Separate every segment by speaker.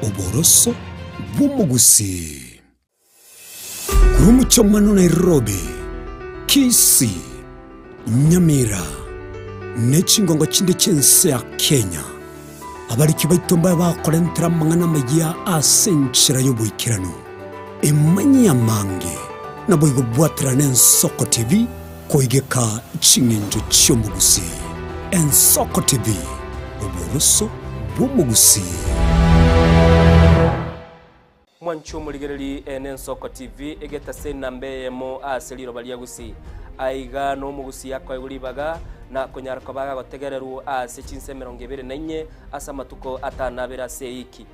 Speaker 1: Oboroso bw'omugusi. Kurumuchomano Nairobi, Kisii, Nyamira, n'ekingongo kindi ky'ensi ya Kenya. Abaliki baitomba bakolentera mangana magia asenchira y'obwikirano. Emanyi amange nabwo bwatira n'Ensoko TV koigeka chingenjo ky'omugusi. Ensoko TV, oboroso bw'omugusi.
Speaker 2: Mwanchu muligereri n'Ensoko TV egeta senambe mo aseliro baliagusi. Aiga no mugusi yakwa yulibaga na konyarako baga gotegereru ase chinse 24 asa matuko atanabera seiki.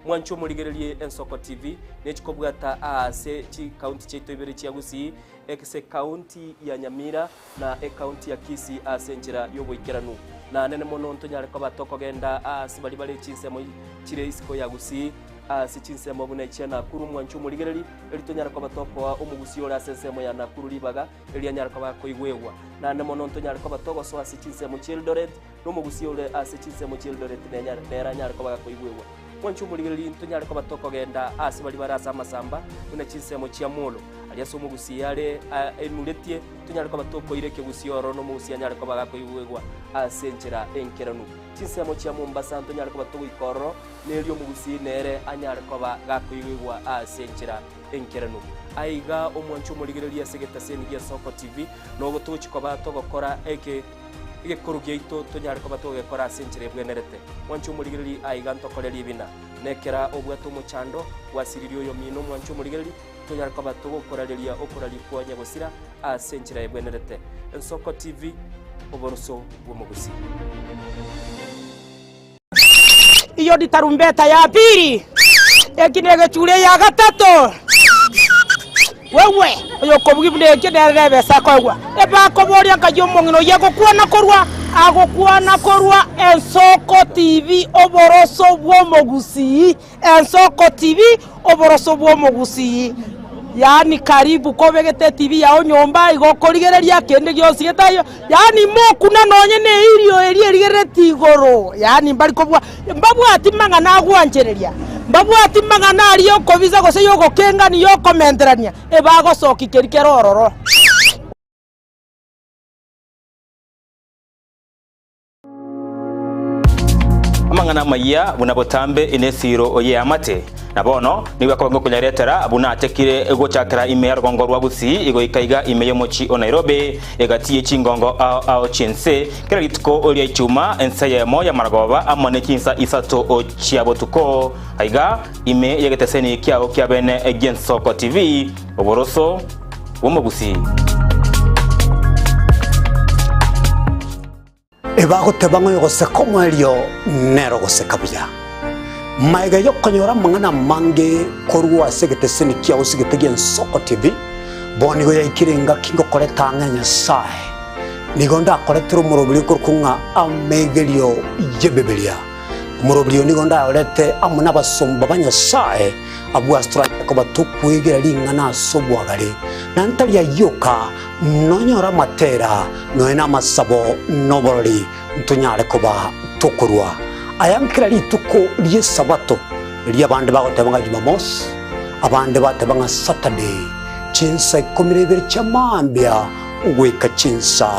Speaker 2: Mwanchu muligereri Ensoko TV nechikobwata ase chi county cheto ibere chiagusi ekse county ya Nyamira na county ya Kisii ase njira y'obwikiranu. Na nene mono ntonyarako batoko genda ase bali chinse mo chire isiko yagusi ase chinse mo buna ichana kuru Mwanchu muligereri elitonyarako batoko omugusi ora sense mo ya Nakuru libaga elianyarako bakoigwewa. Na nene mono ntonyarako batoko so ase chinse mo Eldoret no mugusi ora ase chinse mo Eldoret neranyarako bakoigwewa. Mwanchu muligereri ntonyarako batoko genda ase bali barasa masamba buna chinse mo Chiamolo aliaso mugusi yale enuletie tonyarako batoko ireke gusioro no mugusi anyarako bagakoigwewa ase nchira enkeranu chinse mo Chia Mombasa ntonyarako batoko ikoro nelio mugusi nere anyarako bagakoigwewa ase nchira enkeranu. Aiga omwanchu muligereri asegeta seni ya Ensoko TV no gotuchi ko batoko kora igekuru gyeito tonyarako batoko gekora ase nchira bwenerete. Mwanchu muligereri aiga ntokoreri bina nekera obwato muchando wasiririo yo mino mwanchu muligereri tonyarako batoko koraleria okorali kwanya gosira ase nchira ebwenerete. Ensoko TV oboroso bw'omugusi.
Speaker 3: Iyo di tarumbeta ya pili ekinege chule ya gatatu wewe oyo kobugibule kiderebe sakogwa eba koboria kajomongino agokwana korwa Ensoko TV oboroso bw'omugusi. Ensoko TV oboroso bw'omugusi. Yani karibu kobegete TV yao nyomba igokorigereria kende gyosi getayo yani mokuna nonye ne irio erigereti igoro yani mbali kobwa mbabwati mangana agwanchereria mbabwati mangana ariyo kobiza gose yogo kenga ni yo komenterania ebago soki kerororo.
Speaker 4: Amangana maya bunabotambe inesiro oye amate nabono niwe kongo kunyaretera abuna atekire egochakira ime yargongorwa gusi igoikaiga ime yomochi o Nairobi egatiye chingongo ao chinse kira gitko olia ichuma ensaye moya margoba amone chinsa isato o chiabotuko aiga ime yegeteseni kiao kiabene Ensoko TV oboroso womogusi.
Speaker 1: Ebago tebango yogose komo elio nero gose kabya. Maiga yokonyora mangana mange korwa segete seni kia usigete Ensoko TV. Boni go yakirenga kingo koleta nganya sai. Nigonda koletero murobili kurkunga amegelio yebebelia. Murobili nigonda olete amuna basomba banya sai. Abu astra ko batukwegera lingana sobwagale. Nantalia yoka nonyora matera noena masabo noboroli ntonyare koba tokurwa ayankira lituko liye sabato liya bande bagotebanga Jumamos abande batebanga Saturday chinsa komirebere chamambia ugweka chinsa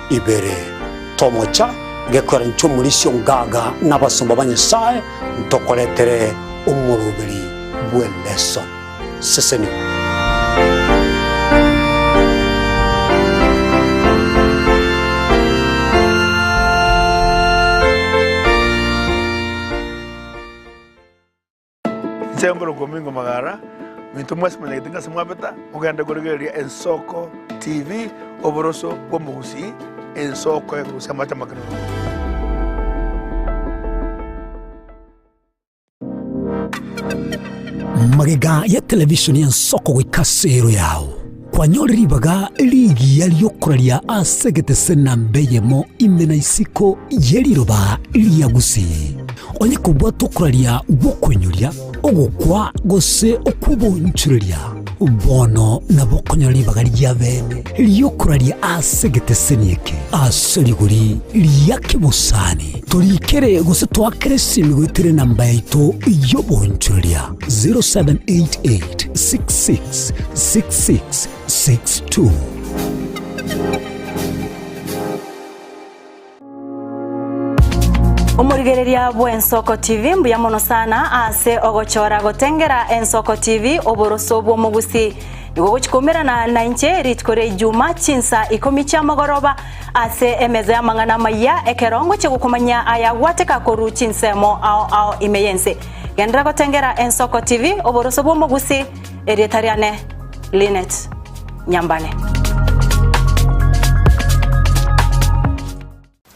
Speaker 1: ibere tomocha gekora nchomulisyo ngaga nabasomba banyesaye ntokoletere umurubiri bweleso seseni.
Speaker 5: Sembro Gomingo Magara, minto mas menetinga semua beta, uganda gorgeria Ensoko TV, oboroso bw'omugusi, Ensoko yagusa mata makano.
Speaker 1: Magega ya television ya Ensoko wikasero yao. Kwa nyori ribaga ligi yaliyokuralia asegete senambeyemo imena isiko yeliroba liyagusi. Onye kubwa tokuralia wokwenyulia ogokwa gose okubonchurelia bono na bokonyori bagali ya bene liyokuralia asegete senieke asoriguri liyake busani turikere gose twakere simi gwitire namba yaito iyo bonchuria 0788666662.
Speaker 6: Umurigereria bw'Ensoko TV mbuya mono sana ase ogochora gotengera Ensoko TV oboroso bwo mugusi nigo guchikomerana na inche ritkore Juma chinsa ikomi cha magoroba ase emeza mangana maya ekerongo che gukomanya aya wateka koru chinsemo ao imeyense gendra gotengera Ensoko TV oboroso bwo mugusi eritariane Linet Nyambane.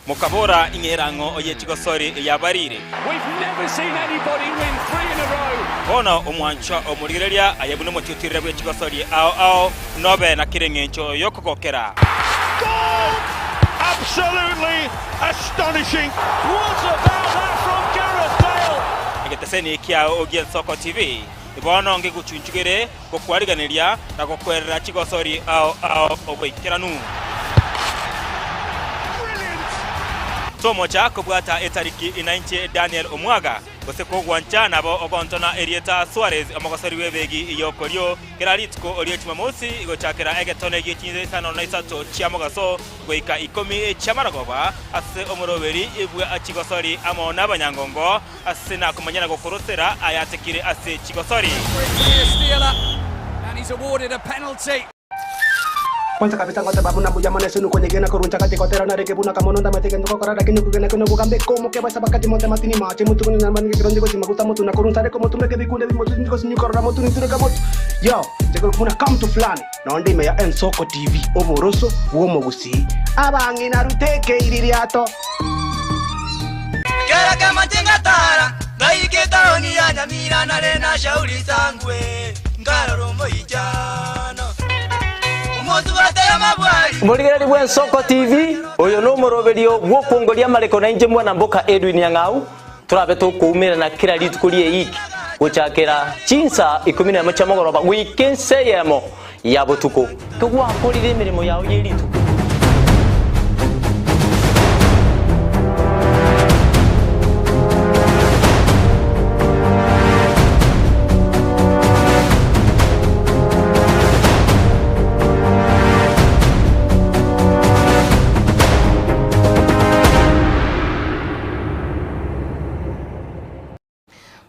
Speaker 4: Mukabora ingerango oye chigosori yabarire.
Speaker 7: We've never seen anybody win 3 in a row.
Speaker 4: Ono omwancho omurigereria ayabune motitirire bwe chigosori ao nobe na kirengencho yokokokera.
Speaker 7: Goal! Absolutely astonishing. What about that from Gareth Bale?
Speaker 4: Egeteseni kia ogien Ensoko TV. Ibono nge guchunchugere kokwariganiria na kokwerera chigosori ao oboikeranu. Somo cha kubwata etariki inainche Daniel Omwaga goseko gwancha nabo ogontona Erieta Suarez amagosori webegi iyokoryo keraritko oliyo chimamosi igochakera egetone gichinze sano na isato chiamogaso goika ikomi chamaragoba ase omoroberi ibwe achigosori amo nabanyangongo ase na kumanyana gokorosera ayatekire ase chigosori
Speaker 7: And he's awarded a penalty.
Speaker 8: Kwanza kabisa ngote babu na buja mane sunu kwenye gena kuruncha kati kotera na rege buna kama nonda mateke ndoko karada kinyo kugena kuno bukambe komo ke basa bakati monte matini mache mutu kuni na mangi kirondi ko simaguta mutu na kuruncha reko mutu meke bikunde mutu ndiko sinyu korora mutu nituru kamotu yo tego kuna come to plan na ndi me ya Ensoko TV oboroso wo mogusi abangi na ruteke iririato
Speaker 9: kera kama tingatara ngaike taoni ya Nyamira na rena shauri sangwe ngaroro moijana
Speaker 10: Murigereri bwa Ensoko TV oyo no moroberio gwo kongoria mareko na inje mwana mboka Edwin Yang'au turabe tukumira na kira ritukurie iki guchakera chinsa 10 cha magoroba wikenseyemo ya butuko kugwa kurire mirimo yawo yeritu.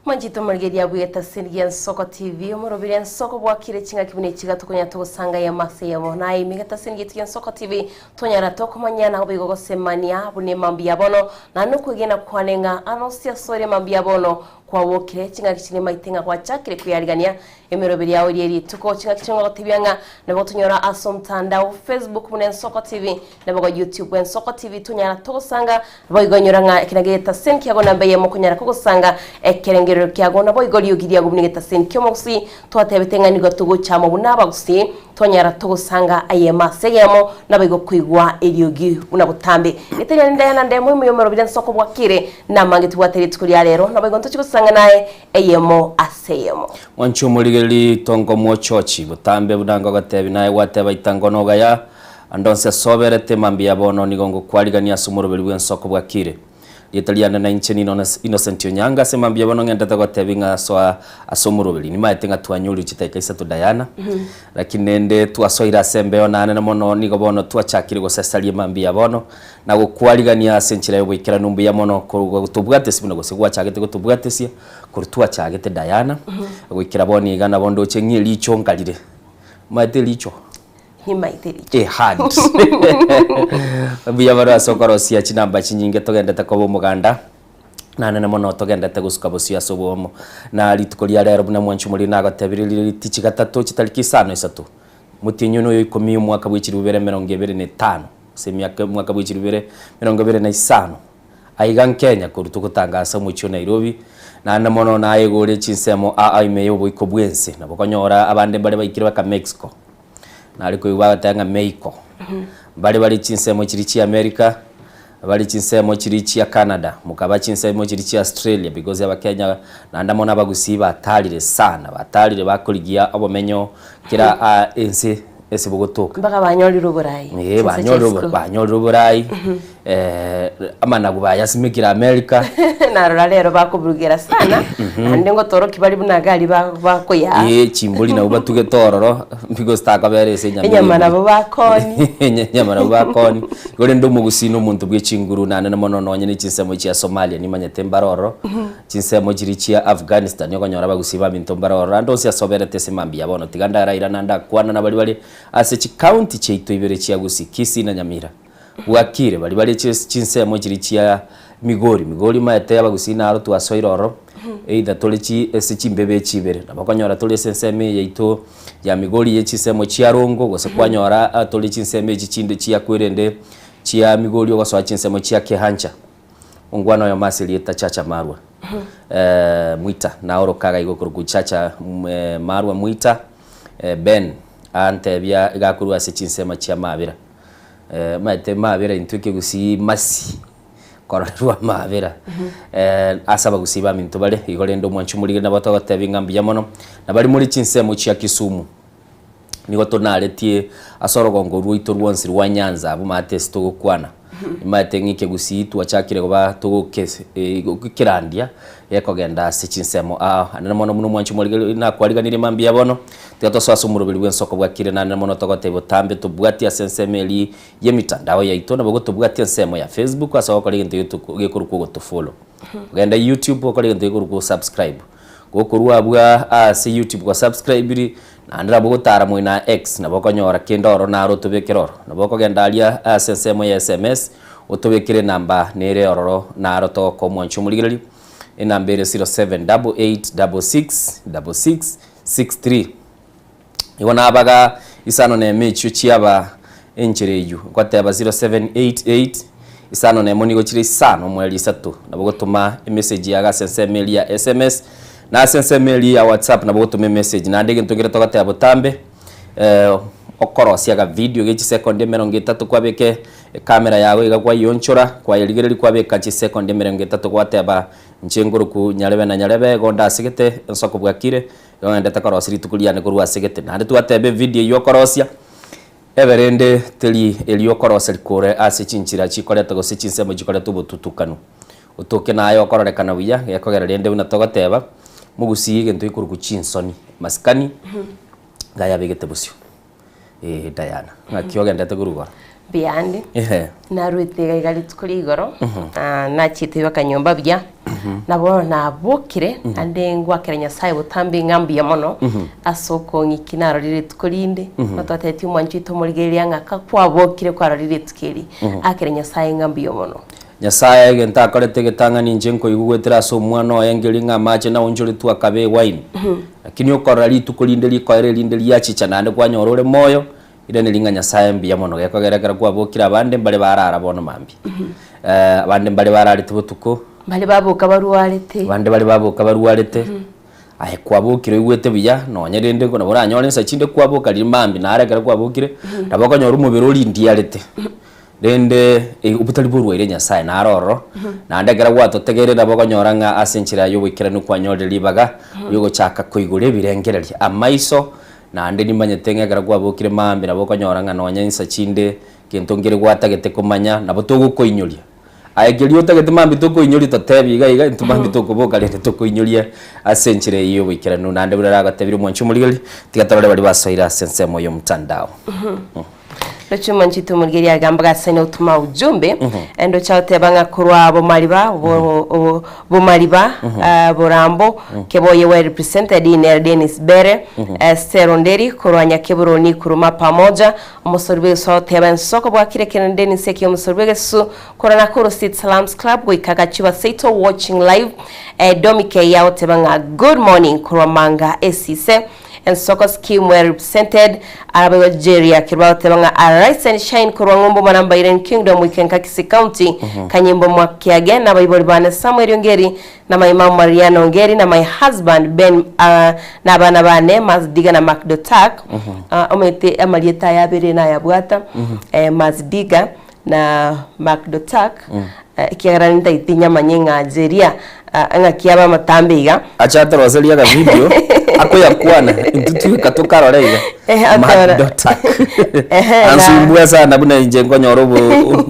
Speaker 11: Manjito margeria buyeta singi Ensoko TV omorobiri Ensoko bwakire chinga kibune chiga tukonya tugusanga ya mase ya monai migeta singi tu Ensoko TV tonyara tokomanya na obigo gosemania bune mambia bono na nukugena kwanenga anosia sore mambia bono kwa wokire chinga kichine maitenga kwa chakire kuyarigania emerobiri ya ori tuko chinga kichinga tibyanga na botonyora asomtandao Facebook bune Ensoko TV na bogo YouTube Ensoko TV tonyara tugusanga boigonyora nga kinageta sinki yago nambe ya mokonyara kugusanga ekerenge kiago na boigori ugiria gubnigeta sen kyomosi twatebetenga nigo tuguchamo bunaba gusi tonyara tugusanga ayema segemo na boigo kwigwa eriogi una butambe itenya ndayana ndemo muyomero bya Ensoko bwakire na mangi twatere tukuria rero na boigo ntuchigusanga naye ayemo aseyemo
Speaker 2: wanchu muligeli tongo mochochi butambe budango gatebi naye wateba itangono gaya andonse soberete mambia bono nigongo kwaligania sumuro bwa Ensoko bwakire Yetaliana na incheni Innocent Onyanga semambia bono ngenda tagotebinga so asomurubili ni maetenga twanyuli chiteka isa tudayana lakini nende twasoira sembe onane na mono nigo bono twachakire gosesalie mambia bono na gukwaligania senchira yobikira numbu ya mono kutubwate sibino gosegwa chagete kutubwatesia kurtua chagete dayana gukira boni igana bondo chengi licho ngalire maite licho
Speaker 11: himaiteri
Speaker 2: hand biya bara sokoro sia chinamba chinyinge togendete ko muganda nane na mono togendete gusuka busia sobomo na litukolia rero buna mwanchu muri nago tebirili tichi gatatu chitaliki sano isatu mutinyu no 10 mwaka bw'ikiri 2025 semyaka mwaka bw'ikiri 2025 aigan Kenya kurutu kutangasa mu cyo Nairobi nane mono na ayegore chinsemo imeyo boiko bwense nabokonyora abande bari bayikire baka Mexico naliko iwa tanga Mexico bali chinsemo kiri chi America bali chinsemo chiri chia Canada mukaba chinsemo chiri chia Australia because abakenya nandamona bagusiba batalire sana batalire bakoligia obomenyo kira ense esibugotoka
Speaker 11: mpaka banyolira Burayi
Speaker 2: banyolira Burayi amana gubaya simikira America
Speaker 11: narora rero bakuburugira sana ande ngo toroki bali bunagali bakoya
Speaker 2: chimbuli na ubatuge tororo because takaberese
Speaker 11: nyama nabo bakoni
Speaker 2: nyama nabo bakoni gore ndo mugusino umuntu bw'echinguru nane namono nonye ni chinsemo chia Somalia ni manyete mbaroro chinsemo chiri chia Afghanistan yoko nyora bagusiba bintu mbaroro ando sia soberete semambi yabono tiganda raira nanda kwana na bali ase chi county cheito ibere chia Gusii na Nyamira wakire bali chinsemo chiri chia Migori maete y'Abagusii na aro twasoiroro either tolechi esichimbebe chibere nabakonyora tole senseme yaito ya Migori yechisemo chia Rongo gose kwanyora tolechi nseme chichinde chia Kwerende chia Migori gose chinsemo chia Kehancha ungwana yo masili eta chacha Marwa Mwita na oro kaga igokuru chacha Marwa Mwita Ben ante bya gakuru ase chinsema chia Mabira maete Mabira intuke Gusii masi kororwa Mabira asaba gusiba mintu bale igolendo mwanchumulire nabatoga tebingambi yamono nabali muri chinsemo chia Kisumu nigo tonaletie asorogongo ruito rwonsi rwa Nyanza bumate tugukwana imate ngike Gusii twachakire goba tugukese kirandia yekogenda se chinsemo anamono muno mwanchumulire na kwaliganire mambi yabono twatoswaso murubiri w'ensoko bwakire na namono togote botambe tubwati asensemeli yemitandao yaito nabo tubwati ensemo ya Facebook asaba ko ligende YouTube gekuruko to follow genda YouTube ko ligende gekuruko subscribe gokurwa bwa ase YouTube kwa subscribe ri nandira bugutara mwina X nabo konyora kindoro na rotubekero nabo kogenda alia asensemo ya SMS utubekire namba nere ororo na aroto ko mwanchumulire inambere 0788666663 iwana abaga isano ne mechu chiaba enchereju kwateba 0788 isano ne monigo chiri isano mweli 3 nabogotuma message ya gasenseme ya SMS na senseme ya WhatsApp nabogotuma message na ndege ntongere tokate abotambe okorosia ga video gechi second 30 kwabeke kamera yawe igakwa yonchora kwa yeligere kwabeka chi second 30 kwateba nchenguru ku nyarebe gonda sigete nsoko bwakire yonde takorosiri tukuliane kurwa sigete na ndu atebe video yokorosia everende teli eliokorosel kore ase chinchira chikoreta go sechinsemo chikoreta bututukanu utoke nayo kororekana buya yakogera rende una togoteba Mugusii gento ikuru ku chinsoni maskani gaya begete busyo Diana ngakiogenda tegurugora
Speaker 11: biandi narwitega igali tukuri igoro na chite bakanyomba bya nabo nabokire ande ngwakere Nyasaye butambi ngambi ya mono asoko ngikinaro rire tukurinde natwateti umwanchito murigeria ngaka kwabokire kwa rire tukiri akere Nyasaye ngambi ya mono
Speaker 2: Nyasaye genta korete getanga ninje nko igugwetera so mwana oyengeli ngamache na unjuri tu akabe wine lakini okorali tukurinde likwere lindeli yachicha nande kwanyorore moyo ide nilinga Nyasaye mbi ya mono yakogerekera kwabokira abande mbale barara bono mambi abande mbale barari tubutuko
Speaker 11: bali babuka baruwarete
Speaker 2: bande bali babuka baruwarete ahe kwabukire igwete biya nonyerende ngo nabora nyore nsachinde kwabuka limambi naregera kwabukire naboko nyora umubiri olindi yarete rende ubutali burwaire Nyasaye naroro nandegera gwatotegere naboko nyora nga asenchira yobikira no kwanyore libaga yogo chaka kuigure birengereri amaiso nande nimanyetengera kwabukire mambi naboko nyora nga nonya nsachinde kentongere gwatagete kumanya nabo tugukoinyoria ayegerio tagete mambi tukoinyori tatebiga iga ntumambi tukuboka rende tukoinyoria asenchire iyo bikira no nande burara gatebire mwanchumurigeri tigatorore bali basoira sensemo yo mtandao
Speaker 11: Lachuma nchito murigeri agamba sene utuma ujumbe endo chautebanga kurwa bo mariba borambo keboye we represented in Dennis Bere Steronderi kurwanya keburoni kuruma pamoja umusorbe soteba nsoko bwakire kene Dennis seki umusorbe su korana kuro State Salams Club wikaga chiba seito watching live domike yao tebanga good morning kurwa manga esise and soccer scheme were represented Arabe Nigeria kirwate banga Arise and Shine kurwangombo manamba Iren Kingdom weekend Kakisi County kanyimbo mwakiage na baiboli bana Samuel Ngeri na my mom Mariana Ngeri na my husband Ben na bana bane Mazdiga na Macdotak omete amalieta yabere na yabwata Mazdiga na McDotak ikiagaranita itinya manyenga Algeria ngakiaba matambiga
Speaker 12: achata roselia ga video akoya kwana ntutu katoka rorega McDotak ansumbua sana buna njengo nyorobo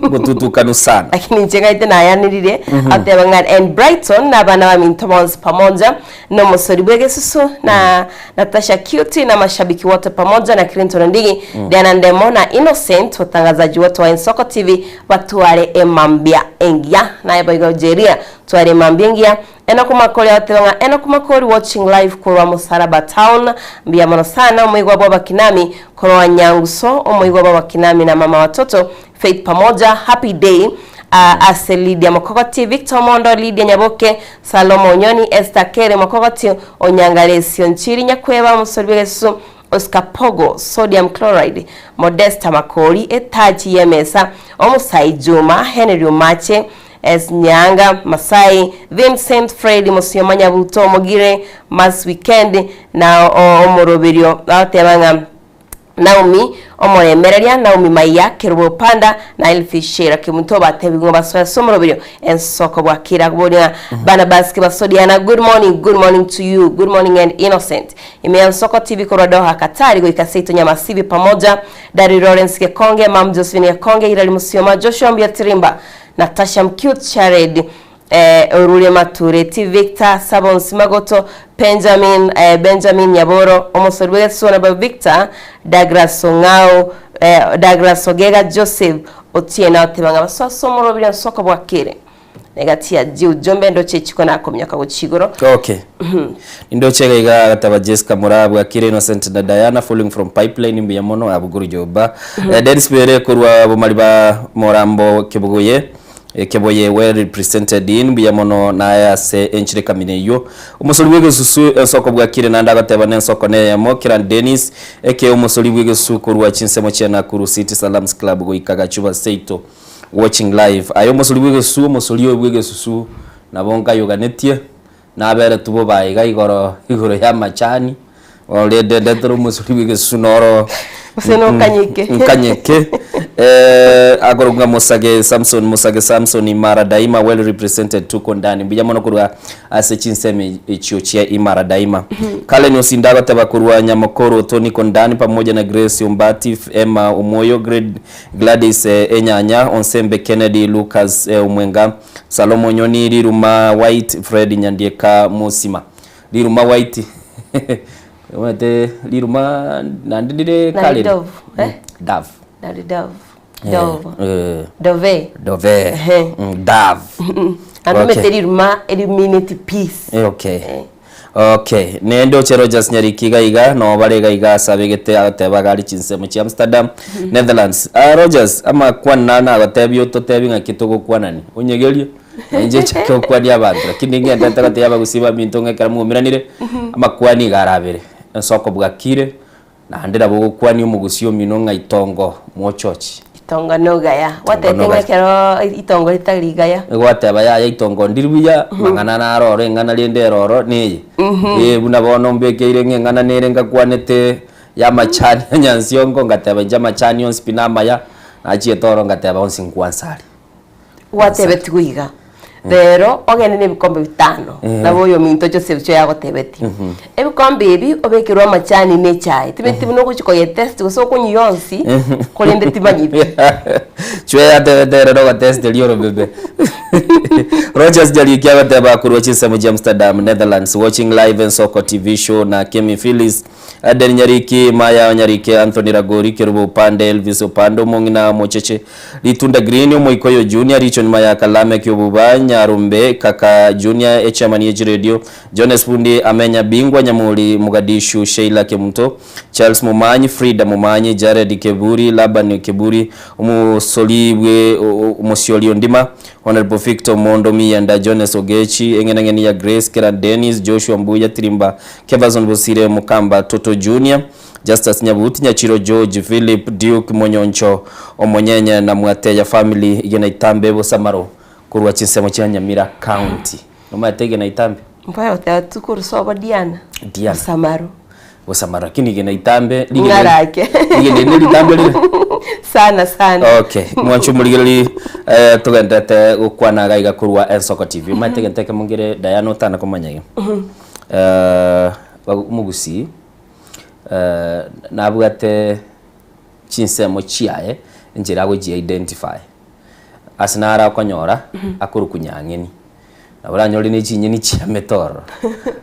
Speaker 12: bututu kanusana
Speaker 11: lakini njenga ite na yanirire atebanga and Brighton na bana wa Mintomons pamoja na Mosori Bwegesusu na Natasha Cutie na mashabiki wote pamoja na Clinton Ndigi Diana Ndemo na Innocent watangazaji wote wa Ensoko TV watuale emambia engia na yaba Algeria tuale mambia enakumakori atebanga enakumakori watching live kwa Musaraba Town mbia mono sana umwigwa baba kinami kwa Nyanguso umwigwa baba kinami na mama watoto Faith pamoja happy day ase Lydia Mokogoti Victor Mondo Lydia Nyaboke Salomo Nyoni Esther Kere Mokogoti Onyangalesi Nchiri Nyakweba Musorbegesu Oscar Pogo Sodium Chloride Modesta Makori Etaji Yemesa Omusai Juma Henry Umache Es Nyanga Masai Vincent Freddy Musiomanya Buto Mogire Mas Weekend na Omoroberio atebanga Naomi omoremereria Naomi Maya Kerubo Panda na Elfishera kimunto batebigo baswa somoroberio Ensoko bwakira kubona bana baske basodiana good morning to you good morning and Innocent Ensoko TV korado hakatari go ikaseto nyamasibi pamoja Dari Lawrence Kekonge Mam Josephine Kekonge Hilali Musioma Joshua Mbiatirimba Natasha Mcute Chared Orule Matureti Victor Sabon Simagoto Benjamin Nyaboro Omosorwe Sona ba Victor Douglas Songao Douglas Ogega Joseph Otiena otebanga baswa somoro bya Nsoko bwakire negatia jiu jombe ndo chechiko na komyaka gochigoro
Speaker 12: okay ndo chega gataba Jessica Murabwa Kire Innocent na Diana following from pipeline mbi yamono abuguru joba Dennis Bere kurwa bomaliba Morambo Kibugoye Keboye well represented in biyamono na yase enchire kamineyo umusoli bwegesusu Ensoko bwakire nanda gateba n'Ensoko ne yamo Kiran Dennis eke umusoli bwegesusu kurwa chinsemo cyana kuru City Salams Club go ikagachuba Seito watching live ayo umusoli bwegesusu nabonga yoganetie nabere tubo bayiga igoro ya machani olede detro umusoli bwegesusu noro
Speaker 11: Useno
Speaker 12: kanyeke agorunga Musage Samson Imara Daima well represented tuko ndani bijamono kurwa asechinseme ichiochia Imara Daima kale ni osindaga tabakurwa Nyamokoro Tony Kondani pamoja na Grace Umbati Emma Umoyo Gladys Enyanya Onsembe Kennedy Lucas Umwenga Salomo Nyoni Liruma White Fred Nyandieka Musima Liruma White Wate Liruma nandire kale
Speaker 11: Dove
Speaker 12: Dove
Speaker 11: Anumete Liruma eliminate peace
Speaker 12: okay nendo chero just nyarikiga iga no barega iga sabegete atebagali chinsemo chi Amsterdam Netherlands Rogers ama kwanana agatebyo totebinga kitogo kwanani onyegerio nje chake kwani abantu lakini ngenda takate yaba gusiba mintonge karamu miranire ama kwani garabere Ensoko bwakire na handira bogo kwani umugusio minonga itongo mochochi
Speaker 11: itongo nogaya watetenga kero itongo italigaya
Speaker 12: wateba ya itongo ndirbiya mangana na roro ngana liende roro niye buna bono mbekeire ngana nerenga kwanete ya machani nyansiongo ngateba nja machani on spinama ya achie toro ngateba on 5
Speaker 11: watebe tiguiga rero ogene ne bikombe bitano nabo yo minto Joseph cyo yagotebeti ebikombe ibi obekirwa machani ne chai tibeti bino guchiko ye test guso kunyonsi kolende tibanyibi
Speaker 12: chwe ya tebetero ro test lioro bebe Rogers jali kiaga teba kurwa chinsa mu Amsterdam Netherlands watching live Ensoko TV show na Kemi Phyllis Aden Nyariki Maya Nyarike Anthony Ragori Kirubo Pande Elvis Opando Mongina Mocheche Litunda Green Moikoyo Junior Richon Maya Kalame Kyobuba Nyarumbe Kaka Junior Echamani Radio Jones Fundi Amenya Bingwa Nyamuli Mogadishu Sheila Kemunto Charles Mumanyi Frida Mumanyi Jared Keburi Laban Keburi Umusolibwe Umusioli Ondima Honorable Victor Mondo Miyanda Jones Ogechi Engenangeni ya Grace Kiran Dennis Joshua Mbuya Tirimba Kevazon Bosire Mukamba Toto Junior Justus Nyabuti Nyachiro George Philip Duke Monyoncho Omonyenya na Mwateya family igena itambe bo Samaro kurwa chinsemo cha Nyamira County no matege na itambe
Speaker 11: mpayo ta tukuru soba Diana Samaro
Speaker 12: Usamara lakini gena itambe
Speaker 11: ngarake
Speaker 12: ligene litambe lile
Speaker 11: sana sana.
Speaker 12: Okay, mwanchu muligeli tugendete gukwana gaiga kurwa Ensoko TV mategenteke mungire Diana utana kumanya mugusi nabwate chinsemo chiae njira gujia identify asinara konyora akuru kunyangeni naburanyori ni chinyeni chia metoro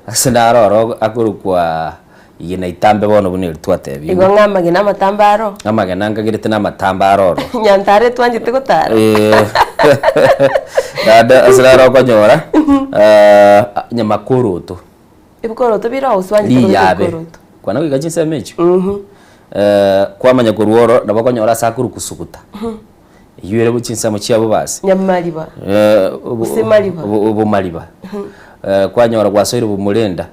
Speaker 12: asinara ro akuru kwa igina itambe bono bune twatebi
Speaker 11: igo ngamage na matambaro
Speaker 12: ngamage nangagirite na matambaro
Speaker 11: nyantare twanjite gutara
Speaker 12: dada asinara konyora nyamakuru to
Speaker 11: ibukoro bira uswanjite
Speaker 12: gukoro kwana wiga chinsemo echo kwa manya kuruoro nabakonyora sakuru kusukuta yure buchinsamo chiabo basi
Speaker 11: nyamaliba
Speaker 12: ubumaliba kwanyora gwasoire bumulenda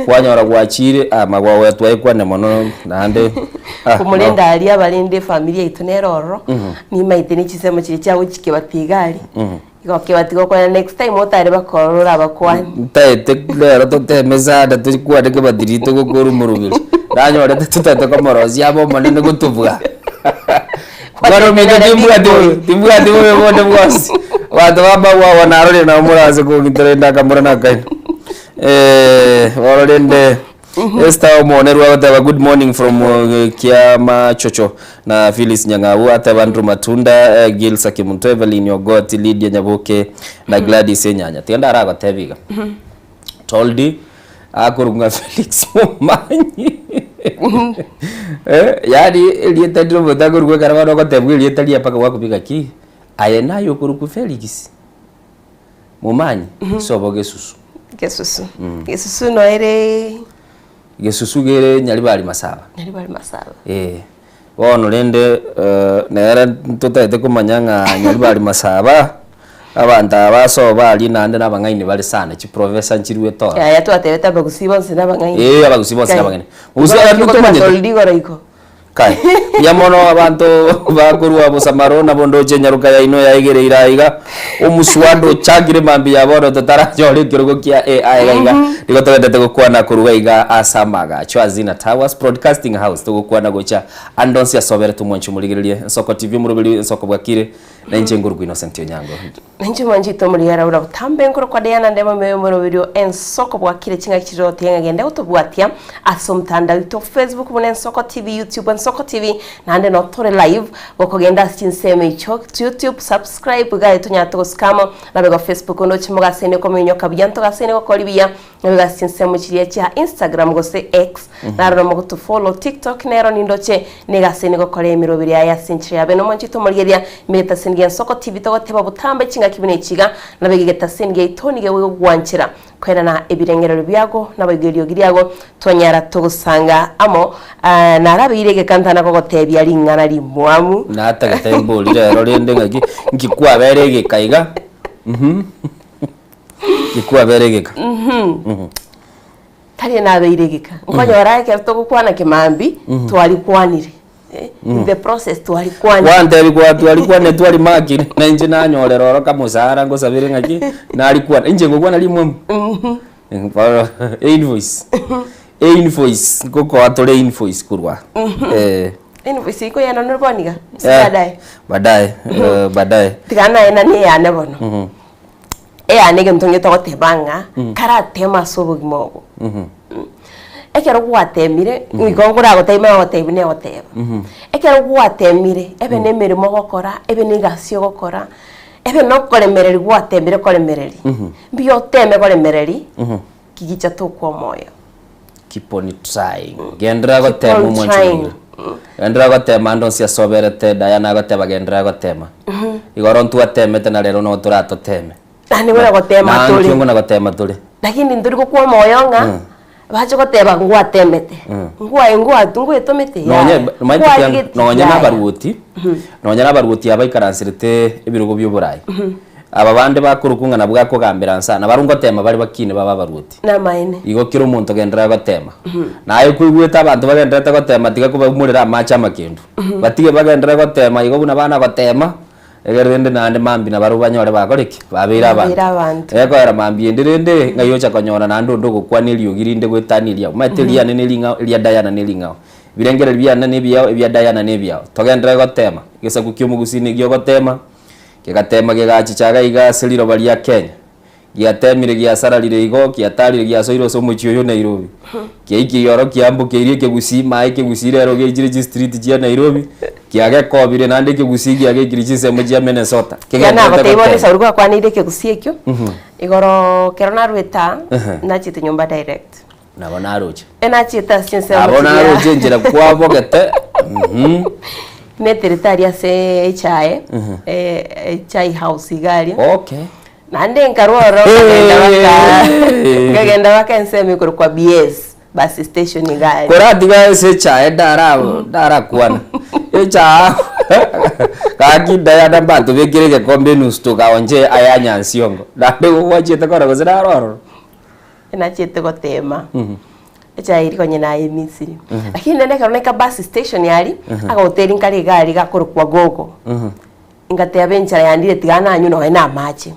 Speaker 12: kwanyora gwachire amagwa wetu ayikwane mono nande
Speaker 11: kumulenda ali abalinde familia itunero ni maite ni chisemo chiri cyawo kikebatigali ikoke batigo kwa next time otare bakorora bakwani
Speaker 12: taite lero totemeza ndatukwa deke badirito gukuru murubiri ndanyora tutata komorozi yabo monene gutubwa Baro mega timbua diwe bonde bwasi watu baba wao narore na muraze ko gitorenda kamura nakai warorende esta omonerwa wata good morning from Kiama Chocho na Phyllis Nyangawu ata Bandru Matunda Gilsa Kimuntu Evelyn Yogoti Lydia Nyabuke na Gladys Enyanya tienda arago tebiga toldi akurunga Felix Mumanyi yani elieta ndiro botakurugwa karabano ko tebwe elieta lia paka wakupiga ki ayenayo kuruku Felix Mumanyi sobo gesusu
Speaker 11: gesusu no ere
Speaker 12: gesusu gere nyali bali masaba wono lende nera tutaite kumanyanga nyali bali masaba abantu abaso bali nande nabangaine bali sana chi professor nchiriwe to
Speaker 11: ya twatebeta bagusibonse nabangaine
Speaker 12: abagusibonse nabangaine uzara nutumanye
Speaker 11: toldigoriko
Speaker 12: kai yamono abantu bakurwa busamaro na bondo chenyaruka ya ino ya igere iraiga omuswando chagire mambi ya bono tatarajore kirugo kia AI gaiga digotwendete gukwana kuruga iga asamaga chwazina Towers Broadcasting House tugukwana gocha andonsi asobere tumwanchu muligiririe Ensoko TV murubiri Ensoko bwakire na nje ngurugwi Innocent Onyango
Speaker 11: nje mwanjito muliyara ura butambe nkuru kwa Diana ndema meyo murubiri Ensoko bwakire chinga kirote ngagende utubwatia asomtanda to Facebook bune Ensoko TV YouTube Ensoko TV nande notore live bokogenda chinseme icho YouTube subscribe gae tunyato skamo nabego Facebook no chimugasene komenyo kabyanto gasene kokolibia nabego chinseme chiria cha Instagram gose X naro mo to follow TikTok nero nindoche negasene kokole mirobiri ya sinchi ya beno monchito mulgeria meta sengia Ensoko TV to teba butambe chinga kibine chiga nabego geta sengia itonige we gwanchira kwera na ebirengero byago nabagerio giriago tonyara tugusanga amo narabirege kantana ko gotebya ari ngana rimwamu
Speaker 12: nata gatembo lero rende ngaki ngikwa berege kaiga ngikwa berege
Speaker 11: tari na beregeka nkonyora yake tugukwana kimambi twali kwanire in the process twali kwanire
Speaker 12: wande bikwa twali kwane twali makire na inje nanyorero kamusara ngo sabire ngaki nali kwana inje ngokwana limwe invoice koko atore invoice kurwa
Speaker 11: invoice iko yana noboniga
Speaker 12: baadaye
Speaker 11: tigana ena ne yana bono anege mtonge to tebanga karate masobo gimogo ekero gwatemire ngikongora gotema gotebine goteba ekero gwatemire ebe ne mirimo gokora ebe ne gasio gokora ebe no kolemereri gwatemire kolemereri biyo teme kolemereri kigicha to kwa moyo
Speaker 12: keep on trying gendra gotema mwanchu gendra gotema ndonsia soberete Diana goteba gendra gotema igoro ntu atemete na lero no turato teme
Speaker 11: ani wera gotema tuli
Speaker 12: nangu na gotema tuli
Speaker 11: lakini nduri ko kwa moyo nga baje goteba ngwa temete ngwa etomete
Speaker 12: ya nonya nabaruti abaikaransirite ebirugo by'uburayi aba bande bakurukunga na bwa kugambira nsana barungo tema bari bakine baba baruti
Speaker 11: na maine
Speaker 12: igo kiro umuntu gendera gotema nayo kwigweta abantu bagendera gotema tiga kuba umurira amacha makindu batige bagendera gotema igo buna bana gotema egerende nande mambi na baru banyore bagoriki babira abantu eko era mambi enderende ngayocha konyona nando ndogo kwanilio girinde gwetaniria materia ne nelinga lia Diana nelinga birengere byana ne byao ebya Diana ne byao togendere gotema gisa kukyo mugusini gyo gotema kigatema gigachichaga iga seliro balia Kenya giatemire giasararire igo kiatarire giasoiro so muchioyo Nairobi kiiki yoro kiambukirie kigusi mai kigusire ro gejire street jia Nairobi kiage kobire nande kigusi giage kirisi mujia Minnesota
Speaker 11: kigana batebone sauruga kwanire kigusi ekyo igoro kerona rweta na chite nyumba direct
Speaker 12: nabona aroje
Speaker 11: ena chita sinse
Speaker 12: abona aroje njira kwa bogete
Speaker 11: meteritaria se chai chai house igari
Speaker 12: okay
Speaker 11: nande nkaroro kagenda baka nseme kwa BS bus station igari
Speaker 12: korati ga se chai dara kwana echa kaki daya dambantu bekireke kombe nusto kaonje ayanya nsiongo nande wachete kora goziraroro
Speaker 11: ena chete gotema echa iri konye na Misiri lakini nende karoneka bus station yali aka hoteli nkali gari gakorwa gogo ingate abenchara yandire tigana anyu no ena machi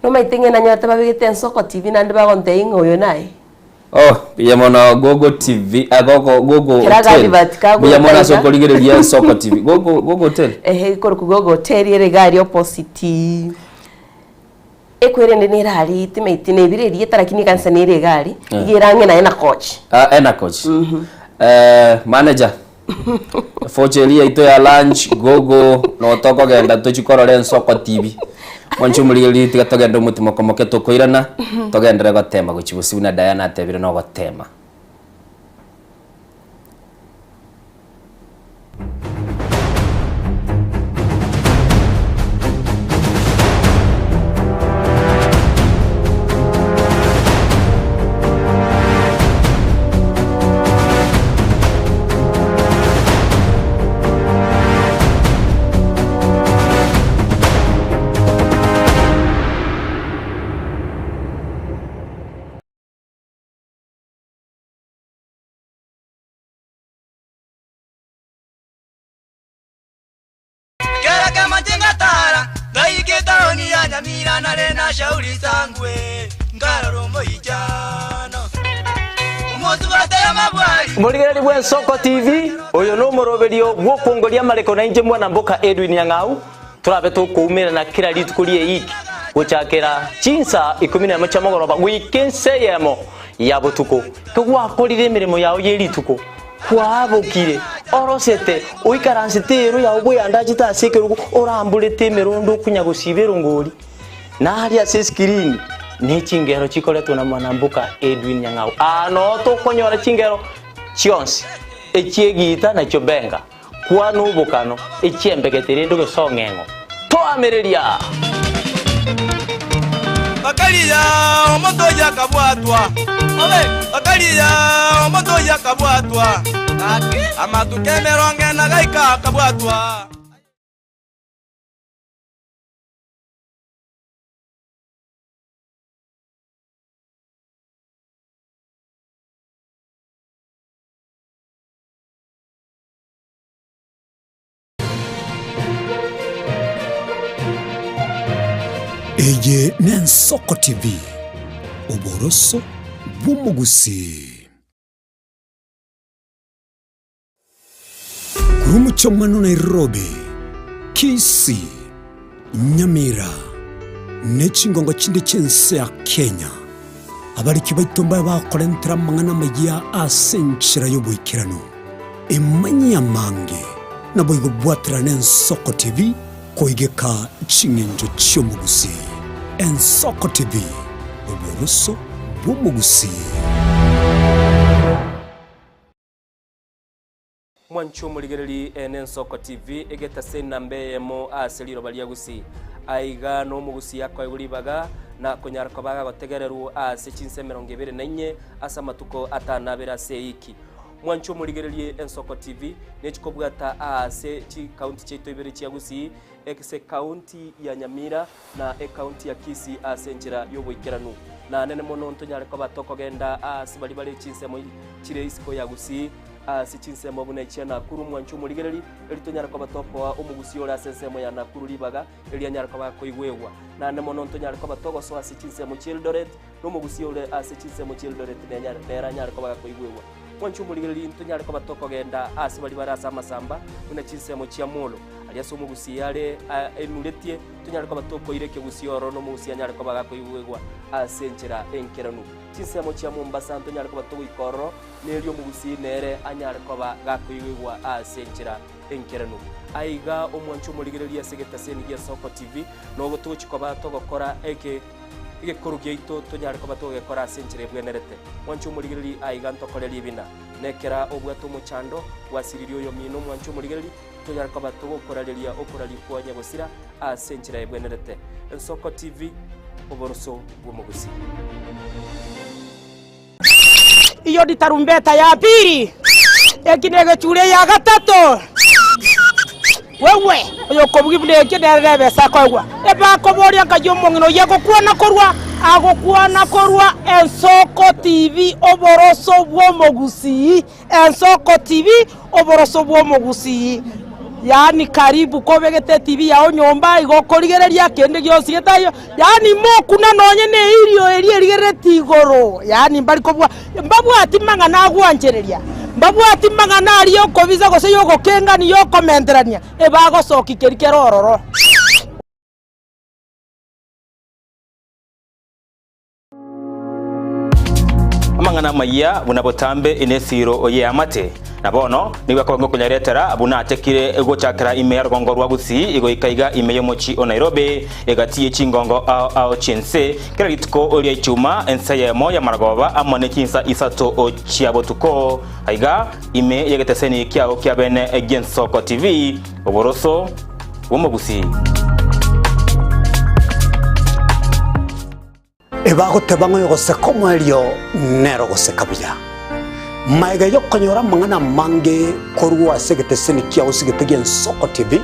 Speaker 11: no maitenge na nyota babigete Nsoko TV nande bagonte ingoyo naye
Speaker 12: biyamona Gogo TV Gogo Hotel biyamona soko ligerelia Nsoko TV Gogo Hotel
Speaker 11: koro ku Gogo Hotel ere gari opposite ekwere nene rali timeitine ibireri tarakini kansa nere gari igerange na ena coach
Speaker 12: ena coach manager Fochelia ito ya lunch Gogo no toko genda tuchikorore Nsoko TV Mwanchu mulili tigatogenda umutima komoke tokoirana togendere gotema guchibusi na Diana atebire no gotema
Speaker 9: shauri sangwe ngararo moijano umutu bataya mabwali
Speaker 10: Muligeri bwe Nsoko TV oyo no moroberio gwokongoria mareko na inje mwana mboka Edwin Yang'au turabe tukumira na kira litukulie iki guchakira chinsa 11 chamogoroba wikenseyemo ya butuko kugwakorire mirimo yawo yerituko kwabukire orosete uikaransitero ya ubwe andajita sekerugo orambulete merondo kunyagusibero ngori nari ase screen ni chingero chikoletwa na mwanambuka Edwin Yang'au ano to konyora chingero chionsi echiegita na chobenga kwa nubukano echiembegetere ndo gesongengo to amereria
Speaker 9: bakaliya omoto yakabwatwa bakaliya omoto yakabwatwa amatukemeronge na gaika kabwatwa
Speaker 1: Eye ne Nsoko TV oboroso bw'umugusi Kurumucho mano Nairobi Kisii Nyamira Nechingongo chinde chense ya Kenya abariki baitomba bakorentera mangana magia asenchira yobuikirano emanya mange naboigo bwatira ne Nsoko TV koigeka chingenjo chyomugusi Nsoko TV oboroso bw'umugusi
Speaker 2: Mwanchu muligereri Nsoko TV egeta sena mbeyemo aseliro baliagusi aiga no mugusi yakwa iguribaga na konyarako baga gotegereru ase chinse 24 asa matuko atanabera seiki Mwanchu muligereri Nsoko TV nechikobwata ase chi county cheto ibere chiagusi ekse county ya Nyamira na county ya Kisii ase njira yoboikeranu na nene mono ntonyareko batoko genda ase bali chinse mo chire isiko yagusi sichinsemo buna ichena kuru mwanchu muligereri elitonyara kwa batopo wa umugusi ora sensemo ya nakuru libaga elianyara kwa koigwewa na nemono ntonyara kwa batogo so sichinsemo Childoret no mugusi ora sichinsemo Childoret nyara kwa koigwewa mwanchu muligereri ntonyara kwa batoko genda asibali barasa masamba buna chinsemo chiamolo aliaso mugusi yale enuletie tonyara kwa batoko ireke gusioro no mugusi anyara kwa koigwewa asenchera enkeranu chinsemo chia Mombasa ntonyara kwa batoko ikoro nelio mugusi nere anyara kwa gakoigwa asenchera enkeranu aiga omwanchu muligereria segeta seni ya Soko TV no gotuchi kwa batogokora eke korugia ito tonyara kwa batogekora asenchera bwenerete mwanchu muligereri aiga ntokoreri bina nekera obwato muchando wasiririo yo mino mwanchu muligereri tonyara kwa batogokorareria okorarikwa nyagosira asenchera bwenerete Soko TV oboroso bwomugusi
Speaker 3: iyo ndi tarumbeta ya pili ekinege chure ya gatatu wewe uyo kobugibule kiderebe sakogwa eba koboria kajo mongino yego kuona korwa Soko TV oboroso bwomugusi Soko TV oboroso bwomugusi yani karibu kobegete TV yao nyomba igokorigereria kende gyose getayo yani mokuna nonye ne irio erigereti igoro yani mbali kobwa mbabwa atimanga nagwanjereria mbabwa atimanga nari okobiza gose yogo kenga ni yokomenterania ebago soki kerikerororo
Speaker 4: amangana maya bunabotambe inesiro oye amate nabono niwe kongo kunyaretera abuna atekire gochakira ime rugongo rwa Busi igo ikaiga ime yomochi o Nairobi egatiye chingongo ao chense kira gituko oria ichuma ensaye moya maragoba amone kinsa isato o chiabotuko aiga ime yegeteseni kiao kiabene again Soko TV oboroso womogusi
Speaker 1: ebago tebango yogose komo elio nero gose kabya maiga yokonyora mangana mange korwa segete seni kia usigete gen Soko TV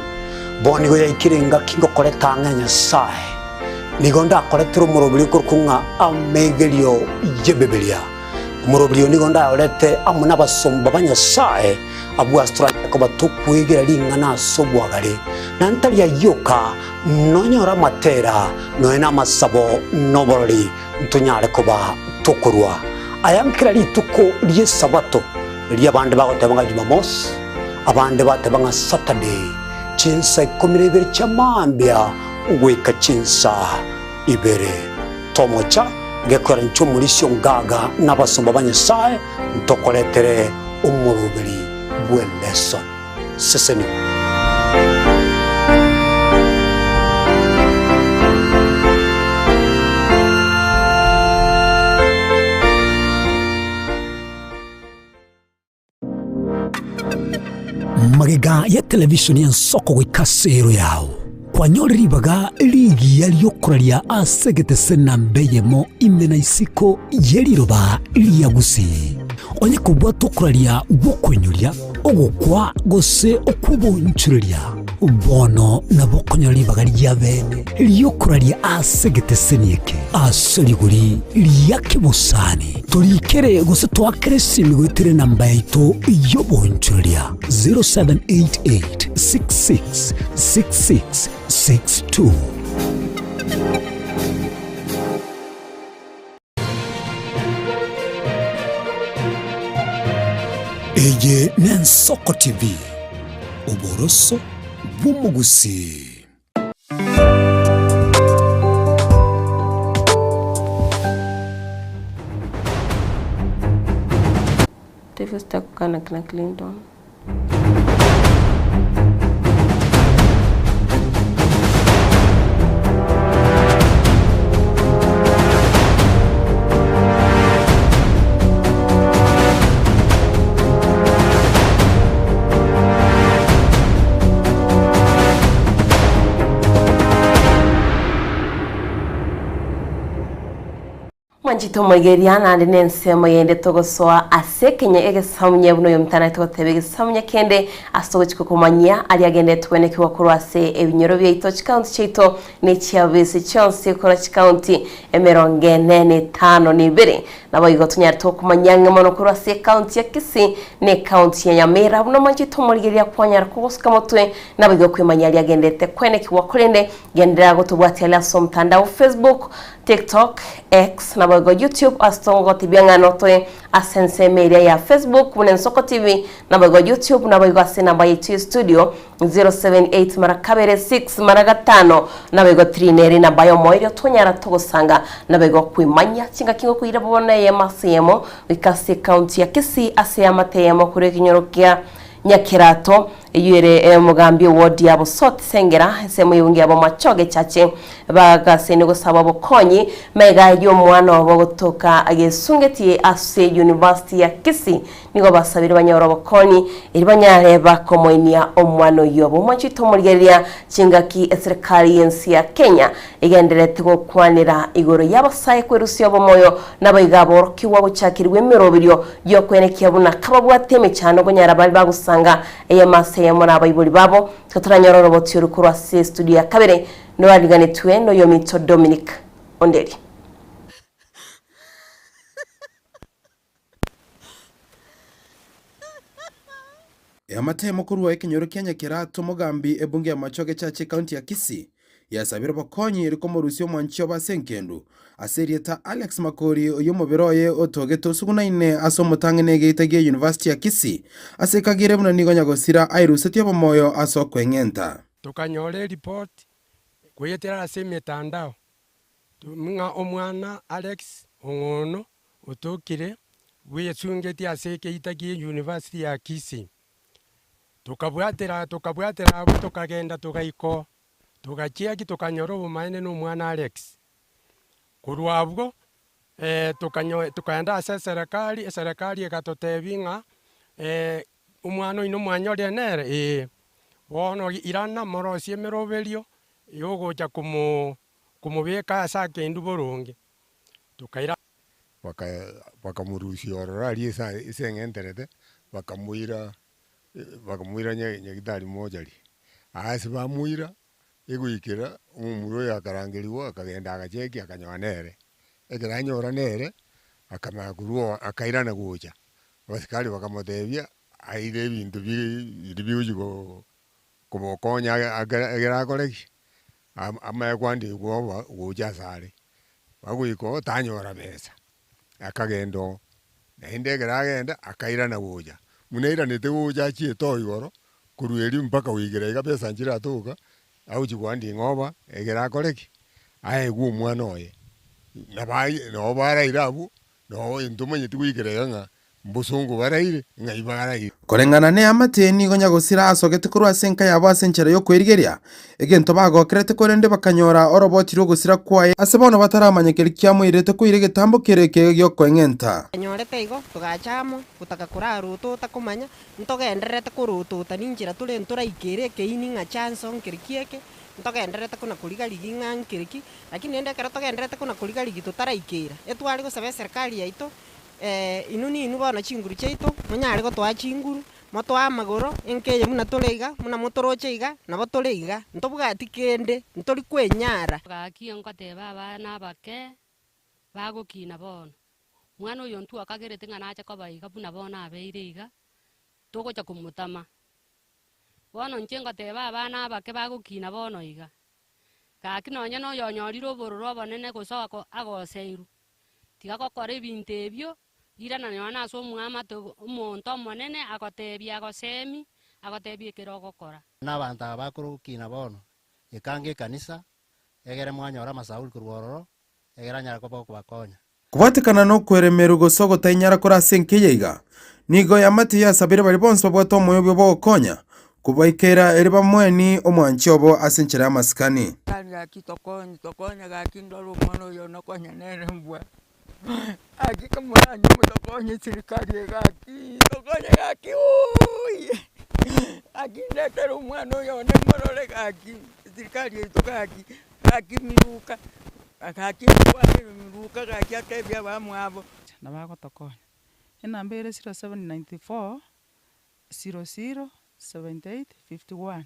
Speaker 1: boni go yakirenga kingo koleta nganya sai nigonda koletro murobili kurkunga amegelio yebebelia murobili nigonda olete amuna basomba banya sai abu astra ko batukwegera lingana sobwagale nantalia yoka nonyora matera noena masabo noboroli ntunyale koba tokurwa ayankira lituko liye sabato liya bande bagotebanga Jumamos abande batebanga Saturday chinsa komirebere chamambia ugweka chinsa ibere tomocha gekora nchumulisyo ngaga nabasomba banyesaye ntokoletere umurubiri bweleso seseni magega ya televishoni ya Soko wikasero yao kwa nyori baga ligi yaliyokuralia asegete sena mbeyemo imena isiko yeliroba liyagusi onye kubwa tokuralia bokonyulia ogokwa gose okubonchuria bono na bokonyali baga lyabene liyokuralia asegete senieke aseliguri liyakibusani tolikere gose twakere simigwitere namba yaito yobonchuria 0788666662 Eye nen Soko TV oboroso bumugusi
Speaker 11: TV stakukana kina Clinton Manchito Mogeriana and Nensemo yende togosoa asekenya egesamnya buno yomtana totebe gesamnya kende asochiko kumanya aliagende tweneke wakurwase ebinyoro byaito county chito ne chiabese chance kora county emerongene ne 5 ni 2 nabo igo tunyara tukumanyanga mono kurwa se county ya Kisii ne county ya Nyamira buno manji tumurigeria kwanyara kubusuka mutwe nabo igo kwimanyari agendete kwene kiwa kurende gendera gutubwatela so mtandao Facebook, TikTok, X nabo igo YouTube astongo tibyanga notwe asense media ya Facebook bunen Soko TV nabo igo YouTube nabo igo asena by studio 078 marakabere 6 maragatano nabo igo 3 neri na bayo moyo tunyara tugusanga nabo igo kwimanya kinga kingo kuira bubona ye masemo wikase county ya Kisii ase amateyemo kure kinyorokia Nyakirato yure mugambi wodi yabo soti sengera semo yungi yabo machoge chache bagasene gusaba bokonyi mega yo mwana wabo gutoka agesungeti ase University ya Kisii nigo basabira banyoro bokonyi iribanyare bakomoinia omwano yobo machito murigeria chingaki serikali yensi ya Kenya igenderete gukwanira igoro yabasaye kwerusyo bomoyo nabayigabo kiwabo chakirwe mirobiryo yo kwenekia buna kababwateme cyane gonyara bali bagusanga eyamase yamona abayibuli babo tutaranyoro roboti y'urukurwa se studio ya kabere no baligane tuwe no Yomito Dominic Onderi.
Speaker 13: Amate mukuru wa ikinyoro kya Nyakirato mugambi ebunge ya machoge chache county ya Kisii yasabira bakonyi riko mu rusyo mwancho basenkendu aserieta Alex Makori uyu mubiroye otogeto sugunaine asomutangene geitagie University ya Kisii asekagire buna nigonya gosira airuseti bomoyo asokwengenta
Speaker 14: tukanyore report kuyetera semetandao tuminga omwana Alex Ongono utokire wiyesungeti aseke itagie University ya Kisii tukabwatera abo tukagenda tugaiko tugachiaki tukanyoro bumaine n'umwana Alex kurwabwo tukanda ase serikali egatotebinga umwana ino mwanyore nere wono irana morosie meroberio yogocha kumubeka asake nduboronge tukaira
Speaker 15: bakamurusia ororari isengenterete bakamuira nyagitari mojari asi bamuira iguikira umuro yakarangiriwo akagenda agacheki akanyoanere ekiranyora nere akamaguruo akairana gucha basikali bakamotebia aire bintu biujigo kubokonya agerakoreki amakwandi gwoba gucha sare baguiko tanyora besa akagendo nainde geragenda akairana gucha muneira nete gucha chieto igoro kurueri mpaka wigirega pesa njira tuka au chigwandi ngoba egerakoreki aegu mwana oye nabai no bara irabu no intumenye twigirega mbusungu baraire ngaibaraire
Speaker 13: korengana ne amateni gonya gosira asogete kurwa senka yabo asenchera yo kwerigeria egento bagokerete korende bakanyora oroboti ro gosira kwaye asebono bataramanyekeri kyamwirete kuirege tambo kereke gyo kwengenta
Speaker 16: nyorete igo tugachamo gutaka kuraruto takumanya ntogenderete kurututa ninjira tule ntoraikere keini nga chance onkerikieke ntogenderete kuna kuligaligi ngankiriki lakini ende kera togenderete kuna kuligaligi tutaraikera etwali gosaba serikali yaito inuni inu bona chinguru chaito munyari gotwa chinguru motwa magoro enkeye muna toleiga muna motorocheiga nabo toleiga ntobugati kende ntori kwenyara
Speaker 17: gaki ngoteba abana bake bagukina bono mwana uyo ntu akagerete ngana acha kabaiga buna bona abeiriga togocha kumutama bono nchengateba abana bake bagukina bono iga gaki nonye no yonyoriro bororo bonene gosoka agoseiru tiga kokore ebintu ebyo irana nyona so mwama to umuntu monene akotebia agosemi akotebia ekirogokora
Speaker 18: n'abantu abakurukina bono ikange kanisa egere mwanyora masauri kurwororo egera nyara kobo kubakonya
Speaker 13: kubatikana no kweremeru gosogo tainyara kora senkeyeiga nigo yamati yasabire bari bonse babwato moyo byo bokonya kubaikera eri bamweni omwanchobo asenchera amaskani
Speaker 19: gaki tokonya gaki ndoro mwana yo nokonya nere mbwa aquí como año me tocó en Chiricari aquí tocoña aquí uy aquí netero humano yo no morole aquí Chiricari toca aquí miruka aquí miruka aquí atebia vamos abo
Speaker 20: na bago tokonya ena mbere 0794 00 78 51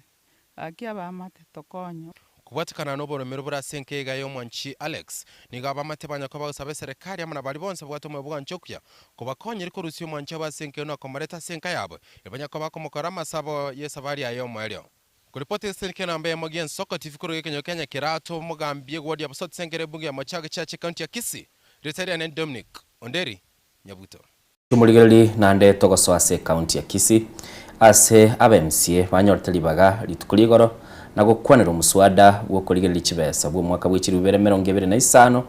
Speaker 20: aquí abamate tokonya
Speaker 13: kubwatikana n'oboromero bura senkega yo mwanchi Alex niga bamatebanya ko basabe serikali amana bali bonse bwatomwe bwanchokya kubakonye liko rusio mwanchi abasenke no komareta senka yabo ibanya ko bakomokora masabo yesabari ayo mwelyo kuripoti senke nambe mogen Soko TV kuru Kenya kirato mugambie gwadi abasot senkere bungi ya machaga chache county ya Kisii Retired and Dominic Onderi Nyabuto
Speaker 12: Tumuligereri nande togoso ase county ya Kisii ase abemsie banyortelibaga litukuligoro na gukwanira umuswada wo kurigerera ikibesa bwo mwaka w'ikiri 2025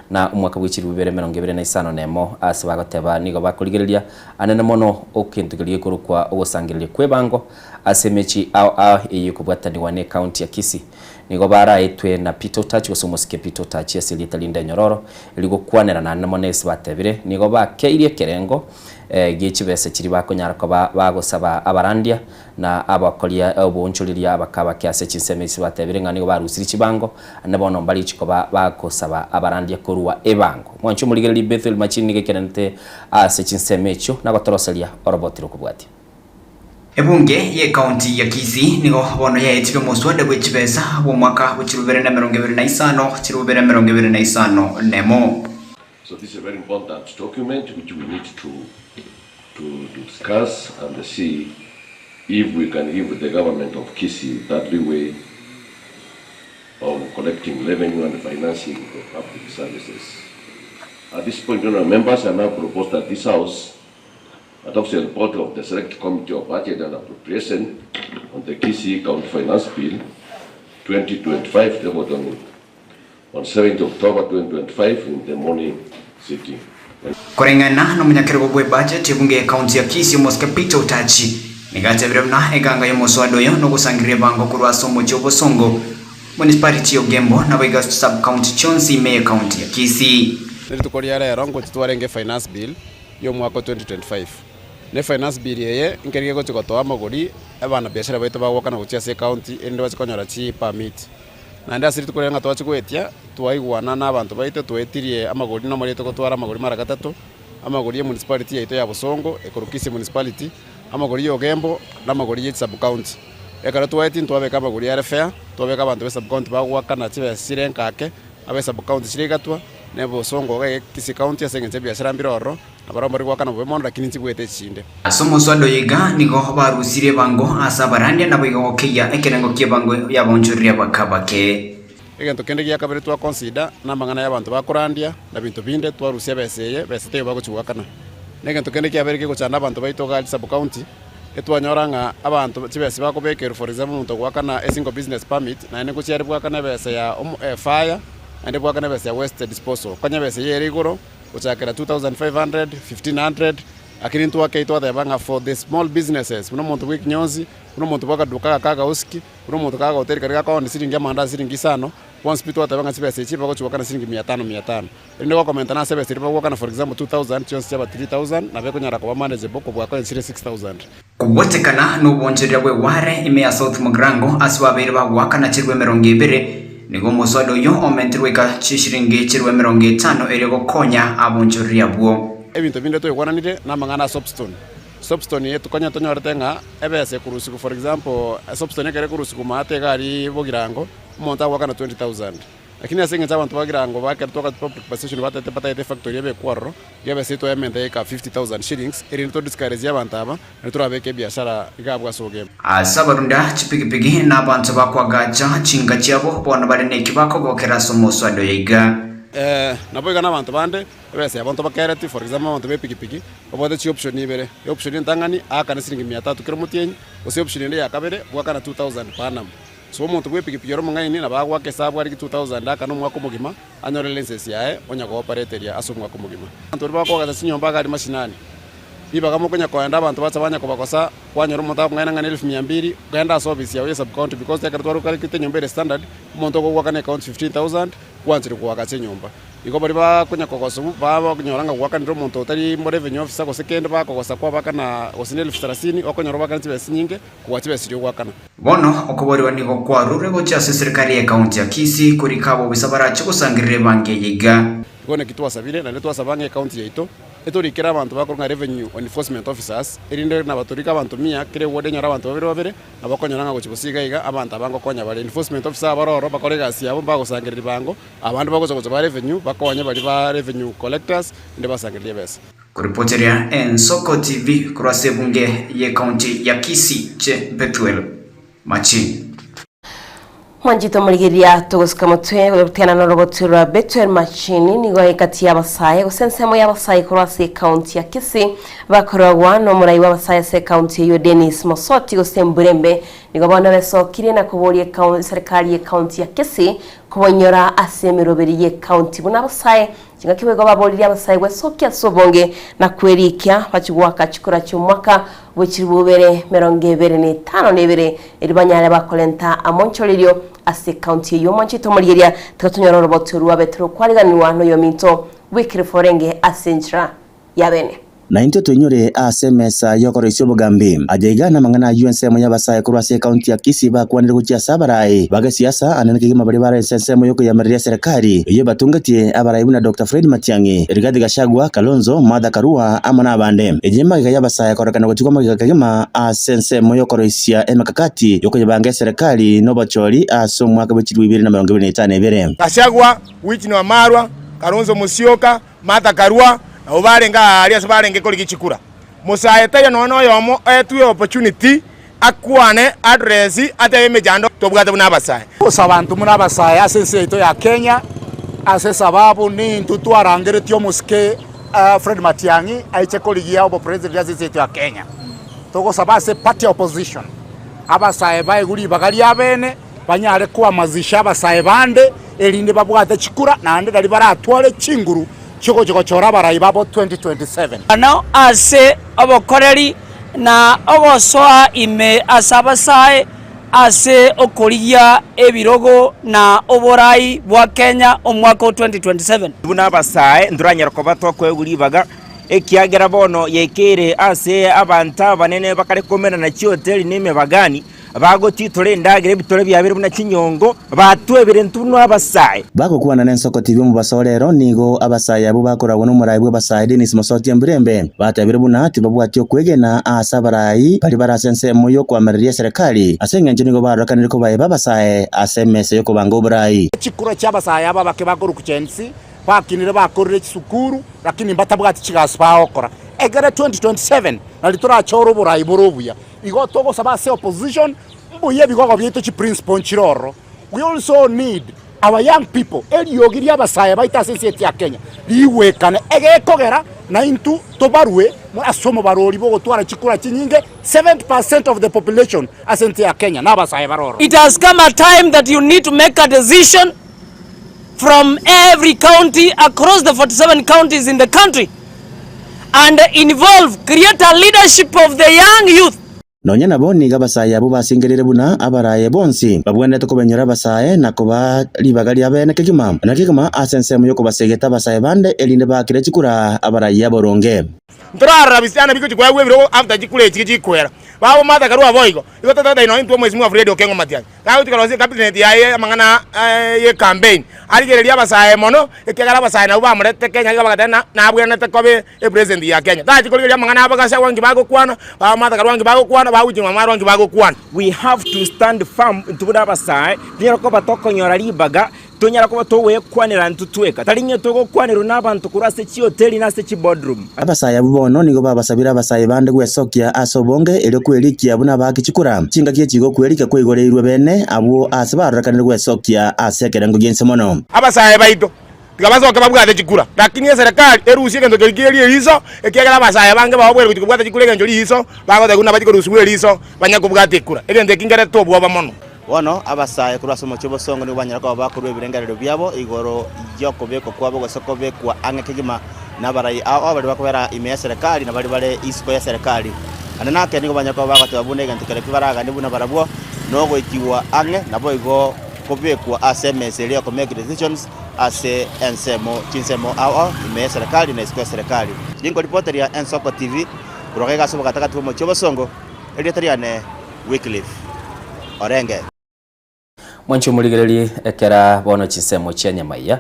Speaker 12: na umwaka w'ikiri 2025 nemo ase bagoteba nigo bakurigereria anene mono okintugiriye kurukwa ogusangirira kwebango ase mechi eyikubwataniwa ne county ya Kisii nigo baraitwe na Peter Touch gusomosike Peter Touch yasilita linde nyororo iligukwanira na anene mono ese batebire nigo bakeirie kerengo gikibese kiri bakonyara ko bagosaba abarandia na abakolia obunchuriria abakaba kyase kinsemesi batebire ngani go barusiri kibango nebono mbali chiko bakosaba abarandia kurua ebango mwancho muligereri Bethel machini gekenente ase kinsemecho nagotoroseria orobotiro kubwati
Speaker 21: Ebunge ye county ya Kisii nigo bono yaitwe muswada gw'ekibesa bwo mwaka wa 2025 nemo.
Speaker 22: So this is a very important document which we need to discuss and see if we can give the government of Kisii that leeway of collecting revenue and financing of public services. At this point, members are now proposed that this House adopts a report of the Select Committee of Budget and Appropriation on the Kisii County Finance Bill 2025, tabled on 7th October 2025 in the morning sitting.
Speaker 21: Kurengana no munyakirwa bwe budget ebunge county ya Kisii Mosque Peter Touch nigatebiremna eganga yo muswado yo no gusangirira bango kurwa somo cyobosongo municipality yogembo na Baiga sub county Chonsi Mayor county ya Kisii
Speaker 23: nitukoria rero ngo titwarenge finance bill yo mwaka 2025 ne finance bill yeye ngerige gochikotoa amaguri abana biashara baitu bagwakana gucia se county ende bazikonyora chi permit na nda siri tukorenga twachigwetia twaigwana n'abantu baitu twetirie amaguri no muri tukotwara amaguri mara gatatu amaguri ya municipality yaito ya Busongo ekorukisi municipality amaguri yogembo n'amaguri ya sub county ekara tweti twabeka amaguri ya fair twabeka abantu be sub county bagwakana chibe sirenkake abe sub county sirigatwa ne Busongo ga Kisii county asengenze biashara mbiroro abaromori gwakana bwemondo lakini ntibwete chinde
Speaker 21: asomo swado yiga nigo barusire bango asabarandia na bigo kiya ekerengo kyebango yabonjurira bakabake
Speaker 23: egento kende gya kabere twa consider na mangana y'abantu bakurandia na bintu binde twarusia beseye besete baguchugakana negento kende kya bere kiguchana abantu baitoga sub county etwanyoranga abantu chibesi bakobekera for example muntu gwakana a single business permit na ene kuchari bwakana bese ya fire ande bwakana bese ya waste disposal kanya bese yeri igoro uchakira 2500 1500 akiri ntu wake itwa thebanga for the small businesses muno muntu wikinyozi muno muntu bakaduka kaga uski muno muntu kaga hotel karika kwa siringi amanda siringi sano once pitu thebanga sibese chipa ko chukana siringi 500 inde kwa comment na sibese ripa kwa for example 2000 chons chaba 3000 na beko nyara kwa manage boko bwa kwa 6000
Speaker 21: kubotekana n'ubonjerya bwe ware ime ya South Mugrango aswabere bagwakana chirwe 200 nigo muswado yo omentirweka chishiringi chirwe 50 erego konya abonjorya bwo
Speaker 23: ebintu binde tuyikwananire namangana soapstone yetu konya tonyortenga ebese kurusiku for example soapstone kere kurusiku mate gari bogirango umuntu agwakana 20000 lakini asengenza abantu bagirango bakatoka public position batete patete factory ebe kwarro yebese to emente ka 50000 shillings eri to discourage abantu aba niturabeke biashara igabwa soge
Speaker 21: asabarunda chipigipigi n'abantu bakwagacha chinga cyabo bona bari nekibako gokera somoswado yiga
Speaker 23: naboiga n'abantu bande bese abantu bakereti for example abantu bepigipigi obote chi option ibere option ntangani akana siringi 300 kiro mutienyi ose option inde yakabere bwakana 2000 panam so muntu bwepigipigi yoro mungaini na bagwake sabu ari 2000 akana mwako mugima anyore license yae onya ko operator ya aso mwako mugima abantu bakwaga sinyomba gari mashinani biba kama konya kwenda abantu batsabanya kubakosa kwanyoro muntu ngana ngana 1200 kwenda service ya sub county because takartwaro kali kite nyombere standard muntu ko gwakana account 15000 kwanzira kuwaka nyomba iko bari ba kunya kokoso baba kunyoranga gwaka ndiro muntu utari mo revenue officer ko sekende ba kokosa kwa bakana osineli 30 okonyoro bakana tibesi nyinge kwa tibesi ryo gwakana
Speaker 21: bono okobori waniko kwa rurego cha serikali ya county ya Kisii kuri kabo bisabara cyo gusangirire bange yiga
Speaker 23: gone kitwa sabire na letwa sabange county yaito etorikira abantu bakorunga revenue enforcement officers erinde na batorika abantu 100 kire wode nyora abantu babiri na bakonyora ngo kibosiga iga abantu abango konya bari enforcement officer baroro bakorega siabo bagosangirira bango abantu bagoza ba revenue bakonya bari ba revenue collectors inde basangirira besa.
Speaker 21: Kuripoteria Ensoko TV kurase bunge ye county ya Kisii che Bethuel Machin.
Speaker 11: Mwanjito muligiria tugusika mutwe gutena no robotura Bethuel Machin nigo kati y'abasaye gusensemo y'abasaye kurase county ya Kisii bakorwa no murayi w'abasaye se county yo Dennis Mosoti gusemburembe nigo bana besokire na kuburiye county serikali ya county ya Kisii kubonyora asemiroberi ye county bunabasaye kinga kibego babolira abasaye gwesokia sobonge na kwerikia bachugwaka chikura cy'umwaka bukiribubere 2025 eribanyare bakolenta amoncholirio ase county yo Mwanjito muligiria tukatunyora robotu ruwa Bethuel kwariganirwa no yo minto wikire forenge asentra yabene
Speaker 5: na into tunyure asemesa yokoroisyo bugambi ajaigana mangana UNSM y'abasaye kurwase county ya Kisii bakwanira gukia sabarai bagasiasa ananekigima bari bara SSM yoko yamarira serikali iyo batungatie abarai buna Dr. Fred Matiang'i Rigathi Gachagua Kalonzo Martha Karua amana abande ejema y'abasaye korakana guchikwa magikagima SSM yokoroisya emakakati yoko yabange serikali no bacholi aso mwaka bw'ekirwi 2025
Speaker 6: Gachagua Whitney Wamalwa Kalonzo Musyoka Martha Karua na ubarenga alia sabarenge koligi chikura musaye tayo nono yomo etu opportunity akwane address atayeme jando tobwata buna basaye
Speaker 7: abantu muna basaye asense ito ya Kenya ase sababu ni ntutu arangere tyo muske Fred Matiang'i aiche koligi ya obo president ya sense ito ya Kenya togo sabase party opposition abasaye bae guri bagali abene banyare kwa mazisha abasaye bande elinde babwate chikura na ande dali baratwale chinguru chiko chora barayi babo 2027
Speaker 24: ano ase obokoreri na obosoa ime asabasaye ase okoriya ebirogo na oborai bwa Kenya omwaka 2027
Speaker 25: buna basaye nduranyara ko batwakweguribaga ekiagera bono yekere ase abanta banene bakare komena na chioteli nime bagani bagoti tole ndagire bitole byabire buna kinyongo batwebire ntuno abasaye
Speaker 5: bakokwana n'Ensoko TV mu basolero nigo abasaye abo bakoragwa no murayi bw'abasaye Dennis Mosoti Mbirembe batabire buna ati babwatyo kwegena asabarayi bali barasense moyo kwamarira serikali asengenje nigo barakanire ko baye babasaye asemese yo kubanga oburayi
Speaker 7: chikura cy'abasaye aba bake bakuru kuchensi bakinire bakorire kisukuru lakini mbatabwati chigaspa okora egere 2027 nalitora choro burayi borobuya igo togo sabase opposition mbuye bigogo byito chi principle nchiroro. We also need our young people eliyogiri abasaye baita sense ya Kenya liwekane egekogera na intu tobarwe asomo barori bo gutwara chikura chinyinge 70% of the population asente ya Kenya na abasaye baroro.
Speaker 24: It has come a time that you need to make a decision from every county across the 47 counties in the country and create a leadership of the young youth.
Speaker 5: Nonya nabo niga basaye abo basingerere buna abaraye bonsi babwendete kubenyora basaye nakoba libagali abene kigima nakigima asensemo yoko basegeta basaye bande elinde bakire chikura abaraye aboronge
Speaker 6: ntrara bisana biko chikwa biro after chikule chikwera babo Martha Karua boigo iko tata ino into mwezi mwa Fred Okengo Matiang'i kawo tikaloze cabinet yaye amangana ye campaign aligereria basaye mono ekegara basaye na uba murete Kenya gabagatena na abwenete kobe president ya Kenya ta chikoligeria amangana abagasa wangi bago kwana babo Martha Karua wangi bago kwana babo Whitney Wamalwa wangi bago kwana.
Speaker 25: We have to stand firm ntubura basaye nyero ko batokonyora libaga tonyara ko batowe kwanira ntutweka talinye togo kwanira n'abantu kurase chi hotel na se chi boardroom
Speaker 5: abasaye bubono nigo babasabira abasaye bande gwesokia asobonge ere kwelikia buna bakicikura cinga kiechigo kwelika kwigoreirwe bene abo asibarakanira gwesokia asekerango gense mono
Speaker 6: abasaye baito tigabasoka babwate chikura lakini serikali erusie kendo kelikie hizo ekiagala abasaye bange babwere kuchikubwate chikura kenjo hizo bagote kuna bachiko rusuwe hizo banyakubwate kura egende kingere tobwa bamono
Speaker 5: wono abasaye kurasa mu cyobosongo ni banyara ko bakurwe ibirengariro byabo igoro yoko beko kwabo gosoko bekwa angekigima nabarayi aho bari bakobera ime serikali nabari bare isiko ya serikali ananake nigo banyako bagate babune gantikere kibaraga nibuna barabwo nogo ikiwa ange nabo igo kobekwa SMS ile ko make decisions ase ensemo chinsemo aho ime serikali na isiko ya serikali ningo reporter ya Ensoko TV kurogega sobo katakati mu cyobosongo eliatariane Wycliffe Orenge.
Speaker 12: Mwancho muligereri ekera bono chinsemo chenya maiya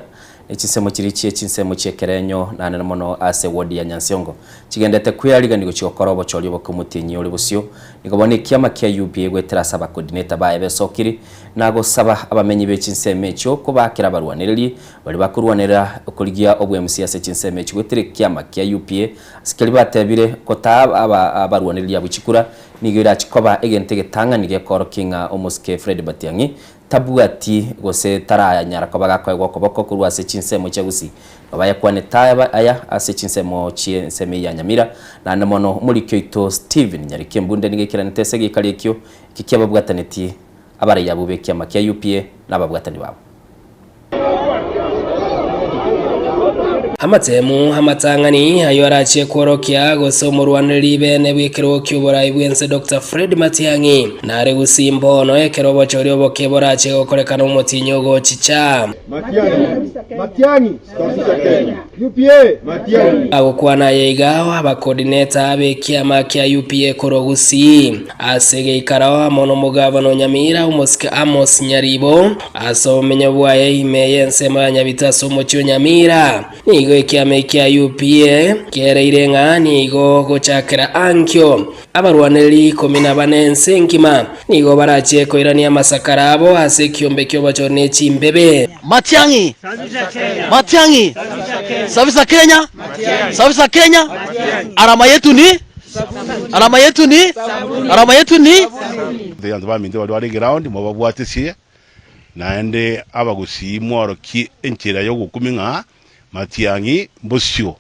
Speaker 12: echinsemo chirichie chinsemo chiekerenyo na nene mono ase wodi ya Nyansiongo chigendete kwiyariganirwo chigokora obochori obokumutinyi oli busio nikobona kiama kia UPA gwetera saba coordinator bae besokiri na gusaba abamenyi bechinsemo echo kubakira barwaniriri bali bakurwanira okurigia obwMC ase chinsemo echo gwetire kiama kia UPA sikali batebire kotaba abarwaniriri abuchikura nigira chikoba egente getanga nigekoro kinga omoske Fred Batiangi tabuati gose taraya nyara ko bagakwegwa koboko kurwa se chinsemo chagusi babaya kwane taya aya ase chinsemo chienseme ya Nyamira na namono muri kyoito Steven Nyarike mbunde nigekira ntese gikalekyo kikyababwataneti abari yabube kyama kya UPA nababwatani babo
Speaker 2: Amatemu hamatangani hayo arache kworokia gose umurwaniri bene bwikiro cy'uburayi bwense Dr. Fred Matiangi nare gusimbono ekero bochori oboke borache gokorekana umutinyo gochicha
Speaker 3: Matiangi UPA Matiangi
Speaker 2: agokwana yeigawa aba coordinator abe kiama kya UPA korogusi asege ikarawa mono mugabano Nyamira umuske Amos Nyaribo asomenya bwaye imeye nsema Nyabitaso mu cyo Nyamira nigo ikiame kya UPA kereire ngani go gochakira ankyo abarwaneri 14 nsengima nigo barache koirania masakarabo ase kiombe kyo bachone chimbebe
Speaker 8: Matiangi Savisa Kenya Savisa Kenya alama yetu ni
Speaker 9: the environment wali ground mubabwatisiye naende abagusi mwaro ki enchira yo gukuminga Matiangi mbosyo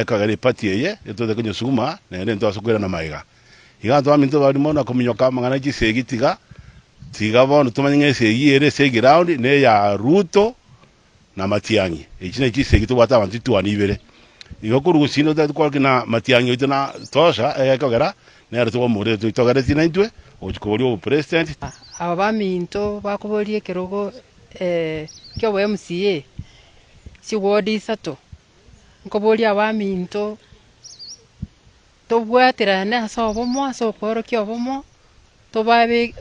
Speaker 9: kagari pati ye etode kunyo suma naende ndo asukira na maiga iganto aminto bali mona kuminyoka mangana kisegitiga tiga bono tumanyenge segire se ground ne ya Ruto na Matiangi ekine kisegito bata abantu tuanibere igokuru gusino da kwa kina Matiangi itana tosha kagara nere tuwa muri tutogare tinaitwe okikobori president
Speaker 10: aba baminto bakuborie kerogo kyo MCA si wodi sato nkobori abaminto tobwatira na sobomo asokoro kyo bomo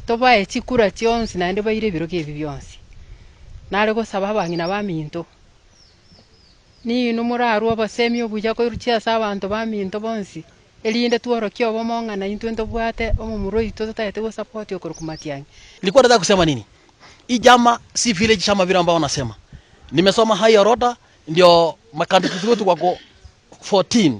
Speaker 10: tobaye chikura chionsi nande bayire biro kebi byonsi nare gosaba abangina baminto ni numuraru abasemi obuja ko ruchia sabantu baminto bonsi elinde tuoro kyo bomo ngana intwento bwate omumuro ito tataete go support okoro kumatiangi.
Speaker 8: Nilikuwa nataka kusema nini? Hii jama si village chama vile ambao wanasema. Nimesoma higher order ndio makandidati wetu wako 14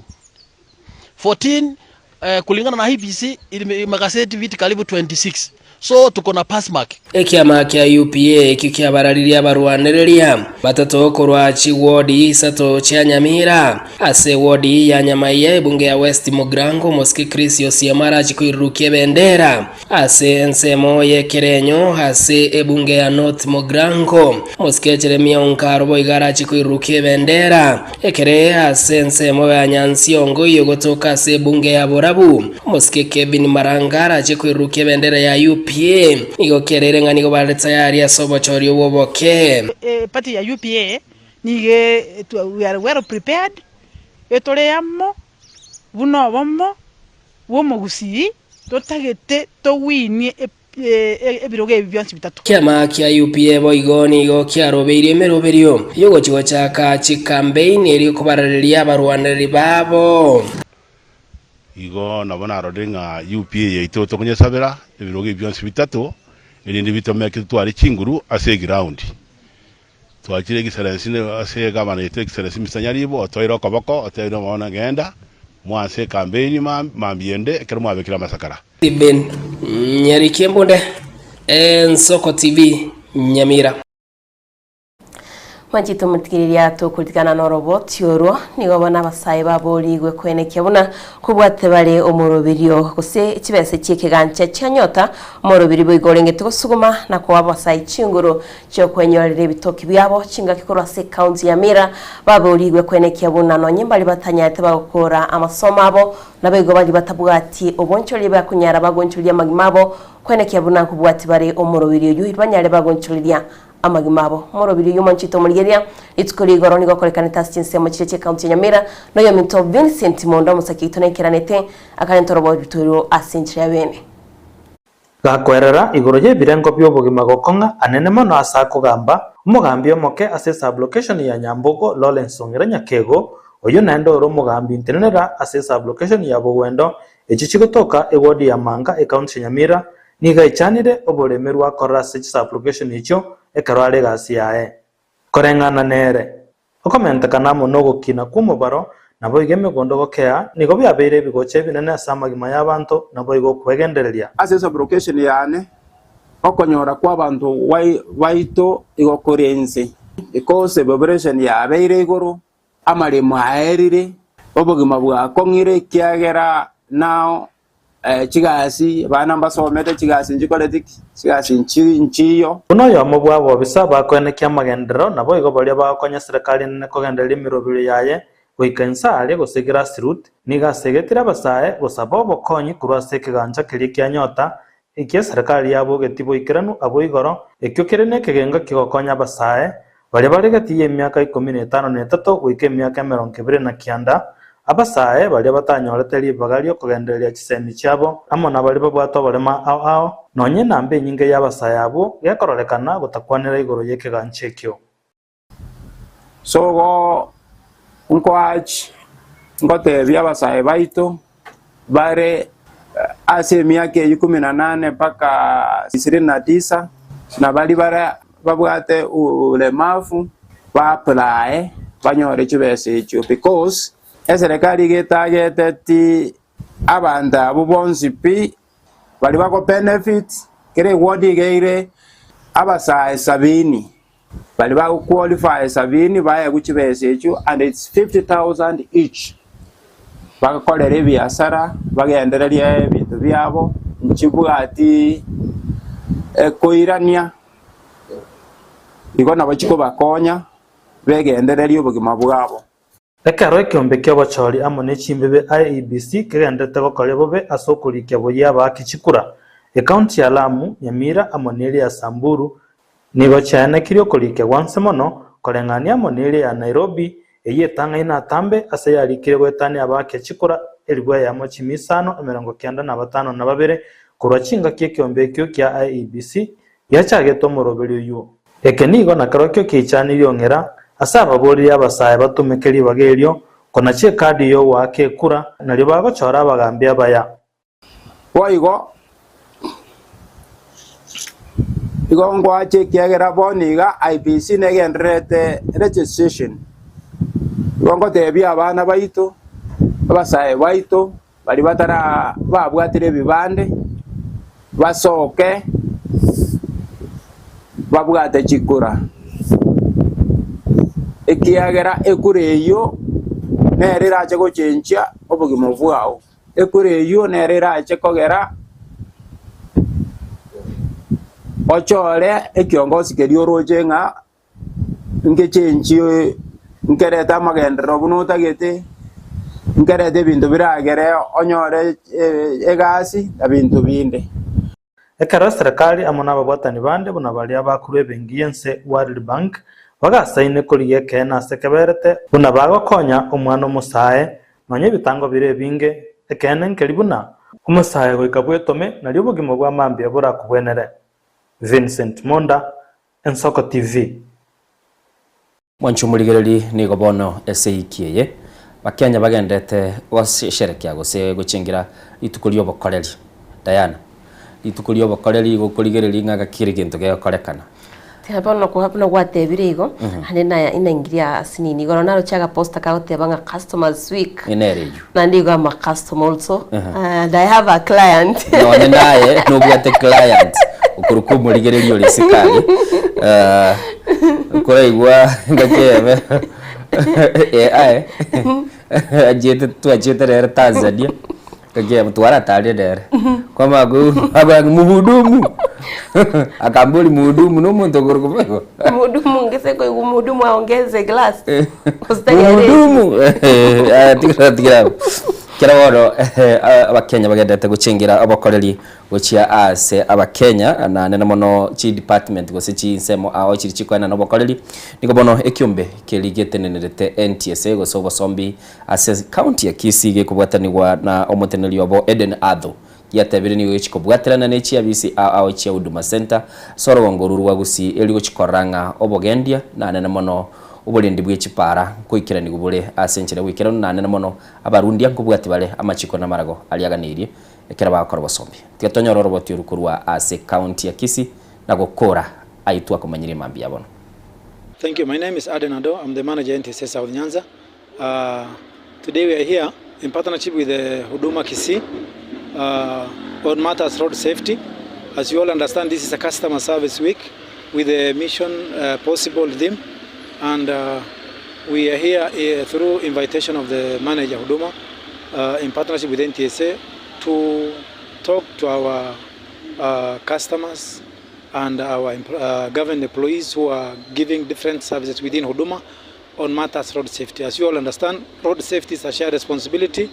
Speaker 8: kulingana na IBC ili magazeti viti karibu 26. So tuko na pass mark.
Speaker 2: Ekiama kya UPA kikiabarariria barwaniriria batatu okorwa chi wodi sato cha Nyamira ase wodi ya Nyamaiya bunge ya West Mugrango Moski Chris Yosiamara chikuirukie bendera ase nsemo yekerenyo ase ebunge ya North Mugrango Moski Jeremia Onkarobo igara chikuirukie bendera ekere ase nsemo ya Nyansiongo yogotoka ase bunge ya Borabu Moski Kevin Marangara chikuirukie bendera ya UPA nigo kerere ngani go baletsa yari asobochori oboke
Speaker 20: party ya UPA nige we are well prepared etoreamo buno bomo womogusi totagete towini ebiroge byonsi bitatu
Speaker 2: kiama kya UPA boigoni go kyarobeire meroberio yogo chigo chaka chi campaign eri kubarariria abarwaniriri babo
Speaker 9: igo nabona rodinga UPA yeito tokunye sabera ebiroge byonsi bitatu elindi bitome kitwari chinguru ase ground twakire gisarensi ase gabana yeto gisarensi misanyaribo otoiro koboko otoiro mona genda mwase campaign mambiende kermo abekira masakara
Speaker 2: Ben Nyarike mbunde Nsoko TV Nyamira
Speaker 11: Manchito mutikiriria tukulikana na robot yoro nigo bana basaye baborigwe kwenekya buna kubwate bale omorobirio gose kibese kikegancha cyanyota omorobiri boigorenge tugusuguma na kwa basaye chinguru cyo kwenyorere bitoki byabo cinga kikorwa se county ya Mira baborigwe kwenekya buna no nyembali batanyate bakora amasomo abo nabego bali batabwati oboncholi bakunyara bagoncholi amagimabo kwenekya buna kubwate bale omorobirio yuhirwanyare bagoncholi amagimabo morobiri yumanchito murigeria itukuri goro nigo korekana tastinse mu kireke county Nyamira no yo minto Vincent Mondo musakito nekeranete akane robo bituro asinchira bene
Speaker 26: gakwerera igoro je birengo byobugima gokonga anene mono asako gamba
Speaker 1: umugambi omoke ase sublocation ya Nyambogo Lawrence Ongera Nyakego oyo naendo ro mugambi ntenera ase sublocation ya Bugwendo echi chigotoka ewodi ya Manga county Nyamira niga ichanire obolemerwa korra ase sublocation icho ekarware gasi yae korengana nere okomenta kana muno gukina kumubaro nabo igeme gondo gokea nigo byabeire bigoche binene asamagima y'abantu nabo igo kwegendereria
Speaker 4: ase sublocation yane okonyora kwa bantu waito igokorense because vibration yabeire iguru amarimo aerire obugima bwakongire kiagera nao chigasi bana mbasomete chigasi njikoleti chigasi nchiyo
Speaker 1: uno yomo bwabo bisaba kwenekia magendero nabo igo balia bakonya serikali nene kogenderia mirobiri yaye goikansa ari gosigira sirut niga segetira basae gosaba obokonyi kurwase kiganja kiri kia nyota ikia serikali yabo getibo ikiranu abo igoro ekyo kirene kigenga kigokonya basae bali bali gatiye myaka 15 n'etatu wike myaka 29 abasae bali batanyorete libagalio kugenderia chisemi cyabo amo nabali babwato balema ao nonye nambe nyinge y'abasae abo yakororekana gutakwanira igoro yekiganche kyo
Speaker 4: so unkoach ngote byabasae baito bare ase myaka 18 mpaka 29 na bali bara babwate ulemavu baplae banyore chibese icho because eserikali getagete abantu abo bonsi pi bali bako benefit kere wodi geire abasae 70 bali bako qualify 70 baya kuchibese icho and it's 50,000 each bakakolera ebyasara bagendereria ebintu byabo nchibwati koirania igona bachiko bakonya begendereria obugima bwabo
Speaker 1: ekaro ekiombe ky'abachori amo n'echimbebe IEBC kigendete gokora bobe asokurikia boya bakichikura ekaunti ya Lamu Nyamira amo n'eri ya Samburu nigo cyane kiri kurikia gwanse mono korengania amo n'eri ya Nairobi eyetanga ina tambe ase yarikire gwetani abakechikura erigwa ya mochimisano 95 na babere kurachinga kiombe kyo kya IEBC yachageto moroberi uyu ekenigo nakarokyo kichaniri ongera asaba bori abasaye batumekeri bagerio kona che kadi yo wake kura nali bagachora bagambia baya
Speaker 4: boigo igo ngwache kiagera boniga IEBC negendrete registration Wango tebi abana baito abasaye baito bali batara babwatire bibande basoke babwate chikura ekiagera ekureyo nerera chego chencha obugimo bwao ekureyo nerera chekogera ochore ekiongozi kerio rojenga ngechenchi nkereta magendero bunuta gete nkerete bintu biragere onyore egasi abintu binde
Speaker 1: ekara serikali amona babwatani bande buna bali abakuru bengiyense World Bank bagasaine kuriye kena sekeberete buna bagokonya umwana umusaye nonye bitango bire binge ekene nkeribuna umusaye goikabwetome nali ubugimo bwa mambi abura kubwenere Vincent Monda Ensoko TV
Speaker 12: Mwanchumuligereri nigo bono eseikiye bakenya bagendete washerekea gose guchingira itukulio bokoreri Diana itukulio bokoreri gukurigereri ngaga kiri kintu gekorekana
Speaker 11: Tiabono ko hapna gwatebire igo hanena inangiria sinini gono naro chaga posta ka otebanga customers week
Speaker 12: inereyo
Speaker 11: nandi go ma customer also and I have a client
Speaker 12: no naye no bwate client ukurukumurigereri oli sikali koraigwa ngakebe AI ajete tu ajete rere Tanzania kage mtwara tali rere kwa magu aba muhudumu akambuli muhudumu no muntu kurukuko
Speaker 11: muhudumu ngese ko muhudumu aongeze glass
Speaker 12: muhudumu tikira kira woro abakenya bagendete guchingira abakoreri gochia ase abakenya na nene mono chi department gose chi nsemo aho chiri chikwana no bakoreri niko bono ekyombe keligete nenerete NTSA goso bosombi ase county ya Kisii kubwatanirwa na omoteneri obo Eden Adho yatebire ni wichiko bwaterana ne chia bisi ao chia Huduma Center soro wongoruru wagusi eli gochikoranga obogendia na nene mono uburindi bw'echipara kuikira ni gubure asenchire wikira na nene mono abarundi ankubwati bale amachiko na marago aliaganirie ekera bakora bosombi tigatonyororo botiurukurwa ase county ya Kisii na gukora aitwa kumanyire mambi yabono.
Speaker 14: Thank you. My name is Aden Ado. I'm the manager NTSA South Nyanza. Today we are here in partnership with the Huduma Kisii on matters road safety. As you all understand, this is a customer service week with a mission possible theme, and we are here through invitation of the manager Huduma in partnership with NTSA to talk to our customers and our government employees who are giving different services within Huduma on matters road safety. As you all understand, road safety is a shared responsibility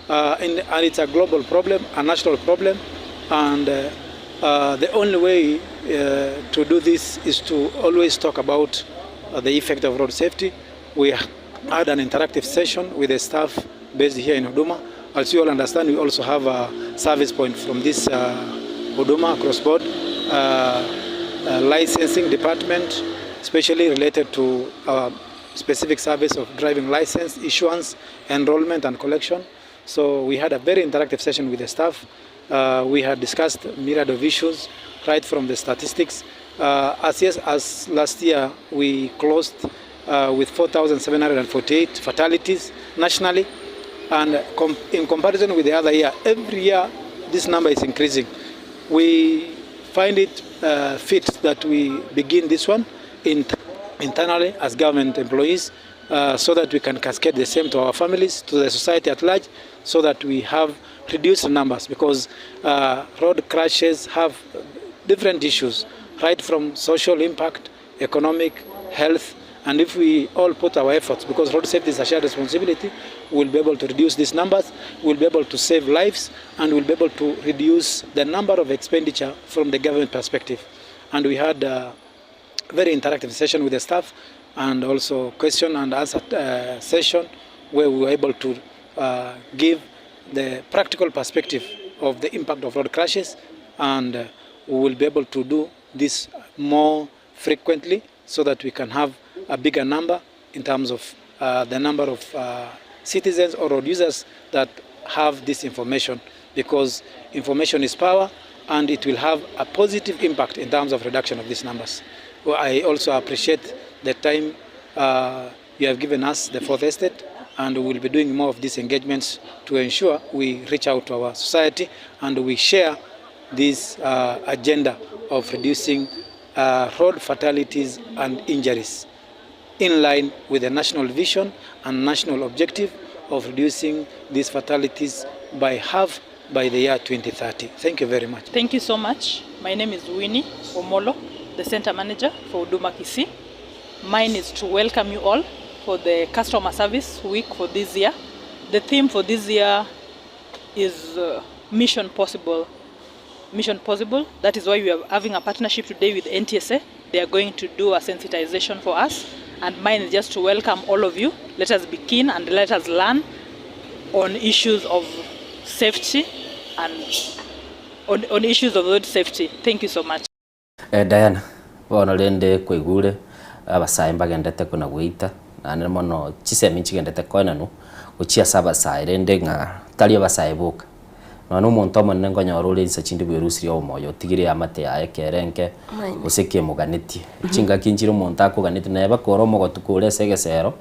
Speaker 14: and it's a global problem, a national problem, and the only way to do this is to always talk about the effect of road safety. We had an interactive session with the staff based here in Huduma. As you all understand, we also have a service point from this Huduma cross board licensing department, especially related to our specific service of driving license issuance, enrollment and collection. So we had a very interactive session with the staff. We had discussed a myriad of issues right from the statistics. As last year we closed with 4,748 fatalities nationally, and in comparison with the other year, every year this number is increasing. We find it fit that we begin this one internally as government employees so that we can cascade the same to our families, to the society at large, so that we have reduced numbers, because road crashes have different issues, right from social impact, economic, health, and if we all put our efforts, because road safety is a shared responsibility, we'll be able to reduce these numbers, we'll be able to save lives, and we'll be able to reduce the number of expenditure from the government perspective. And we had a very interactive session with the staff, and also question and answer session where we were able to give the practical perspective of the impact of road crashes, and we will be able to do this more frequently so that we can have a bigger number in terms of the number of citizens or road users that have this information, because information is power and it will have a positive impact in terms of reduction of these numbers. Well, I also appreciate the time you have given us, the Fourth Estate, and we will be doing more of these engagements to ensure we reach out to our society and we share this agenda of reducing road fatalities and injuries in line with the national vision and national objective of reducing these fatalities by half by the year 2030. Thank you very much.
Speaker 20: Thank you so much. My name is Winnie Omolo, the Center Manager for Huduma Kisii. Mine is to welcome you all for the Customer Service Week for this year. The theme for this year is Mission Possible. Mission Possible. That is why we are having a partnership today with NTSA. They are going to do a sensitization for us. And mine is just to welcome all of you. Let us be keen and let us learn on issues of safety and on issues of road safety. Thank you so much.
Speaker 12: Diana, bono lende kwigure abasaye mbagendete kuna gwita na mono chisemi chigendete koina no uchia saba saye rende nga tali abasaye buka no muntu omonne ngonyorure insa chindi bwirusi yo moyo tigire amate ya ekerenke useke muganiti chinga kinjiro muntu akuganiti na bakoro mogotukure segesero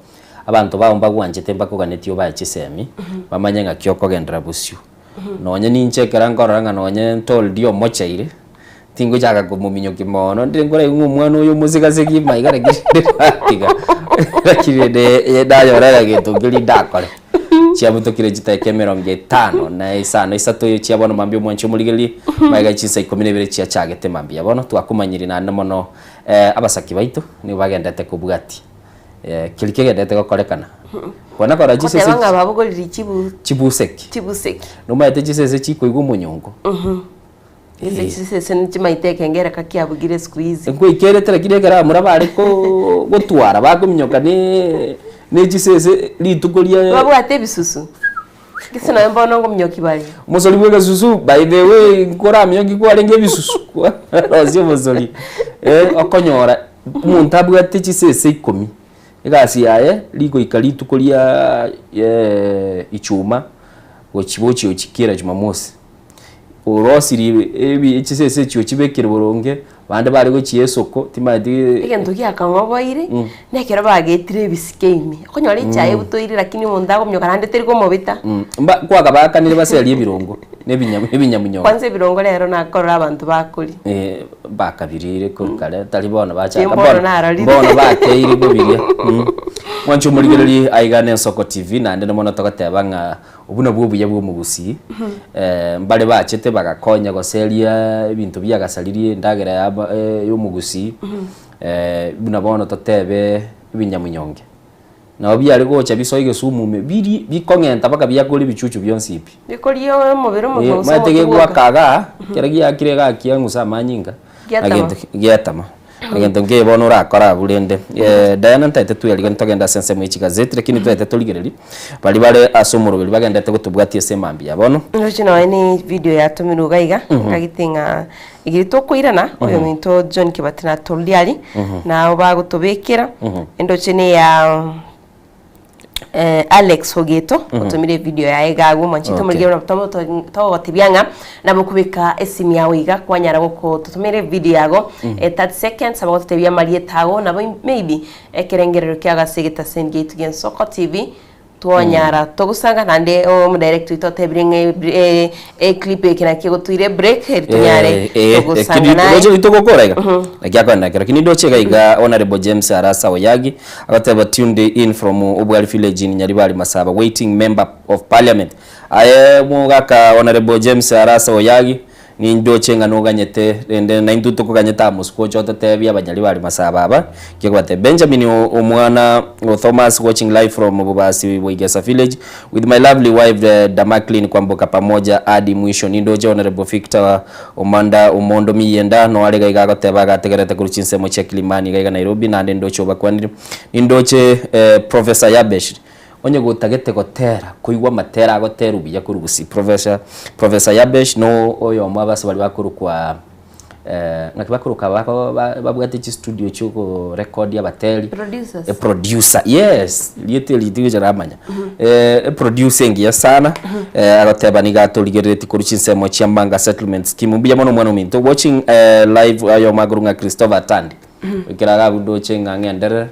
Speaker 12: abantu baomba gwanjete bakuganiti oba chisemi bamanye nga kyoko gendera busyu nonye ninchekera ngoranga nonye toldio mochaire tingo jaga kumuminyo kimono ndengora ngumwana uyu muzika seki maigara gishira rakirede yedayo rara getungiri dakore chiabuto kire jitake 50 na isano isato chiabono mambio mwancho muligeli maiga chisa 12 chia chagete mambia bono twakumanyiri na mono abasaki baitu ni bagendete kubugati kilikegedete gokorekana kona kora jisese
Speaker 11: banga babugoriri
Speaker 12: chibuseki no maite jisese chikoigu munyongo
Speaker 11: Sese nchimaiteke ngera kakiabugire squeeze.
Speaker 12: Ngo ikerete rakire gara murabare ko gutwara bagumyoka ne jisese litugoria.
Speaker 11: Babwate bisusu. Kisina mbona ngo mnyoki bali.
Speaker 12: Musoli bwega susu by the way nkora myoki kwa lenge bisusu kwa. Rozio musoli. Okonyora umuntu abwate chisese 10. Igasi yaye ligo ikalitu kulia ichuma gochibochi ochikira Jumamosi. Urosiri ebi chisese cyo kibekere boronge bande bari go chiyesoko timadi
Speaker 11: igento kyakangoboire nekero bagetire bisikemi konyora icyaye butoire lakini umuntu agomyo karande teri ko mobita
Speaker 12: mba kwaga bakanire baseli ebirongo nebinyamunyo
Speaker 11: kwanze ebirongo rero nakora abantu bakuri
Speaker 12: bakabirire ko kale talibona bacha mbona bakeire go biria mwancho murigereri aigane Soko TV nande nomona tokateba nga ubuna bwo mugusi mbale bachete bagakonya goselia ibintu byagasaliriye ndagera yo mugusi buna bono totebe ibinyamunyonge na obyari gocha bisoige sumume biri bikongenta baka byakuri bicucu byonsipi
Speaker 11: bikoriyo mubiro mugoso
Speaker 12: matege gwakaga kiragia kirega kiangusa manyinga agento gyatama agento nge bono rakora burende Diana ntete tuyaliga ntagenda sense mu ikigazeti lakini twete tuligereri bali bare asomuro bali bagenda te gutubwatie semambi yabono
Speaker 11: nokino ni video yatumiru gaiga kagitinga igirito kuirana oyo minto John Kibatina toliali na bagutubekera endochene ya Alex Hogeto utumire video ya egagu manchito murigero nabutamo to tibyanga nabukubika esimu yawe iga kwanyara goko tutumire video yago 30 seconds abo tebya mariye tago nabo maybe ekerengerero kyaga segeta Sengate gen Soko TV tuonyara togusanga nande o director itotebringe clip ekina kigutwire break tunyare togusanga na
Speaker 12: ojo bitogokora iga agyakwana kero kinindo chega iga Honorable James Arasa Oyagi abateba tuned in from Obwali village in Nyaribali Masaba waiting member of parliament aye mugaka Honorable James Arasa Oyagi ni ndo chenga noganyete ende na induto kuganyeta musko choto tebya Banyaribali Masaba aba kigwate Benjamin omwana Thomas watching live from Bubasi Wigesa village with my lovely wife Damaklin kwamboka pamoja hadi mwisho ni ndo Honorable Victor Omanda Omondo Miyenda no alega igago teba gategerete kuruchinse mo Kilimani gaiga Nairobi na ndo choba kwandi ni ndo Professor Yabesh onye gutagete gotera kuigwa matera gotera ubiya kurugusi Professor Yabesh no oyo mwabase bali bakuru kwa nakibakuruka babwate chi studio chuko record ya bateli producer yes liete jaramanya producing ya sana aroteba ni gato ligereti kuruchinse mo chiambanga settlement scheme ubiya mono mwana minto watching live ayo magurunga Christopher Tandi ikiraga budo chenga ngendere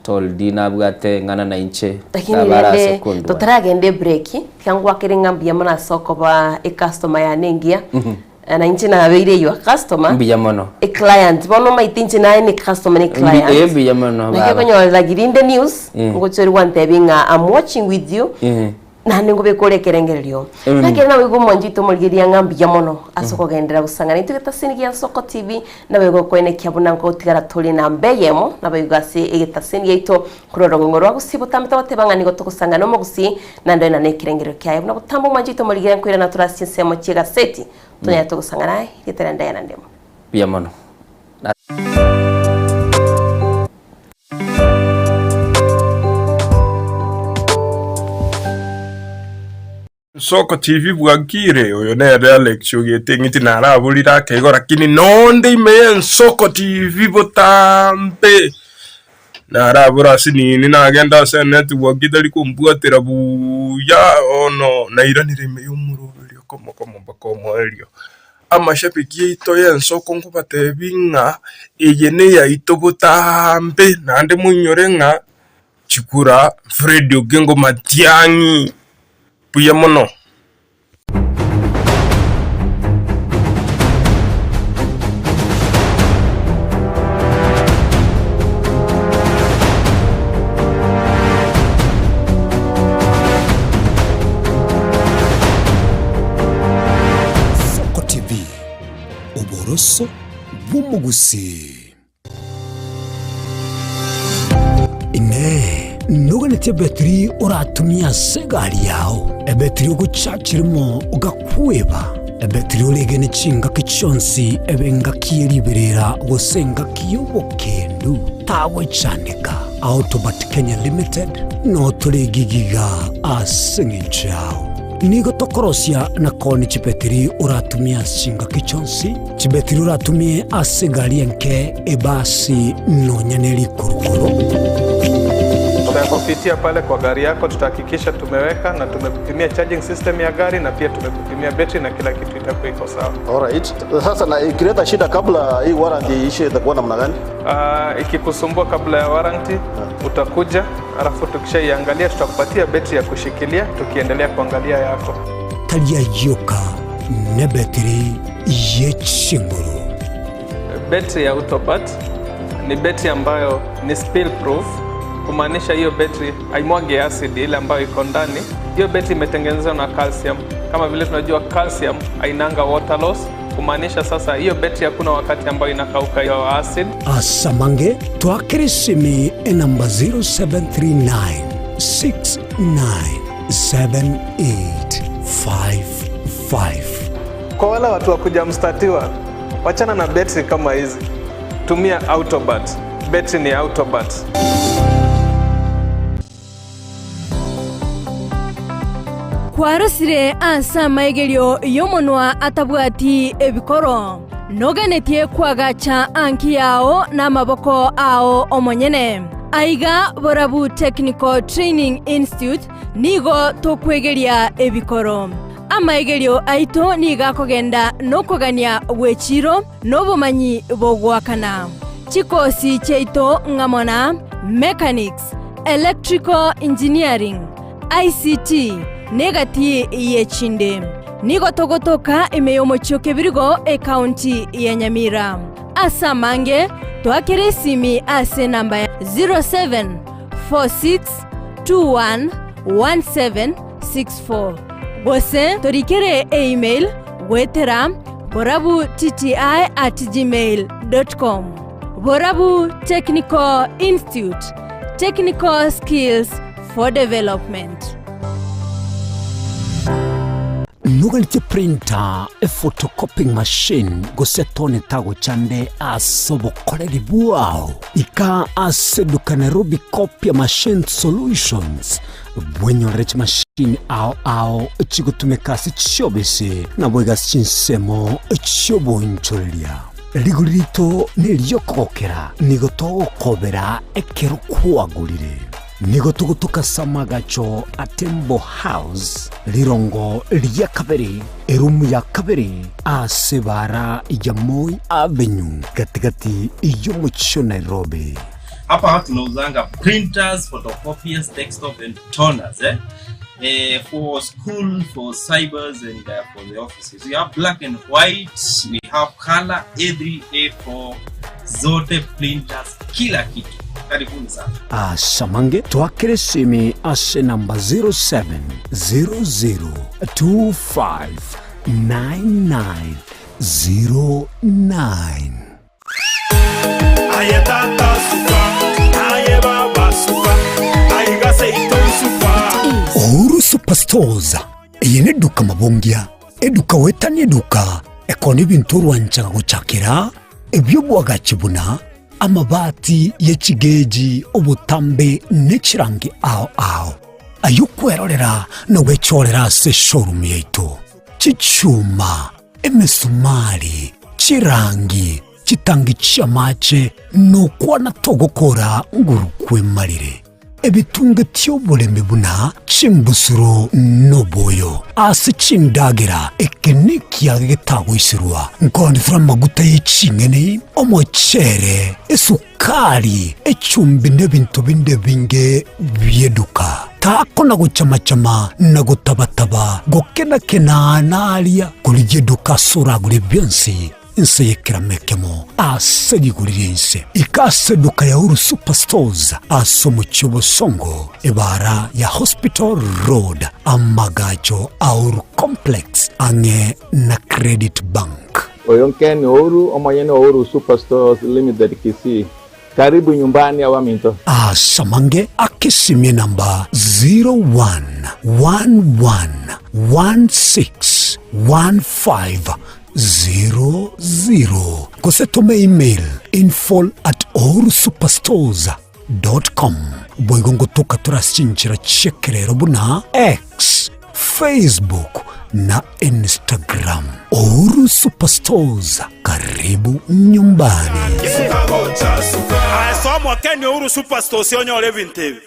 Speaker 12: toldina bwate ngana na inche
Speaker 11: abara sekundu totaragende break kyangwa kirenga mbya mona soko ba customer ya nengia na inche na beire yo customer
Speaker 12: mbya mono
Speaker 11: client bono maitinche na ni customer ni client
Speaker 12: mbya mono
Speaker 11: na konyo la girinde news ngochori wante binga I'm watching with you na ningo bekore kerengererio nakere na wigo monjito mulgeria ngambya mono asoko gendera gusanga ni tugeta sinigia Soko TV na bego kwene kyabuna ngo tigara toli na mbeyemo na begase egeta sinigia ito kurorongo ngoro gusibota mtabate bangani go tukusanga no mugusi na ndo na nekerengererio kyayo na butambo monjito mulgeria kwira na turasi semo chiga seti tunya tukusanga naye giterenda yana ndemo
Speaker 12: bya mono
Speaker 15: Soko TV bwagire oyo ne Alex Ogete ngiti narabulira kego lakini nonde ime Soko TV botambe narabura sinini nagenda seneti bwagidali kumbwatira buya ono nairanire ime yumurubiri komo bakomo elio amashapiki ito yensoko ngubatebinga iyene ya ito botambe nande munyorenga chikura Fred Ogengo Matiang'i puya mono
Speaker 16: Soko TV uboroso bw'umugusi ine nuganete betri uratumia segari yao ebetri ugucacirimo ugakweba ebetri uregene cinga kichonsi ebenga kiyeriberera gusenga kiyobokendu tawe caneka Autobat Kenya Limited no tuli gigiga asingi chao. Nigo tokorosia na koni chibetiri uratumia singa kichonsi. Chibetiri uratumia asingari enke ebasi no nyaneli kurukuru.
Speaker 13: Tutakupitia pale kwa gari yako, tutahakikisha tumeweka na tumekupimia charging system ya gari na pia tumekupimia battery na kila kitu itakuwa iko sawa.
Speaker 3: Alright. Sasa na ikileta shida kabla hii warranty ishe itakuwa namna gani?
Speaker 13: Ikikusumbua kabla ya warranty utakuja, alafu tukishaiangalia tutakupatia battery ya kushikilia tukiendelea kuangalia yako.
Speaker 16: Talia yoka ne battery yechinguru.
Speaker 13: Battery ya Autobat ni battery ambayo ni spill proof, kumaanisha hiyo battery haimwagi acid ile ambayo iko ndani. Hiyo battery imetengenezwa na calcium. Kama vile tunajua calcium hainanga water loss, kumaanisha sasa hiyo battery hakuna wakati ambayo inakauka hiyo acid.
Speaker 16: Asamange twakirisimi namba 0739 697855.
Speaker 13: Kwa wale watu wakuja mstatiwa, wachana na battery kama hizi. Tumia Autobat. Battery ni Autobat.
Speaker 17: Kwarosire asa maegerio yomonwa atabwati ebikoro nogenetie kwagacha anki yao na maboko ao omonyene aiga Borabu Technical Training Institute nigo tokwegeria ebikoro amaegerio aito niga kogenda nokogania gwechiro nobumanyi bogwakana chikosi cheito ngamona mechanics, electrical engineering, ICT negati yechinde nigo togotoka emeyomochio kebirigo county ya Nyamira. Asamange twakeresimi ase namba 0746211764 gose torikere email gwetera borabu@gmail.com. Borabu Technical Institute, technical skills for development.
Speaker 16: Nugalite printer, a photocopying machine, gosetone tago chande asobo kolegi buao. Ika aseduka Nairobi Copy Machine Solutions. Bwenyo rech machine ao chigotumekasi chobese na bwegas chinsemo chobo incholia. Ligurito niliyokokera nigotogo kobera ekero kuagulire. Nigotugutuka samagacho Atembo House lirongo liya kabiri erumu ya kabiri asebara ya Moi Avenue katikati iyo mucho Nairobi.
Speaker 18: Hapa tunauzanga printers, photocopiers, desktop and toners for school, for cybers and for the offices. We have black and white, we have color, every A4 zote printers, kila kitu. Karibuni sana.
Speaker 16: Asamange twakeresimi ase namba 0700259909.
Speaker 19: Aye tata suka, aye baba suka, aye gase ito suka.
Speaker 16: Ouru Superstores yene duka mabongia eduka wetani eduka ekoni bintu rwanchaga guchakira ebyo bwagachibuna amabati yechigeji obutambe nechirangi ao ayukwerorera nowechorera se showroom yaito chichuma emesumari chirangi chitangi chamache nokwana togokora ngurukwe marire ebitunge tyoboleme buna chimbusuro noboyo ase chindagira ekenikia getagwisirwa nkondithura maguta yechingene omochere esukari echumbi nebintu binde binge byeduka tako na guchamachama na gutabataba gokena nalia kulijeduka sura gure byonsi inse yekiramekemo asegigurire inse ikaseduka ya Uru Superstores aso mu Cyobosongo ebara ya Hospital Road amagajo Uru Complex ange na Credit Bank.
Speaker 22: Oyonken Uru omayene Uru Superstores Limited Kisii. Karibu nyumbani awaminto.
Speaker 16: Samange akisimi namba 0111161500. Kosetome email info@orusuperstores.com. limited.com boigongo tuka turashinjira chekerero buna X, Facebook na Instagram. Ouru Superstores, karibu nyumbani.
Speaker 19: Asomwa Kenya Ouru Superstores yonyole vintevi.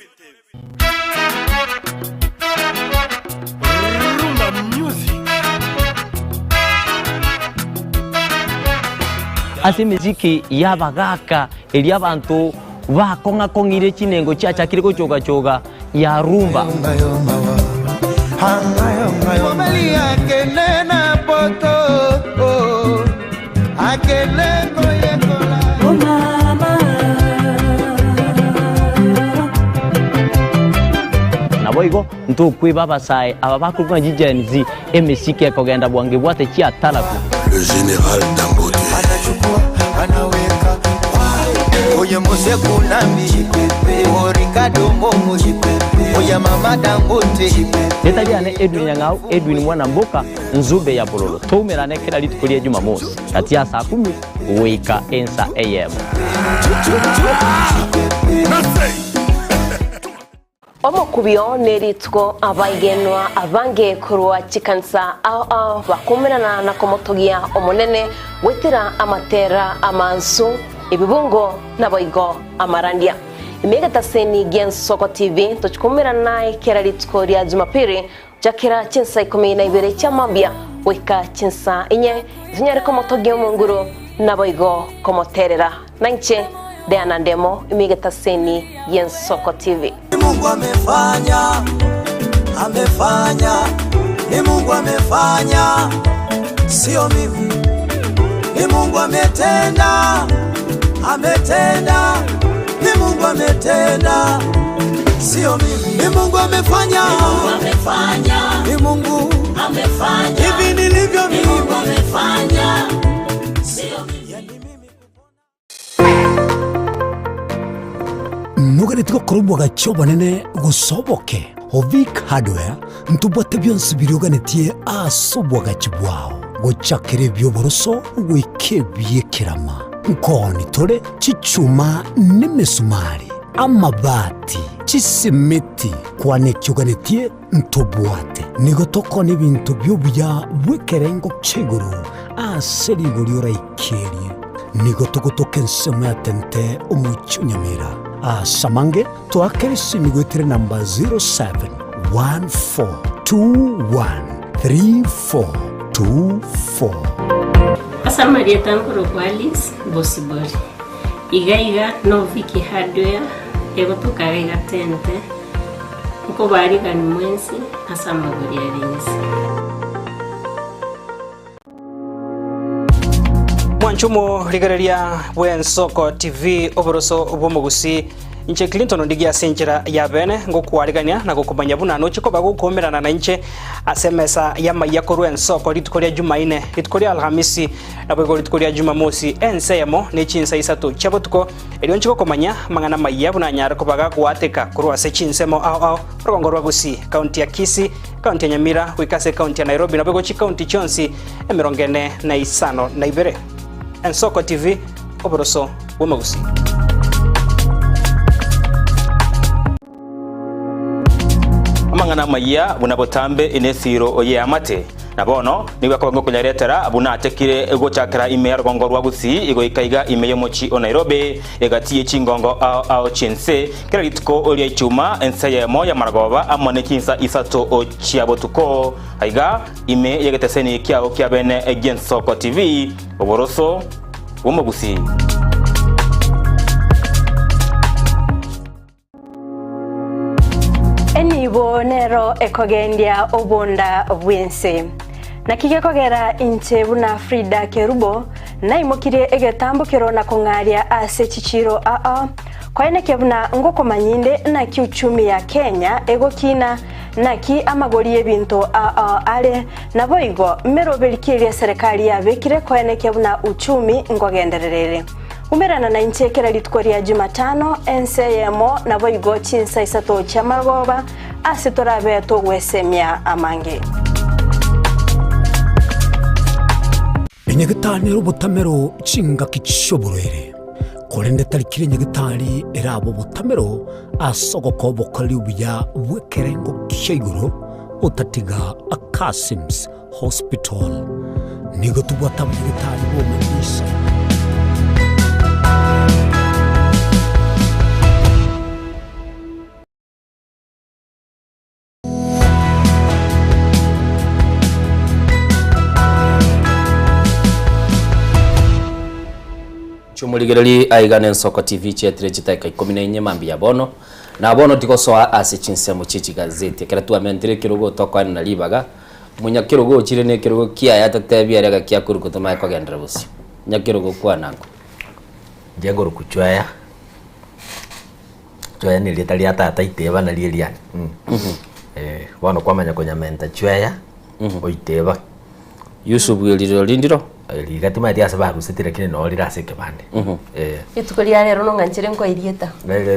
Speaker 7: Ase miziki yabagaka eri abantu bakonga kongire chinengo chacha kiriko choga choga ya rumba. Naboigo ntukwe baba sai ababakurwa jijenzi emisiki yakogenda bwange bwate chia talaku.
Speaker 21: Le général Dangote anaweka oya mose kunambi Ricardo Momo oya mama Dangote
Speaker 7: Netaliane Edwin Nyang'au Edwin mwana mboka nzube ya bololo tumerane kila litukulia Jumamosi kati ya saa 10 wika ensa AM.
Speaker 11: Omukubyo neritwo abayigenwa abange kurwa chikansa bakumirana na komotogia omunene wetira amatera amansu ibibungo naboigo amarandia imegata seni gen Soko TV tuchikumirana ikera ritwo rya Jumapili jakira chinsa 12 cha mambia weka chinsa inye zinyare komotogia munguru naboigo komoterera nanche Deana Ndemo imegata seni gen Soko TV.
Speaker 21: Mungu amefanya, ni Mungu amefanya, sio mimi. Ni Mungu ametenda, ni Mungu ametenda, sio mimi. Ni Mungu amefanya, ni Mungu amefanya, hivi nilivyo mimi. Ni Mungu amefanya, sio mimi.
Speaker 16: Nugaritiko kurubwa gachoba nene gusoboke Ovik Hardware ntubwate byonse biryoganetie asobwa gachibwao gochakire byoboroso wikebye kirama nkoni tore chichuma n'emisumari amabati chisimiti kwane cyuganetie ntubwate nigotoko n'ibintu byobya bwekerengo cheguru aserigo lyora ikerie nigotogotoke nsemo ya tente umucyunyamira Samange tuakirisi migwetere namba 0714213424.
Speaker 23: Asa Maria Tankoro Kwalis Bosibori Iga Noviki Hardware ego tukaiga tente uko bari gani mwensi asa magori arinzi
Speaker 24: Mwanchumo ligareria bwen Soko TV oboroso obomugusi Inche Clinton ndigia senjera ya bene ngokwarigania na gukumanya buna no chiko bagukomerana na inche asemesa yama yakorwe Soko litukoria Jumaine litukoria Alhamisi na bego litukoria Jumamosi ensemo ne chinsa isato chabotuko elio nchiko komanya mangana maya buna nyara kobaga kwateka kurwa se chinsemo rogongorwa gusi county ya Kisii county ya Nyamira wikase county ya Nairobi na bego chi county chonsi emirongene na isano na ibere Soko TV oboroso womagusi amangana maya bunabotambe inesiro oye amate nabono niwe akobango kunyaretera abunatekire ego chakira ime rugongorwa gusi ego ikaiga ime yo mochi o Nairobi egatiye chingongo ao chinse kera litko olia ichuma ensayemo ya maragoba amone kinsa isato o chiabotuko aiga ime yegeteseni kiao kiabene again Soko TV oboroso womagusi
Speaker 25: Enibo nero ekogendia obonda bwense nakige kogera inche buna Frida Kerubo na imokire egetambukiro na kongaria ase chichiro kwaene kebuna ngoko manyinde na kiuchumi ya Kenya egokina naki amagori ebinto ale naboigo meroberikiria serikali yabekire kwaene kebuna uchumi ngogendererere umerana na inchekera litkoria Jumatano enseyemo naboigo chinsa isato cha magoba asitorabe to gwesemia amange
Speaker 16: Enyegetaniro botamero chinga kichoboroere korende tarikire nyagitari erabo butamero asogoko bokali ubuya bwekerengo kishiguro utatiga Akasims Hospital nigo tubwata nyagitari bo manyisa
Speaker 12: Chumuligereri aigane Nsoko TV chetire chitaika 14 mambi ya bono na bono tikosoa ase chinsemo chichi gazeti kera tu amentere kirugo tokwa na libaga munya kirugo chire ne kirugo kia ya tatebi araga kia kuruko ma ko gendra busi nya kirugo kwa nango jego rukuchwaya chwaya ni litali ata iteba na lilia bono kwa manya kunyamenta chwaya oiteba Yusuf weliro lindiro ligati ma dia sababu setira kine no lira seke bande
Speaker 11: itukoli ale rono nganchire ngo irieta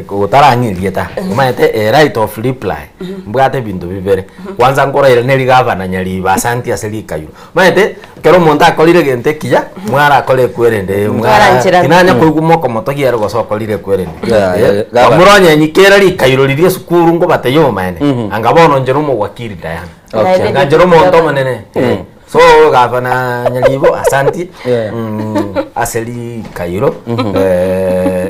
Speaker 12: utarangi irieta maete right of reply mbwate bintu bibere kwanza ngora ile neli gavana nyali basanti aselika yu maete kero monta akolire gente kiya mwara akole kwerende mwara kinanya kwigumoko motoki yaro goso akolire kwerende muronya nyikera likayiro lirie sukuru ngo bateyo maene angabono njero mu wakiri Diana ngajero monto manene so gavana nyalibo asanti aseli kairo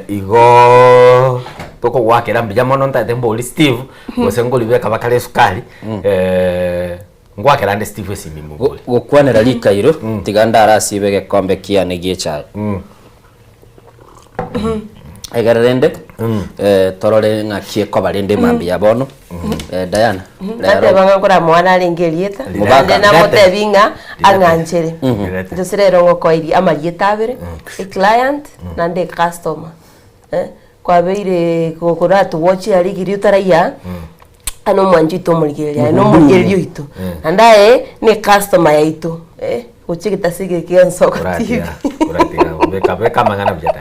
Speaker 12: igo toko wakera mbija mono nta tembo Steve gosengo libeka bakale sukali ngwakera ande Steve simimu gukwanera likairo tiganda arasibege kombe kia negie cha Egarende torore ngakie ko barende mambi ya bono Diana
Speaker 11: ate banga kora mwana alengelieta ande na motebinga anganchere ndosirero ngoko iri amalieta abere a client na nde customer kwa beire kokora to watch ali giriutaraya ano mwanjito muligeria no muligerio ito andae ne customer ya ito uchikita sige kia Nsoko TV
Speaker 12: beka mangana bjata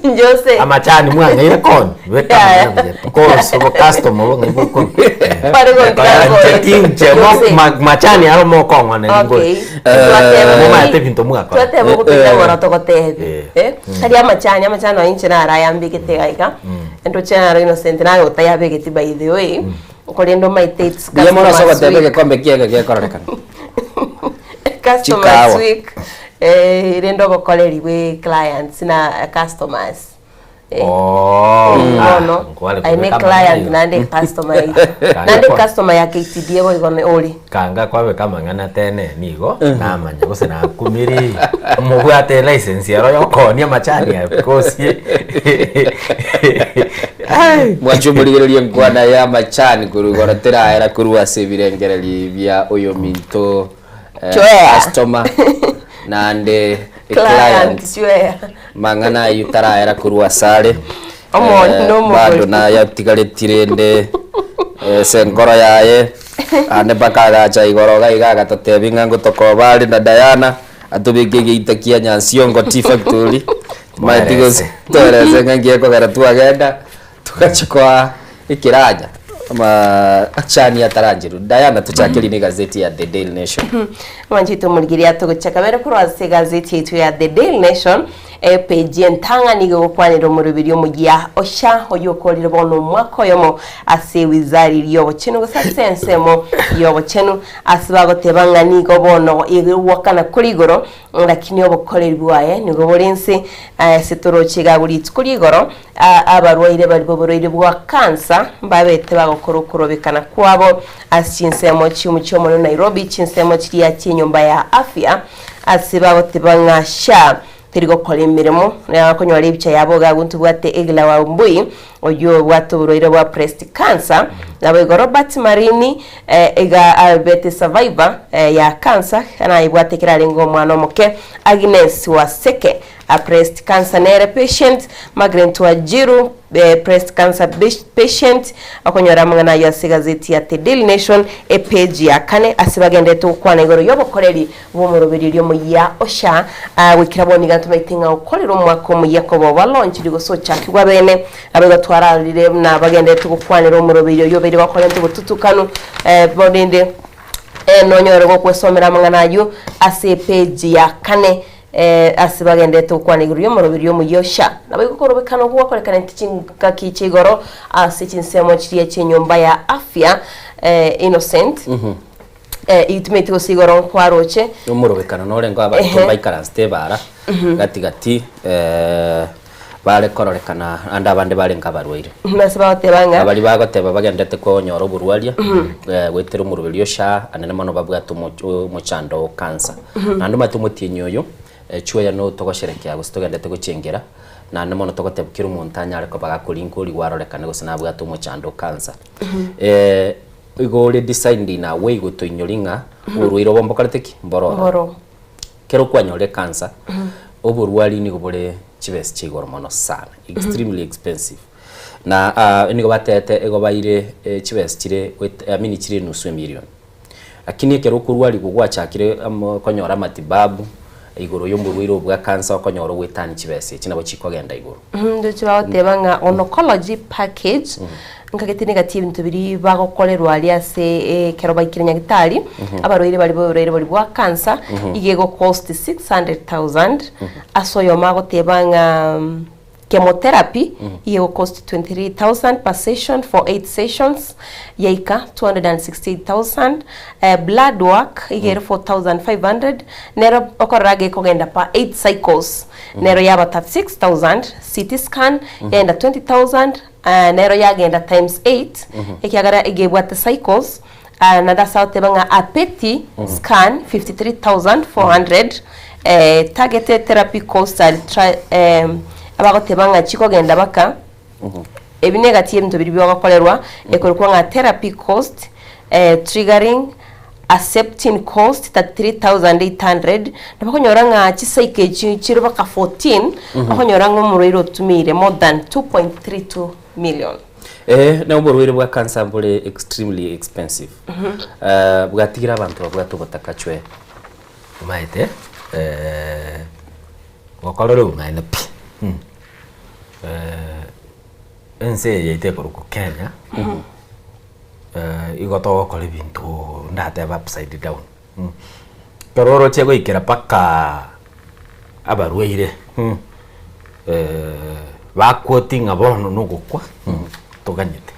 Speaker 11: Jose
Speaker 12: amachani mwanya ile kon weka kon so customer ngo kon
Speaker 11: pare go
Speaker 12: tinche machani aro mo kon wana ngo mama ate bintu mwaka
Speaker 11: twate bo kupita ngora tokote kali amachani wa inche na ara yambike tegaika endo chana innocent na yo tayabe geti by the way kolendo my dates
Speaker 12: ya mona so batebe kombe kiega koreka
Speaker 11: customer week rendo bokoleri we clients na customers no I make client na ndi customer na ndi customer ya KTD go igone oli
Speaker 12: kanga kwawe kama ngana tene nigo na manya gose na kumiri mubwate license yaro yokonia machani ya because mwachumuligererie ngwana ya machani kurugora tera era kurua sebirengereri bya oyo minto customer nande client
Speaker 11: chwea
Speaker 12: mangana yutara era kurua sale bado na yatigale tirende senkoro yaye ane bakaga cha igoro gaiga totebinga ngotoko bali na Diana atubigege itakia Nyansiongo Tea Factory matigos toreze ngiye ko gara tuagenda tukachukua ikiraja ama achani ataranjiru Diana tuchakiri ni gazeti ya The Daily Nation
Speaker 11: wanjito muligiria tugochaka bere kurwase gazeti yetu ya The Daily Nation page entanga nigo kwaniro mu rubiri omugia osha oyokolire bono mwako yomo ase wizari ryo chenu gusasensemo yo chenu asibago tebanga nigo bono igwakana kurigoro lakini obokolere bwaye nigo bolense setoro chigaguri kurigoro abarwaire bari boborire bwa cancer babete bagokorokorobekana kwabo asinsemo chimuchomo no Nairobi chinsemo chiri ya nyumba ya afya asibago tebanga sha terigo kole mirimo na konywa libicha yabo gaguntu bwate egla wa mbui oyo bwato buroire bwa breast cancer nabo Robert Marini ega Albert survivor ya cancer na ibwate kiralengo mwana omuke Agnes Waseke a breast cancer nere patient Margaret Wajiru breast cancer patient akonyora mwana ya gazeti ya The Daily Nation page ya kane asibagende to kwana igoro yobokoreri bo mu rubiri ryo muya osha wikiraboni gatumayitinga ukorero mwako muya ko bo launch rigo so chakigwa bene abagatwara rire na bagende to kwanira mu rubiri yo biri bakorente bututukano bodende nonyore go kwesomera mwana yu ase page ya kane asibagendete ukwanigurio murubiri omuyosha nabo gukorobekana gwakorekana tichinga kichigoro asichinsemo chirie chinyumba ya afya Innocent itumete gusigoro kwaroche
Speaker 12: umurobekana norengo abantu baikara stebara gati bare kororekana anda abande bare ngabarwaire
Speaker 11: nasiba batebanga
Speaker 12: abali bagoteba bagendete ko nyoro burwalia gwetera umurubiri osha anene mano babwatu muchando cancer nandu matumutinyo uyu chwe no togosherekea gustogendete guchengera na nemo no togotebukira umuntu anyare ko bagakuringuri warorekana gusina bwatu muchando cancer igore decide na way gutoinyoringa uruiro bombokareteki mboro kero kwanyore cancer oburwali ni gubore chibes chigoro mono sana extremely expensive na nigo batete ego baire chibes chire amini chire nusu million akini kero kurwali gugwachakire konyora matibabu igoro yomburwiro bwa cancer konyora wetani chibes kinabo chikogenda igoro
Speaker 11: ndo chibatebanga oncology package nkagete negative bintu biri bagokorerwa ali ase kero baikire nyagitari abarwaire bari borere bwa cancer igego cost 600,000 asoyo magotebanga chemotherapy igego cost 23,000 per session for 8 sessions yaika 268,000 blood work igero 4,500 nero okorage kogenda pa 8 cycles nero yaba 36,000 CT scan yenda 20,000 nero yagenda times 8 ikiagara igebwate cycles na dasa otebanga apeti scan 53,400 targeted therapy cost abagotebanga chikogenda baka ebinegatiye bintu biri byogakorerwa ekorwa nga therapy cost triggering accepting cost 33,800 nabakonyora nga chisaike chiro baka 14 bakonyora ngo muriro tumire more than 2.32 million
Speaker 12: na umurwire bwa cancer bure extremely expensive bwatigira abantu babwato botakachwe umaite wakororo umaine pi ense yete koruko Kenya igoto kole bintu ndate upside down kororo chego ikera paka abarweire baquoting abono nugukwa tuganyete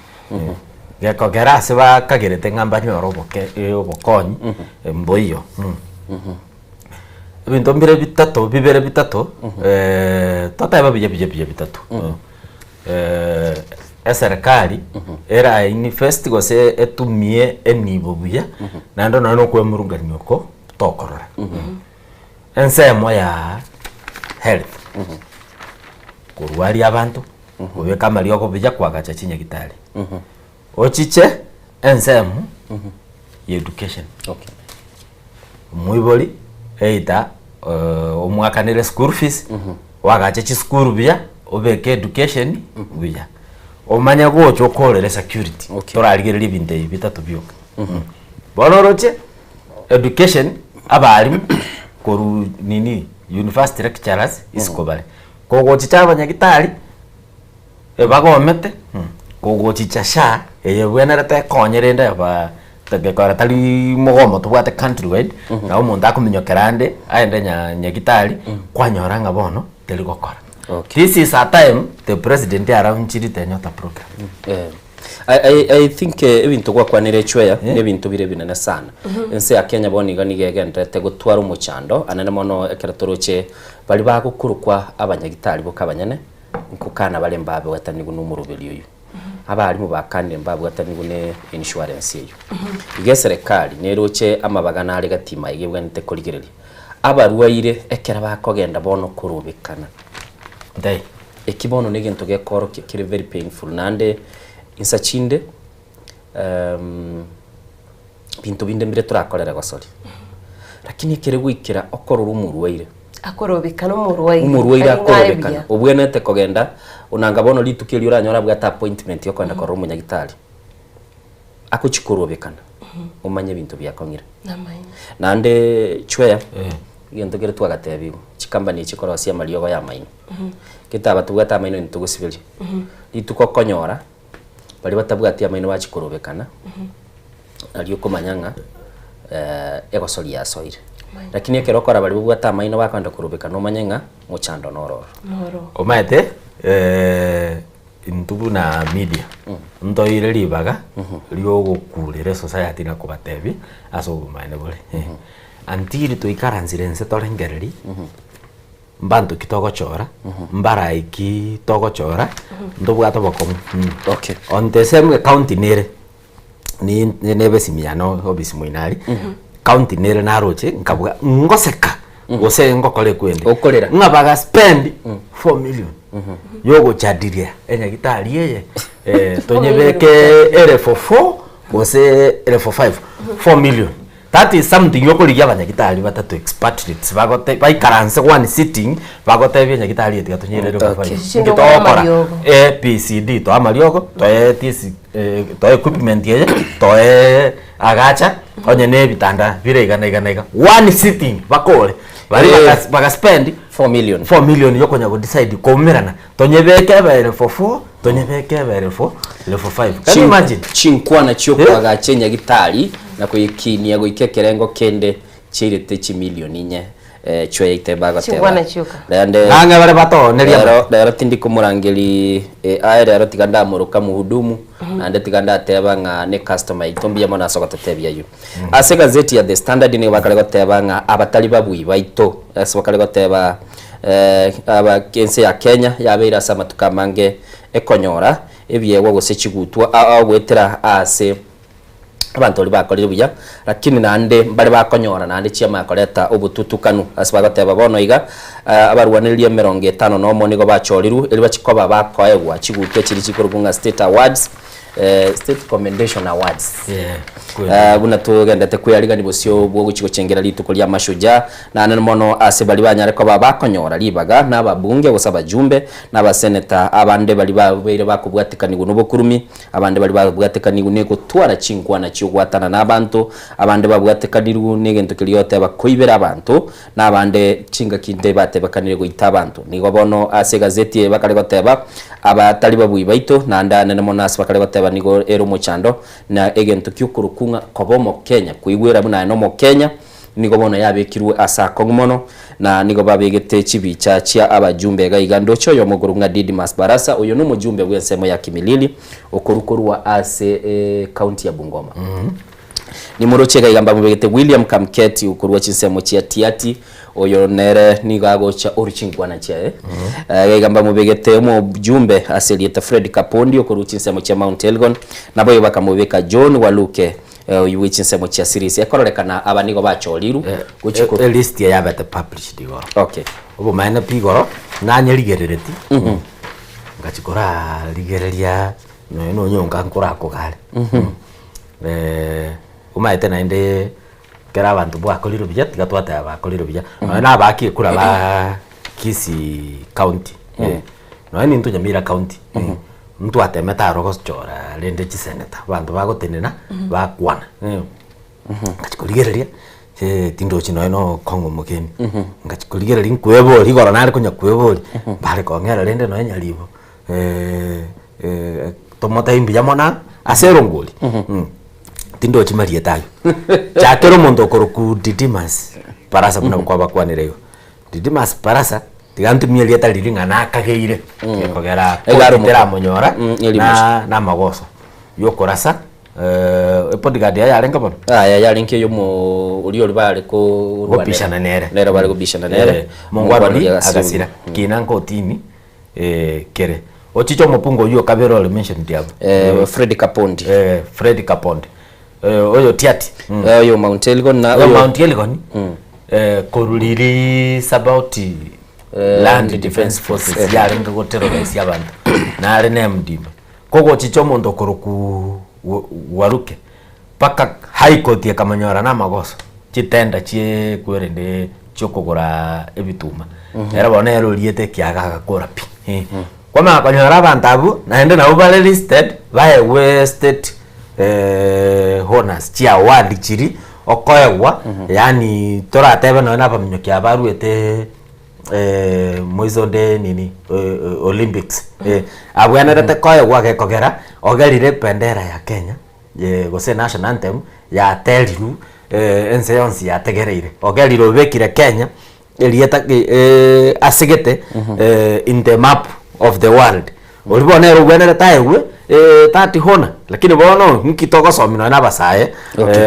Speaker 12: geko gerase bakagerete ngamba nyoroboke obokonyi mboyo bintu mbere bitatu bibere bitatu totaba bije bitatu serikali era invest gose etumie enibobuya nando nano kwemurunganyo ko tokorora ensemo ya health kurwari abantu kubeka mali yoko bija kwagacha chinya gitali ochiche ensemo ya education muiboli eita omwakanire school fees wagacha chi school bia obeke education bia omanya gocho korere security torarigirira ibinde bitatu byoka bororoche education abarimu koru nini university lecturers iskobale kogochicha abanyagitari bagomete kogochicha sha eyebwenerete konyerende aba tegekora tali mogomo tubwate countrywide na umuntu akuminyokerande aende nyagitari kwanyoranga bono teli gokora. This is a time the president around chirite nyota program. I think ebintu gwakwanire chweya nebintu bire binene sana ense ya Kenya boni gani gegendete gutwara umuchando anene mono ekeratoroche bali bagukurukwa abanyagitari bokabanyane nkukana bale mbabe watanigu numurubiri uyu abarimu bakane mbabe watanigu ne insurance yeyo ige serikali neroche amabagana ari gatima igebwe nte koligereri abarwaire ekera bakogenda bono kurubikana ndai ekibono negintu gekoro kiri very painful nande insachinde bintu binde mbere turakorera gosori lakini kire gwikira okorora umurwaire
Speaker 11: akorobekana umurwaire
Speaker 12: umurwaire akorobekana obwenete kogenda unanga bono litukiri uranyora bwa appointment yo kwenda korora umunyagitari akuchikorobekana umanye bintu byakongira nande chweya gento kire twagatebigo chikambani chikorosia maliogo ya maino kitaba tugata maino nitugusibiri litukokonyora bali batabwati amaino bachikorobekana aliyo komanyanga egosori ya soire lakini ekerokora bali bugwata maino bakwenda kurubika no manyenga muchando nororo
Speaker 5: omaete intubu na media ndo ile libaga lyo gukurire society na kubatebi aso maine bole antiri to ikaranzire nse torengereri mbantu kitoko chora mbara iki toko chora ndobu atobokom
Speaker 12: okay
Speaker 5: on the same county nere ni nebe simiano obisi muinari county nere na roche nkabuga ngoseka gose ngokole kwende
Speaker 12: okorera
Speaker 5: ngabaga spend 4 million yogo chadiria enya gitari yeye tonyebeke ere for 4 gose ere for 5 4 million. That is something yokoligia abanyagitari batatu expatriates bagote baikaranse one sitting bagote byanyagitari eti gatonyerere
Speaker 12: okay.
Speaker 5: Ngitokora APCD to amariogo to TC to equipment yeye to agacha onye ne bitanda bire igana one sitting bakole bari baga spend
Speaker 12: 4
Speaker 5: million yokonya go decide komerana tonyebeke bere for 4 tonyebeke bere for 5. Can you imagine
Speaker 12: chinkwana chyo aga chenya gitari na kuyikinia goike kerengo kende chirete chi milioni nye chwe itebaga teba
Speaker 5: nande nanga bare bato neria
Speaker 12: rero tindi kumurangeli aere rero tiganda muruka muhudumu nande tiganda teba nga ne customer itombia mona soko tetebia yu ase gazeti ya The Standard ni bakale goteba nga abatali babui baito ase bakale goteba aba kense ya Kenya yabeira sama tukamange ekonyora ebyego gose chigutwa agwetera ase abantu oli bakolire buya lakini nande bali bakonyora nande chiama koleta obututukanu asibagoteba bono iga abarwaniriye 50 nomo nigo bachoriru eli bachikoba bakoegwa chigutwe chiri chikorugunga State Awards State Commendation Awards buna tugendete kwiyariga nibusyo bwo guchiko chengera lituko lya mashuja na nane mono ase bali banyare ko babakonyora libaga n'ababunge gusaba jumbe n'abaseneta abande bali babere bakubwatikanigu n'obukurumi abande bali babwatikanigu ne gutwara chingwana cyogwatana n'abantu abande babwatikaniru n'egento kiliyote bakoibera abantu n'abande chinga kinde batebakanire guita abantu nigo bono ase gazeti bakale goteba abatali babui baito na ndane mono ase bakale goteba nigo ero muchando na egento kyukurukunga kobomo Kenya kuigwera buna no mo Kenya nigo bono yabekirwe asa kongomono na nigo babegete chibicha chia abajumbe gaigando choyo mogurunga Didmas Barasa uyo no mujumbe wensemo ya Kimilili okorukorwa ase county ya Bungoma ni moroche gaigamba mubegete William Kamketi ukorwa chinsemo chia Tiati oyo nere nigago cha orichingwana chia gaigamba mubegete mo jumbe aselieta Fred Kapondi okorwa chinsemo chia Mount Elgon naboyo bakamubeka John Waluke which nsemo chia series yakorolekana abanigo bacholiru
Speaker 5: guchiko list ya yabate published igoro
Speaker 12: okay
Speaker 5: ubo maana pigoro nanye ligerereti ngachikora ligereria no nyonga nkora akogale umaite na inde kera abantu bwakoliro bijya tigatwata abakoliro bijya na baki kura ba Kisi County no ni ntu Nyamira County mtu atemeta rogos chora lende chiseneta bantu bagotenena bakwana ngachikoligereria tindo chino eno kongo mukeni ngachikoligereria nkwebo ligora nari kunya kwebo bale kongera lende no nyalibo tomota imbi yamona aserongoli tindo chimarie tayo chakero mondo koroku Didmas Barasa kuna kwa bakwanire Didmas Barasa tigantu mieli etaliringa nakageire kogera egara monyora na magoso yokorasa podcast ya yarenga bono
Speaker 12: yarenke yo mu uri bale ko
Speaker 5: urwanira
Speaker 12: nere bale kubishana nere
Speaker 5: mongwari agasira kinanko timi kere ochicho mopungo yo kabero mention diabo
Speaker 12: Fred Kapondi
Speaker 5: Fred Kapondi oyo Tiati
Speaker 12: oyo Mount Elgon na
Speaker 5: oyo Mount Elgon koruliri sabauti Land Defense Forces yarenga go terrorize yabantu na rene mdima kogo chicho mondo koroku waruke paka high court ya Kamanyora na magoso chitenda chie kwerende chokogora ebituma era bone ero liete kiaga gakora pi kwa Makanyora bantabu na ende na over listed by state honors chia wadi chiri okoewa yani tora tebe no na pamnyokia baruete moizonde nini Olympics abwana rete koyo gwake kogera ogerire bendera ya Kenya gose national anthem ya teliru ense yonsi yategereire ogeriro bekire Kenya elieta asigete in the map of the world olibonero bwenere taewe tati hona lakini bono nkitoko somino na basaye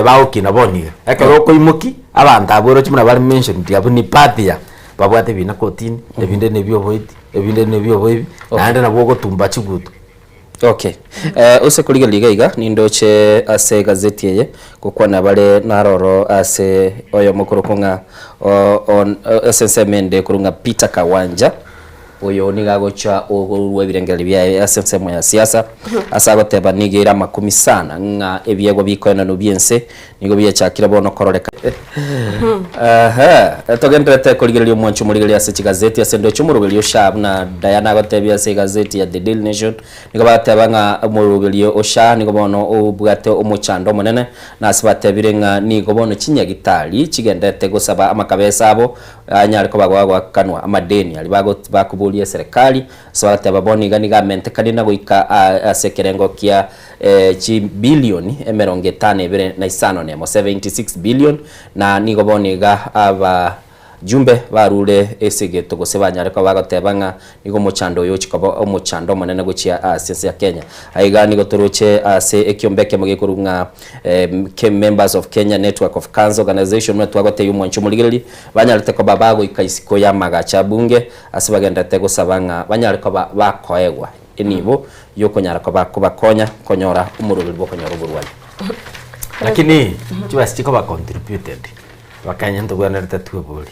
Speaker 5: baukina bonire ekero koimuki abantu aboro chimuna bari mention tiabu ni patia babwate bina kotini ebinde nebyo boiti ebinde nebyo boibi nande nabwo gotumba chigutu.
Speaker 12: Okay. Ose kuliga ligaiga nindoche ase gazeti ye kukwana bale naroro ase oyo mukuru kunga on SSMND kurunga Peter Kawanja oyo nigagocha ogurwe birengeri bya SSM ya siasa asagoteba nigira makumi sana nga ebyego bikoena no biense nigo byachakira bono kororeka togendrete kuliga mwanchu muliga ase gazeti ase ndo chumurugelio shab na Diana gotebya ase gazeti ya The Daily Nation nigo bateba nga murugelio osha nigo bono obwate omuchando monene na asibatebire nga nigo bono chinyagitali chigendete gosaba amakabesa abo anyari ko bagwa kanwa amadeni ali bakubulia serikali so bateba boni gani gamente kadina goika asekerengo kia chi bilioni 75 billion na nigo boni ga aba jumbe barule esegeto gosebanyare ko bagotebanga nigo muchando yo chikobo omuchando monene gochia sense ya Kenya aiga nigo toroche ase ekyombeke mugikurunga members of Kenya Network of Cancer Organization netwagote yumwancho muligeli banyarete ko babago ikaisiko ya magacha bunge asibagendete gosabanga banyareko bakoegwa enibo yokonyara ko bakonya konyora umurubiri bwo konyora uburwanya
Speaker 5: lakini chibasi ko contributed bakanya ntugwanarete twebuli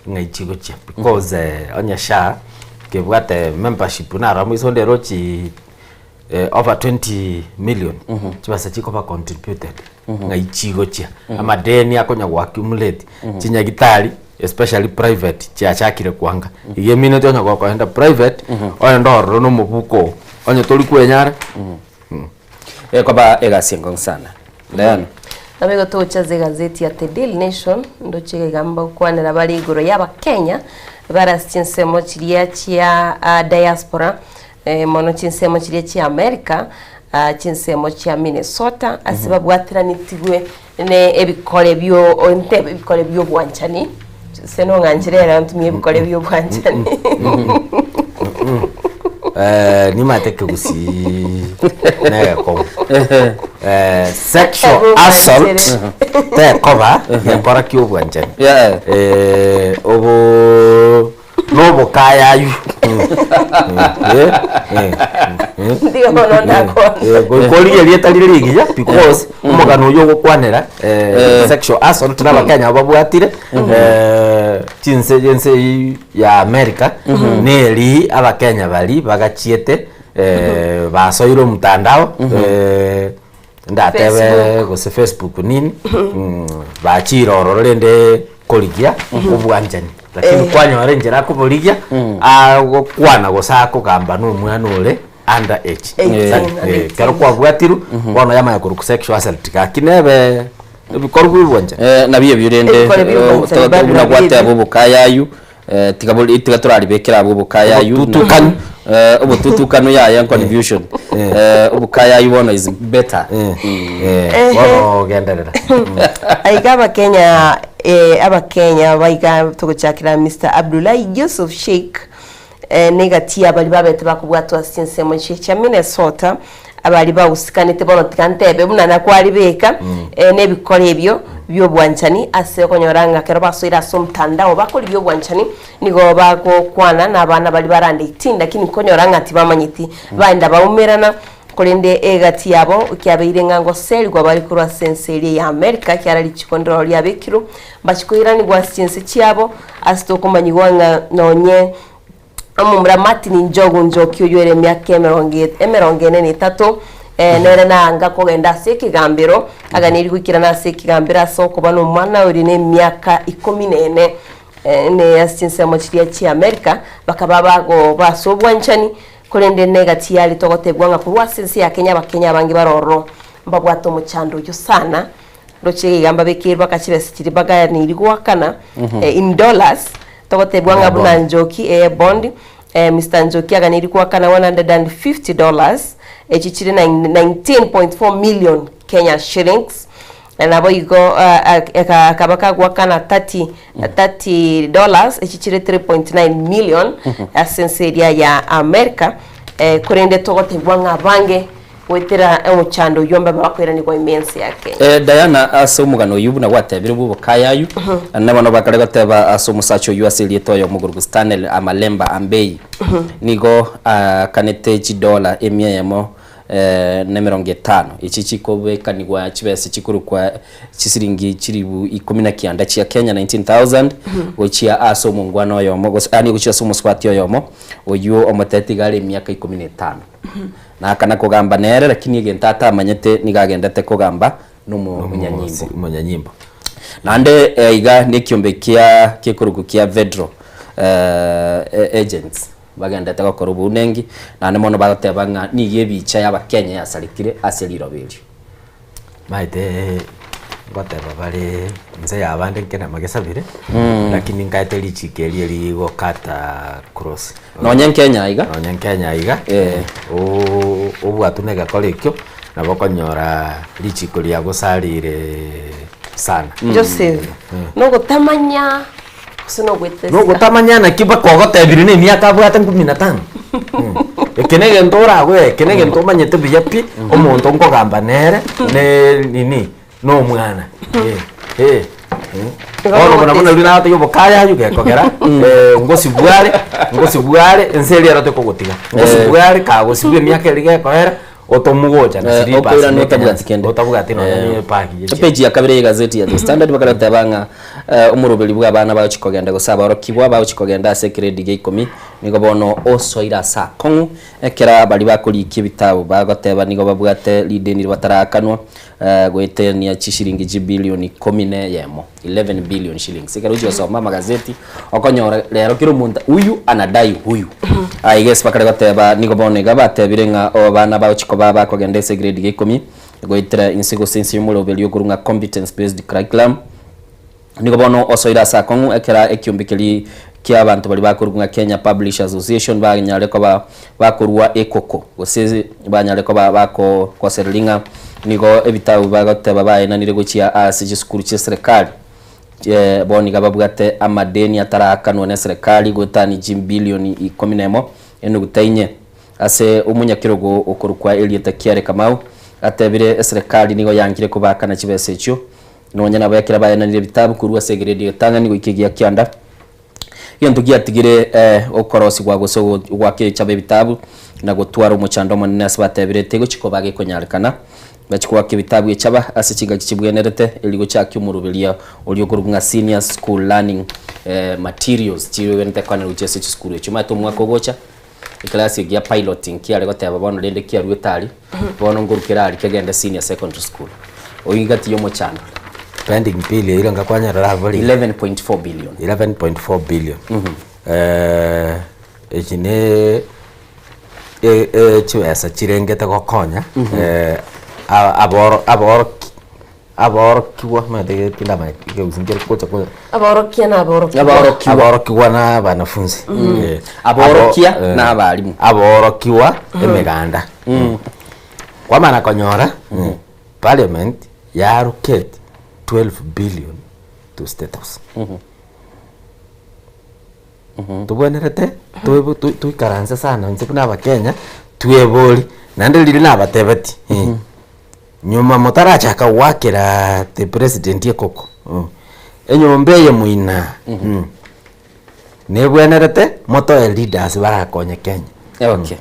Speaker 5: ngaichigo chia because onyasha kebwate membership na ramiso ndero chi over 20 million chibasa chiko ba contributed ngaichigo chia amadeni akonya gwa accumulate chinyagitali especially private chia chakire kwanga igemine tonya kwa kwenda private oyo ndoro no mubuko onye toli kwenyara
Speaker 12: ekoba egasengo sana then
Speaker 11: nabego tocha ze gazeti ya The Daily Nation ndo chigamba kwanera bali igoro yaba Kenya barasinsemo chiria chia diaspora mono chinsemo chiria chia America chinsemo chia Minnesota asibabwatira nitigwe ne ebikole byo onte ebikole byo bwanchani seno nganjirera ntumye ebikole byo bwanchani
Speaker 5: ni mateke gusi nega ko sexual assault te koba yakora kyo bwanjani obo nobo kaya yu
Speaker 11: ndio no ndako
Speaker 5: koli yeta liligiya because umugano yo gukwanera sexual assault n'abakanya babwatire chinse ya America neri abakenya bali bagachiete basoiro mtandao ndatebe gose Facebook nini bachiroro rende koligia ubwanjani lakini kwanyore njera kuboligia kwana gosako gamba no mwana ule under age kero kwa bwatiru bono yama yakuru sexual assault kakinebe bikorwa bwanje
Speaker 12: nabiye birende tuguna gwate abo bukayayu tikaboli tigaturari bekera abo bukayayu tutukanu ubututukanu ya contribution ubukayayu bono is better
Speaker 5: bono genderera
Speaker 11: aigaba Kenya abakenya baiga tugochakira Mr. Abdullahi Joseph Sheikh negatia bali babete bakubwatwa sinsemo cha Minnesota abali bawusikanite bono tikantebe bunana kwali beka nebikole ebyo byo bwanchani ase konyoranga kero basoira somtandao bakoli byo bwanchani nigo bako kwana nabana bali barande itinda kini konyoranga ati bamanyiti baenda baumerana kolende egati yabo kyabeire ngango selgwa bali kurwa senseri ya America kyarali chikondro lya bekiro bachikoirani gwa sense cyabo asito kumanyigwanga nonye amumra Martin Njoki oyere myaka emerongene n'itatu nere nanga kogenda sekigambiro aganiri gukirana sekigambira soko bano mwana uri ne myaka 14 ne yasinse mu kiriya ki America bakaba bago basobwanchani kolende negati yali togotebwa nga kurwa sense ya Kenya bakenya bangi baroro mbabwato mu chando cyo sana roche gamba bekirwa kachibesitiri bagaya ni gwakana in dollars togotebwa nga buna Njoki bond Mr. Njoki aganiri gwakana $150 echichiri 19.4 million Kenya shillings nabo igo akabaka gwakana $30 echichire 3.9 million asenseria ya America kurende togotebwa ng'abange wetera omuchando yomba bakwera ni kwa immense yake
Speaker 12: Diana asomugano yubu na gwatebire bubo kayayu nabano bakare goteba asomusacho yuasili toyo mugurugu Stanley Amalemba Ambei nigo kanete $1 emia yamo na 50 ichi chikobekanigwa chibese chikuru kwa chisiringi chiribu 19 chia Kenya 19,000 ochia asomo ngwano yomo ani ochia somo swati yomo oyu omoteti gari miaka 15 na kana kugamba nere lakini igentata amanyete nigagendete kugamba numu munyanyimbo nande iga nikiombe kia kikurugu kia Vedro agents bagendete gukora ubunengi na nemono bagatebanga niye bicha y'abakenya yasalikire aseliro biri
Speaker 5: maite bateba bari nze yabande nkena magesabire lakini ngaite lichikeli ligo kata cross
Speaker 12: nonye Kenya iga
Speaker 5: obwatunega kolekyo nabo konyora lichiko lya gusalire sana
Speaker 11: Joseph no gutamanya kusono gwetesa
Speaker 5: no gutamanya na kiba kogotebire ni myaka bwate 15 ekenege ndora gwe ekenege ntomanyete biyapi omuntu ngogamba nere ne nini no mwana ono bona lina ate yobokaya yuke kogera ngosibware enseli arate kogutiga ngosibware ka gosibwe myaka erige kohera otomugoja na siri basi otabugati no ni pagi
Speaker 12: page ya kabiri ya gazeti ya The Standard bakarata banga umurubeli bwa bana ba chikogenda gusaba orokibwa ba chikogenda secret ge 10 nigo bono osoira sa kongu ekera bali bakuri kibitabu bagoteba nigo babwate lideni batarakanwa gwete ni achishiringi bilioni 10 yemo 11 billion shillings sikaruji wasoma magazeti okonyora lero kiro munda uyu anadai huyu I guess bakare goteba nigo bono gabatebire nga obana ba chikoba bakogenda secret ge 10 gwetera insigo sense yumurubeli yokurunga competence based curriculum nigo bono osoira sa kongu ekera ekyombekeli kia abantu bali bakurunga Kenya Publishers Association banyale ko bakurwa ekoko gose banyale ko bako koserlinga nigo ebitabu bagoteba bayenanire gukia asije skuru cya serikali boni gababwate amadeni atarakanwa na serikali gotani bilioni 10 eno gutainye ase umunyakirogo okorukwa Elieta Kiare Kamau atebire serikali nigo yangire kubakana kibese cyo nonya nabo yakira bayenanire bitabu kurwa segredi tanga nigo ikigia kianda yento giatigire okorosi gwa goso gwake chabe bitabu na gutwara umuchando munene asbatebire tego chikobage konyarekana bachikwa kibitabu echaba asichiga kichibwenerete eligo chakyo murubelia olio kurunga senior school learning materials chiro wente kana uchese school echuma to mwako gocha class ya piloting kiale goteba bono lende kia rwetali bono ngurukira ali kagenda senior secondary school oyigati yo mochando
Speaker 5: pending bill ile ngakwanya ravali
Speaker 12: 11.4 billion
Speaker 5: 11.4 billion ejine chwesa chirengete gokonya abor kiwa mate kinda mai ngeuzingira kocha kwa aboro kiwa na banafunzi
Speaker 12: aborokia na abalimu
Speaker 5: aborokiwa emeganda kwa maana konyora parliament ya allocate 12 billion to state house tubwenerete tuikaranza sana nse kuna abakenya tuebori nande lili na abatebeti nyuma motarachaka wakira the president yekoko enyombe ye muina nebwenerete moto leaders barakonye Kenya
Speaker 12: okay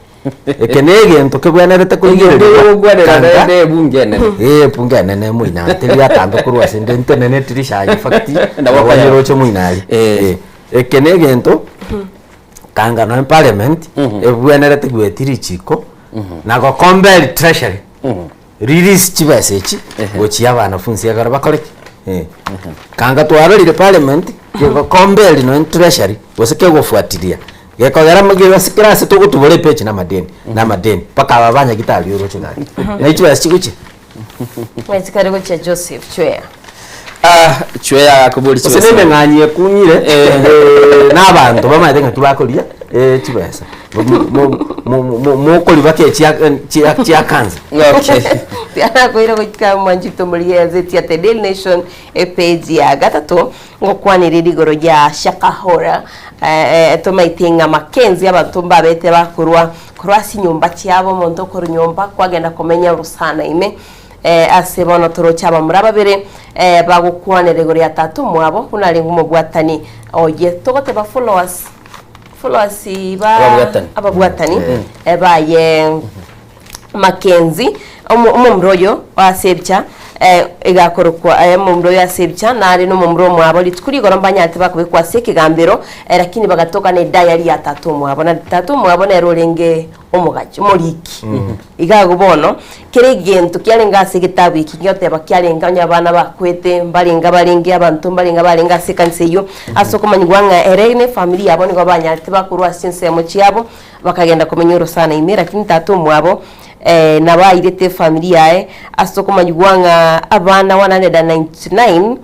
Speaker 5: ekenege ntokebwenerete kuigirira
Speaker 12: gwanera bungene
Speaker 5: bungene muina tili atambe kurwa sinde ntenene tirisha fakti ndabakanyiro cyo muinali ekenege nto kanga no parliament ebwenerete gwetiri chiko na go compel treasury release chibasechi gochi abanafunzi yagara bakoreki kanga twarorire parliament go compel no treasury goseke gofuatilia gekogera mugiwa sikirase tugutubore page na madeni paka abanya gitali yoro chugari na ichibase chiguchi
Speaker 11: mwetsikare gocha Joseph Chwea
Speaker 12: chwea kubuli
Speaker 5: chibase sene nganye kunyire n'abantu bamaze nka kibakoria chibase mukoli bake chia kanza.
Speaker 12: Okay.
Speaker 11: Tiana koira goika Mwanjito Mulige zetia the Daily Nation page ya gatatu ngokwanirira igoro ya Shakahora tomaitinga Mackenzie abantu babete bakurwa kurwasi nyumba cyabo mondo ko nyumba kwagenda kumenya rusana ime asebono toro cyaba murababere bagukwanire igoro ya tatu mwabo kunari ngumugwatani oye togote ba followers ba abagwatani baye Mackenzie umumroyo wa Sebcha igakorokwa mumro ya Sebcha nari no mumro mwabo litkuri gorombanya ati bakubikwa sekigambiro lakini bagatoka ne diary ya tatu mwabo na tatu mwabo ne rolenge omugachi moriki igagubono kire gento kyalenga segitabu ikigyote bakyalenga nyabana bakwete balinga abantu balinga sekanseyo asokomanyigwanga erene familia abo ngo banya ati bakurwa sinse mu cyabo bakagenda kumenyero sana imira lakini tatu mwabo nabairete familia asokomanyigwanga abana 199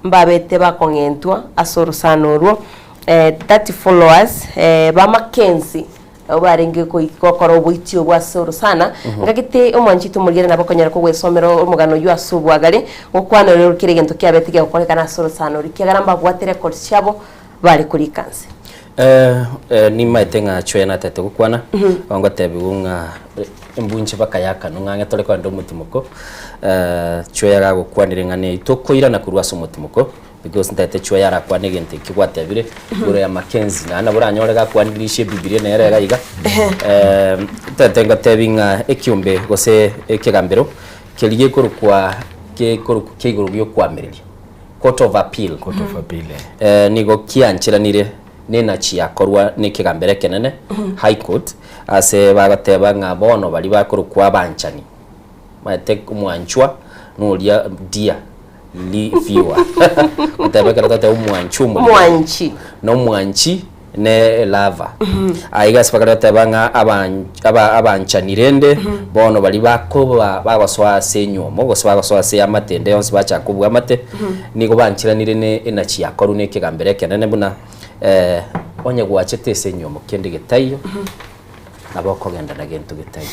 Speaker 11: mbabete bakongentwa asorosanurwo 30 followers ba Mackenzie obarenge ko ikokoro bwitio bwa soro sana ngagite Mwanjito Mulige nabo konyera ko gwesomero umugano yu asubwagare okwana rero kirigento kyabetiga gukorekana soro sana rikigaramba bwate record cyabo bari kuri kanse
Speaker 12: ni maitenga chwena tete gukwana wango tebigunga embunche bakayaka nungange tole kwa ndo mutimuko chwera gukwanire ngane itokoira na kurwaso mutimuko because ndate chwera kwanige nte kigwate abire goro ya Mackenzie na buranyorega kwandirishe bibilia na yera iga tete ngatebinga ekiombe gose ekigambiro keliye korukwa kegoro byo kwamereria Court of Appeal nigo kianchiranire nena chia korwa nikigambere kenene High Court ase bagateba ngabono bali bakorukwa banchani mate umwanchwa nulia dia li viewer utabeka tata umwanchi no mwanchi ne lava aiga sipakara tabanga abanchanirende bono bali bakoba babaswa senyo mo baswa se amatende yonse bacha kubwa mate niko banchiranire ne enachi yakoru nikigambere kenene buna onye gwachete senyo mukende getayo nabako genda na gento getayo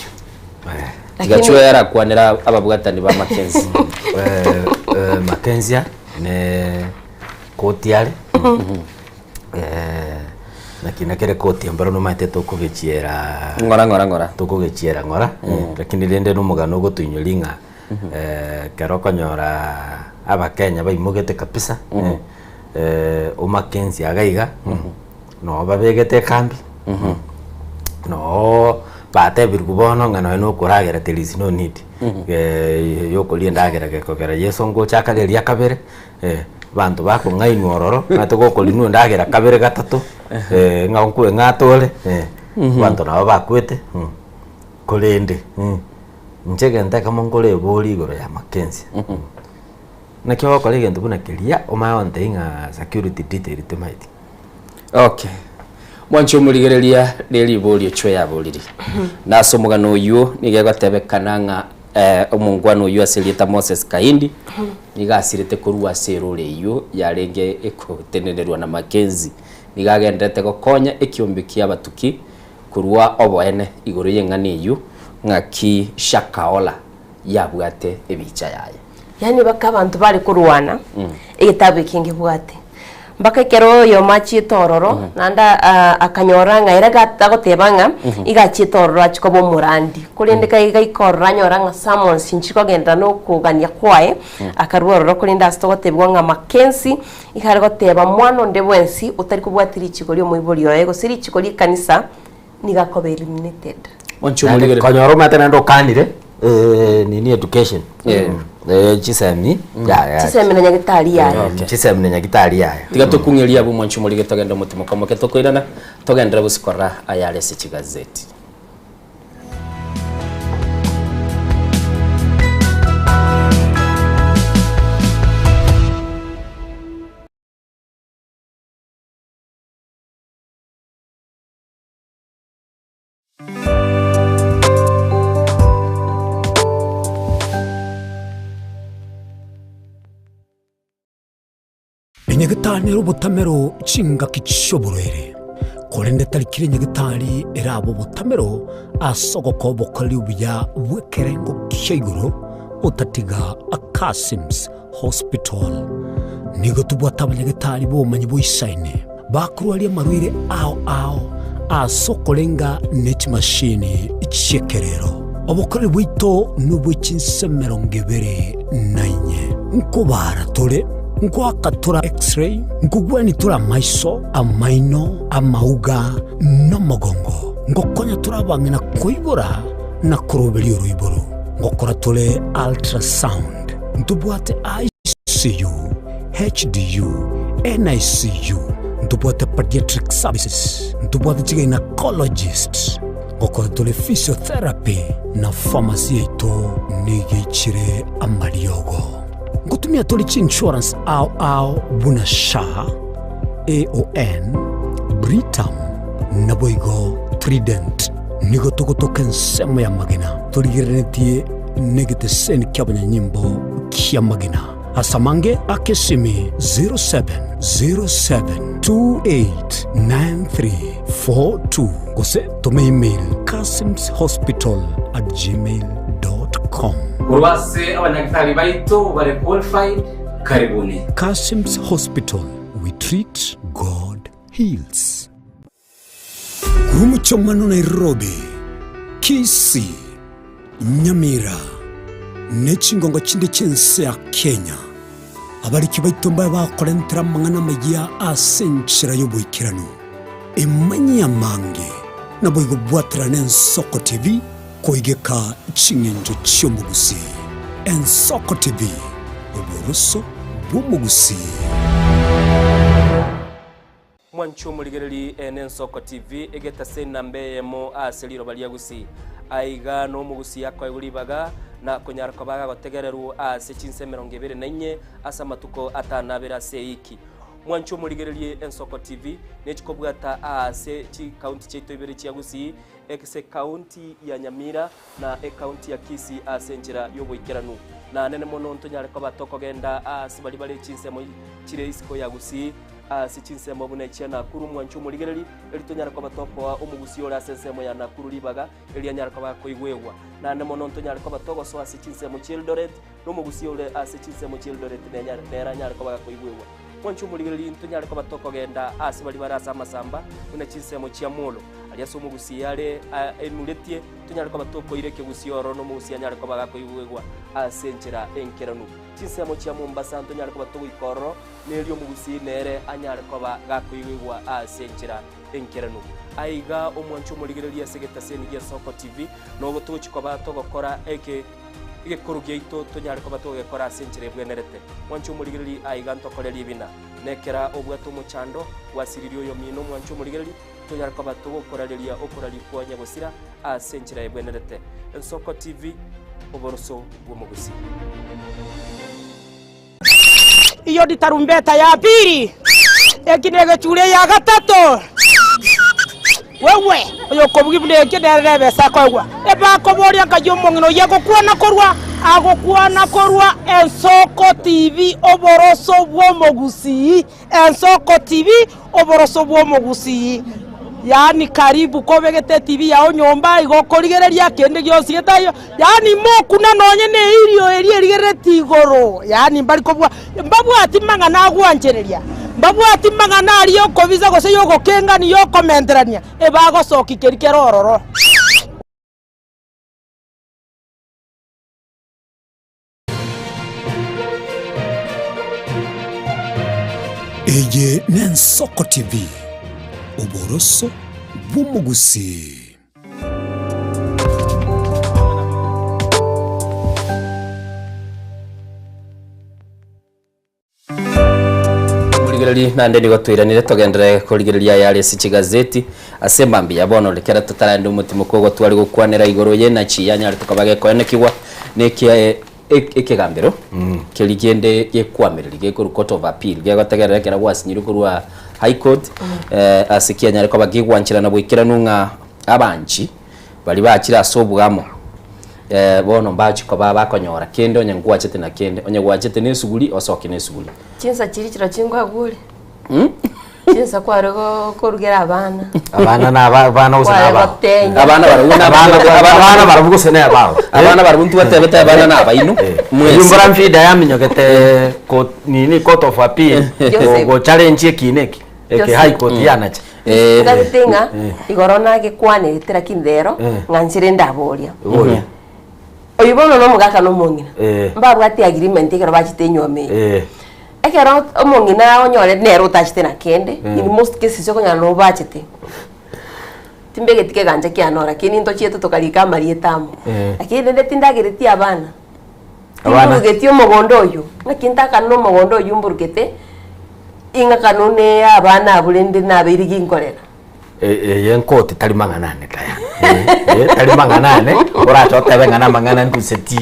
Speaker 12: Tigacho yara kwanira ababwatani ba Mackenzie
Speaker 5: Mackenzie ne kotiare lakini kere koti ambaro no mate tokugechiera
Speaker 12: ngora
Speaker 5: tokugechiera ngora lakini rende no mugano gotunyolinga kero konyora abakenya baimugete kapisa o Mackenzie agaiga no babegete kambi no bate birkubono ngano no kuragera telisi no need yoko liendagera gekogera yeso ngo chakageria kabere bantu bako ngai nyororo natoko kolinu ndagera kabere gatatu ngankwe ngatole bantu nabo bakwete kolende njege ndaka mongole boli goro ya Mackenzie nakyo kolege ndubuna kelia omaonte inga security detail temaiti.
Speaker 12: Okay. Mwancho muligerelia leli boli chweya boliri naso mugano yu nigegatebekana nga omungwano yu aselita Moses Kaindi nigasirite kurwa serole yu yarenge ekotenererwa na Mackenzie nigagendete gokonya ekiombikia abatuki kurwa oboene igoro yengani yu ngaki Shakaola yabwate ebicha yaye
Speaker 11: yani bakabantu bari kurwana igitabu kingi bwate mbaka kero yo machi tororo nanda akanyora ngaira gatagotebanga igachi tororo achikobo murandi kulindika igaikora nyora nga Samuel sinchiko genda no kugania kwae akarworo kulinda astogotebwa nga Mackenzie ikaragoteba mwano ndebwensi utari kubwatiri chigori omuyibori yoego siri chigori kanisa nigakobe eliminated
Speaker 12: oncho muligere
Speaker 5: kanyoro matana ndo kanire nini education chisemi
Speaker 11: chisemi na nyagitari yayo
Speaker 5: chisemi na nyagitari yayo
Speaker 12: tiga tukungelia abo mwancho mulige togenda mutimo komoke tokoirana togendera busikora ayale se gazeti.
Speaker 16: enyegetaniro butamero chinga kichoborere korende tarikire nyagitari erabo butamero asogoko bokali ubuya bwekerengo kishiguro utatiga Kasim's Hospital nigo tubwata abanyagitari bomanyi boisaine bakurwaria marwire ao asokolenga net machine ichekerero obokore bwito nubwichinsemero ngebere nainye nkubara tole nkwakatura x-ray nkugwani tura maiso amaino amauga n'amagongo ngokonya turabangina kuibura na kurubeli uruiburu ngokora tole ultrasound ntubwate ICU HDU NICU ntubwate pediatric services ntubwate gynecologist ngokora tole physiotherapy na pharmacy ito nigichire amariogo ngutumia tole insurance au bunasha AON Britam naboigo Trident nigo tokotoken semo ya magina toligirenetie negete sen kyabanya nyimbo kya magina asamange akesimi 0707289342 kose tome email kasimshospital@gmail.com
Speaker 12: urwase abanyagitari baito bare qualified karibuni.
Speaker 16: Kasim's Hospital, we treat, God heals. Kurumuchomano Nairobi, Kisii, Nyamira, nechingongo chinde chense ya Kenya. Abariki baitomba bakorentera mangana magia asenchira yoboikirano. Emanyi ya mange na boigo bwatira n'Ensoko TV koigeka chingenjo chyomugusi. Ensoko TV, oboroso bw'omugusi.
Speaker 12: Mwanchu muligereri n'Ensoko TV egeta sena mbeyemo aseliro baliagusi. Aiga no mugusi yakwa yulibaga na kunyarako baga gotegereru ase chinsemero ngebere nanye asa matuko atanabera seiki. Mwanchu muligereri Ensoko TV nechikobwata ase chi county cheto ibere chiagusi ekse county ya Nyamira na county ya Kisii asenjira yoboikeranu na nene mono ntonyareko batoko genda ase bali bali chinsemo chire isiko yagusi ase chinsemo bune chia Nakuru. Mwanchu muligereri elitonyareko batoko omugusi ora sensemo ya Nakuru libaga elianyareko bakoigwewa na nene mono ntonyareko batoko so ase chinsemo Eldoret no mugusi ore ase chinsemo Eldoret nera nyareko bakoigwewa. Mwanchu muligereri ntonyareko batoko genda ase bali barasa amasamba une chinsemo chia Molo aliaso mugusi yale enuletie tunyareko batoko ireke gusioro no mugusi anyareko bagakoigwegwa asenjira enkeranu chinsemo chia Mombasa ntonyareko batoko ikoro nelio mugusi nere anyareko bagakoigwegwa asenjira enkeranu aiga omwanchu muligereri asegeta seni ya Soko TV no gotuchiko batoko kora ike korugeito tunyareko batoko gekora asenjira bwenerete. Mwanchu muligereri aiga ntokoreri ibina nekera obwato muchando wasiririo yo mino. Mwanchu muligereri tunyareko batoko koraleria okoralipwa nyagosira asenjira ebwenerete. Ensoko TV oboroso bw'omugusi.
Speaker 2: Iyo ditarumbeta ya pili ekinege chule ya gatatu wewe oyo kobugibule kiderebe sakogwa eba koboria kajomongino yagokwana korwa Ensoko TV oboroso bw'omugusi. Ensoko TV oboroso bw'omugusi yani karibu kobegete TV yao nyomba igokorigereria kende gyosi getayo yani mokuna nonye ne irio erigereti igoro yani mbali kobwa mbabu atimanga na gwanjereria mbabu atimanga na ariyo kobiza gose yogo kenga ni yo komenterania ebago soki kerikero ororo.
Speaker 16: Eye n'Ensoko TV oboroso bw'omugusi.
Speaker 12: Muligereri nande nigo twiranire togendere kurigereria yale sichi gazeti asembambi yabono lekera tutarande umutima ko twari gukwanira igoro ye na chiyanya tukabage konekiwa nekia ekegambero keligende yekwamereri gekuru court of appeal gegotegerera kera gwasinyiri kurwa high court asikia nyareko bagigwanchira na bwikira nunga abanchi bali bakira asobwamo bono mbachi ko baba konyora kende onye ngwachete na kende onye gwachete nesuguli osoke nesuguli
Speaker 11: chinsa chiri chiro chingwa gule Chesa kware korugera abana.
Speaker 5: Abana na abana usana aba.
Speaker 12: Abana barabona abana barabuguse ne aba. Abana barabuntu batebete abana na abaino.
Speaker 5: Yumbura mfida yaminyogete ko nini court of appeal. Go challenge kineki. Eke high court yanacha.
Speaker 11: Ngatenga igorona ke kwane tera kindero ngansire ndaboria. Oyibono no mugaka no mongina. Mbabwa ati agreement ikero bachitenyo ame. Ekero omongina onyore nero tachite na kende in most cases yoko nyano bachite. Timbege tike ganja kianora kini ndo chieto tokalika marietamo. Akini ndende tindagireti abana. Abana getio mogondo oyo. Ngakinta kanu mogondo oyo mburgete. Inga kanune abana abulende na birigi nkorera.
Speaker 5: Yenkoti tali manganane kaya. Tali manganane ora chota bengana mangana nkuseti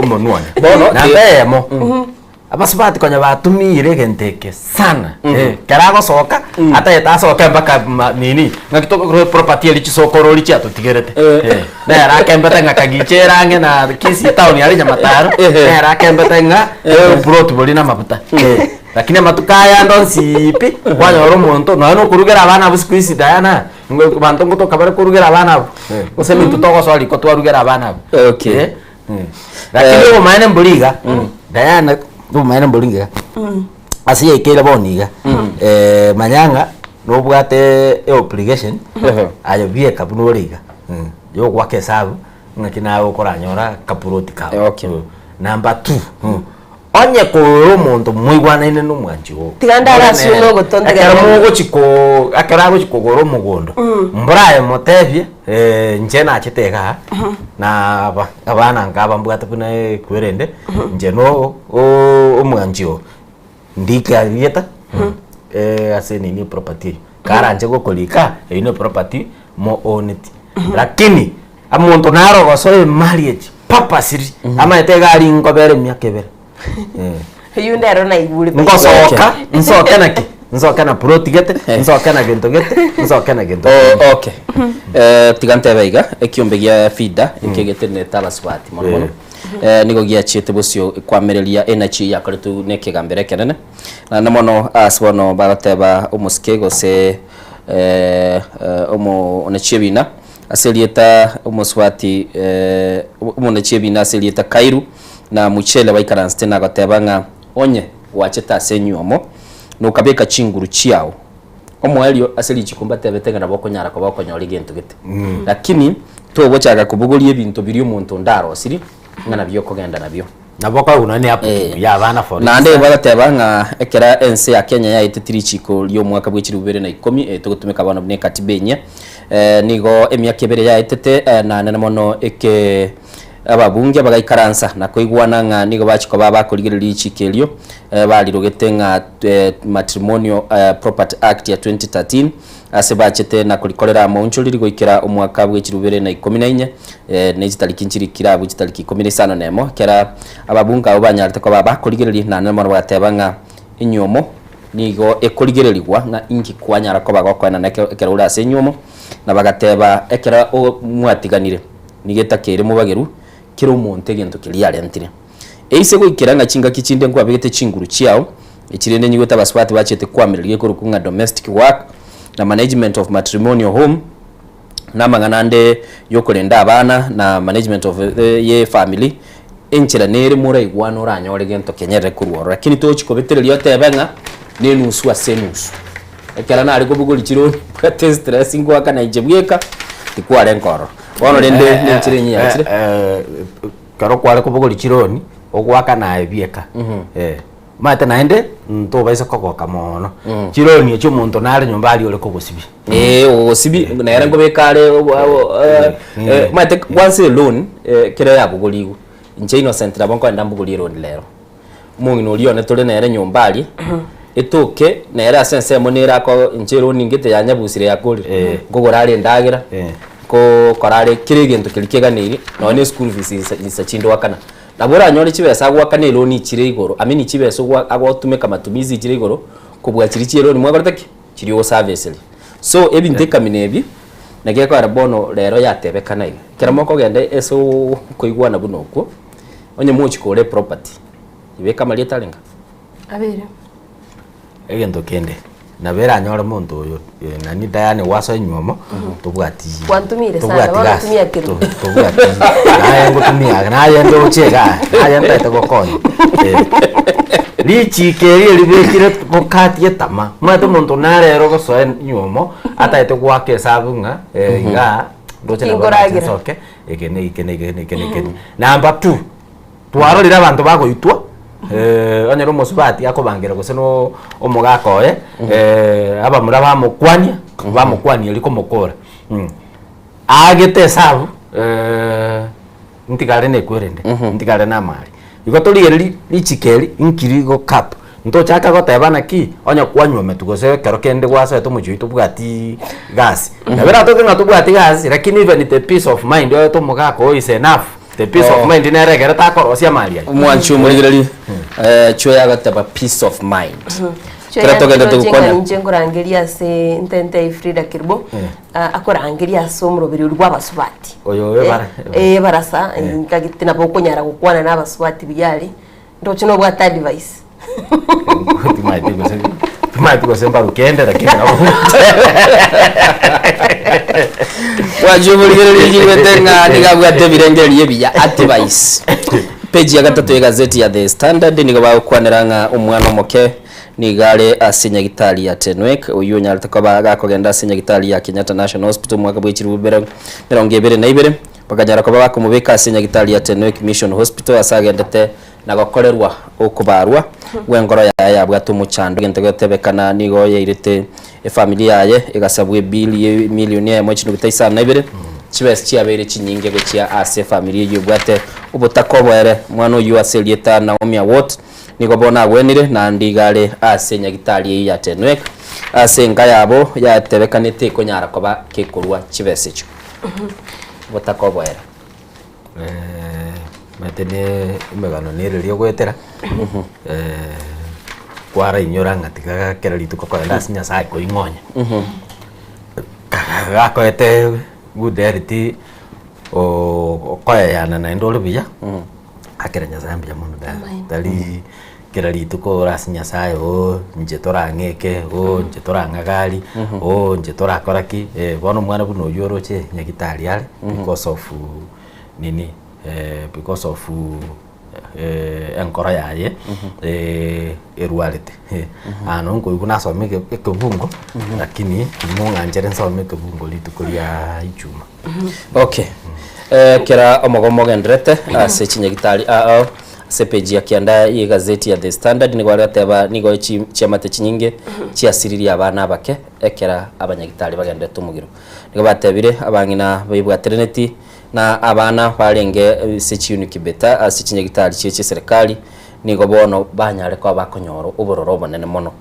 Speaker 5: omonwane. Bono na bemo. Abasubati konya batumire genteke sana. Karago soka ata yetasoka mpaka nini ngakito property eli chisokoro li chato tigerete. Na rakembeta ngakagichera nge na kisi town yali nyamataro. Na rakembeta nga brot bolina maputa. Lakini matukaya ndo sipi kwanya oro monto no kurugera abana busikuisi dayana ngo bantu ngoto kabare kurugera abana usemi tutoko swali ko twarugera abana.
Speaker 12: Okay.
Speaker 5: Lakini umaene mburiga dayana umaene mburiga asiye ikela boniga manyanga no bwate obligation ayo bie kabunoriga yo kwake sabu ngakina ukoranyora kapuroti ka.
Speaker 12: Okay.
Speaker 5: Number 2 onye ko muntu mwigwanaine no mwanjiwo
Speaker 11: tigandara suno gotondega
Speaker 5: mugo chiko akarago chiko goro mugondo mbraye motevye njena achiteka na abana ngaba mbwata puna kwerende njeno omwanjiwo ndika yeta aseni ni property karanje go kolika ino property mo oniti lakini amuntu naro gosoe marriage papa siri ama etega ali ngobere myakebere
Speaker 11: Yundero na ibuli.
Speaker 5: Nsoka naki. Nsoka na protigete, nsoka na gento gete, nsoka na gento.
Speaker 12: Okay. Tigante baiga ekiombe gya fida ikegete ne talaswati mono. Nigo gya chete bosio kwamerelia energy yakoretu nekegambere kenene. Na mono asbono bagateba umuskego se omo onechebina aselieta umuswati umonechebina aselieta Kairu na muchele baikaranste na gatebanga onye wacheta senyuomo no kabeka chinguru chiao omwelio aseli chikumba tebetenga na bokonyara ko bakonyora igento gete lakini to bochaga kubugolie bintu biri omuntu ndaro siri ngana byo kogenda nabyo
Speaker 5: naboka unani hapo ya bana for
Speaker 12: na ande bagatebanga ekera ense ya Kenya ya itetiri chiko lyo mwaka bwechiri 2010 tugutumika bana bune katibenya nigo emyaka ebere ya itete na nene mono eke ababunge bagaikaransa na koigwana nga nigo bachiko babakorigirira ichikelio balirogete nga matrimonial property act ya 2013 ase bachete na kurikorera moncho liri goikera omwaka bwechiri 2014 ne chitariki nchiri kirabu chitariki 15 nemo kera ababunga abo banyarite ko babakorigirira na nemo batebanga inyomo nigo ekorigererigwa nga ingi kwanyara ko bagokwana na kera ura ase inyomo na bagateba ekera mwatiganire nigeta kere mubageru kiro monte gento kilia rentire eise goikiranga chinga kichinde kwa begete chinguru chiao ekirende nyigota baswati bachete kwamiririye ko rukunga domestic work na management of matrimonial home na manganande yokorenda abana na management of ye family enchira nere mura igwana oranyore gento kenyere kurworo lakini to chikobetereri tebenga ne nusu asenusu ekera na ariko bugoli chiro kwa stressing kwa kana ijebweka tikware nkoro bono rende nchire nyiya chire
Speaker 5: karo kware kubugoli chironi ogwaka na ebieka mate naende to baisa kogoka mono chironi echo muntu nari nyumba ali ole kogosibi
Speaker 12: osibi na yara ngo bekare mate once alone kire yabugoligo nche innocent rabonko ndambugoli loan lero mungino lione tole na yara nyumba ali etoke na yara sense monera ko nche loan ngite yanyabusire yakoli ngogorari ndagira ko korare kirigento kirikeganiri none school fees isachindo wakana nabora nyore chibesa gwakane loan chire igoro amini chibesa gwa agotumeka matumizi chire igoro kubwa chiri chiro ni mwagortaki chiri o service so ebinte kaminebi nageko arabono rero yatebekana iga kiramoko gende eso koigwana bunoko onye muchi kore property ibeka mali talenga
Speaker 11: abere
Speaker 5: egento kende na bera nyore muntu uyu na ni Diane waso nyumo tubwati
Speaker 11: kwantumire sana wanatumia kiru
Speaker 5: tubwati naye ngutumia naye ndo chega naye ntete gokonyo lichi keri libekire gokatie tama mwetu muntu narero gosoe nyumo ataite gwake sabunga nga ndoche na soke ikene number 2 twarorira abantu bagoitwa onyero musubati akobangira gose no omugakoye aba muraba mukwania liko mukora agete sabu ntigare ne kwerende ntigare na mali iko toliye lichikeri inkirigo cup nto chaka gotebana ki onya kwanywa metugose kero kende gwasa tumujuito bwati gas na bera to nga tubwati gas lakini even the peace of mind yo to mugako is enough the peace of mind neregera takorosia mali
Speaker 12: mwanchu muligirali chwe yagataba peace of mind
Speaker 11: Kirato gende tukukona njengorangeria se ntente Frida Kirbo akorangeria so murobiri rw'abasubati
Speaker 5: oyo
Speaker 11: barasa ngagitina bokonyara gukwana n'abasubati byali ndo kino bwa advice
Speaker 5: tumai tukosemba rukende lakini
Speaker 12: wajubuligirali jiwetenga nigabwate birengeri yebiya advice page ya gatatu ya gazeti ya The Standard nigo bakwaniranga umwana moke nigale asinya gitali ya Tenwek uyu nyarata ko bagakogenda asinya gitali ya Kenyatta National Hospital mwaka bw'ikiri 2022 bakanyara ko bakumubika asinya gitali ya Tenwek Mission Hospital asagendete nagokorerwa okubarwa wengoro ya bwatu muchando gentegotebekana nigo yeirete familia yaye igasabwe bili milioni ya mwachi nugutaisa na ibere chibes chiabere chinyinge gochia ase familia yo bwate ubutakobwere mwana uyu aselieta Naomi Award nigo bona gwenire na ndigale ase nyagitali ya Tenwek ase nga yabo yatebekanete konyara koba kekorwa chibesecho butakobwere
Speaker 5: matene imegano nere gwetera kwara inyoranga tika kera lituko kwa ndasinya sai ko ingonya gakoete guderiti o koya yana na ndolo biya akeranya zambia muno dali kera lituko rasinya sai o njetora ngeke o njetora ngagali o njetora koraki bono mwana buno yoroche nyagitali ale because of nini because of enkora yaye erwalete ano ngo kunasome kebungo lakini munga njere nsome kebungo litukulia ichuma
Speaker 12: okay kera omogomo gendrete ase chinyagitali ase page ya kianda iyi gazeti ya The Standard ni gwarateba nigo chiamate chinyinge chiasiriri abana bake ekera abanyagitali bagende tumugiro nigo batebire abangina bayibwa Trinity na abana barenge sechiuni kibeta asichinya gitari cyeche serikali nigo bono banyare kwa bakonyoro ubororo bonene mono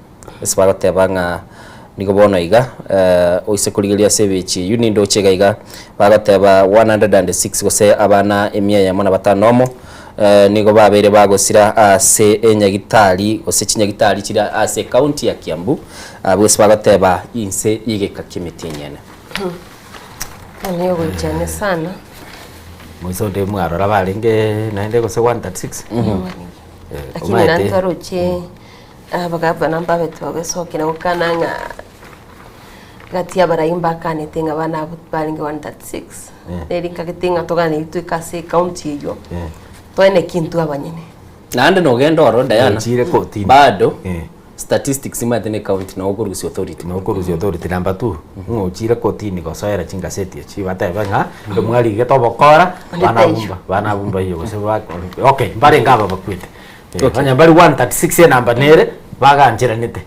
Speaker 12: esibagotebanga nigo bono iga oise kuligilia sebechi unindo chega iga bagoteba 106 gose abana emia ya mona batanomo nigo babere bagosira ase enyagitari osechinya gitari chira ase county ya Kiambu bose bagoteba inse yigeka kimitinyene
Speaker 11: Aniyo gujane sana
Speaker 5: mwiso de mwarora balenge naende gose 136
Speaker 11: lakini nantaroche abagaba namba betu bagesokera ukananga gati abarayimba kanetenga bana balenge 136 neri kagetenga togane itu kase county yo toene kintu abanyene
Speaker 12: nande no gendo oro Diana bado statistics imatene county na Ogorusi authority
Speaker 5: number 2 ngochire kotini gosoera chingaseti chi batebanga mwali getobokora bana bumba hiyo gose okay mbare ngaba bakwite banya bari 136 number nere baganjiranite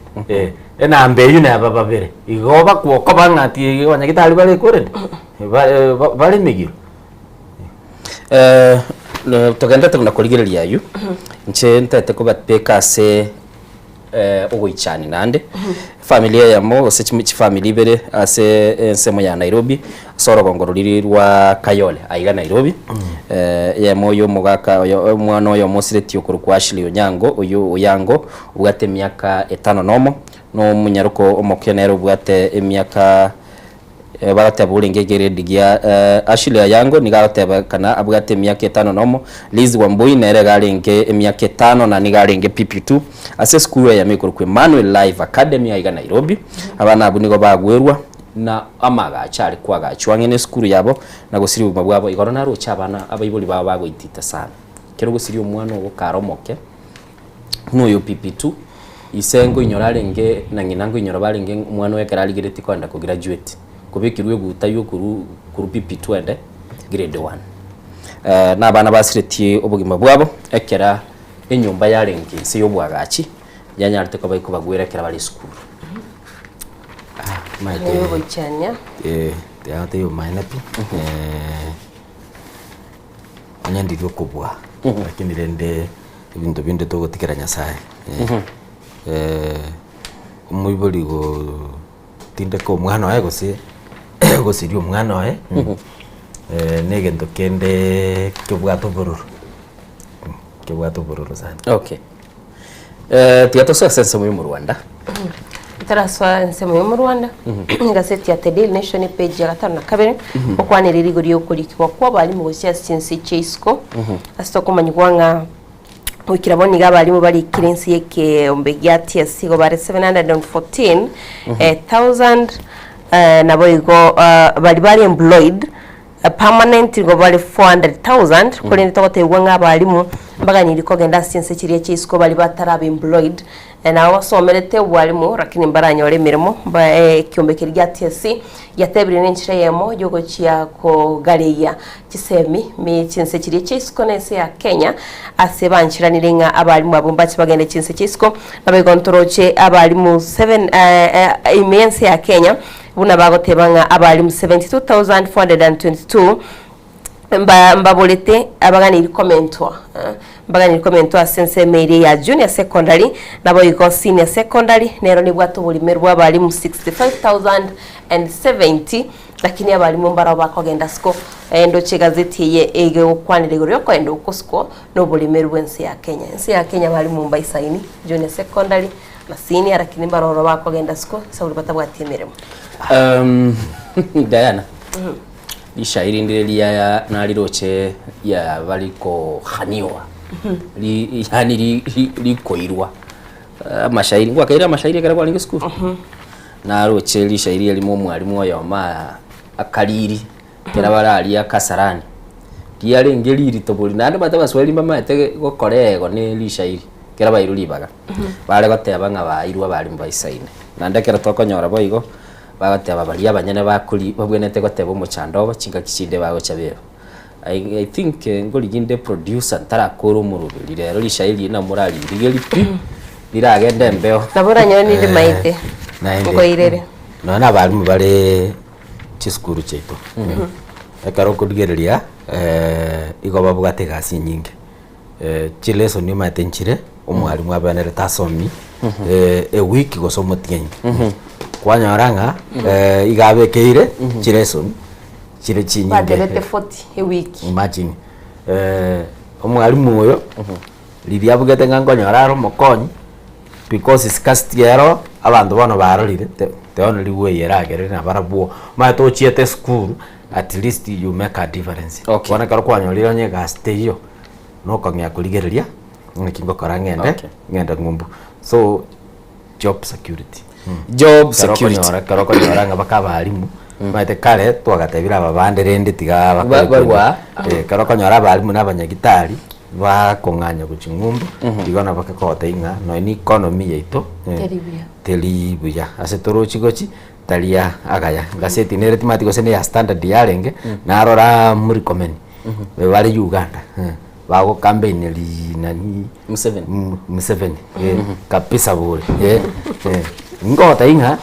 Speaker 5: enambe yune ababere igoba kwoko bangati banyagitali bale kurende bale migiro
Speaker 12: togenda tuguna kuligireria yu nche ntete ko batpeka se ogoichani nande familia ya mo osechichi family bere ase ensemo ya Nairobi soro gongoro liri rwa Kayole aiga Nairobi ya moyo mugaka mwana oyo mosireti okuru kwa Ashley Onyango oyo Oyango ubwate miaka 5 nomo no munyaruko omokenero ubwate emiaka bagateba uringe grade gia Ashley yango nigaroteba kana abwate myaka 5 nomo Liz Wambui nere garinge myaka 5 na nigaringe PP2 ase school ya mikuru kwe Manuel Live Academy ya Nairobi abana abu nigo bagwerwa na amaga achari kwaga chwangene school yabo na gusiri buma bwabo igoro na rocha abana abayibuli baba bagwitita sana kero gusiri umwana wo karomoke nuyo PP2 isengo inyorarenge na nginango inyorabarenge umwana wekarali gireti kwanda ku graduate kubikirwe gutayo kuru PP2 ende grade 1 na abana basiretiye ubugima bwabo ekera enyumba yarenge se yobwagachi yanyarte ko bayiko bagwera kera bari school
Speaker 11: Niyo cyanya
Speaker 5: teate yo mainapi anyandiro kubwa lakini rende ibintu binde to gotikera nyasaye umuyiboli go tinde ko mwana wae gose gosiri umwana wae negendo kende kibwato bororo sana
Speaker 12: okay tiato success mu Rwanda
Speaker 11: taraswa nsemo yo mu Rwanda ngaseti ya The Daily Nation page ya 5 okwanira rigori yokurikwa kwa bali mu gusya since Chesko asito kumanyigwanga ukiraboni gabali mu bari kirensi yeke ombegati asigo bare 714,000 nabo igo bali employed permanent go bali 400,000 kuri nitokote gwanga balimu mbaga niriko genda since kiriye Chesko bali batarabe employed na wasomerete walimu lakini mbaranya wale mirimo kiombekeri gya TSC yatebire n'inchire yemo yogo chia ko galeya kisemi mi chinse kiri Chesko nese ya Kenya asebanchiranire nga abalimu abombachi bagende chinse Chesko nabegontoroche abalimu 7 imense ya Kenya buna bagotebanga abalimu 72,422 mbabolete abagani komento asense mere ya junior secondary nabo iko senior secondary nero ni bwato bulimerwa abalimu 65,070 lakini abalimu mbara bakogenda sko endo chegazeti ye ege okwanire gori ko endo ukosko no bulimerwa ensi ya Kenya abalimu mbaisaini junior secondary na senior lakini mbara bakogenda sko sauri batabwatemeremo
Speaker 12: Diana ishairi ndirelia ya naliroche ya baliko khaniwa yani likoirwa amashairi kwa kaira amashairi kara kwa ninge school naroche lishairi yalimo mwalimu wa ma akaliri kera barali akasarani kiyale ngeli ritobuli nande batabaswali mama ate gokorego ne lishairi kera bayiruli baga bare bateba nga bayirwa bali mbayisaine nande kera tokonyora boigo bagateba bali abanyene bakuri babwenete goteba umucando bacinga kicinde bago chabero I think ngoli ginde producer tarakoro mu rubiri rero lishairi na murali rigeli pi liragende mbeo
Speaker 11: nabura nyoni ndi maite ngo irere
Speaker 5: nona abalimu bale chiskuru cheito ekaro kudigereria igo babugate gasi nyinge chileso ni matenchire umwalimu abanere tasomi a week gosomo tienyi kwanyoranga igabekeire chileso chire chinyinge
Speaker 11: badelete 40 a week
Speaker 5: imagine umwalimu oyo liria bugete ngangonyora mokonyi because scarcity yero abantu bano barorire te ono liwe yeragere na barabuo ma to chiete school at least you make a difference wana karo kwanyorira nye gaste yo no kongya kuligereria nkingo korangende ngenda ngumbu so job security karo konyora nga bakabalimu maite kale twagatebira ababande rende tiga
Speaker 12: barwa
Speaker 5: karo konyora abalimu n'abanyagitari bakonganya guchingumbu igona bakakota inga no ni economy yaito telibuya asetoro chigochi talia agaya gaseti nereti matiko sene ya standard yarenge narora muri comment bari Uganda bago campaign li nani Museveni kapisa bure ngota inga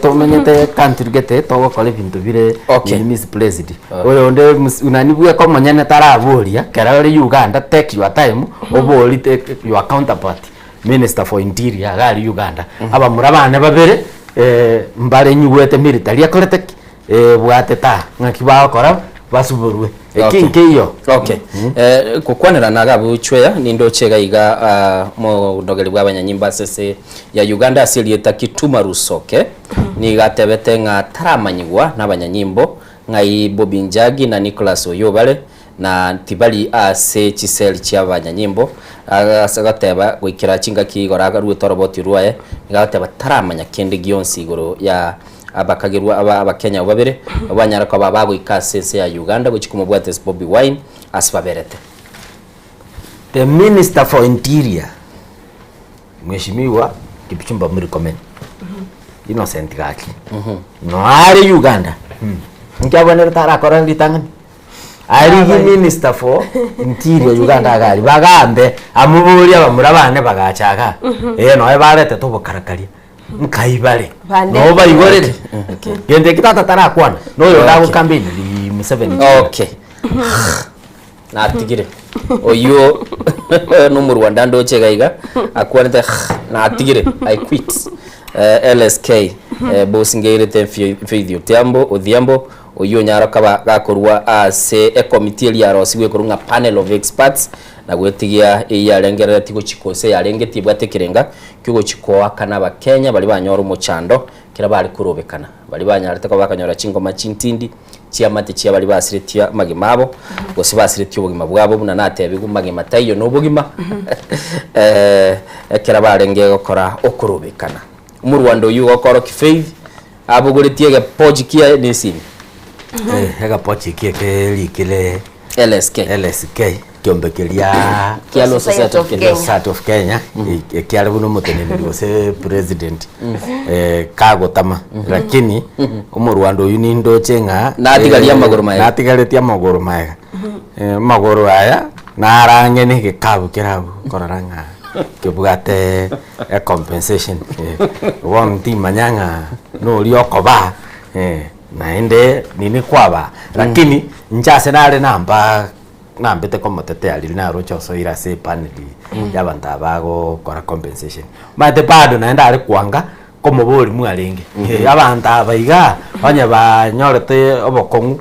Speaker 5: to menyete country gete to ko le bintu bire misplaced oyo onde unani buya ko manyane taraburia kera ri Uganda take your time oboli take your counterpart minister for interior gari Uganda aba murabane babere mbare nyuwete military akorete bwate ta ngakibao kora basuburwe ekinke iyo
Speaker 12: okay kukwanira naga buchweya nindo chega iga mo ndogeri bwa banyanyimba sese ya Uganda asilieta Kituma Rusoke ni gatebete nga taramanyigwa n'abanyanyimbo ngai Bobby Njagi na Nicholas Oyobale na tibali ase chisel cy'abanyanyimbo agateba gwikira kinga kigoraga rutoroboti ruaye gateba taramanya kende gionsi igoro ya abakagirwa abakenya babere abanyara kwa babagwe kasese ya Uganda guchikumubwate Bobby Wine asibaberete.
Speaker 5: The Minister for Interior Mheshimiwa Kipchumba Murkomen Innocent Gaki no ari Uganda ngabonera tarakora nditangani ari Minister for Interior Uganda gari bagambe amuburi abamurabane bagachaka no barete tubukarakaria nkaibale no bayigorere gende kitata tarakwana no yo dago campaign li Museveni.
Speaker 12: Okay natigire oyo no mu Rwanda ndo chegaiga akwanete natigire I quit. LSK bosingere Faithio Tiambo Odhiambo oyo nyara kaba gakorwa ase a committee ya rosiwe kurunga panel of experts na gwetigia iyarengera tiko chikose yarengeti bwatekerenga kyugo chikoa kana bakenya bali banyora umuchando kira bali kurobekana bali banyarate ko bakanyora chingoma chintindi chiamate chia bali basiretia magimabo gose basiretia ubugima bwabo buna natebe gumagima tayo no bugima kira barenge gukora okurobekana mu Rwanda uyu gukora kifaith abuguretie ga pojikia nesini
Speaker 5: ega pojikia ke likile LSK kyombekeria
Speaker 12: Kialo Society
Speaker 5: of Kenya kiale buno muteneneri wose president kagotama lakini mu Rwanda uyu ni ndo chenga
Speaker 12: natigalia
Speaker 5: magoro maya magoro aya narange ni gikabu kirabu koraranga kibugate compensation one team manyanga no liokoba naende nini kwaba lakini njase nale namba nambete komotete ali na rocho so ira se panel y'abantu abago kora compensation mate bado naenda ari kwanga komo boli mwalinge abantu abaiga banya banyorete obokongu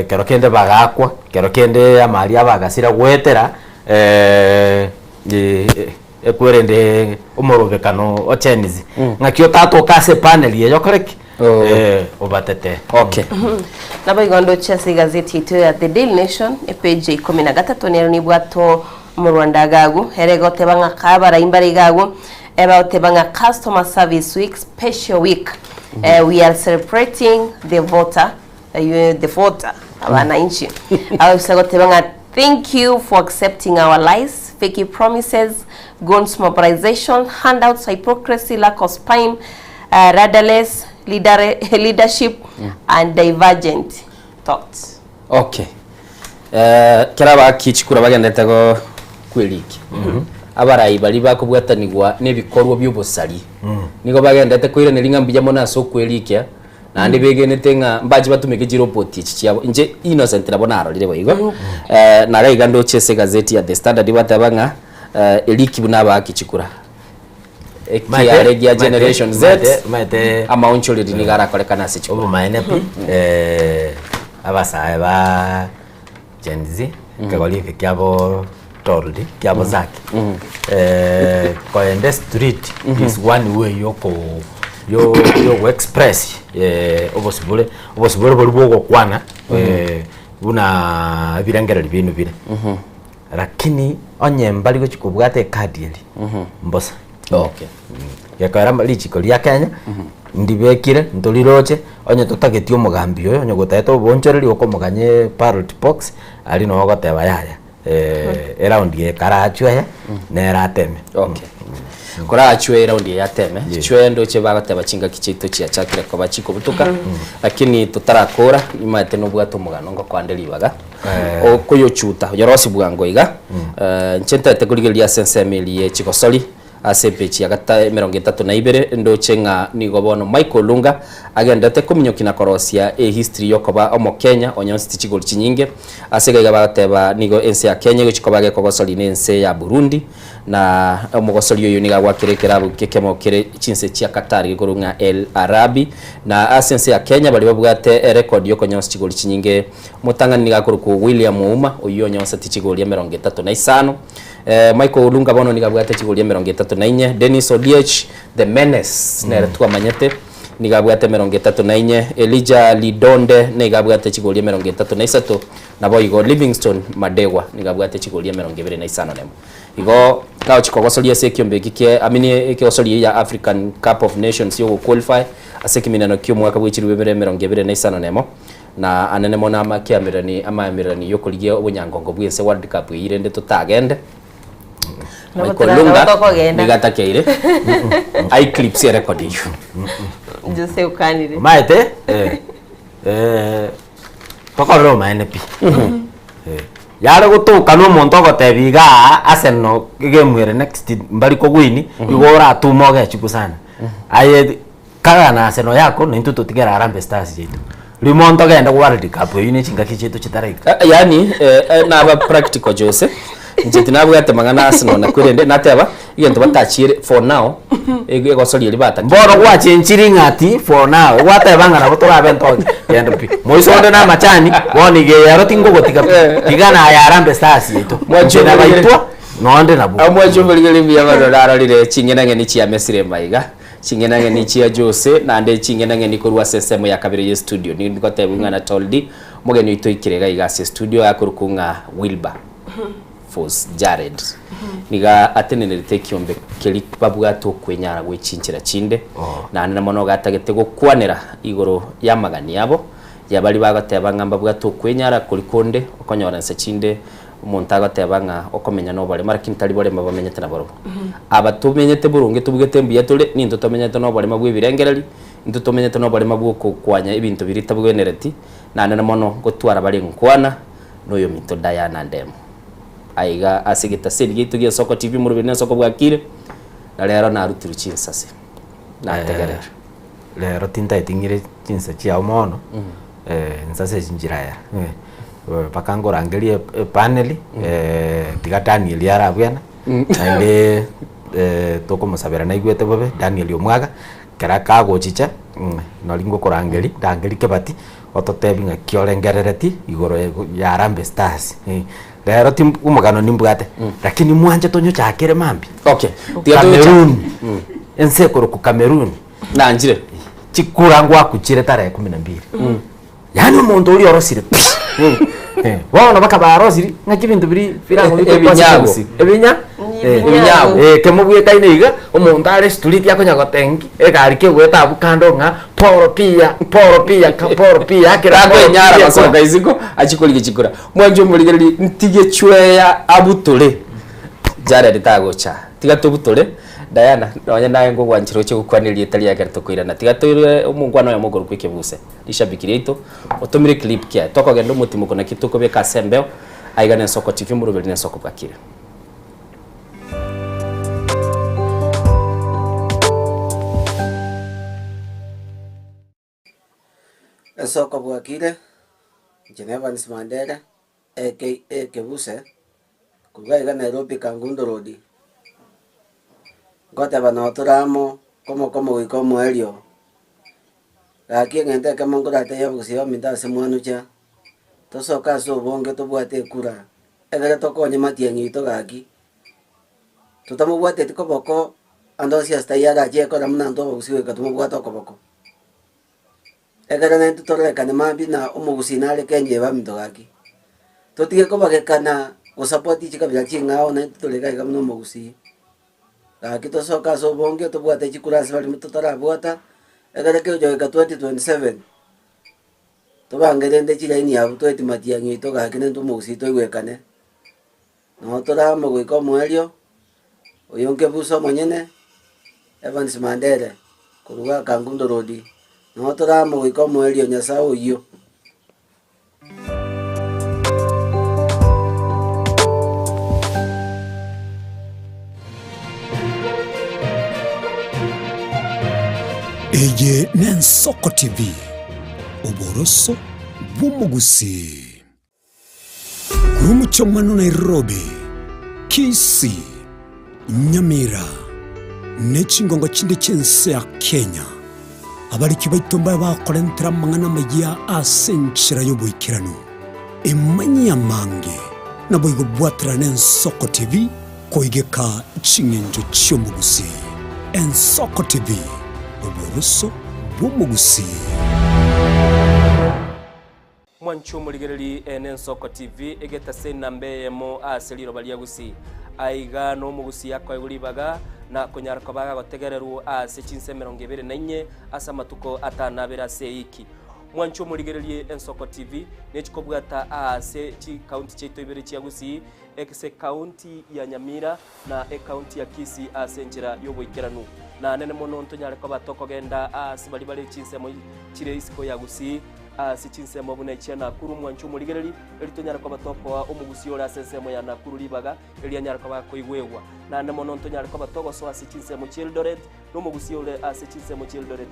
Speaker 5: kero kende bagakwa kero kende amali abagasira gwetera ekwerende umorobekano ochenizi ngakyo tato kase panel ye yokoreki obatete.
Speaker 12: Okay.
Speaker 11: Nabo igondo chase gazeti ito ya The Daily Nation page 13 nero ni bwato mu Rwanda gagu herego tebanga kabara imbari gagu about tebanga customer service week special week. We are celebrating the voter wananchi. Au tebanga thank you for accepting our lies, fake promises, guns mobilization, handouts, hypocrisy, lack of spine, rudderless leadership and divergent thoughts.
Speaker 12: Okay. Kiraba kichikura bagendete go kweliki. Abarayi bali bakubwatanirwa nebikorwa by'ubusari. Nigo bagendete kwire nelinga mbijamo naso kwelikia nandi begenete nga mbaji batumike jiropoti ichichiyabo nje Innocent nabonaro lirebo igo. Nagaiga ndo chese gazeti ya The Standard batabanga eliki bunaba kichikura. Ekia generation Z amauncholi dinigara kolekana sicho
Speaker 5: obo maenepi abasa ba Gen Z kagoli kyabo tordi kyabo zaki koende street is one way yo express obosibule boli bwo kwana buna birangera libinu bire lakini onye mbali go chikubwate kadieli mbosa.
Speaker 12: Okay.
Speaker 5: Yakara malichiko lya Kenya ndibekire ndoliroche onye tutagetio mugambi oyo onye gotaeto bonchoreri okomuganye parrot box ali no goteba yaya around ye karachwe nera teme.
Speaker 12: Okay. Kora achwe around ye yateme chwe ndo che bagateba chinga kichito chia chakire ko bachiko butuka lakini tutarakora imate no bwato mugano ngo kwandelibaga okuyo chuta yorosi bwango iga nchenta tekurigelia sense emeli ye chikosoli ase page ya gata 32 ndochenga nigo bono Michael Lunga agendete kuminyokina korosia history yokoba omo Kenya onyosi tichigol chinyinge ase gaiga bateba nigo ense ya Kenya gichikoba gekogosori nense ya Burundi na omogosori oyo niga gwakirekera bukekemo kire chinse chia Qatar gigorunga El Arabi na asense ya Kenya bali babwate record yokonyosi tichigol chinyinge mutangani niga kuruku William Ouma oyo onyosi tichigol ya 35 Michael Olunga bono nigabwate chigolia 34 Dennis Odiech the menace nere twamanyete nigabwate 34 Elijah Lidonde nigabwate chigolia 33 na boigo Livingstone Madewa nigabwate chigolia 25 nemo igo kao chikogosolia se kiombe gikie amini kigosolia ya African Cup of Nations yo qualify ase kiminano kyo mwaka bwechirwe 25 nemo na anene mona makiamirani amamirani yokoligia obunyangongo bwese World Cup irende tutagende Michael Lunga nigatakeire eclipse record issue
Speaker 11: Jose ukanire
Speaker 5: maete tokoro manepi yare gutuka no muntu ogotebiga Arsenal gemwere next mbali ko gwini igora tumoge chikusana aye kaga na Arsenal yako nintu tutigera Harambee Stars jetu limonto genda World Cup yine chinga kichetu chitarika
Speaker 12: yani na ba practical Jose njeti nabwate magana Arsenal na kwirende nateba igento batachire for now egosori libata
Speaker 5: mboro kwa chenchiri ngati for now wateba ngana botora bento yendo pi moisonde na machani wonige yaro tingo gotika tigana ya Harambee Stars yetu mwachona baitwa nonde nabo
Speaker 12: amwachumba ligeli ya badara lile chingena ngeni chia Mesire Maiga chingena ngeni chia Jose na nde chingena ngeni kurwa sesemo ya kabiri ye studio ni ngotebunga na toldi mugeni ito ikirega igase studio yakurukunga Wilbur Force Jared niga atenenete kiombe keli babwato kwenyara gwichinchira chinde na nana mono gatagete gukwanira igoro ya magani yabo yabali bagateba ngamba bwato kwenyara kulikonde okonyora nse chinde umuntu agatebanga okomenya no bale maraki ntali bale mabamenyete na baro abatumenyete burunge tubugete mbiye tole ninto tomenyete no bale mabwe birengereri ninto tomenyete no bale mabwo kwanya ibintu birita bwenereti na nana mono gotwara bale nkwana noyo minto Diana ndemo aiga asigita sedi gitu gia Soko TV murubene Soko bwakire na lero na rutiru chinsase na tegere
Speaker 5: lero tinta itingire chinsa chia umono nsase jinjira ya pakango rangelie paneli tiga Daniel yara bwana ande toko musabera na igwete bobe Daniel omwaga kera kago chicha no lingo korangeli dangeli kebati ototebinga kiorengerereti igoro ya Harambee Stars lero tim umugano nimbwate lakini mwanje tonyo chakere mambi
Speaker 12: okay
Speaker 5: Cameroon ense koro ku Cameroon
Speaker 12: nanjire
Speaker 5: chikurangwa akuchire tare 12 yani umuntu uri orosire wana bakabarosiri ngakibintu biri birango ebinya kemubwe kaineiga umuntu ari street yako nyagotengi egari kegweta bukando nga poro pia
Speaker 12: kirango nyara basoka iziko achikoli gichikura mwanjo muligeri ntige chweya abutule jara ritagocha tiga tubutule Diana nonya naye ngo gwanchiro cyo gukwanirie tali ya garto kwirana tiga ture umungwana ya mogoro kwikebuse lishabikire ito otomire clip kya toko gendo mutimo kona kituko beka sembeo aigana Soko TV murubeli na Soko bwakire
Speaker 4: Soko bwakire Geneva Nismandera aka Kebuse kugaga Nairobi Kangundo Road gote banoturamo como wikomo elio aki ngende kama ngurate yabusiba mindase mwanucha tosoka so bonge tobwate kura egere tokonye matiengi to gaki tutamubwate tikoboko ando sia stayara je ko ramna ndo busiwe katumubwate okoboko egere ne tutoreka ne mambi na umugusinale kenje bamindo gaki totige ko bagekana usapoti chikabya chingao ne tutoreka kamno mugusi Kito soka so bonge to bwate chikurasi bali mutotara bwata egere ke jo ka 2027 to bangerende chilaini ya buto eti matiangi to ga kene to musi to iwekane no to ra mo ko mwelio oyonke buso monyene Evans Mandere kuruga Kangundo Road no to ra mo ko mwelio nyasa oyo
Speaker 16: eye n'Ensoko TV oboroso bw'omugusi kuri Muchomano Nairobi Kisii Nyamira n'ekingongo kindi cy'ensi ya Kenya abariki baitomba bakorentera mangana magia asenchira y'obuikirano emanya mange naboigo bwatira n'Ensoko TV koigeka chingenjo cy'omugusi Ensoko TV oboroso bw'omugusi
Speaker 5: mwanchu muligereri n'Ensoko TV egeta sena mbeyemo aseliro baliagusi aiga no mugusi yakwa yulibaga na kunyarako baga gotegereru ase chinse 24 asa matuko atanabera seiki mwanchu muligereri Ensoko TV nechikobwata ase chi county cheto ibere chiagusi ekse county ya Nyamira na county ya Kisii asenjira yoboikeranu na nene mono ntonyareko batoko genda ase bali chinsemo chire isiko yagusi sichinsemo bune chiana kuru mwanchu muligereri elitonyareko batoko omugusi ora sensemo ya nakuru libaga elianyareko bakoigwewa na nene mono ntonyareko batoko so asichinsemo Childoret no mugusi ora asichinsemo Childoret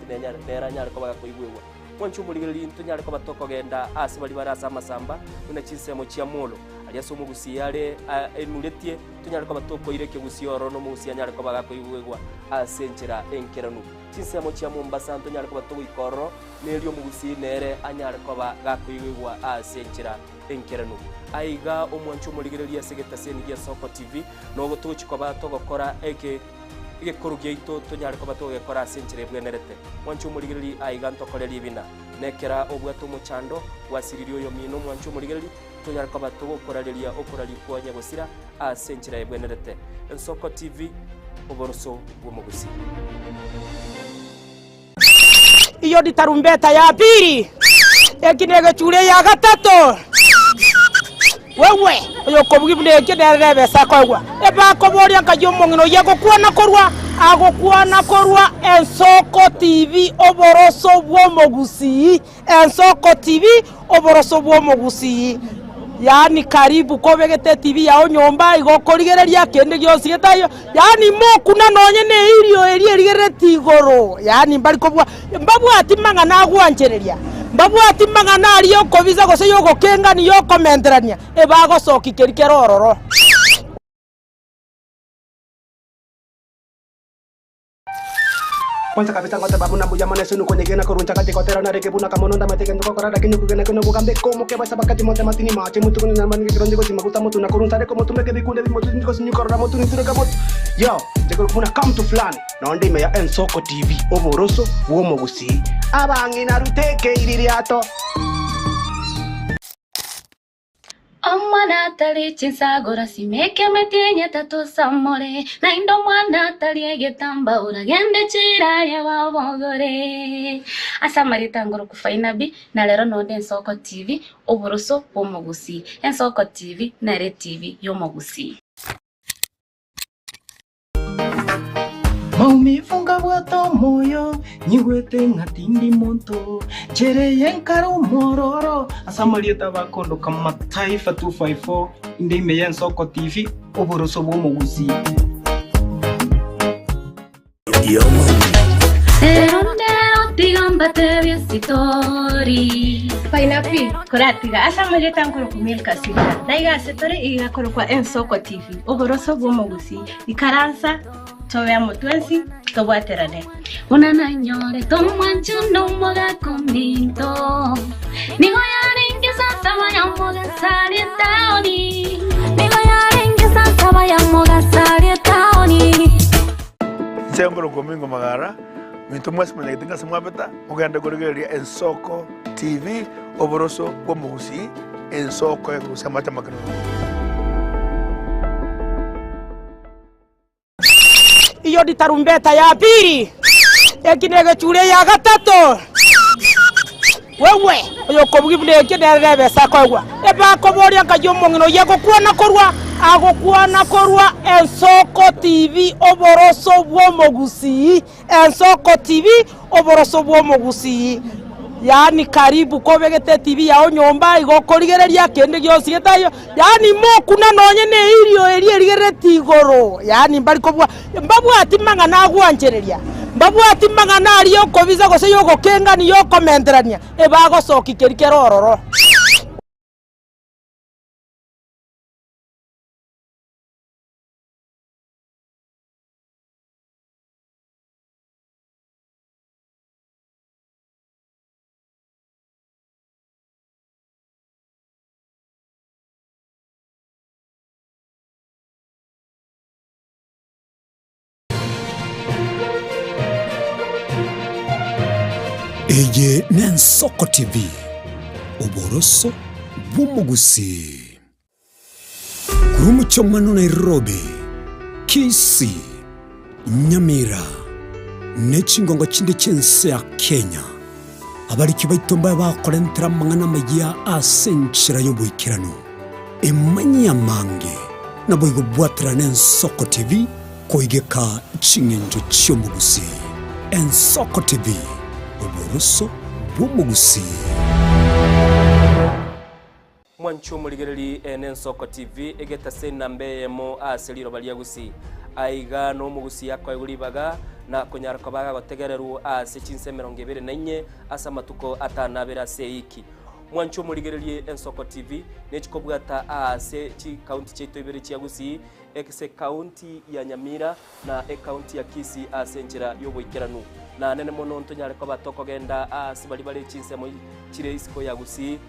Speaker 5: neranyareko bakoigwewa mwanchu muligereri ntonyareko batoko genda ase bali barasa masamba une chinsemo chia molo aliaso mugusi yale enuletie tunyareko batoko ireke gusioro no mugusi anyareko bagakoigwegwa asenjira enkeranu chinsemo chia Mombasa ntonyareko batoko ikoro nelio mugusi nere anyareko bagakoigwegwa asenjira enkeranu aiga omwanchu muligereri asegeta seni ya Soko TV no gotuchi kwa batoko kora ige korugeito tunyareko batoko gekora asenjira bwenerete mwanchu muligereri aiga ntokoreri ibina nekera obwato muchando wasiririo yo mino mwanchu muligereri tunyareko batoko koraleria okorali kwanya gosira asenjira ebwenerete Ensoko TV oboroso bw'omugusi
Speaker 2: iyo ditarumbeta ya pili ekinege chule ya gatatu wewe oyo kobugibune kederebe sakogwa eba koboria kajomongino agokwana korwa Ensoko TV oboroso bw'omugusi Ensoko TV oboroso bw'omugusi yani karibu kobegete TV yao nyomba igokorigereria kende gyose getayo yani mokuna nonye ne irio erigereti igoro yani mbali kobwa mbabu atimanga na gwanjereria mbabu atimanga na ariyo kobiza gose yogo kenga ni yo komenderania ebago soki kerororo
Speaker 1: Kwanza kabisa ngote babu na buja mane sunu kwenye gena koruncha kati kotera na reke buna kamononda mateke ndoko korada kinyu kugena kuno bugambe komo ke basa bakati monte matini mache mutu kuni namani kironde ko simakuta mutu na korunta reko mutu meke bikunde bimutu ndiko sinyu korora mutu nitire kamotu yo teko kuna come to flani na onde me ya Ensoko TV oboroso bw'omugusi abangi na ruteke iririato
Speaker 6: Omwana tali chinsagora simeke metienya tatu samore na indo mwana tali egetamba uragende chira ya babogore asamarita ngoro kufaina bi na lero no Ensoko TV oboroso bw'omugusi Ensoko TV na Re TV y'omugusi
Speaker 1: Maumifunga bwato moyo nyigwete ngatindi monto chereye nkaro mororo asamalieta bakondo kama taifa 254 inde ya Ensoko TV oboroso bw'omugusi
Speaker 6: Serondero tigamba tebia sitori
Speaker 25: Painapi kuratiga asamalieta nkoro kumilka sibira naiga setore iga koro kwa Ensoko TV oboroso bw'omugusi ikaransa Toya mutwensi tobwaterane
Speaker 6: Unana nyore tomwanchu nomboga komito Nigo yaringisa sama ya moga sari taoni Nigo yaringisa sama ya moga sari taoni
Speaker 8: Sembro komingo magara Minto mwesi mwenye kitinga semwa beta Uganda kurigeria Ensoko TV oboroso bw'omugusi Ensoko ya kusamata makano
Speaker 2: iyo ditarumbeta ya pili ekinege chule ya gatatu wewe oyo kobugibune kederebe sakogwa eba koboria kajomongino agokwana korwa Ensoko TV oboroso bw'omugusi Ensoko TV oboroso bw'omugusi yani karibu kobegete TV yao nyomba igokorigereria kende gyose getayo yani mokuna nonye ne irio erigereti igoro yani mbali kobwa mbabu atimanga na gwanjereria mbabwati mang'ana aria okobiza gose yogokengani yokomenterania ebagosoki kerikero ororo
Speaker 16: Eye Nensoko TV Oboroso bw'omugusi Kurumuchomano Nairobi Kisii Nyamira Nechingongo chinde chense ya Kenya Abariki baitomba bakorentera mang'ana magia asenchira y'obuikirano Emanya mange naboigo bwatira Nensoko TV koigeka chingenjo cy'omugusi Ensoko TV Oboroso bw'omugusi
Speaker 12: Mwanchu muligereri Nensoko TV egeta sena mbeyemo aseliro baliagusi aiga no mugusi yakwa yulibaga na kunyarako baga gotegereru ase chinse 24 asa matuko atanabera seiki Mwanchu muligereri Nensoko TV nechikobwata ase chi county cheto ibere chiagusi ekse county ya Nyamira na county ya Kisii asenjira yoboikeranu na nene mono ntonyare ko batoko genda asibali bali chinsemo chire isiko ya gusi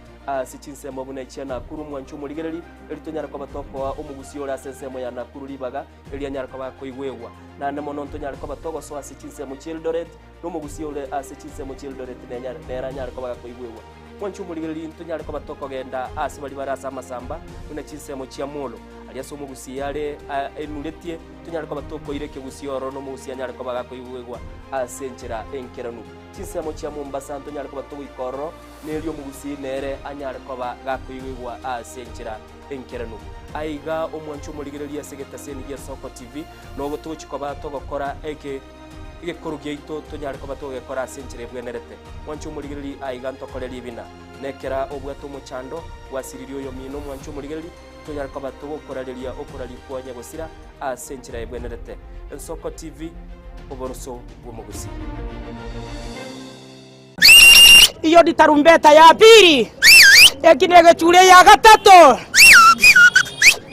Speaker 12: si chinsemo bune chiana kuru Mwanchu muligereri elitonyare ko batoko omugusi ora sensemo ya nakuru libaga elianyare ko bakoigwewa na nene mono ntonyare ko batoko so asi chinsemo Childoret no mugusi ore asi chinsemo Childoret nera nyare ko bakoigwewa Mwanchu muligereri ntonyare ko batoko genda asibali barasa masamba une chinsemo chia molo aliaso mugusi yale enuletie tunyare ko batoko ireke gusioro no mugusi anyare ko bagakoigwewa asenjera enkeranu chinsemo chia Mombasa ntonyare ko batoko ikoro nelio mugusi nere anyare ko bagakoigwewa asenjera enkeranu aiga omwanchu muligereri asegeta seni ya Soko TV no gotochi ko batoko kora eke korugeito tunyare ko batoge kora asenjere bwenerete Mwanchu muligereri aiga ntokoreri bina nekera obwato muchando wasiririo yo mino Mwanchu muligereri tunyare ko batogo koraleria okorali kwanya gosira asenjera ebwenerete Ensoko TV Oboroso bw'omugusi
Speaker 2: iyo ditarumbeta ya pili ekinege chule ya gatatu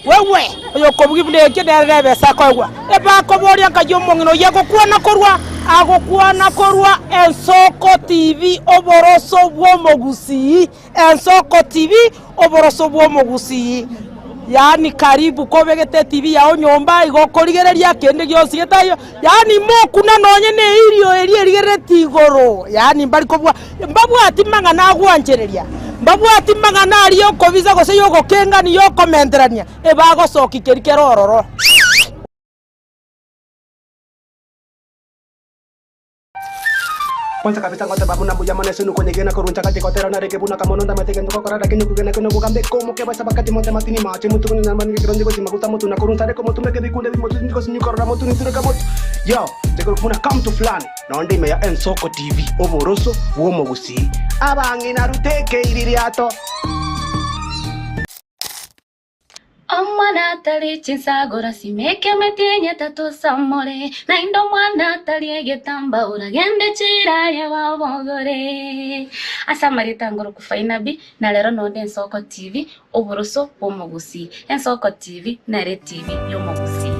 Speaker 2: wewe oyo kobugibule kiderebe sakogwa ebakoboria kajomongino yagokwana korwa Ensoko TV Oboroso bw'omugusi Ensoko TV Oboroso bw'omugusi yani karibu kobegete TV yao nyomba igokorigereria kende gyosi getayo yani mokuna nonye ne irio erigereti igoro yani mbali kobwa mbabwati mang'ana agwanjereria mbabwati mang'ana ariyo kobiza gose yogokengani yokomenterania ebagosoki kerikero ororo
Speaker 1: Kwanza kabisa ngote babu na bujamane sunu kwenye gena koruncha kati kotera na reke buna kamononda mateke ndoko korada kinyu kugena kuno kugambe komo ke basa bakati monte matini mache mutu kuni namani kironje ko simakuta mutu na korunta reko mutu meke bikunde bimotu ndiko sinyu korada mutu nitire kamotu yo teko kuna come to flani na ndime ya Ensoko TV Oboroso bw'omugusi abangi na ruteke iririato
Speaker 6: Omwana atari chinsagora simeke metienya tatu samore na indo mwana atari egetamba uragende chira ya babogore asamarita ngoro kufaina bi na lero nonde Ensoko TV Oboroso bw'omugusi Ensoko TV na Re TV y'omugusi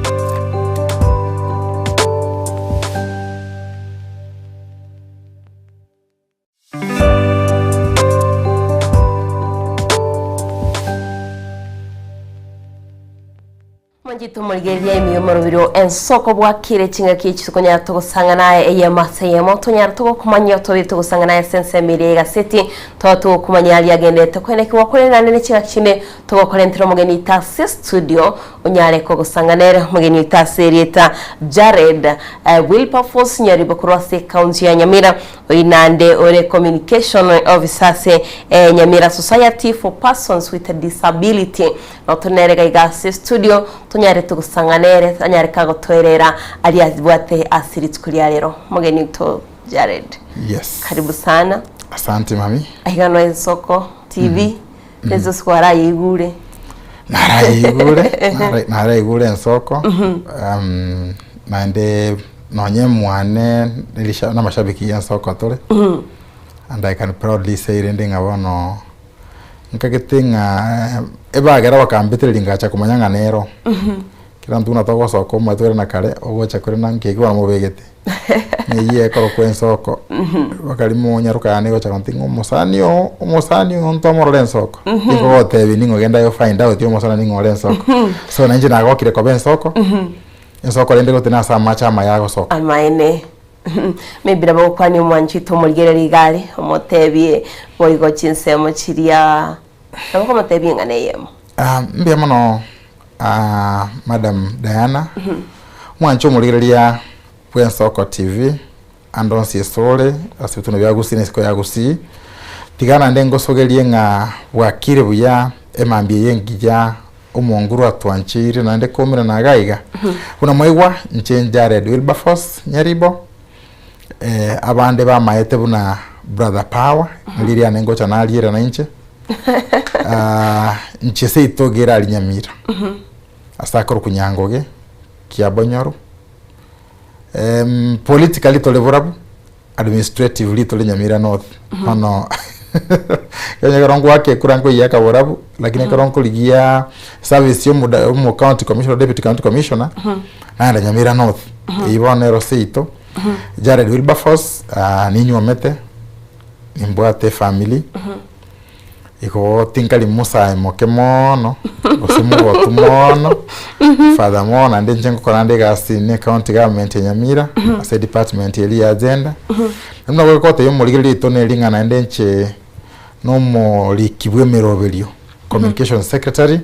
Speaker 11: Mwanjito muligeria imiyomoro biro Ensoko bwakire kinga kichikonya togosanga naye eyamase motonya togokumanya tobiri togosanga naye sense mire gaseti toto kumanya ali agendete kweneke wakorera nene kinga kine togokorentero mugeni tase studio onyare kogosanga nere mugeni tase rieta Jared Wilberforce nyari bakurwase county ya Nyamira oinande ore communication officer Nyamira Society for Persons with Disability notonere gaigase studio tonyare tugusanganere anyare kagotwerera ali azibwate asiritskulia rero mugeni to Jared.
Speaker 9: Yes.
Speaker 11: Karibu sana.
Speaker 9: Asante mami.
Speaker 11: Ahigano Ensoko TV. Lezo swara yigure.
Speaker 9: Nara yigure Ensoko. Naende nonye mwane nilisha na mashabiki ya soko tole and I can proudly say rending abono nkagetinga ebagera bakambitira ngacha kumanyanga nero kila mtu unatoka soko matwera na kale ogocha kuri nanke kwa mubegete niye koro kwen soko bakalimu nyaruka ni gocha kontingo umusani ontomoro len soko ngo tebi ningo genda yo find out yo musana ningo len soko so nanje nago kire ko ben soko soko lende ko tena sama chama yago soko
Speaker 11: amaine maybe nabo kwani mwanchito mulgere ligale omotebi boigo chinsemo chiria nabo ko motebi ngane yemo
Speaker 9: mbe mono Madam Diana mwancho muligereria Bwen Soko TV andonsi sole asituno byagusi nesiko yagusi tigana ndengo sogelie nga wakire buya emambie yengija umonguru atwanchire nande komera nagaiga kuna mwewa nchenja Red Wilberforce nyaribo abande ba maete buna Brother Power niliria nengo chanaliera na inche nchese itogera alinyamira asakoro kunyangoge kiabonyoro politically tolevurabu administratively tolenyamira north hano kwenye karongo wake kurango yaka borabu lakini karongo ligia service yo mu county commissioner deputy county commissioner na nyamira north ibone rosito Jared Wilberforce ninyo mete nimbwate family iko tinkali musa mokemono osimu watumono father mona ndenjengo korande gasi ne county government nyamira ase department eli agenda namna ko kote yo muligeli tone linga na ndenche no mo likibwe merovelio communication secretary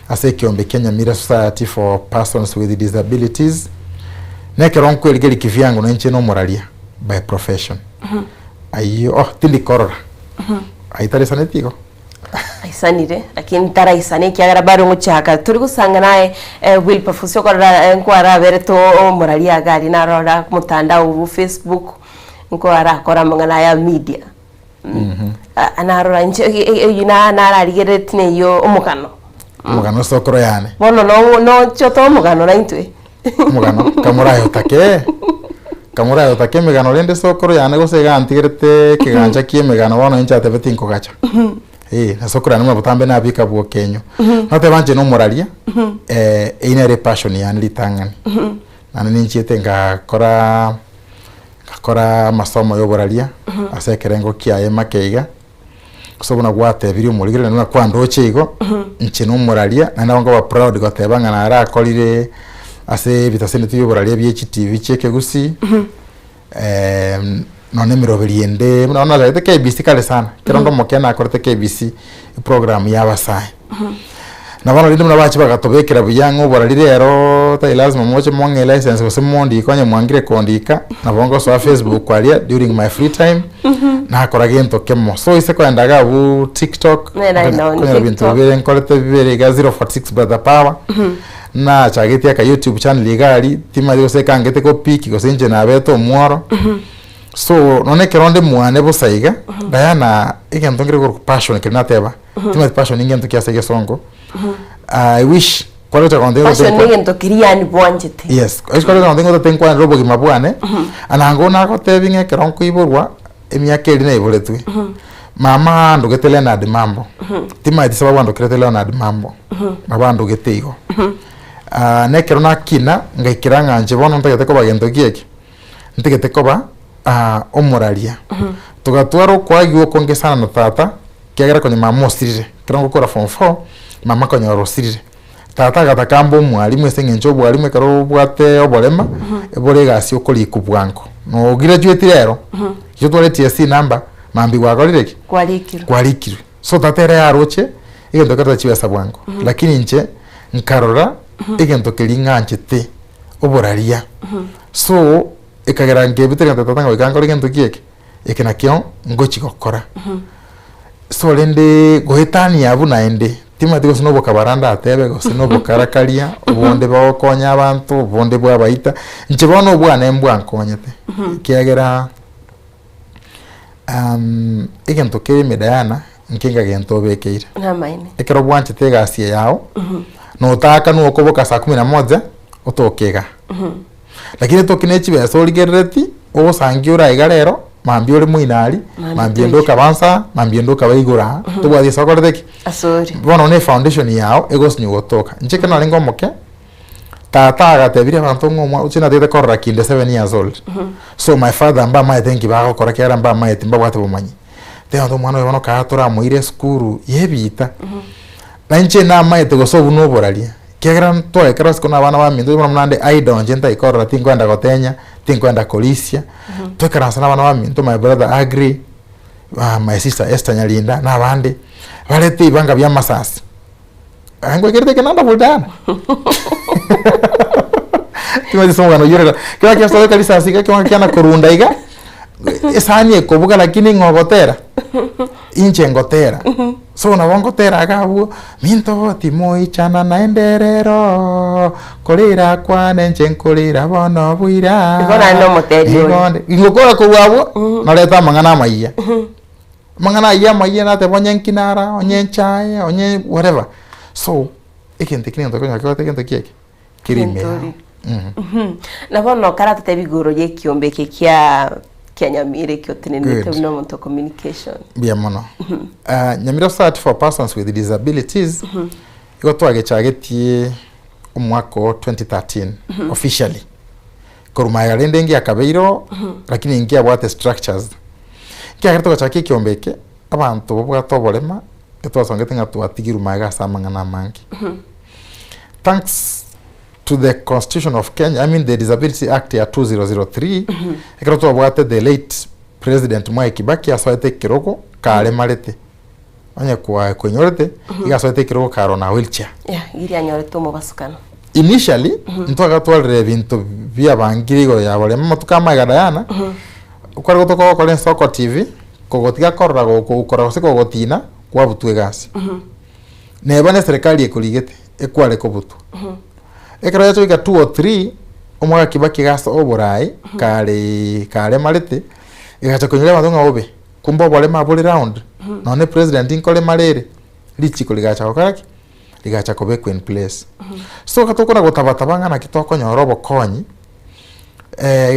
Speaker 9: ase kiombe Kenya Mira Society for Persons with Disabilities nekeronko eligeli kivyango na nche no moralia by profession ayo tindi korora aitare sanetiko
Speaker 11: aisanire lakini tara isane kiagara baro nguchaka turi gusanga naye Wilberforce okora nkwara bereto moralia gari narora mutandao ubu Facebook nkwara akora mangana ya media anarora nje yina nararigerete neyo omukano
Speaker 9: sokoro yane
Speaker 11: bono no choto omukano raintwe
Speaker 9: omukano kamurayo take megano lende sokoro yane gosega antigerete kiganja kiemegano bono incha tebetinko gacha na sokora namwe butambe na bika bwo Kenyo note banje no moralia ine passion ya nlitangani na ninchite ngakora masomo yo boralia asekerengo kiaye makeiga kusobona gwate biri umuligire na kwando chigo nchi no moralia na nabanga ba proud gotebanga na ara kolire ase bitasene tuyo boralia BHTV cheke gusi none mirobeliende muna zaite KBC kale sana kirondo mokena akorete KBC program yabasai na bana lindi muna bachi bagatobekera buyango boralire ero ta lazima moche monge license bose mondi konye mwangire kondika na bongo so Facebook kwalia during my free time na akora gento kemo so ise ko endaga bu TikTok kwenye bintu bere nkorete bere ga 046 Brother Power na chageti aka YouTube channel igali tima yose kangete ko piki ko sinje na beto mworo so none keronde mwane bosaiga Diana igento ngire ko passion kinateba tima passion ingento kiasege songo I wish kwalo cha kondengo
Speaker 11: passion ingento kiriani bwanjete
Speaker 9: yes kwalo kondengo tenkwa robo kimabwane anangona ko tebinge keronko iborwa emyaka eri na iboletwe mama ndogetele na dimambo tima iti sababu ndokretele na dimambo mabando geteigo nekero na kina ngaikiranga nje bono ntagete ko bagento kieki ntigete ko ba omoralia tugatwaro kwagio kongesana na tata kiagera kwenye mama osirire kirongo kora form 4 mama kwenye rosirire tata gatakambo mwalimu esenge njobo mwalimu karo bwate obolema ebore gasi okoli kubwanko no graduate rero yo twale TSC number mambi gwagolireki kwalikirwe so tatere yaroche igendo kata chiwa sabwango lakini nje nkarora igendo kelinga nchete oboraria so ikagera ngebitera tata ngo ikangora igendo kieke ikena kyo ngochi gokora so lende gohetani yabu naende tima tigo sinobo kabaranda atebe go sinobo karakaria ubonde bakonya abantu ubonde bwa baita nche bono bwana embwa nkonyete kiagera igento kiri medayana nkinga gento bekeire
Speaker 11: namaine
Speaker 9: ekero bwanche tegasie yao no taka no koboka saa 11 otokega lakini tokinechi besa oligereti osangiura igarero mambi uri muinari mambi ndoka bansa mambi ndoka baigura tubwathi sokoretheki
Speaker 11: asori
Speaker 9: bono ne foundation yao egosinya gotoka ncheke no lengo moke tata agatebire abantu ngomwa uchina tete korra kinde 7 years old so my father mba mai thank you ba ko kera mba mai timba bwate bumanyi te ando mwana yono ka tora muire skuru yebita na nche na mai te goso buno boralia kegran to ekras kona bana ba mindu mwana nande aido njenta ikorra tinkwenda gotenya tinkwenda kolisia to ekras na bana ba mindu my brother agree my sister Esther Nyalinda na bande balete ibanga bya masasi angwe kerete kenanda buldana Timaji songa no yura kila kia sawe kalisa asika kia kia na korunda iga esani ekobuka lakini ngogotera inche ngotera so na wangotera agabu minto timoi chana na enderero kolira kwa nenche nkolira bono buira
Speaker 11: igona no moteri
Speaker 9: ingokora ko wabo na leta mangana maiya maiya na te bonya nkinara onye chai onye whatever so ikente kinento konya kwa tekento kieke kirimia
Speaker 11: na bono karata tebigoro ye kiombeke kia Nyamire kyo tinende no monto communication
Speaker 9: bia mono Nyamire Society for Persons with Disabilities iko twagechagetie umwaka 2013 officially korumaya lende ngi akabeiro lakini ngi abwate structures kia gato gachaki kiombeke abantu bobwa tobolema etwasongete ngatu atigiru maga samangana mangi thanks to the Constitution of Kenya, I mean the Disability Act ya 2003, ekroto abwate the late President Mwai Kibaki asoete kiroko kale marete. Anya kwa kwenyorete, igasoete kiroko karo na wheelchair.
Speaker 11: Yeah, iri anyorete mo basukana.
Speaker 9: Initially, ntwaga twalre bintu bya bangirigo ya bale matukama gadayana. Ukora gotoko ko Soko TV, kogotiga korra gukora siko gotina kwa butwe gasi. Neba ne serikali ekuligete ekwale ko butu. Ekara yacho ika 2 or 3 omwaga Kibaki gaso oborai kale malete igacha konyele madonga obe kumbo bole mabole round none president inkole malere lichi koligacha okaraki ligacha kobe in place so katokona gotabatabanga na kitoko nyorobo konyi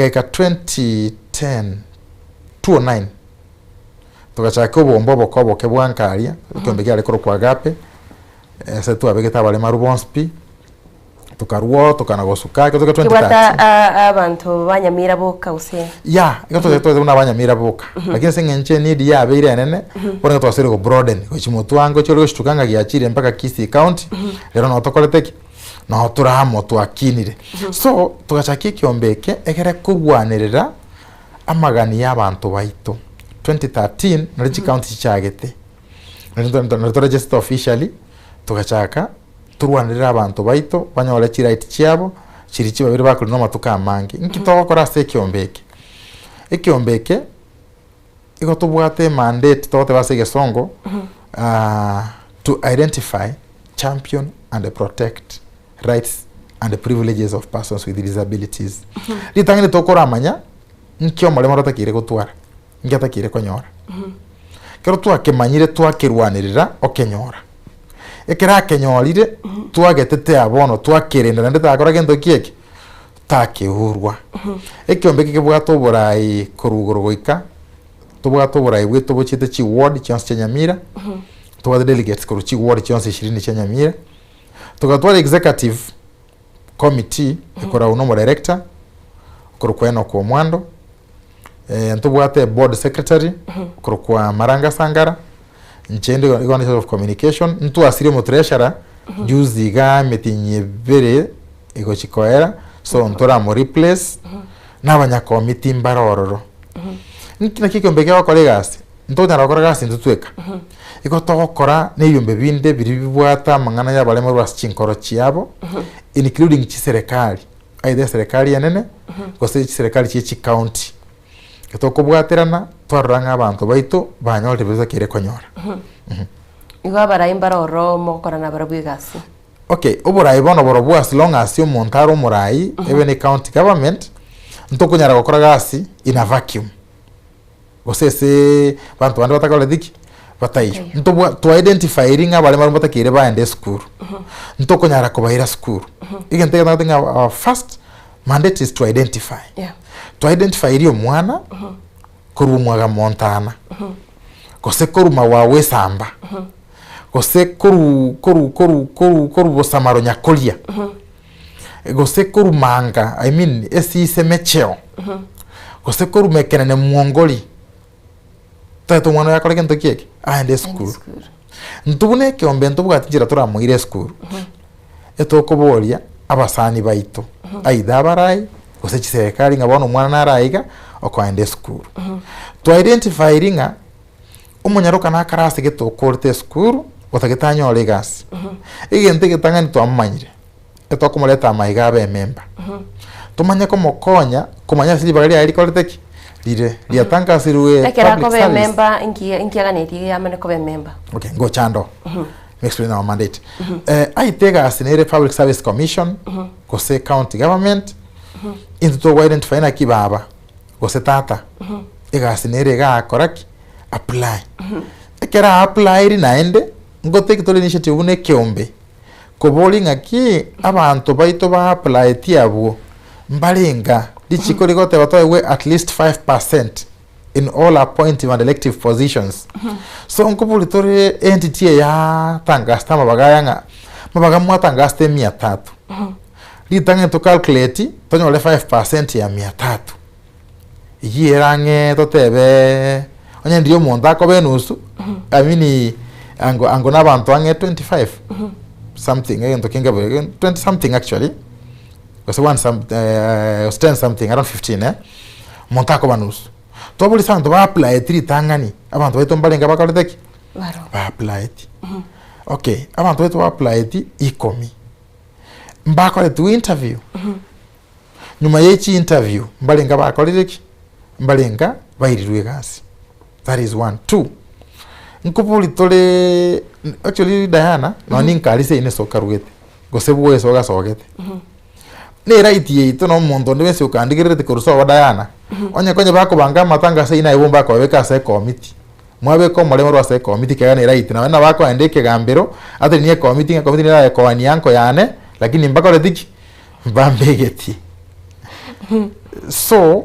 Speaker 9: ika 2010 2009 tugacha kobo mbobo kobo kebwankaria kyombe gyale koro kwa gape se tu abegeta bale marubonspi tukaruo tukanagosuka kitoka 2030
Speaker 11: kibata abantu banyamira boka use
Speaker 9: ya ikoto una banyamira boka lakini sengenche need ya abeire nene bora twasere go broaden ko chimotu ango choro shitukanga giachire mpaka Kisii county lero no tokoleteki no turamo twakinire so tugachaki kiombeke ekere kubwanirira amagani y'abantu baito 2013 Narichi county chagete nito register officially tugachaka turwanirira abantu baito banyole chiright chiabo chirichi babiri bakuri no matuka mangi nkitokora se kiombeke ekiombeke iko tubwate mandate tote basege songo to identify, champion and protect rights and the privileges of persons with disabilities litangine tokora amanya nkyo mole marota kire gutwara ngata kire konyora kero twakemanyire twakirwanirira okenyora ekera kenyorire twagetete abono twakirenda ndeta akora gento kieke takihurwa ekiombeke kibwato borai korugoro goika tubwato borai bweto bochite chi ward chance cha Nyamira tubwa delegates koru chi ward chance 20 cha Nyamira tugatwara executive committee ekora uno director koru kweno kwa mwando ntubwate board secretary koru kwa Maranga Sangara nchende igondesha of communication ntu asiri mu treasurer juzi ga metinye bere ego chikoera so ntora mo replace nabanya committee mbarororo nkina kikombeke wakolegasi ntonya rakora gasi ntutweka iko tokora n'ibiyumbe binde biri bibwata mangana y'abale mu rwasinkoro cyabo including chi serikali aide serikali yanene kose chi serikali chi county kitoko bwaterana twaranga abantu baito banyolte beza kire konyora
Speaker 11: igo barayimbara oro mokorana barabwigasi
Speaker 9: okay oborai bono borobu as long as you montaro murai even county government ntokunyara gukora gasi in a vacuum gosese bantu bandi batakole diki batayo ntobwa to identify ringa bale maru batakire baende school ntokunyara kubaira school igentega natinga first mandate is to identify.
Speaker 11: Yeah.
Speaker 9: To identify irio mwana kurumwaga montana. Kose kuruma wawe samba. Kose kuru bosamaro nyakolia. Gose kurumanga, I mean esi semecheo. Gose kurumekenene mwongoli. Tato mwana yakore kento kieki. Aende school. Ntubune kiombe ntubuga tijira turamuire school. Eto koboria abasani baito. Aida barai gose chiserikali ngabona umwana naraiga okwaende school. To identify ringa umunyaruka nakarase geto korte school otagetanyo legas. Igente getangani to amanyire. Eto kumuleta amahiga be member. Tumanye ko mokonya kumanya siri bagari ari korteki. Dire liatanga sirwe
Speaker 11: lekera ko be member inkia ganeti amane ko be member.
Speaker 9: Okay, go chando. Explain our mandate. I take as in Public Service Commission, go say county government, into to identify na kibaba, go say tata. Ega sinere ga correct apply. Ekera apply ri naende, go take to initiative une kiombe. Ko bowling aki abantu baito ba apply tiabu. Mbalinga dichiko ligote batowe at least 5% in all appointive and elective positions. So nkubulitore entity ya tangasta mabaga mwa tangasta 300. Litange to calculate tonyole 5% ya 300. Yirange totebe onye ndiyo monda ko benusu. I mean ango nabantu ange 25. Something again talking about 20 something actually. Was one some 10 something around 15 monta ko banusu. Tobuli santo ba apply 3 tangani abantu beto mbalenga bakaloteki ba apply it. Okay, abantu beto ba apply it ikomi mbakole tu interview. Nyuma yechi interview mbalenga bakaloteki mbalenga bairirwe gasi. That is 1. 2 nkupuli tole actually Diana no ninkalise ine sokarugete gosebu weso gasogete. Ne right yeito no mondo ndese ukandikirete kuruso wa Diana. Onye konye bako banga matanga se ina ibomba ko beka se committee. Mwabe ko mole moro se committee kega ne right na wana bako andike gambero ate ni committee ni ko ani yanko yane lakini mbako letiki mbambegeti. So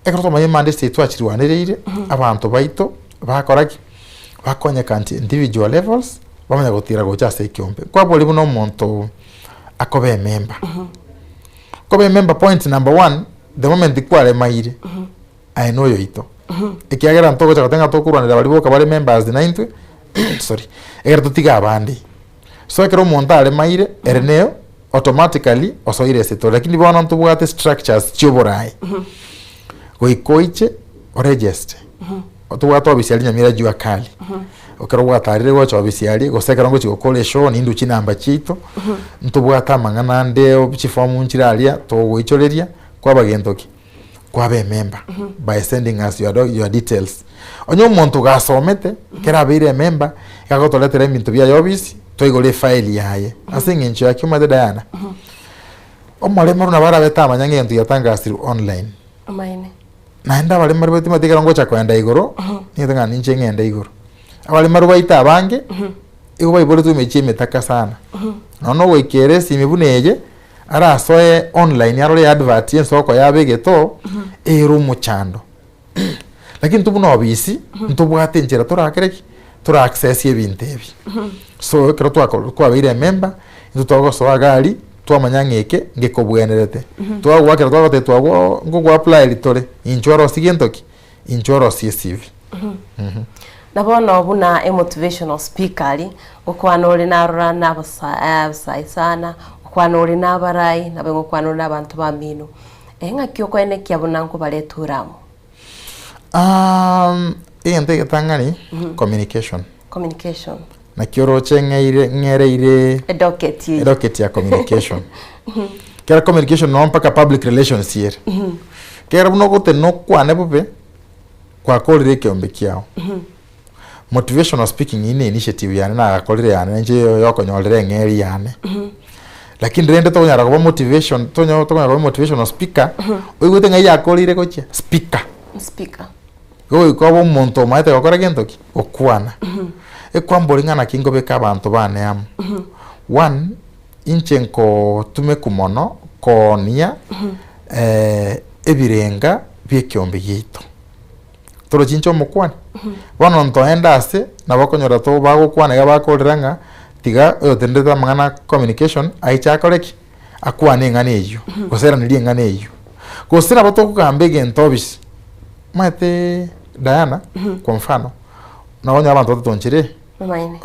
Speaker 9: ekroto maye mande se tu achirwanirire abantu baito bakoraki bakonye kanti individual levels bamanya gutira gocha se kiombe. Kwa boli buno monto akobe member. Kobe member point number 1, the moment ikwale maire. I know yo ito. Ekiagera ntoko chakatenga tokuranira bali boka bali members 90. Sorry. Egera tutiga abandi. So ekero montale maire erneo automatically osoire seto lakini bona ntubwate structures choborai. Goikoiche register. Otubwate obisiali nyamira jua kali. Okero bwatarire gocho obisiali gosekera ngo chikokole show nindu chinamba chito. Ntubwata mangana ndeo bichifomu nchiralia to goicholeria kwa bagentoki. Kwa be member by sending us your details. Onyo muntu gasomete kera bire member yagotoletera mintu bya yobisi toigole file yaye. Asinge nchi yakuma de Diana. Omale maruna bara beta manyange ntu yatanga siru online.
Speaker 11: Amaine.
Speaker 9: Naenda bale maru beti matikera ngo cha kwenda igoro. Nitanga ninche ngenda igoro. Abale maru baita bange. Igo bayibole tu mechi metaka sana. Nono wekere simibuneje. Ara soe online yarole advert yensoko yabegeto eru muchando. Lakini tubuno obisi ntubwate njera turakereki tura access yebintu ebi. So kero kwa bire member ntutogo so agali twamanyangeke ngekobwenerete. Twagwakira twagote twagwo ngo apply litore inchoro sigentoki inchoro CSV.
Speaker 11: Nabona obuna motivational speaker gukwana uri narura nabasa sana kwana uri nabarai nabengo kwana uri nabantu bamino enga kyoko ene kyabona ngo baleturamu.
Speaker 9: Ente getangani communication na kyoro ngereire educate ya communication. Kera communication no mpaka public relations here. Kera buno gote no kwane bube kwa kolire kyombe kyao. Motivational speaking ine initiative yani na kolire yani nje yoko nyolere ngeri yani. Lakini rende to nyara ko motivation to nyara ko motivational speaker oigute ngai yakolire koche speaker go bo monto maite gokora gentoki okwana ekwamboringa na kingo beka abantu bane am. One inchenko tume kumono konia ebirenga byekiombe gitu toro chincho mukwani bono ntoenda ase nabakonyora to bagokwanega bakoreranga tiga oyotendeta mangana communication aichakoreki akwane ngane eyo gosera nirie ngane eyo gosera bato kugambe gento bisi mate Diana kwa mfano naonya abantu batonchire
Speaker 11: Mamaine.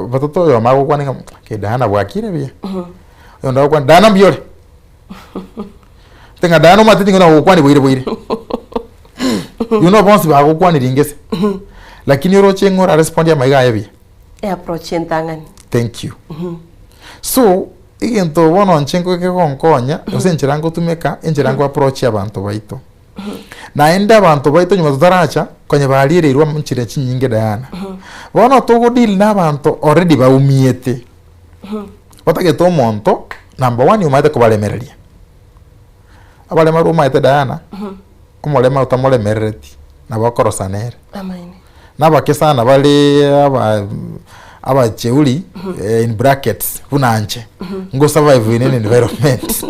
Speaker 9: Batoto yo mago kwaninga ke Diana bwakire bia yo ndago kwa Diana biole tenga Diana mate ngona ukwani bwire you know bonsi bago kwani ringese lakini ro chengora respond ya maiga yebi
Speaker 11: approach entangani.
Speaker 9: Thank you. So igento bono nchengo ke konkonya osenchirango tumeka enchirango approach abantu baito na enda abantu baito nyuma tutaracha kwenye balirirwa mchire chinyinge Diana bono togo deal na abantu already baumiete batake to monto number 1 umaite kubalemereria abale maru umaite Diana umolema utamolemereti na bakorosanere
Speaker 11: Amaine.
Speaker 9: Nabakesana bali aba cheuli in brackets kunanche ngo survive in an environment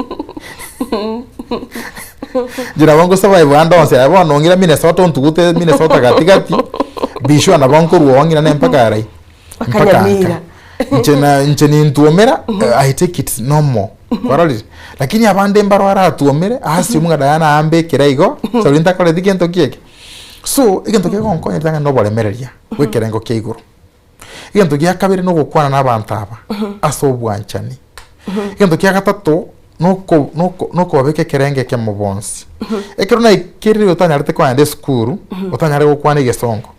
Speaker 9: jira wango survive andonse abo nongira Minnesota ntugute Minnesota katikati bisho na banko ruongira na mpaka rai mpaka ncheni ntuomera I take it no more kwarali lakini abande mbaro ara tuomere asi munga Diana ambe kiraigo so linta kole dikento kieke so igento kye konko nyitanga no bolemereria wekerengo kye iguru igento kya kabiri no gukwana n'abantu aba asobwanchani igento kya gatatu noko babeke kerenge ke mubonsi ekero na ikiri utanyarite kwa ande skuru utanyare gukwana igesongo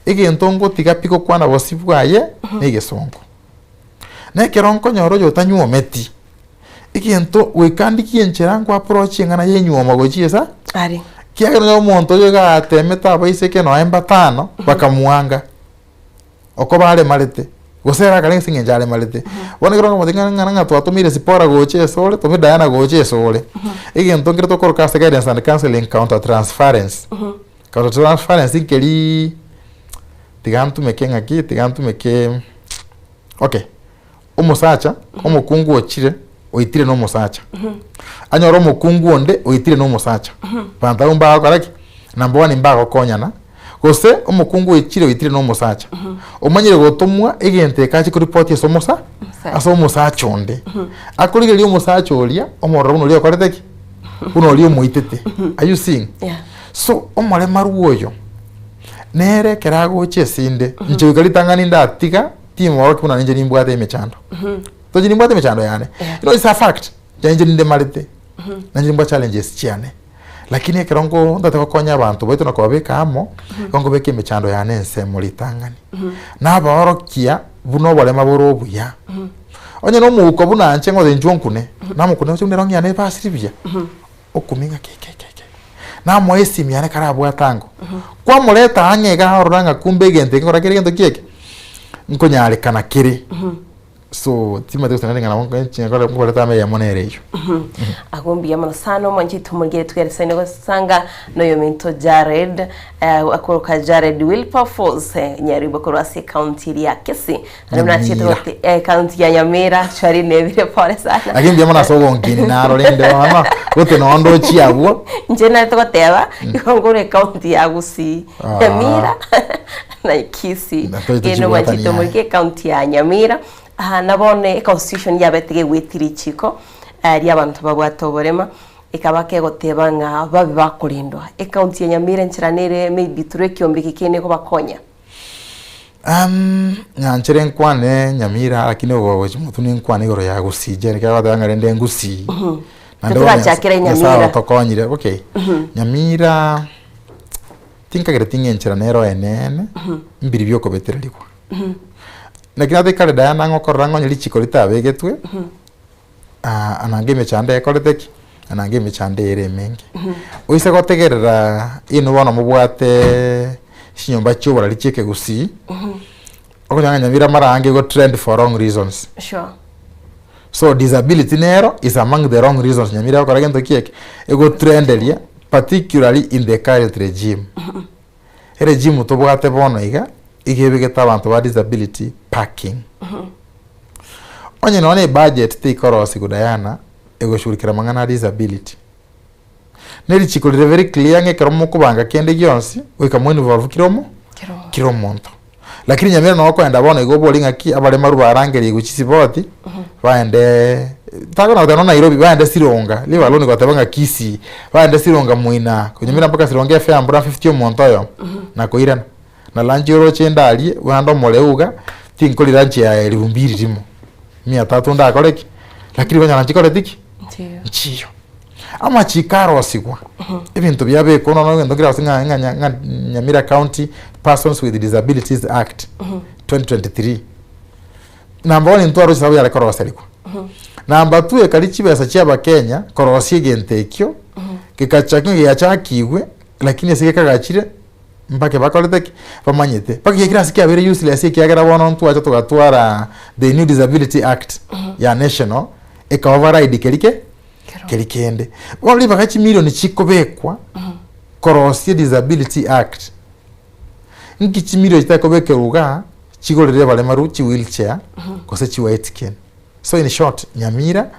Speaker 9: igento ngo tigapiko kwana bosibwaye n'igesongo na keronko nyoro yo tanyuo meti igento wekandikie ncherango approach ngana yenyuo magochiesa
Speaker 11: ari
Speaker 9: kia no monto yo ga temeta baise ke no emba tano bakamuanga oko bale malete gosera kale singe jale malete bona kero ngo tinga ngana to atumire sipora goche sole to mi Diana goche sole igento kero to korka se guidance and counseling counter transference counter transference keli tigantu mekenga ki tigantu meke okay umusacha umukungu ochire oitire no musacha anyoro mukungu onde oitire no musacha panta umba karaki number 1 imbago konyana gose umukungu ochire oitire no musacha omanyire gotomwa igente kachi ku report yeso musa aso musacha onde akurigeri musacha olia omoro buno lio koreteki buno lio muitete are you seeing so omore maruoyo nere kerago chesinde nje ukalitangani ndatiga timu wako kuna nje nimbwate imechando to jini mbwate imechando yani you know it's a fact nje ninde malite nje mbwa challenges chiane lakini kerongo ndate konya abantu baito nakobeka amo kongo beke imechando yani ense mulitangani naba orokia buno bole maboro buya onye no muko buna nche ngo njonkune namukune cyo nerongi ane pasiribya okuminga keke na moesi miane karabwa tango kwa muleta angega horanga kumbe gente ngora kire gento kieke nkonyale kana kire so tima de tsananga na ngo nche ngora kuleta me yamonere iyo
Speaker 11: agombi yamano sano manje tumugire twerese nego sanga no yomento Jared akoroka Jared Wilberforce nyari bokorasi county ya Kisi namna chito county ya Nyamira chari nebire pore sana
Speaker 9: agimbi yamana sogo ngini naro lende mama gote no ndo chiabu
Speaker 11: nje na tokoteba ikongore county ya Gusii Nyamira na Kisi eno manje tumugire county ya Nyamira nabone constitution yabetege wetiri chiko ari abantu babwatoborema ikabake goteba nga babi bakurindwa account ya Nyamira nchiranere maybe turekiombe kikene ko bakonya
Speaker 9: nyanchere nkwane Nyamira lakini wowe mutu ni nkwane goro ya Gusii ni kaga ngare nde Gusii
Speaker 11: nando chakire Nyamira
Speaker 9: tokonyire okay Nyamira tinka gere tinge nchiranero enene mbiri byoko betererikwa nakina de kare Diana ngokorango nyili chiko litabegetwe anange mechande ekoreteki anange mechande ere menge oise gotegerera ino bono mubwate shinyomba chobora licheke Gusii okonyanga Nyamira marange go trend for wrong reasons
Speaker 11: sure
Speaker 9: so disability nero is among the wrong reasons Nyamira okoragento kieke ego trend elia particularly in the current regime regime tobwate bono iga igebegeta abantu ba disability parking onye none budget te ikorosi ku Diana egoshurikira mangana disability neri chikolire very clear ngekero mukubanga kende gyonsi wekamwe involve kiro monto lakini nyamira no kwenda bona igobo linga ki abale maru barangeri guchisiboti baende tago na utano Nairobi baende Sironga liba loni kwatabanga Kisi baende Sironga muina kunyamira mpaka Sironga FM mbura 50 monto yo na koirana na lanjiro chendali wando moleuga tinkoli ranchi ya 200 rimo 300 ndakoreki lakini banya lanchikore tiki nchiyo ama chikaro sigwa ibintu byabe kono no ngendo gira singa Nyamira County Persons with Disabilities Act 2023 namba 1 ntwaro sababu ya koroseriko namba 2 ekali chibesa cyaba Kenya korosie gentekyo kikachakinga ya chakiwe lakini sikakagachire mpake bakoleteki bamanyete pake kira sikia very useless kiagera bono ntu acha tugatwara the New Disability Act ya national eka override kelikende wali bakachi milioni chikobekwa korosie Disability Act nki chimiro chitakobekeruga chigolere bale maruchi wheelchair kose chiwaitken so in short Nyamira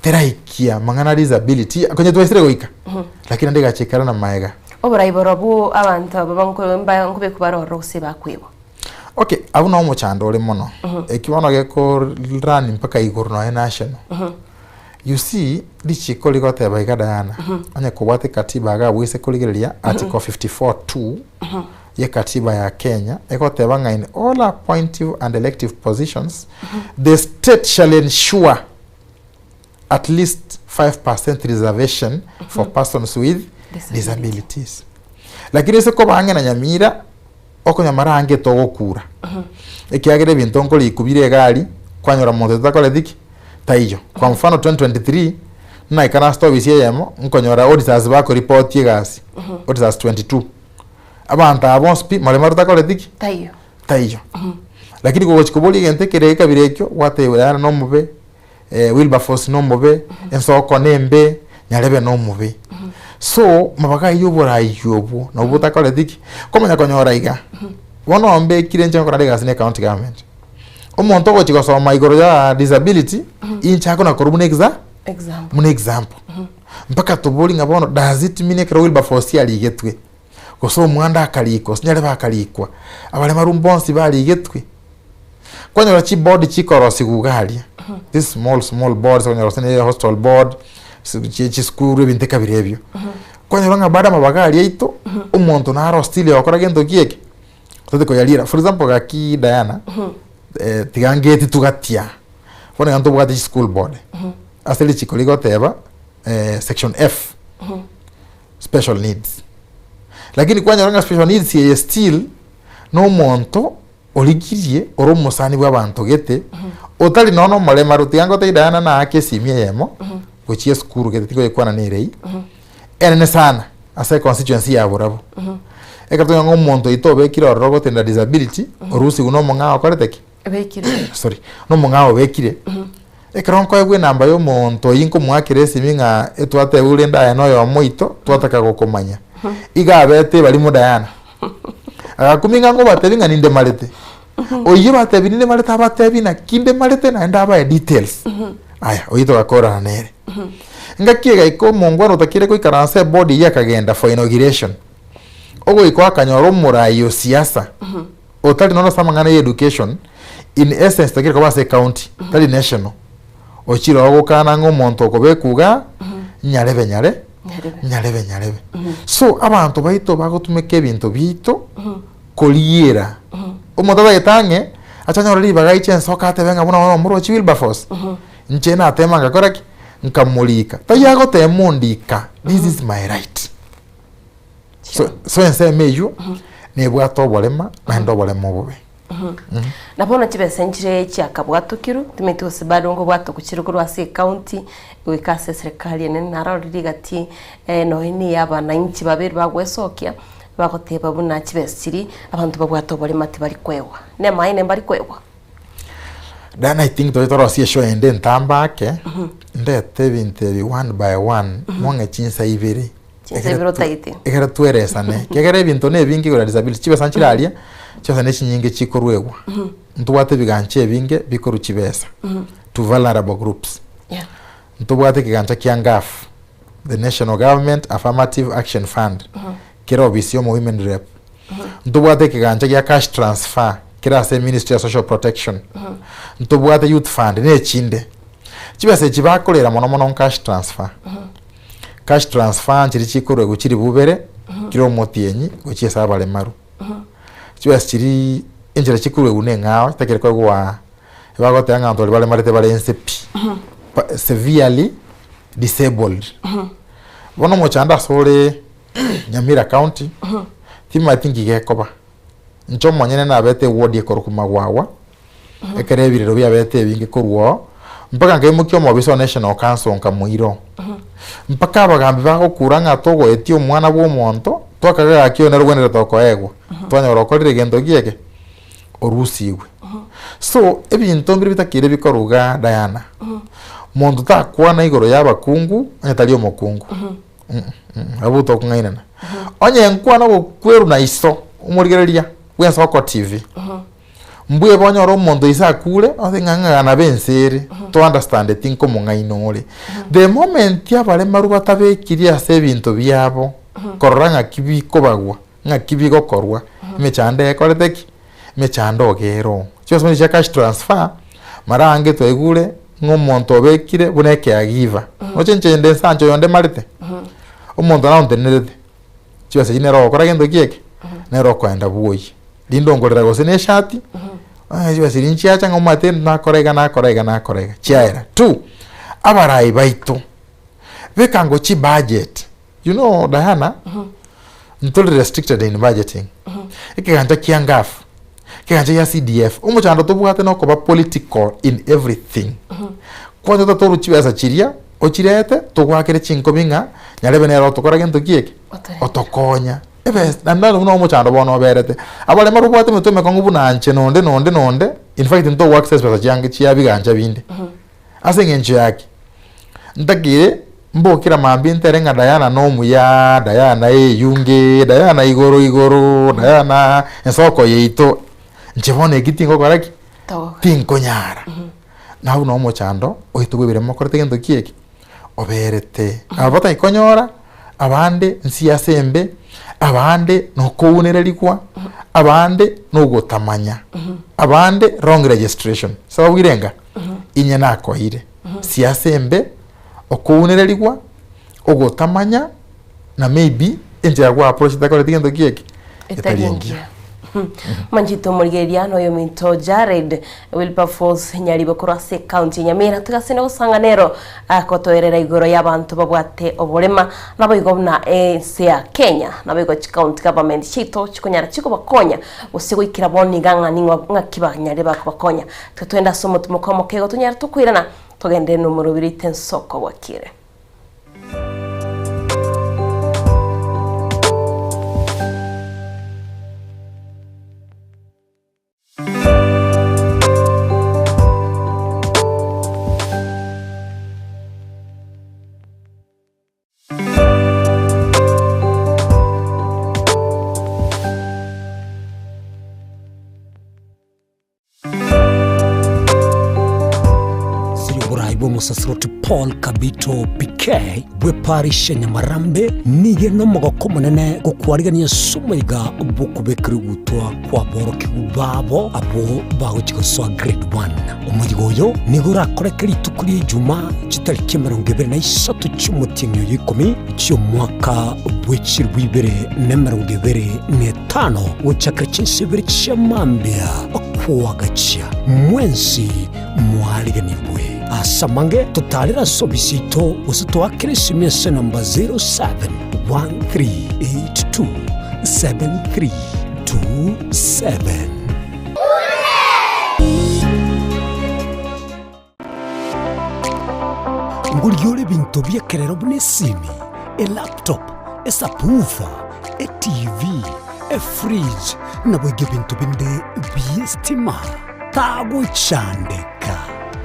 Speaker 9: teraikia mangana disability kwenye tuwaisire goika lakini ndega chekara na maega
Speaker 11: oburayiborobu abantu babanko nkube kubaroro kusiba kwibo
Speaker 9: okay abuna omo chando ole mono ekibono geko run mpaka iguru no national you see dichi koligote baiga Diana anya kubate katiba ga wise koligeria article 54(2) ya katiba ya Kenya ekotebanga in all appointive and elective positions the state shall ensure at least 5% reservation for persons with disabilities lakini se ko bange na Nyamira oko Nyamara ange togokura ekiagere bintu nkoli ikubire gari kwanyora monte takole diki taiyo kwa mfano 2023 na ikana stop isiyemo nkonyora auditors bako report yegasi auditors 22 abantu abonspi malemaru takole diki taiyo lakini ko chikoboli gente kereka birekyo watebera no mube Wilberforce no mube ensoko nembe nyarebe no mube so mabaka yobora yobo na ubutakole diki komanya konyora iga wono ombe kirenje nkora dega sine county government omuntu ko chikosoma igoro ya disability inchako na korubune example mpaka toboli ngabono does it mean que Wilberforce ali getwe koso mwanda akaliko sinyale bakalikwa abale marumbonsi bali getwe kwanyora chi board chikorosi gugalia this small boards kwanyora sene hostel board chi school binteka birebyo kwanyora ngabada mabagali aito umuntu na hostile yakora gendo kieke toteko yalira for example gaki Diana tigangeti tugatia fone ganto bugati school board aseli chikoligo teba section F special needs lakini kwanyora special needs ye still no monto oligirie oro musani bw'abantu gete otali nono mole marutiango te Diana na akesimie yemo gochie skuru gete tiko ekwana nerei ene sana ase constituency ya burabo ekato ngo monto itobe kiro rogo tenda disability orusi uno monga okoreteki
Speaker 11: bekire
Speaker 9: sorry no monga bekire ekron ko egwe namba yo monto yinko mwakire siminga etwate urenda ya no yo moito twataka gokomanya igabete bali mu Diana akakuminga ngo batebinga ninde malete oye batebininde malete abatebina kinde malete na ndaba ya details aya oyito gakora nere ngakiega iko mongwaro takire ko ikaranse body yakagenda for inauguration ogo iko akanyoro murayo siasa otali nono samangana education in essence takire ko base county tali national ochiro ogo kana ngo monto ko bekuga nyarebe so abantu baito bagotumeke bintu bito koliera umuntu bayitange achanya rali bagaiche nsokate benga bona muro chi Wilberforce nchena atema ngakora nkamulika tayago temundika this is my right so ense meju ne bwato bolema ndo bolema bube
Speaker 11: nabona chibesenjire cyakabwatukiru timete osibado ngo bwato kukirugo rwase county wikase serikali ne narariri gati no ini abana inchi babiri bagwesokia bagoteba buna chibesiri abantu babwato bolema tibari kwewa ne maine bari kwewa
Speaker 9: then I think to rosie show ende ntambake ndete binte one by one monge chinsa ibiri
Speaker 11: Chizebiro taiti.
Speaker 9: Ekera tueresane. Kegere bintu ne bingi gura disability chibe sanchiralia. Cyose ne kinyinge chikorwegwa. Ntuwate biganche binge bikoru chibesa. To vulnerable groups.
Speaker 11: Yeah.
Speaker 9: ntubwate kigancha kia ngaf the National Government Affirmative Action Fund kira obisi yo women rep ntubwate kigancha kia cash transfer kira se Ministry of Social Protection ntubwate youth fund ne chinde kibase kibakolera mono cash transfer cash transfer chiri chikorwe guchiri bubere kiro motienyi guchiesa bale maru kibase chiri injira chikorwe une ngao takere kwa gwa bagote nganto bale marete bale NCP severely disabled bono mochanda sole Nyamira County tima tingi gekoba ncho monyene na bete ward ekorukuma gwawa ekere biriro bya bete binge korwo mpaka ngaimuki omobiso National Council nkamuiro mpaka abagambi bagokuranga togo etio mwana bwo monto twakaga akio na rugwenera toko egwa twanyoro korire gendo gieke orusiwe so ebintu mbiri bitakire bikoruga Diana monto takwana igoro yabakungu anyatali omokungu abuto kungainana onye nkwana go kweru na iso umurigereria Ensoko TV mbwe bonyoro mondo isa kule othinganga na bensere to understand the thing como ngainore the moment yabale maruba tabekiria se bintu byabo koranga kibi kobagwa nga kibi gokorwa mechande ekoleteki mechando ogero cyose muri cash transfer marange to egure ngomonto bekire buneke agiva ochenchende sancho yonde marite omonto na ontenerete cyose inero okora gendo kieke nero kwenda buoyi lindongorera gose ne shati cyose linchiacha ngomate na korega chiaera tu abarai baito bekango chi budget you know Diana ntoli restricted in budgeting ikiganja kiangafu kiganja ya CDF umuchando tubwate no koba political in everything kwanja tatoru chiweza chiria ochirete tugwakire chinko binga nyarebenero tokora gento kieke otokonya ebe nandalo uno umuchando bono berete abale marubwate mutume kongu bunanche nonde in fact nto access pesa change chia biganja binde asengenche yake ndagire mbokira mambi nterenga Diana no muya Diana yunge Diana igoro Diana ensoko yeito nchibone gitingo koraki tinko nyara na uno umuchando ohitugwibire mokorete gento kieke oberete abata ikonyora abande nsiasembe abande no kuunererikwa abande no gutamanya abande wrong registration sababu irenga inye nako ire siasembe okuunererikwa ogutamanya na maybe enja gwa approach takore tigendo kieki
Speaker 11: etagengia manjito murigeria no yominto Jared Wilberforce nyaribo kurase county Nyamira tugasene gusanganero akotoerera igoro y'abantu babwate oborema nabo igomna ya Kenya nabo igo county government chito chikonyara chiko bakonya usigo ikira boni ganga ningwa ngakibanyare bakonya twenda somo tumukomo kego tunyara tukwirana tugende no murubirite Ensoko Bwakire.
Speaker 16: Musasroti Paul Kabito PK bwe parish Nyamarambe niye no mogoko munene gukwarigania sumiga bukubekiri gutwa kwa boroki ubabo abo bago so grade 1 umuyigoyo nigura korekeri tukuri juma kitariki 23 cy'umutinyo yikomi cyo mwaka w'ikirwibere na 2025 ucaka cy'isibiri cy'amambia kwa gachia mwensi mwariganibwe asamange tutalira sobisito usito akirisimese namba 0713827327 nguliole bintu byekerero bunesimi laptop esapufa TV fridge nabwege bintu binde byestima tabu chandeka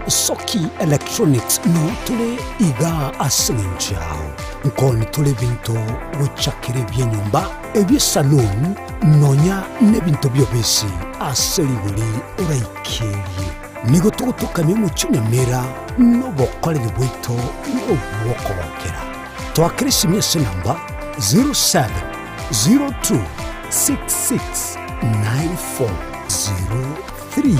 Speaker 16: Soki Electronics no tule iga asinjao nkoni tule bintu uchakire byenyumba ebye salon nonya ne bintu byobesi aseliguli uraikiri nigo tugutukamia muchinyamira n'obukoreri bwaitu n'obwokobokera twakirisimia ase namba 0702669403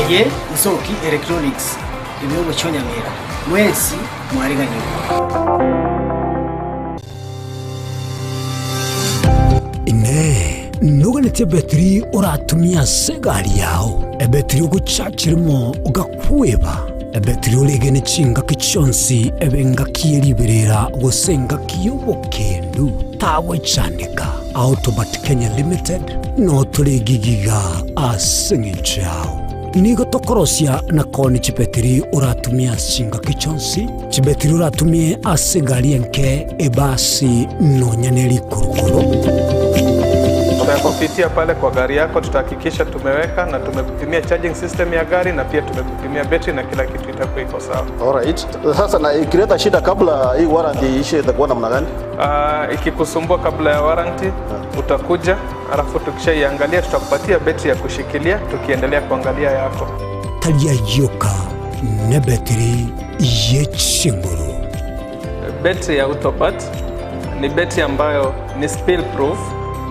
Speaker 3: eye nsoki electronics ebyogo kyonyamira mwensi mwariganirwa
Speaker 16: ine nuganete betri uratumia segari yao ebetri uguchachirimo ugakweba ebetri uligene chinga kichonsi ebenga kieriberera gusenga kiyobokendu tawe chanika Autobat Kenya Limited no tuligigiga asing'ichao nigo tokorosia na koni chibetri uratumia singa kichonsi chibetri uratumie asegari enke ebasi no nyaneri kurukuru.
Speaker 13: Tunapopitia pale kwa gari yako tutahakikisha tumeweka na tumekupimia charging system ya gari na pia tumekupimia battery na kila kitu itakuwa iko sawa.
Speaker 10: Alright. Sasa na ikileta shida kabla hii warranty ishe itakuwa namna gani?
Speaker 13: Ikikusumbua kabla ya warranty utakuja, alafu tukishaiangalia tutakupatia battery ya kushikilia tukiendelea kuangalia yako.
Speaker 16: Talia yoka na battery yechinguru.
Speaker 13: Battery ya Autopat ni battery ambayo ni spill proof,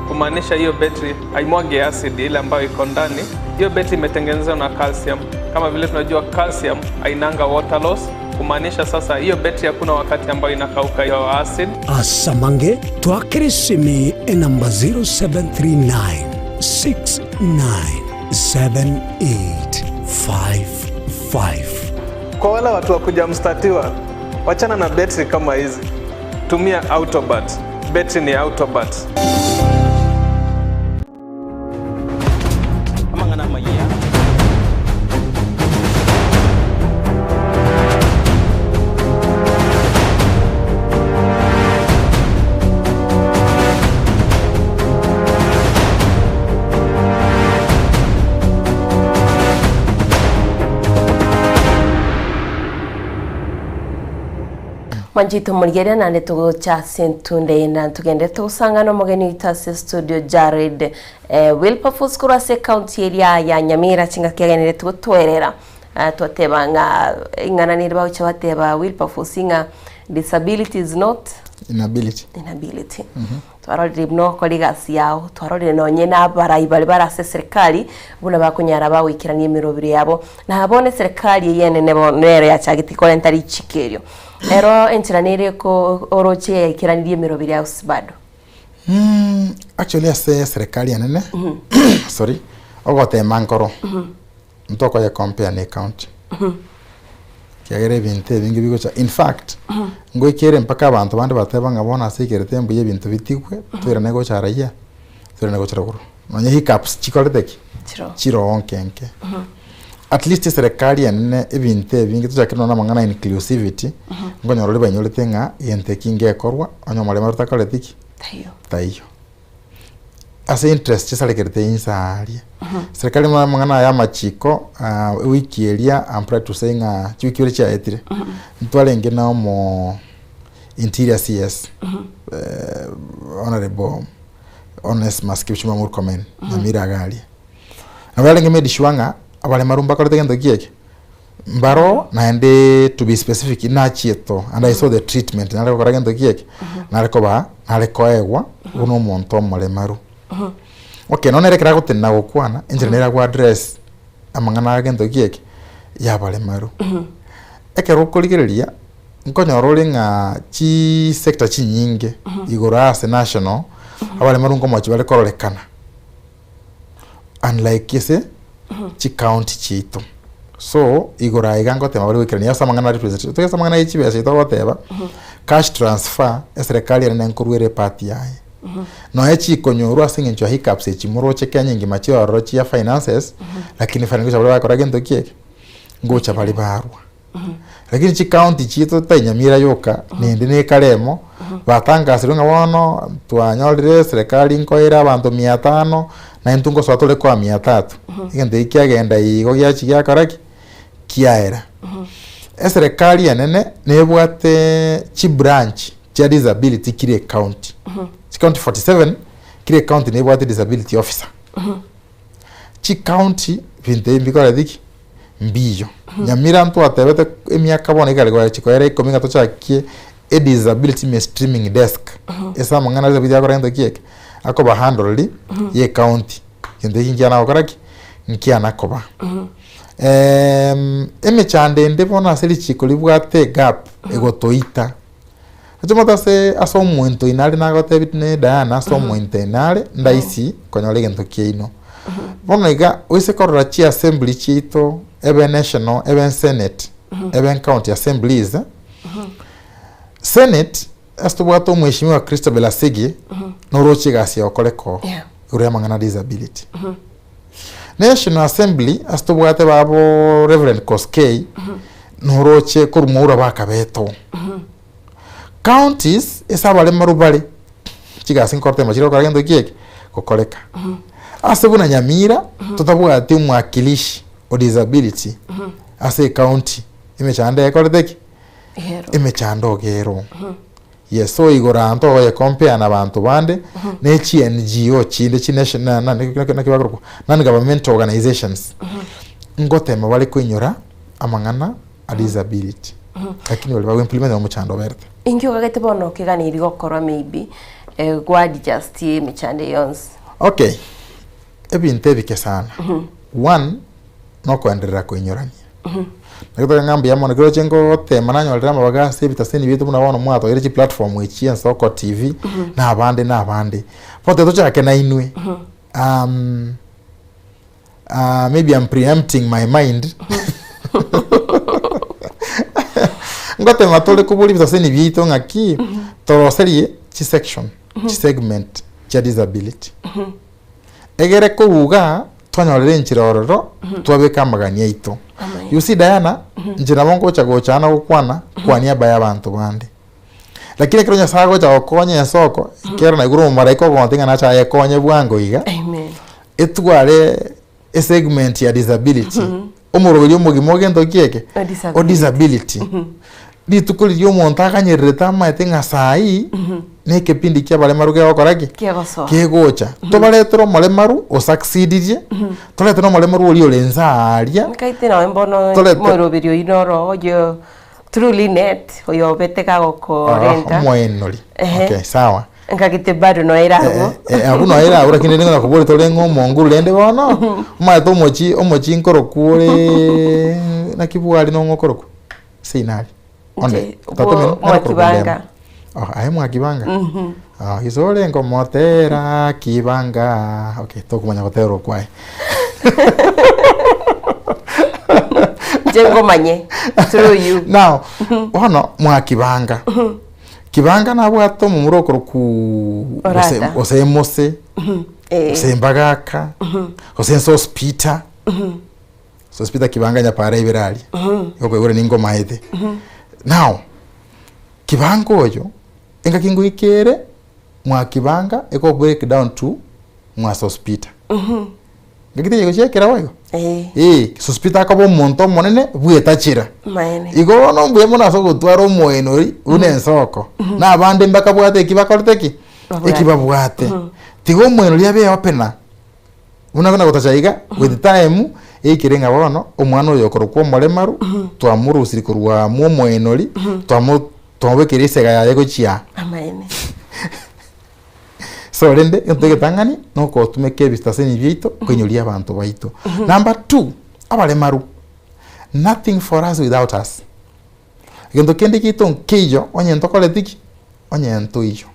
Speaker 13: kumaanisha hiyo battery haimwagi acid ile ambayo iko ndani. Hiyo battery imetengenezwa na calcium. Kama vile tunajua calcium hainanga water loss, kumaanisha sasa hiyo battery hakuna wakati ambayo inakauka hiyo acid.
Speaker 16: Asamange twakirisimi namba 0739697855.
Speaker 13: Kwa wale watu wakuja mstatiwa, wachana na battery kama hizi. Tumia Autobat. Battery ni Autobat.
Speaker 11: Manjito murigeria na netugo cha sentunde na tugende tusanga no mugeni itase studio Jared Wilberforce kurase county area ya Nyamira chinga kiagenere tugutwerera twatebanga ingana ni bawo bateba Wilberforce inga disability is not
Speaker 9: inability
Speaker 11: twarorire no koligasi yao twarorire no nyena barayi bari barase serikali buna bakunyara bawikiranie mirobire yabo na abone serikali yene nebo nere ya chagiti ko entari chikerio ero entranire ko oroche ikiranirie mirobire ya usbado
Speaker 9: actually ase serikali yanene sorry ogote mankoro ntoko ya compare ne county kiagere binte bingi bigocha in fact ngo kere mpaka abantu bandi bateba ngabona asikere tembu ye bintu bitikwe twera nego charaya twera nego charaguru nonye hiccups chikoleteki chiro onkenke at least serikali yanene ibinte bingi tujakino na mangana inclusivity ngo nyorole banyolete nga yente kinge korwa onyo male maruta koletiki tayo ase interest chisalekerte insari serikali mangana ya machiko wiki elia ampra to saying chiwiki cha etire ntwalenge na mo interior CS honorable honest maskipchuma murkomen na miragali abalenge medishwanga abale marumba kote gendo kieke mbaro naende to be specific na chieto and I saw the treatment na ko gendo kieke na rekoba na rekoegwa uno monto mole maru okay none rekera gutena gukwana engineer gwa address amangana agento kieke ya bale maru ekero kuligereria nkonyorore nga chi sector chi nyinge igora as national abale maru ngo mochi bale kororekana unlike kese chi county chito so igora igango tema bale wikirania samangana representative to samangana ichibe sito goteba cash transfer serikali ene nkurwere party yae no echi konyorwa singincho hiccups echi muroche Kenya ngimachi orochi ya finances lakini faningo chabale bakora gento kieke ngocha bali barwa lakini chi county chito tanyamira yoka nindi ne kalemo batangasirwe ngabono twanyorire serikali nkoira abantu 500 na intungo swatole kwa 300 igende ikiagenda igo gyachi gyakoraki kiaera serikali yanene nebwate chi branch cha disability kire county county 47 kire county nebwate disability officer chi county vinte mbikora diki mbiyo nyamira ntu atebete emyaka bona ikale kwa chikoera ikominga tochakie a disability mainstreaming desk esa mangana za bidia kora ndo kieke akoba handle ye county yende kinjana okaraki nkiana koba emechande ndebona seli chikoli bwate gap egotoita Ajumata se aso mwento inali na gote bitne Diana aso mwento inali ndaisi konyole gento kieino. Bona iga wese korora chi assembly chito ebe national ebe senate ebe county assemblies. Senate astubwato mheshimiwa Christabel Asigi norochi gasi okoleko ure mangana disability. National Assembly astubwate babo Reverend Koskei noroche kurumura bakabeto. Counties esabale marubale chigasi nkorte machiro karagendo kieke kokoleka asebuna Nyamira tutabwate umwakilishi o disability ase county imechande ekorteki imechando gero yes so igora nto ye compare na bantu bande ne chi NGO chinde chi national na kibagruko non government organizations ngote mabale kwinyora amangana a disability lakini wale bawe implement mu chando berte
Speaker 11: ingyo gagete bono kiganiri gokora maybe gwa just michande yons
Speaker 9: okay ebintebike sana one no kuendelea kuinyorania nakitoka ngambi ya mwana kiro chengo tema nanyo alira mabaga sebita seni bitu muna wana mwato ere chi platform echi Ensoko TV na abande pote to chake na inwe maybe I'm preempting my mind ngote matole kubuli bitaseni bito ngaki toroserie chi section chi segment cha disability egere ko uga twanyorere nchirororo twabeka magania ito you see Diana njira bongo cha gochana gukwana kwania baya abantu bande lakini kironya sago cha okonye Ensoko kero na iguru maraiko gontinga na cha yekonye bwango iga
Speaker 11: amen
Speaker 9: etware a segment ya disability omurobiri omugimoge ndokieke o disability ditukuli yo montaga nyereta maitenga sai ne kepindi kya bale maruge okoraki kegocha to bale tro mole maru o succeedije to le tro mole maru oli olenza aria
Speaker 11: kaite na mbono morobiri inoro yo truly net oyo beteka gokorenta
Speaker 9: moenoli okay sawa
Speaker 11: ngagite bado no era go
Speaker 9: abuno era ura kinene ngona kubole to lengo monguru lende bono ma to omochi nkoro kure na kibwali no ngokoro sinali onde tato
Speaker 11: mwakibanga
Speaker 9: ahe mwakibanga isole ngomotera kibanga okay to kumanya gotero kwae
Speaker 11: jengo manye through you
Speaker 9: now ono mwakibanga kibanga na bwato mu murokoro ku osemose osembagaka osenso hospital hospital kibanga nya para ibirali yoko ure ningo maete now kibanga oyo enga kingo ikere mwa kibanga eko break down to mwa hospital ngakite yego chekera wayo hospital akabo monto monene bwetachira
Speaker 11: maene
Speaker 9: igo no mbwe mona so gutwara moenori une Ensoko na abande mbaka bwate kibakorteki ikibabwate tigo moenori abe opena unakona gutachaiga with time ikirenga bono omwana oyo korokwo molemaru twamurusiri kurwa mu moenori twabekirisa ga yego chia
Speaker 11: amaene
Speaker 9: so rende entege tangani no ko tumeke bistaseni bito kwenyolia abantu baito number 2 abalemaru nothing for us without us gendo kende kito nkijo onye ntokole tiki onye ntoijo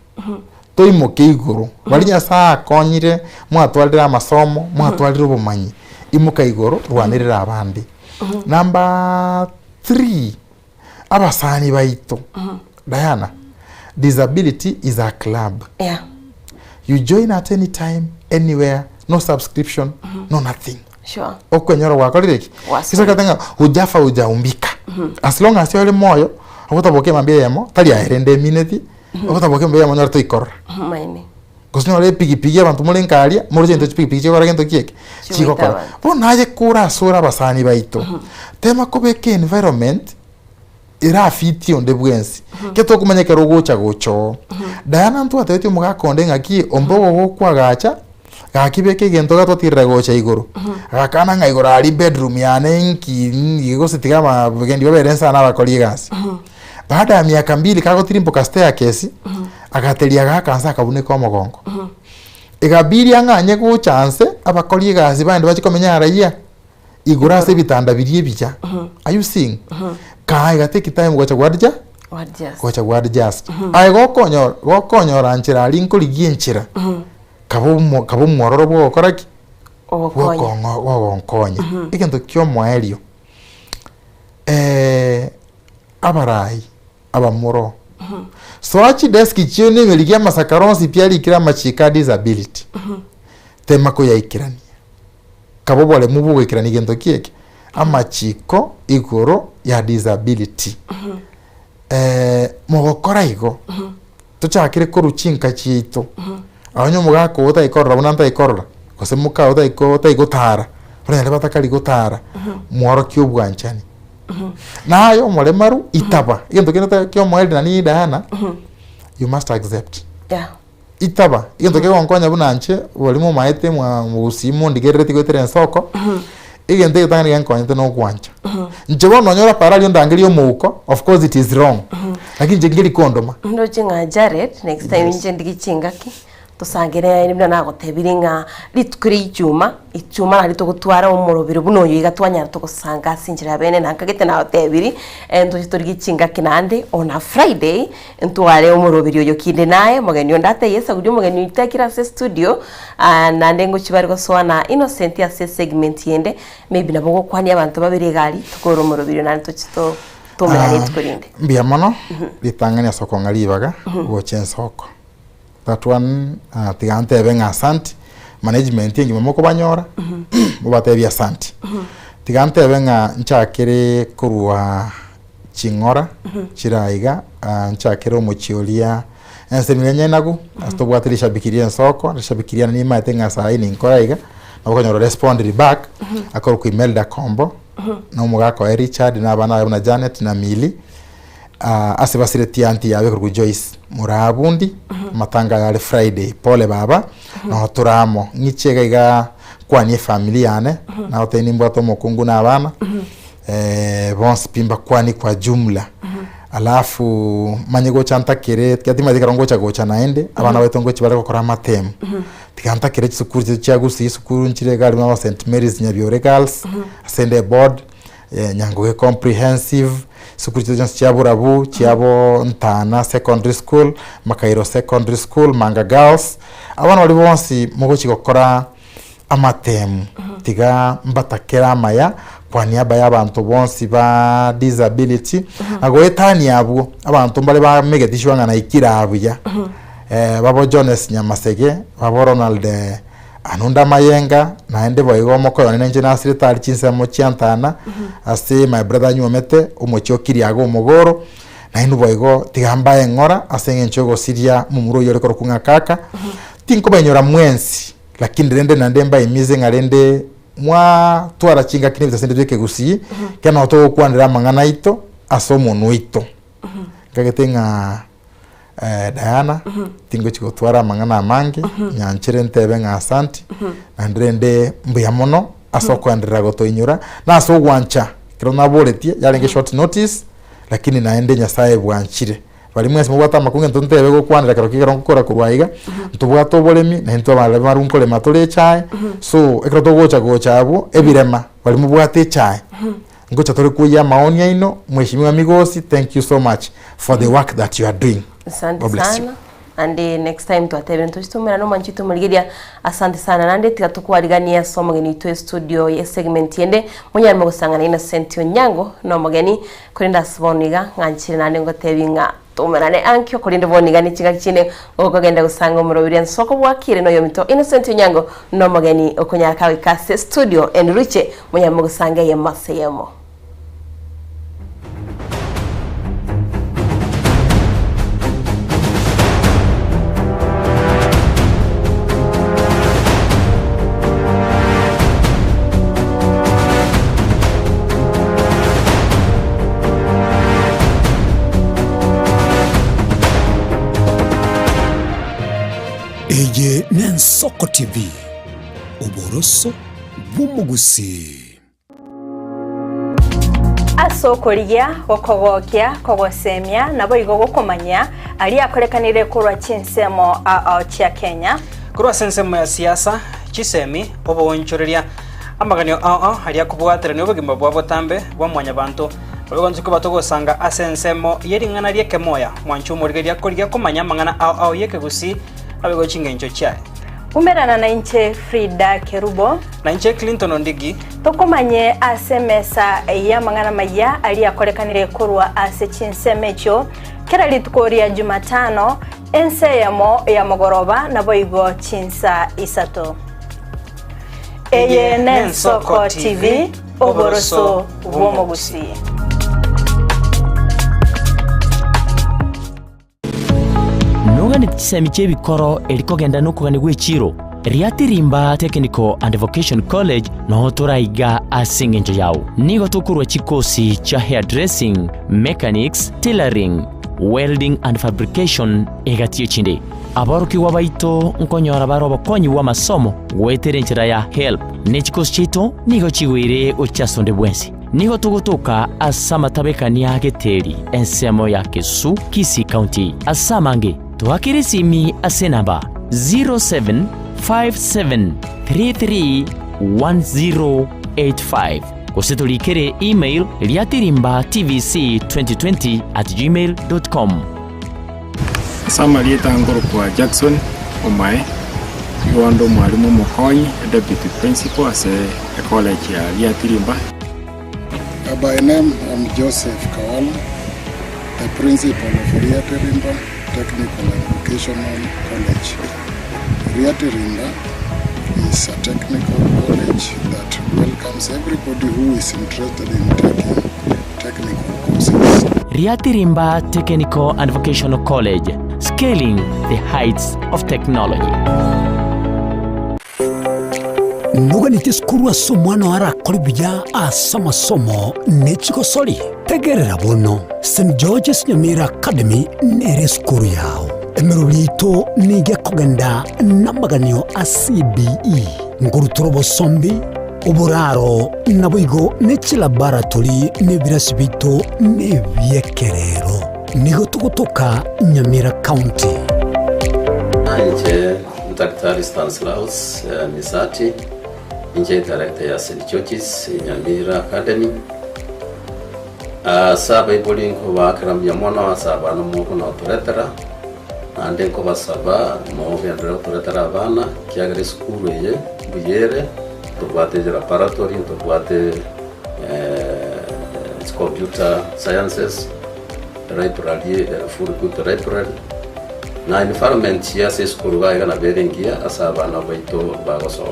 Speaker 9: toimo keiguru balinya saa konyire mwatwalira amasomo mwatwalira ubumanyi imuka igoro rwanirira abandi number 3 abasani baito Diana disability is a club you join at any time anywhere no subscription no nothing
Speaker 11: sure
Speaker 9: okwenyoro wakolireki kisa katenga hujafa hujaumbika as long as yole moyo abotaboke mambia yamo tali aherende minute abotaboke mambia yamo nyorto ikor
Speaker 11: maine
Speaker 9: kosino le pigi abantu mulenkalia muruje into pigi chikora gento kieke chikokora bonaje kura sura basani baito tema kobeke environment ira fiti onde bwensi keto kumanyekero gocha gocho Diana ntu atete mugakonde ngaki ombogo gokwagacha gakibeke gento gatotire gocha iguru agakana nga iguru ari bedroom yane igositiga bagendi baberensa na bakoli gasi baada ya miaka 2 kagotiri mboka staircase agatelia gakansa kabune ko mogongo igabiri anganye ku chance abakoli gasi bandi bachikomenya raia igura se bitanda biriye bija are you seeing kai gateki time gocha gwadja gocha gwadjust ai gokonyo ranchira ari nkuri ginchira kabo mwororo bwo koraki ogonkonya igento kyo mwaelio abarai abamuro so achi desk chione meligia masakaronsi pia likira machika disability tema ko yaikirani kabo bole mubu ikirani gento kieke amachiko igoro ya disability mogokora igo tuchakire koruchinka chito abanyo mugako utayikorora bunanta ikorora kose muka utayigotara urende batakali gotara mwaro kyobwanchani nayo molemaru itaba igento kinata kyo mweli nani dana you must accept itaba igento kyo nkonya bunanche bolimo maete mu busimu ndigereti gotere nsoko igento kitangani gankonya no kwancha njebo nonyora parali ndangiri muko of course it is wrong lakini jengiri kondoma
Speaker 11: ndo chinga Jared next time nje ndikicingaki tusangire nibyo nagotebiringa litukuri icyuma ari tugutwara umurobiro buno yiga twanyara tugusanga sinjira bene nankagete na hotebiri endo turgicinga kinande on a Friday ntware umurobiro yo kinde naye mugeni ondate yesa gudi mugeni itakira se studio nande ngo kibari goswana Innocent ya se segment yende maybe nabo kwani abantu babiri gali tukoro umurobiro nande tukito tumera nitkurinde
Speaker 9: mbiamono bitanganya soko ngalibaga gochen soko that one tigante benga asante management yengi momoko banyora mubatebya asante tigante benga nchakire kurwa chingora chiraiga nchakire umuchiolia enseminye nagu astobwatiri shabikiria soko shabikiria ni matenga sai ni nkoraiga nabakonyora respond back akoro ku email da combo no mugako Richard na bana na Janet na Mili asibasire tianti yawe ku Joyce murabundi matanga ya Friday pole baba no turamo ngichega iga kwani familia yane na oteni mbato mokungu na abana bons pimba kwani kwa jumla alafu manyego chanta kire katima dikarongo cha gocha naende abana wetu ngo chibare gukora matemu tikanta kire chisukuru cyagusi isukuru nchire gali mama St Mary's Nyabiore Girls asende board nyangoge comprehensive sukuru cyaburabu cyabo ntana secondary school Makairo secondary school Manga Girls abana bari bonsi mugo kigokora amatemu tiga mbatakera maya kwa niaba y'abantu bonsi ba disability ago etani yabo abantu mbale ba megetishwanga na ikirabuya babo Jones Nyamasege babo Ronald anunda mayenga naende boigo moko yone nje nasire tali chinsemo chiantana ase my brother nyomete umuchokiri ago umugoro na inu boigo tigamba engora asenge nchogo siria mumuro yore korokunga kaka tinko banyora mwensi lakini rende nandemba imize ngarende mwa twara chinga kini bitasende bike gusi kana oto kwandira mangana ito asomo nuito kagetenga Diana tingo chiko twara mangana mangi nyanchere ntebe nga asante andrende mbuyamono asoko andira goto inyura na so gwancha kirona boletie yarenge short notice lakini naende nyasaye bwanchire bali mwese mubata makunge ntontebe go kwandira karo kigero gukora kurwaiga ntubwato bolemi na ntwa bale marunko le matole chai so ekroto gocha abo ebirema bali mubwate chai ngocha tore kuya maoni ino mheshimiwa Migosi, thank you so much for the work that you are doing.
Speaker 11: Asante sana. Ande next time tuatebe ntustumira no manchito muligiria asante sana nande tikatukwaligania somo geni to studio ya segment yende munyarimo gusangana Innocent Onyango no mugeni kurinda siboniga nganchire nande ngotebinga tumerane ankyo kurinda boniga ni kinga kine okogenda gusanga umurobiri nsoko bwakire no yomito Innocent Onyango no mugeni okunyaka wikase studio enriche munyarimo gusanga ye maseyemo.
Speaker 16: Eye Nensoko TV oboroso bw'omugusi.
Speaker 25: Asokoria gokogokia kogosemia nabo igo gokomanya ali akorekanire kurwa chinsemo chia Kenya
Speaker 24: kurwa sensemo ya siasa chisemi obonchoreria amaganio ali akubwatira ne obugima bwa botambe bwa mwanya bantu ogonzi ko batogosanga asensemo yeringana rieke moya mwanchu murigeria koria komanya mangana yeke gusi abego chingencho chae
Speaker 25: umerana na inche Frida Kerubo
Speaker 24: na inche Clinton Ondigi
Speaker 25: tokomanye asemesa ya mangana maya ali akorekanire kurwa ase chinsemecho kera litukoria Jumatano enseyamo ya mogoroba nabo igo chinsa isato eye Nensoko TV oboroso bwomogusi.
Speaker 7: Nogani tisemi chebikoro elikogenda nokugani gwechiro Riatirimba Technical and Vocation College no turaiga asingenjo yao nigo tukurwa chikosi cha hairdressing, mechanics, tailoring, welding and fabrication egatio chinde abaruki wabaito nkonyora baro bakonyi wa masomo wetere njira ya help ne chikosi chito nigo chiwire uchasonde bwensi nigo tugutuka asama tabekania geteri ensemo ya Kesu Kisii County asamange tuhakirisimi asenamba 0757331085 kusitulikere email riatirimbatvc2020@gmail.com.
Speaker 14: Samari tangoro kwa Jackson Omae Yondo mwalimu Mokonyi deputy principal at a college ya Riatirimba.
Speaker 15: By name I'm Joseph Kawala, the principal of Riatirimba Technical and Vocational College. Riatirimba is a technical college that welcomes everybody who is interested in taking technical courses.
Speaker 7: Riatirimba Technical and Vocational College, scaling the heights of technology.
Speaker 16: Nugani tiskuru asomwana arakoribya asamasomo nechikosoli tegerera bono St. George's Nyamira Academy nere skuru yao emerulito nige kogenda namaganio CBE ngurutorobo sombi uburaro nabuigo nechilaboratori nebirasibito nebyekerero nigo tugutuka Nyamira County.
Speaker 17: Anje Dr. Stanislaus Misati Inje director ya St. George's Nyamira Academy. Saba ibuli nko bakram ya mwana wa saba no mo no turetera. Ande ko basaba mo vendra turetera abana kiagre skuru ye buyere tubate je laboratory tubate computer sciences library full computer library na environment ya skuru ga na berengia asaba na baito bagoso.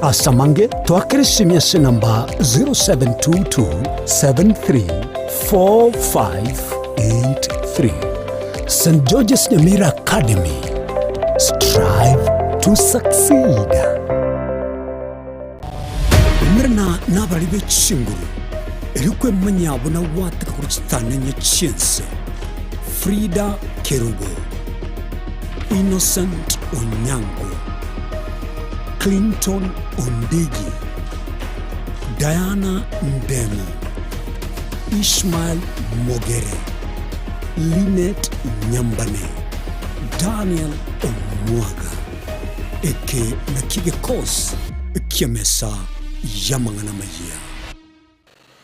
Speaker 16: Asamange tuakirisimi se namba 0722734583. St. George's Nyamira Academy. Strive to succeed. Mrna nabalibe chinguru. Erikwe manyabo na wataka kuchitana nye chiense. Frida Kerubo. Innocent Onyango. Clinton Ondigi, Diana Ndemo, Ishmael Mogere, Linet Nyambane, Daniel Omwaga, eke na kigekos kiamesa yamangana maya.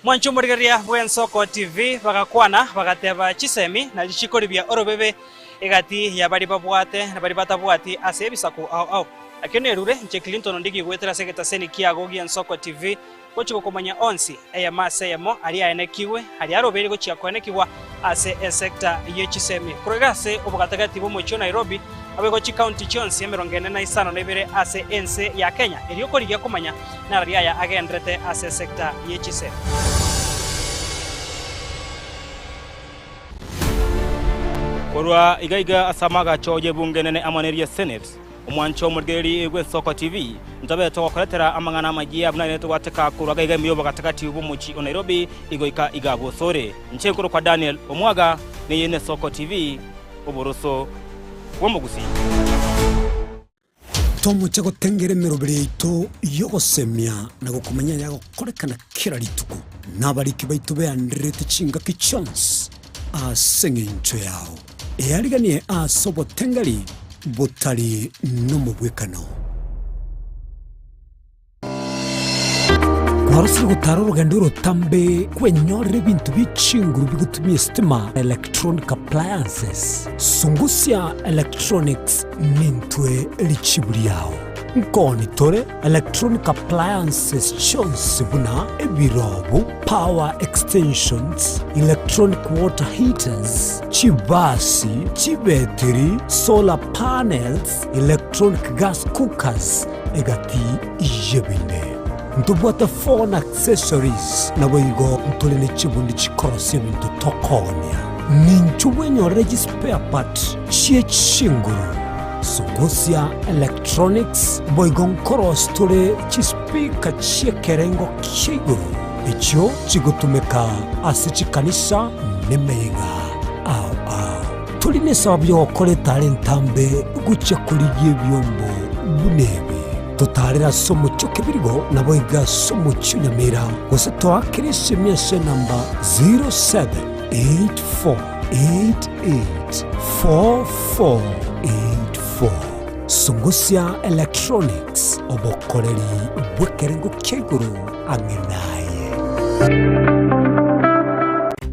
Speaker 24: Mwanchu murigeria Bwensoko TV bagakwana bagateba chisemi na chikoribya orobebe egati ya bari babwate na bari batabwati ase bisaku au akene rure nche Clinton Ondigi gwetera segeta seni kiago Bwensoko TV kochiko komanya onsi eya maseyemo ali aenekiwe ali arobere gochia konekiwa ase sector yechisemi kurogase obugatagati bo mocho Nairobi abego chi county chonsi emerongene na isano nebere ase ense ya Kenya elioko ligia komanya na ria ya agendrete ase sector yechisemi.
Speaker 18: Korwa igaiga asamaga choje bungenene amaneria Senate omwancho murgeri Bwensoko TV ntabe to koletera amangana magia buna to wateka kurwa igaiga miyobo katakati ubomuchi Nairobi igoika igabo sore nchenkuru kwa Daniel Omwaga ne Nensoko TV oboroso womugusi.
Speaker 16: tomo cha gutengere mirobere ito yogosemia na gukumenya yago korekana kira rituko nabariki baitu beandrete chinga kichons asengencho yao eyariganie asobo tengari butari no mubwekano Warusiri gutara urugendo rutambe kwenyorera ibintu bicinguru bigutumye stima electronic appliances Sungusia Electronics nintwe lichiburi yao nkoni tore electronic appliances chonsi buna ebirobu power extensions electronic water heaters chibasi chibeteri solar panels electronic gas cookers egati ijebinde Ntubuata phone accessories na wigo ntulele chibundi chikorosi bintu tokonia ninchuwenyo regi spare part chie chinguru Sungusia Electronics boigon koros tule chispika chie kerengo kiguru icho chigutumeka asichikanisa nemeiga tuline sababu yo kole talentambe guche kuligie byombo bunebe tutarira somo choke birigo na boiga somo chunyamira gose twakirisi miese namba 0784884484 Sungusia Electronics obokoreri bwekerengo keguru angenaye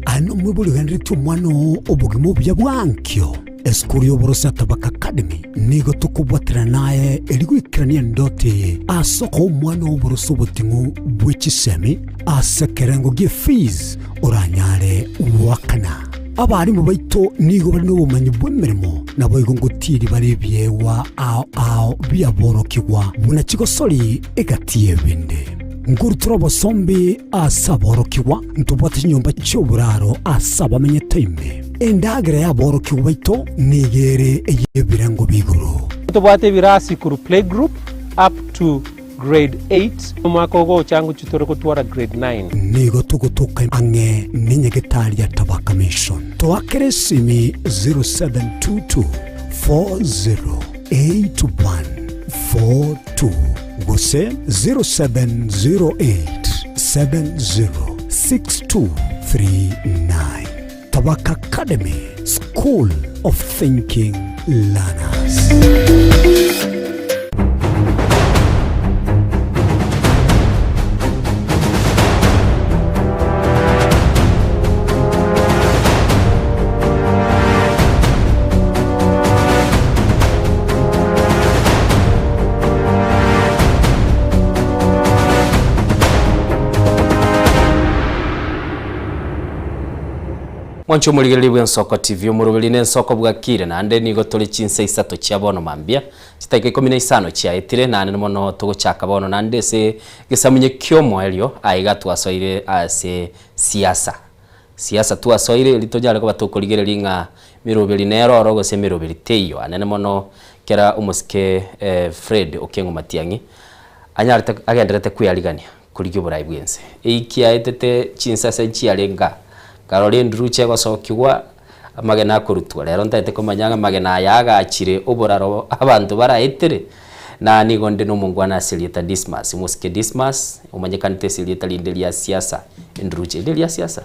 Speaker 16: ano mwebuli Henry tumwano obugimo bya bwankyo Eskuri Oboroso Tabaka Academy nigo tukubwatira naye erigwikirania ndote asoko umwana Oboroso butingu bw'ikisemi asekerengo ge fees oranyare wakana abarimu baito nigo bari n'ubumenyi bw'emirimo nabo igongutiri barebyewa ao byaborokigwa muna kigosori egatiye binde nguru turobo sombi asaborokiwa ntubwate nyumba cy'uburaro asaba menye time endagere yaborokiwa baito nigere yebirango biguru
Speaker 19: tubwate birasi kuru play group up to grade 8 umwaka changu chitore kutwara grade 9
Speaker 16: nigo tugutuka ange ninyegetari ya Tabaka Mission twakere simi 0722 408142 gose 0708706239 Tabaka Academy School of Thinking Learners.
Speaker 12: Mwancho muligeli bw'ensoko TV umurubili n'ensoko bwakire nande nigo tole chinse isato chabono mambia chitaike 15 cha etire nane mono to chaka bono nande se gisamunye kyomo elio aiga twasoire ase siasa twasoire litojale ko batokoligere linga mirubili nero rogo se mirubili teyo anene mono kera umuske Fred Okengo Matiangi anyarite agenderete kuyaligania kuligyo burayi bwense eikia etete chinsa se chialenga Karoli ndruche gosokiwa amagena kurutwa rero ntete komanyanga magena yaga achire oboraro abantu baraetere na nigonde no mungwana Silieta Dismas muske Dismas umanyekanite Silieta lindelia siasa ndruche lindelia siasa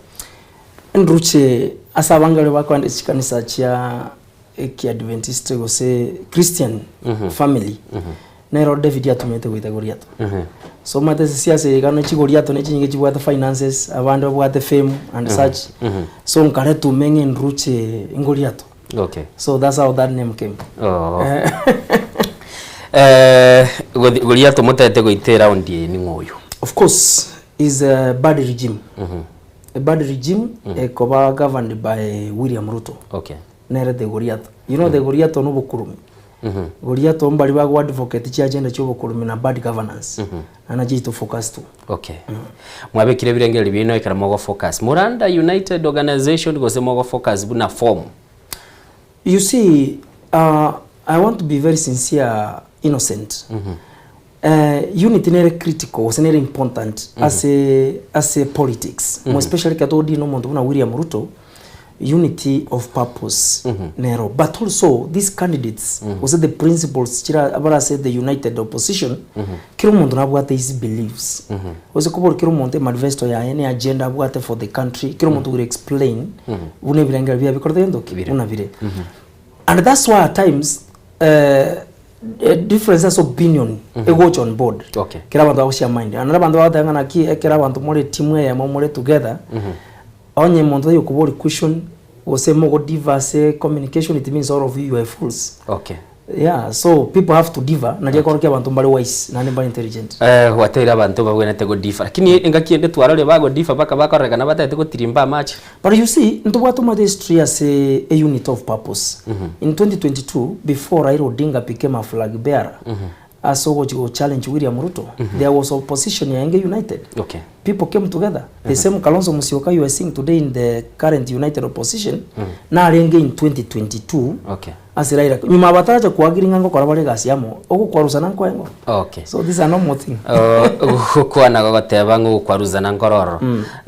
Speaker 20: ndruche asabangale bakwande chikanisa cha Adventist gose Christian family nero David yatumete gwita Goliath so mate siasa igano chigoliato ne chinyinge chibwata finances abantu bwate fame and such so nkare tumenge ndruche Goliath.
Speaker 12: Okay,
Speaker 20: so that's how that name came.
Speaker 12: Goliath mutete goitera ondi ni ngoyo
Speaker 20: of course is a bad regime. A bad regime koba governed by William Ruto.
Speaker 12: Okay,
Speaker 20: nere the Goliath, you know the Goliath no bukurumi Goliath ombali bago advocate chi agenda cyo bukurumi na bad governance anaji to focus to.
Speaker 12: Okay, mwabekire birengeri bino ikara mogo focus Muranda United Organization gose mogo focus buna form.
Speaker 20: You see, I want to be very sincere, innocent. Unity is critical, is very important as a politics. More especially katodi no muntu na William Ruto. unity of purpose nero, but also these candidates was the principles chira abara said the united opposition kiro mundu nabwate his beliefs was ko kiro mundu manifesto ya any agenda abwate for the country kiro mundu will explain une birenga bya bikorde ndoki una bire and that's why at times differences of opinion watch on board kira bantu akoshia mind and bantu batanga na ki kira bantu more team ya more together onye muntu yo kubori question ose mogo diverse communication, it means all of you are fools. Yeah, so people have to differ na je korokia bantu mbali wise na mbali intelligent.
Speaker 12: Watera bantu babwene go differ. Lakini engakiende twarale bago differ baka bakoreka na batete go tirimba match.
Speaker 20: But you see, nto watu ma history as a unit of purpose. In 2022, before Raila Odinga became a flag bearer, so go challenge William Ruto, there was opposition ya Enge United. People came together. The same Kalonzo Musyoka you are seeing today in the current united opposition, na Enge in 2022. As Raila nyuma bataraje kuagiringa ngo korabare gasiamo okukwaruzana nkwengo. So these are no more thing.
Speaker 12: Kwana gogoteba ngo kwaruzana nkororo.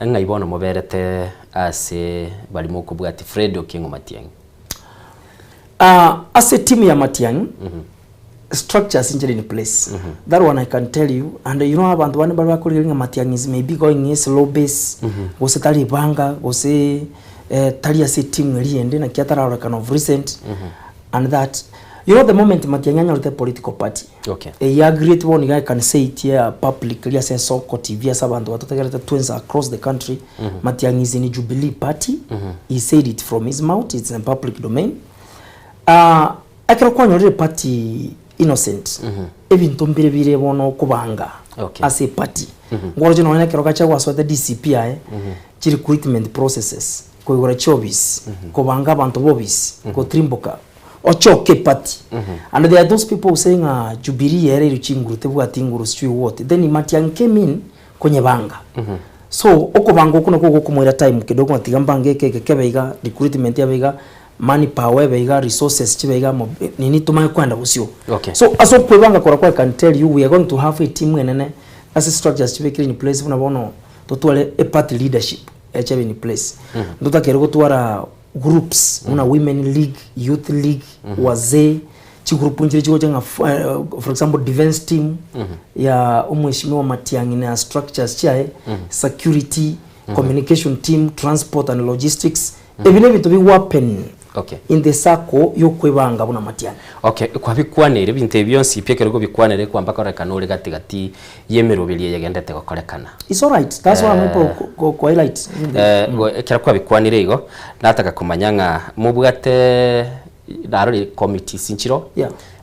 Speaker 12: Ngaibono muberete ase bali mukubwati Fred Okingo Matiang'i.
Speaker 20: As a team ya Matiang'i, structures in place. That one I can tell you. And you know abantu bane bali bakoringa Matiang'i is maybe going in slow base. Gose tali banga, gose tali ase team riende na kiatara kind of recent. And that, you know, the moment Matiang'i with the political party. A great one guy can say it here publicly as a Soko TV as abantu watotegereta twins across the country. Matiang'i is in Jubilee party. He said it from his mouth. It's in public domain. Akirokwa nyore party innocent. Even tombire bono kubanga as a party. Ngoroje no kiroka cha waswa the DCP chiri recruitment processes. Ko igora chobis, ko banga bantu bobis, ko trimboka. Ochoke party. And there are those people saying Jubilee ere ruchinguru tebu atinguru sijui what. Then Matiang'i came in kwenye banga. So oko banga kuna kumwera time kidogo atigamba ngeke kebeiga recruitment ya beiga money power beiga resources chibeiga nini tumaye kwenda busio. So aso kwebanga kwa I can tell you we are going to have a team enene as a structures chibekire in place una bono totwale a party leadership HB in place. Ndoto kerego twara groups una women league, youth league, wazee chigrupu njiri chiko changa for example defense team ya umheshimiwa Matiang'i na structures chae security communication team, transport and logistics ebine bitu bi weapon in the circle yokwebanga buna Matiang'i.
Speaker 12: Kwa bikwanere binte byonsi pye kerego bikwanere kwa mpaka rekanore gatigati yemerobelie yagendete gokorekana.
Speaker 20: It's all right, that's why I'm go highlight
Speaker 12: kera kwa bikwanire igo nataka kumanyanga mubwate narori committee sinchiro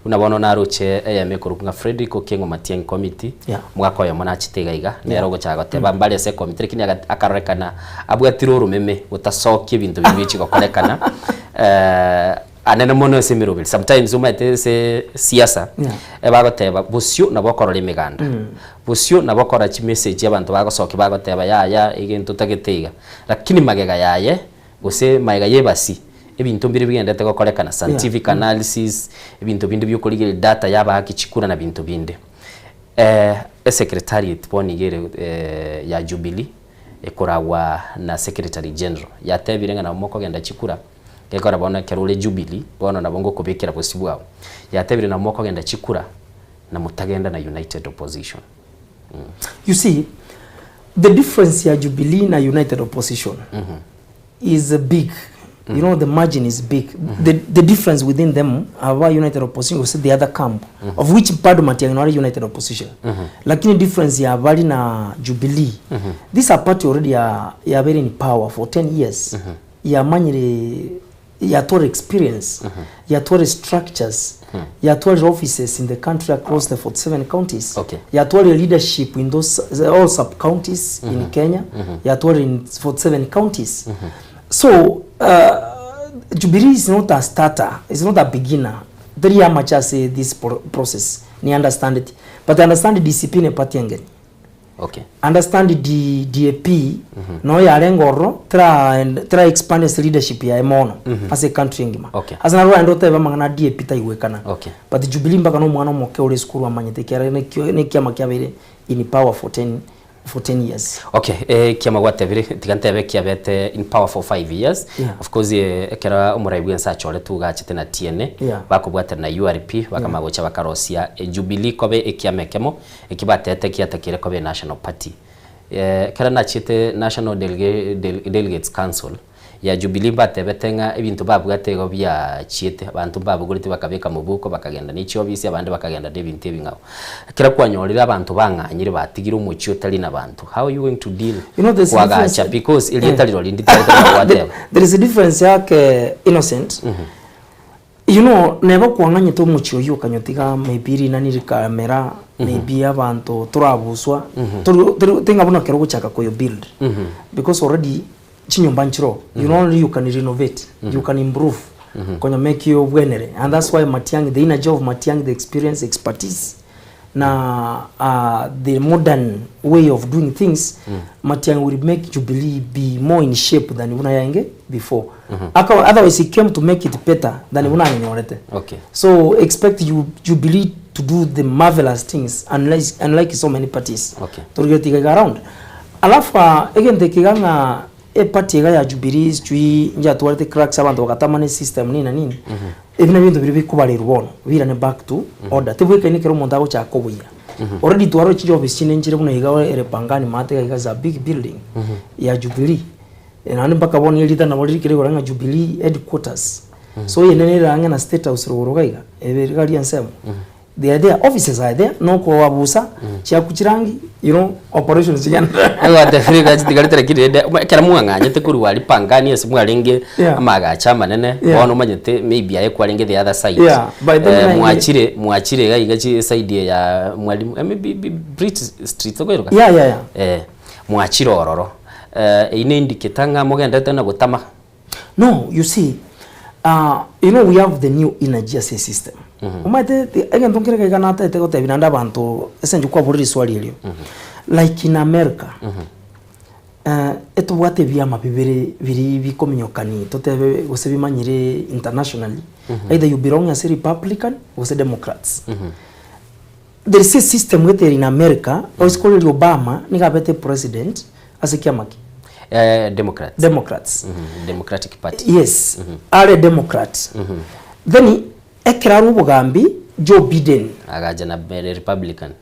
Speaker 12: unabona naruche yamekuru nga Frederick Okingo Matiang'i committee mwaka ya mona chitega nero gochaga teba mbale se committee kini akarekana abwatiro rumeme utasoke bintu bibichi gokorekana anene mono semirobel sometimes umate se siasa bagoteba busyo nabokora limeganda busyo nabokora chi message y'abantu bagosoke bagoteba ya igintu tagetega lakini magega yaye gose maiga yebasi ebintu mbire bigendete gokorekana scientific analysis ebintu bindi byokorigire data yaba hakichikura na bintu binde secretariat bonigere ya Jubilee ekorawa na secretary general yatebirenga na moko genda chikura ekora bona kerule Jubilee bona nabongo kubikira posibu awo yatebire na moko genda chikura na mutagenda na united opposition.
Speaker 20: You see the difference ya Jubilee na united opposition is big. You know, the margin is big. The difference within them, our united opposition, we say the other camp, of which part of Matiang'i united opposition. Lakini difference ya Bali na Jubilee. These are party already are very in power for 10 years. Ya manyire, ya tore experience, ya tore structures, ya tore offices in the country across the 47 counties. Ya tore leadership in those all sub counties in Kenya. Ya tore in 47 counties. So Jubilee is not a starter, it's not a beginner. Very amateur say this process, ni understand it. But I understand the discipline e party engine. Understand the DAP, no ya rengoro, try expand its leadership ya emono as a country ngima. As na rwa ndote ba mangana DAP ta iwekana. But Jubilee mbaka no mwana moke ule skuru amanyete kya ne kya makiabere in power for for 10 years.
Speaker 12: Okay, kiama gwatebire tigantebe kiabete in power for 5 years. Of course ekera umuraibu ensa chole tugachite na TNA bakubwate na URP bakamagocha bakarosia Jubilee kobe ekiamekemo ekibatete kiatakire kobe National Party. Kera nachite National Delegates Council ya Jubilee batebetenga ebintu babwate go bya chite abantu babugurite bakabeka mubuko bakagenda nicho bisi abandi bakagenda n'ebintu ebingaho kera kwanyorira abantu banganyire batigira umucyo tali nabantu. How are you going to deal kwagacha because ilitali rolindi
Speaker 20: there is a difference yake Innocent. You know, never kwanganye to mucyo yo kanyotiga maybe nani kamera maybe abantu turabuswa tinga buna kero guchaka ko yo build because already chinyombanchiro you know only you can renovate you can improve konya make you wenere, and that's why Matiang'i, the energy of Matiang'i, the experience, expertise na the modern way of doing things Matiang'i will make Jubilee be more in shape than unayange before. Otherwise he came to make it better than unanyorete. So expect Jubilee to do the marvelous things unlike so many parties to get around. Alafu again the kiganga party ya Jubilee chui nja tuwarte cracks abantu bakatamane system nini na nini ebina bintu biri bikubali rubono birane back to order tebweka ni kero mondago cha kobuya already tuwaro chijo bisine njire buna higawa erepangani mate ga za big building ya Jubilee nani mpaka boni leader na wali kire goranga Jubilee headquarters so yenene ranga na state house rogaiga ebirigari ansemo they are there, offices are there, no kwa wabusa chia kuchirangi, you know, operations again.
Speaker 12: Ayo atafrika chitigalite kide kera muanganya tekuru wali pangani esi mwalenge amaga chama nene bono manyete maybe aye kwalenge the other side. Muachire ga igachi side ya mwalimu maybe Bridge Street ogoiruka. Muachire ororo. Ine indiketanga mogenda na gutama.
Speaker 20: No, you see, you know, we have the new energy as a system. Umate again don't kire kana ata ete gote binanda bantu esenju kwa buri swali elio like in America eto wate byama bibiri bikominyokani totebe gose bimanyire internationally either you belong as a Republican or as a Democrats. There is a system with in America or called Obama nigabete president as a kiamaki Democrats.
Speaker 12: Democratic Party.
Speaker 20: Yes. Are Democrats. Then ekiraru bugambi Joe Biden
Speaker 12: agaja na Republican.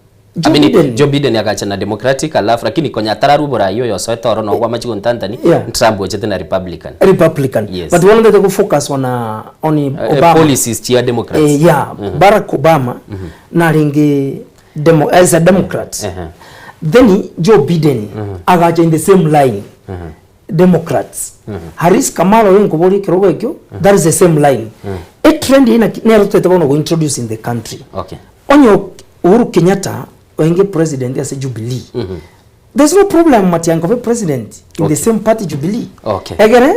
Speaker 12: Joe Biden agacha na Democratic alafu lakini konya tararubura yo yosoeta oro no kwa machigo ntantani Trump wachete na Republican.
Speaker 20: Yes. But one that go focus on Obama
Speaker 12: policies chia Democrats.
Speaker 20: Barack Obama na ringe as a Democrat. Then Joe Biden agaja in the same line. Democrats. Harris Kamala wengo bori kirogo ekyo that is the same line. A trend ina nero tetebono go introduce in the country. Onyo Uhuru Kenyatta wenge president as a Jubilee. There's no problem Matiang'i of a president in the same party Jubilee. Egere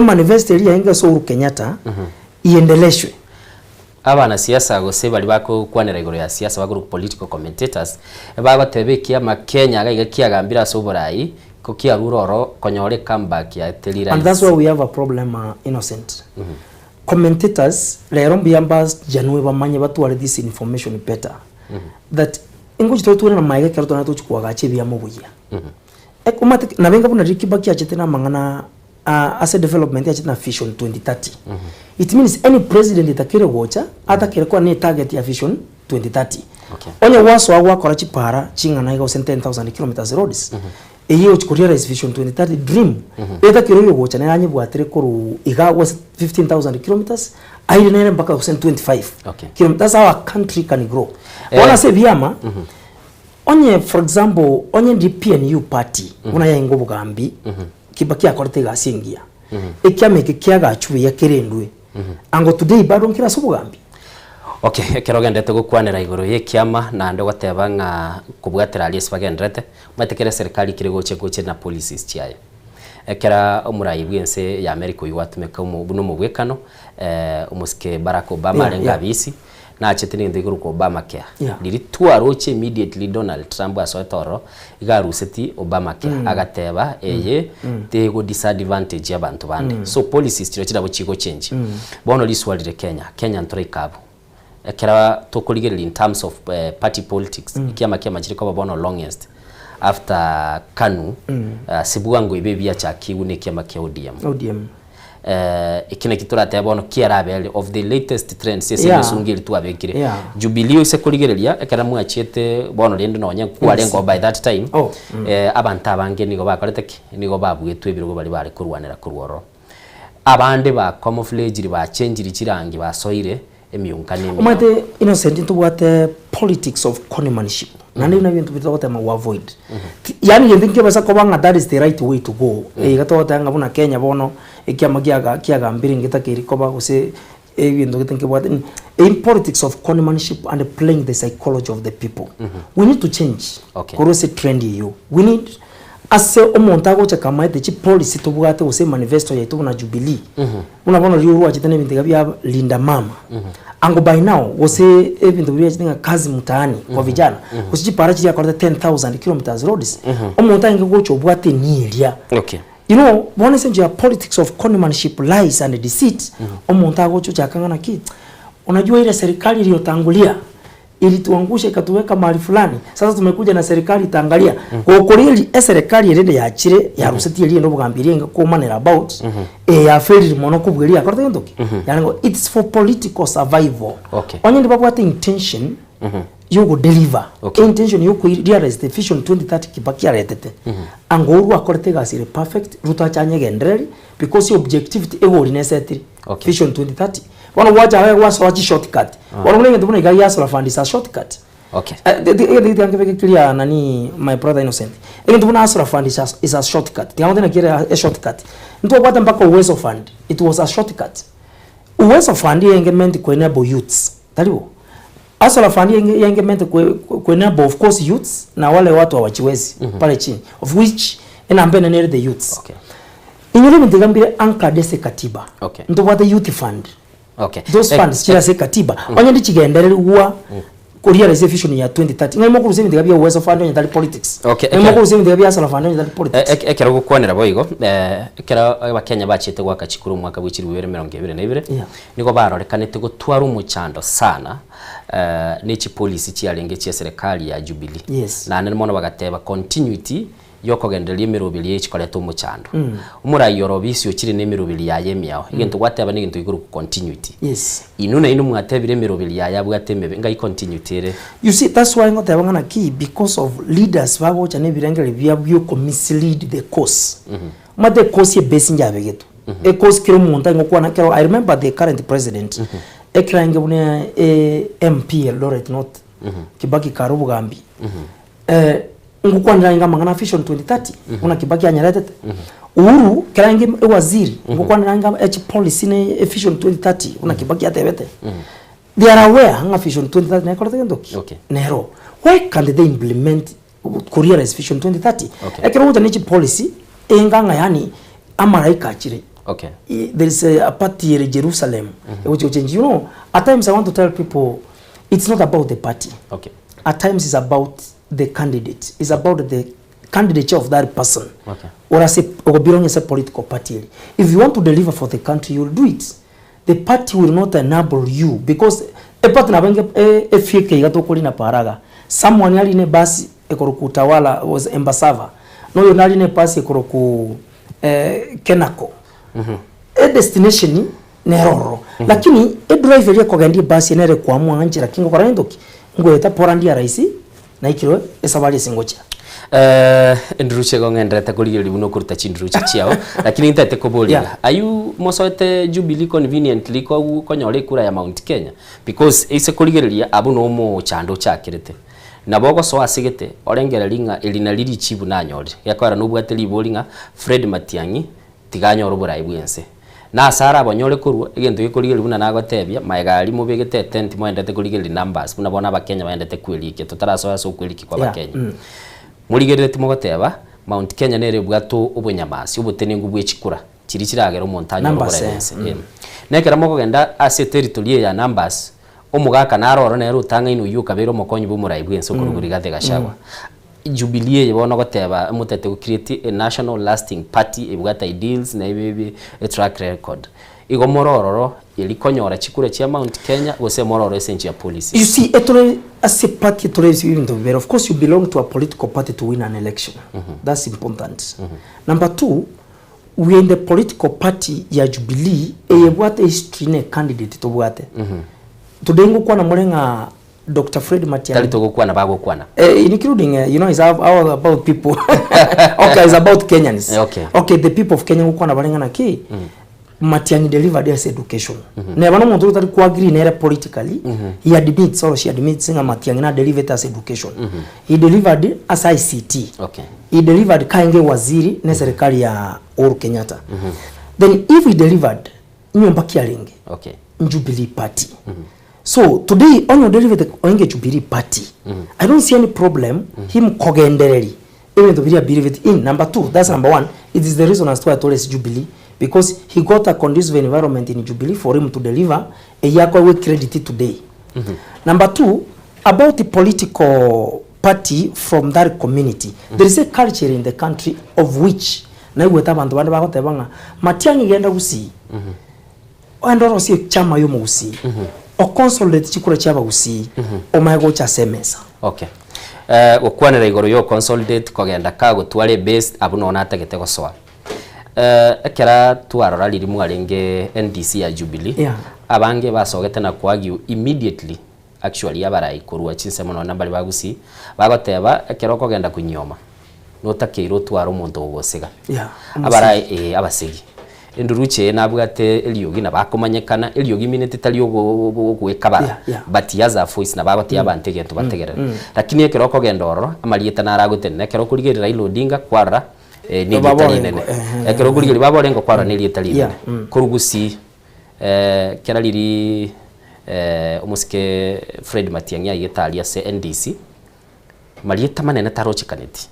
Speaker 20: manifesto ya inga so Uhuru Kenyatta iendeleshwe.
Speaker 12: Abana siasa gose bali bako kwanera igoro ya siasa baguru political commentators baba tebekia makenya gaiga kiagambira so borai kokia ruroro konyore comeback ya telira.
Speaker 20: And that's why we have a problem Innocent. Commentators lero mbiyambas janwe bamanye batware this information better. That ingo chitotore na maiga kerto na tochukwa gache bya mubuya. Ekumate na benga buna rikibaki achetena mangana as a development ya Vision 2030. It means any president itakire wocha atakire kwa ni target ya Vision 2030. Onye waso wa kora chipara chinga na iga 10,000 kilometers roads. Eyo chikuria is Vision 2030 dream. Eta kiro wocha na yanyi bwatire koru iga was 15,000 kilometers aire nere mpaka 25. Kilometers how a country can grow. Ona se vyama onye for example onye DPNU party una ya ingo bugambi kibaki akorete gasingia ekyameke kyagachuwe yakerendwe ango today bado nkira sobugambi.
Speaker 12: Kerogendete gukwanera igoro yekiama na ndo gwateba nga kubwatira alies bagendrete matekere serikali kiregoche goche na policies chiaye ekera omurayi bwense ya America yuwatumeka buno mubwekano umuske Barack Obama lenga bisi na achetini ndiguru ko Obama care diri tuaroche immediately Donald Trump asotoro igaruseti Obama care agateba eye tego disadvantage y'abantu bande so policies tiro bo chigo change bono liswalire Kenya ntorikabu ekera tokuligerera in terms of party politics ikiama kiriko babono longest after Kanu sibuango ibe bia chakiu ne kiama kia ODM ikine kitura tebono kiarabele of the latest trends yese sungiri tu abekire Jubilee se kurigereria ekara muachete bono rende nonya kwarengo by that time abantu abange nigo bakorete nigo babwetwe birugo bali bari kurwanira kurworo abande ba camouflage ba change kirangi ba soire emyunkane
Speaker 20: umate innocent into what politics of conmanship nani na bintu bitota ma avoid yani yendinke basa ko banga that is the right way to go gatota ngabuna Kenya bono ikiamagiaga kiaga mbiri ngita kiriko ba use ebintu gitinke bwa in politics of conmanship and playing the psychology of the people we need to change korose trend you we need ase omuntu agocha kama ete chi policy to bwate use manifesto ya na Jubilee unabona riuru achitene bintu gabya linda mama ango by now wose ebintu bya chitinga kazi mtaani kwa vijana usijipara chi yakora 10,000 kilometers roads omuntu ange gocho bwate nilia you know one is your politics of conmanship lies and deceit omuntu agocho chakangana ki unajua ile serikali iliyotangulia ili tuangushe ikatuweka mahali fulani sasa tumekuja na serikali itaangalia kokorili serikali irende ya chire ya ruseti ili ndo bugambirie ko manera about ya failed mono kubweria korte ndoki yani it's for political survival onye ndi babu ate intention you go deliver intention you go realize the vision 2030 kibaki aretete angoru akorte gasire perfect ruta chanye gendreli because the objectivity ego linesetri vision 2030 wana wacha wewe wacha shortcut wana mwenye ndibona igari yaso fund is a shortcut the angeveke clear nani my brother innocent ndibona yaso fund is a shortcut tiamo tena kile a shortcut ndo bata mpaka uwezo fund it was a shortcut uwezo fund engagement kwa enable youths taliwo aso fund engagement kwa enable of course youths na wale watu hawachiwezi pale chini of which enambene ne the youths inyole mtigambire anka dese katiba ndo bata youth fund those funds kila se katiba onye ndichigenderera uwa kuria reservation ya 2030 ngemo ku rusemi ndabya uwezo fund onye dali politics ngemo ku rusemi ndabya sala fund onye dali politics
Speaker 12: ekera gukwanira boigo ekera abakenya bachite gwaka chikuru mwaka bw'ikiri 2022 niko barorekanite gutwara umuchando sana n'ichi policy cyarenge cya serikali ya Jubilee na nane mono bagateba continuity yoko gendelie mirubili y'ikikoreto umuchando umurayoro bisi ukiri nemirubili ya yemyaho igento gwateba n'igento iguru continuity inuna inu mwatebire mirubili ya yabwatemebe ngai continuity re
Speaker 20: you see that's why ngoteba ngana key because of leaders babo cyane birengere byo mislead the cause mate cause ye besinja begeto e cause kiro munta ngokwa na kero I remember the current president ekrange bune MP Eldoret North Kibaki Karubu Gambi ngukwanira ngama ngana vision 2030 una Kibaki anyarete Uhuru kirange waziri ngukwanira ngama policy ne vision 2030 una Kibaki atebete they are aware nga vision 2030 na korete ndoki nero why can't they implement Korea vision 2030 ekero uta nichi policy enganga yani amaraika achire there is a party in Jerusalem which change you know at times I want to tell people it's not about the party at times it's about the candidate is about the candidature of that person or as a belong as a political party. If you want to deliver for the country, you'll do it. The party will not enable you because a party na benge fike gatokoli na paraga someone yali ne basi ekoroku utawala was embasava no yonali ne basi ekoroku kenako a destination neroro lakini a driver yako gandi basi nere kwa mwanjira kingo kwa ndoki ngo eta porandi ya raisi na ikiro esabali singocha
Speaker 12: ndruche gongendrete kuligiri buno kurta chindruche chiao lakini ntate kobolia ayu mosoete Jubilee conveniently ko konyore kura ya Mount Kenya because ise kuligiria abu no mo chando chakirete nabogo so asigete orengerelinga elina lili chibu nanyore yakwara nubwate libolinga Fred Matiang'i tiganyoro burai bwense na sara abonyore kurwa egento gikuligiri buna nagotebia maigari mubegete tent mwendete kuligiri numbers buna bona abakenya baendete kwelike tutarasoya so kweliki kwa abakenya murigerere timogoteba Mount Kenya nere bwato ubunyamasi ubutene ngubwe chikura kiri kiragera umontanyo n'oburense nekera moko genda ase territory ya numbers omugaka naroro nero utanga inu yuka bero mokonyi bumurai bwense kuruguri gatega shawa Jubilee yabona goteba mutete ku create a national lasting party ebwata ideals na ibi a track record igo morororo ilikonyora chikura cha Mount Kenya gose mororo essential policy
Speaker 20: you see etore as a party to raise you into there, of course you belong to a political party to win an election. That's important. Number 2, we in the political party ya Jubilee what history ne candidate to bwate. Today ngukwa na murenga Dr. Fred Matiang'i.
Speaker 12: Tali tugukwana bagukwana.
Speaker 20: Including you know, it's all about people. Okay, it's about Kenyans. Okay, the people of Kenya ngukwana barenga na ki. Matiang'i delivered as education. Never no muntu utari kwa agree nere politically. He admits or she admits nga Matiang'i na delivered as education. He delivered as ICT.
Speaker 12: Okay.
Speaker 20: He delivered kainge waziri na serikali ya Uhuru Kenyatta. Then if he delivered nyomba kialinge.
Speaker 12: Okay.
Speaker 20: Jubilee party. So today on your delivered onge Jubilee party. I don't see any problem him kogendereri. Even though we believe it in number 2, that's number 1. It is the reason as to why I told us Jubilee, because he got a conducive environment in Jubilee for him to deliver a yakwa we credit today. Number 2, about the political party from that community. There is a culture in the country of which na iwe tabantu banda bakote banga Matiang'i genda gusi. Andoro si chama yo mugusi. O consolidate chikura chaba gusi. O maego cha semesa.
Speaker 12: Okay. Okwanera igoro yo consolidate kogenda ka gutware based abuno natagete gosoa. Ekera twarora lirimu arenge NDC ya Jubilee. Abange basogete na kwagi immediately actually abarai kurwa chinse mono nambali bagusi bagoteba ekero kogenda kunyoma. Notakiro twara umuntu ogosiga. Abarai abasigi. Enduruche nabwate eliogi na bakomanyekana eliogi minute taliyo gwekabara but yaza voice na babati abantege to bategerera lakini ekero kogenda oro amalieta naragutene ekero kurigerera Raila Odinga kwara ni litali nene ekero kurigeri baborengo kwara ni litali nene kurugusi kera liri umuske Fred Matiang'i ayetalia se NDC malieta manene tarochikaneti.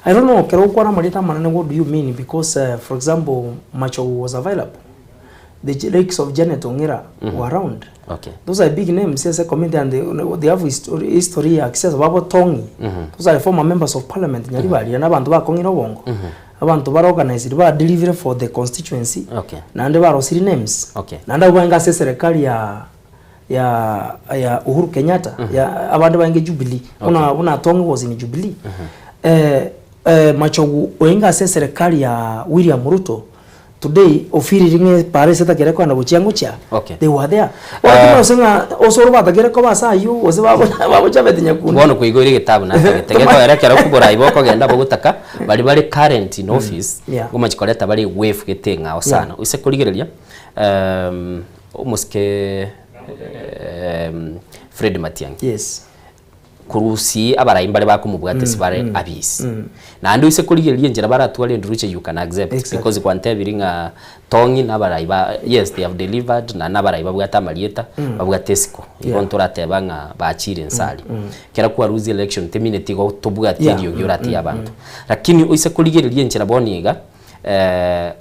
Speaker 20: I don't know, what do you mean? Because, for example, Macho was available. The likes of Janet Ongera were around.
Speaker 12: Okay.
Speaker 20: Those are big names, yes, community, and they have history, access of Babo Tongi. Those are former members of parliament. Nyaribali, and abantu bakongera wongo. Abantu ba organized, ba deliver for the constituency.
Speaker 12: Okay.
Speaker 20: Nande ba rosiri names.
Speaker 12: Okay.
Speaker 20: Nanda wanga serikali ya Uhuru Kenyatta. Ya abantu bange Jubilee. Una Tongi was in Jubilee. Machogu oinga serikali ya William Ruto today ofiri ringe pare seta gereko na buchango cha. They were there. Watu wasema osoro bata gereko basa yu ose babo chabete nyakundi.
Speaker 12: Bono kuigori gitabu na tegeko erekera kubura iboko genda bogutaka bali current in office goma chikoleta bali wave getenga osana use kurigereria umuske Fred Matiang'i.
Speaker 20: Yes.
Speaker 12: Kurusi abarai mbale bakumubwate sibare abisi na andi ise kurigereria njira baratwale nduruche you can accept because kwante biringa Tongi nabarai ba yes they have delivered na nabarai babwata malieta babwate siko ibonto ratebanga bachire nsali kera kwa ruzi election teminete go tobwate dio yorati yabantu lakini ise kurigereria njira boniga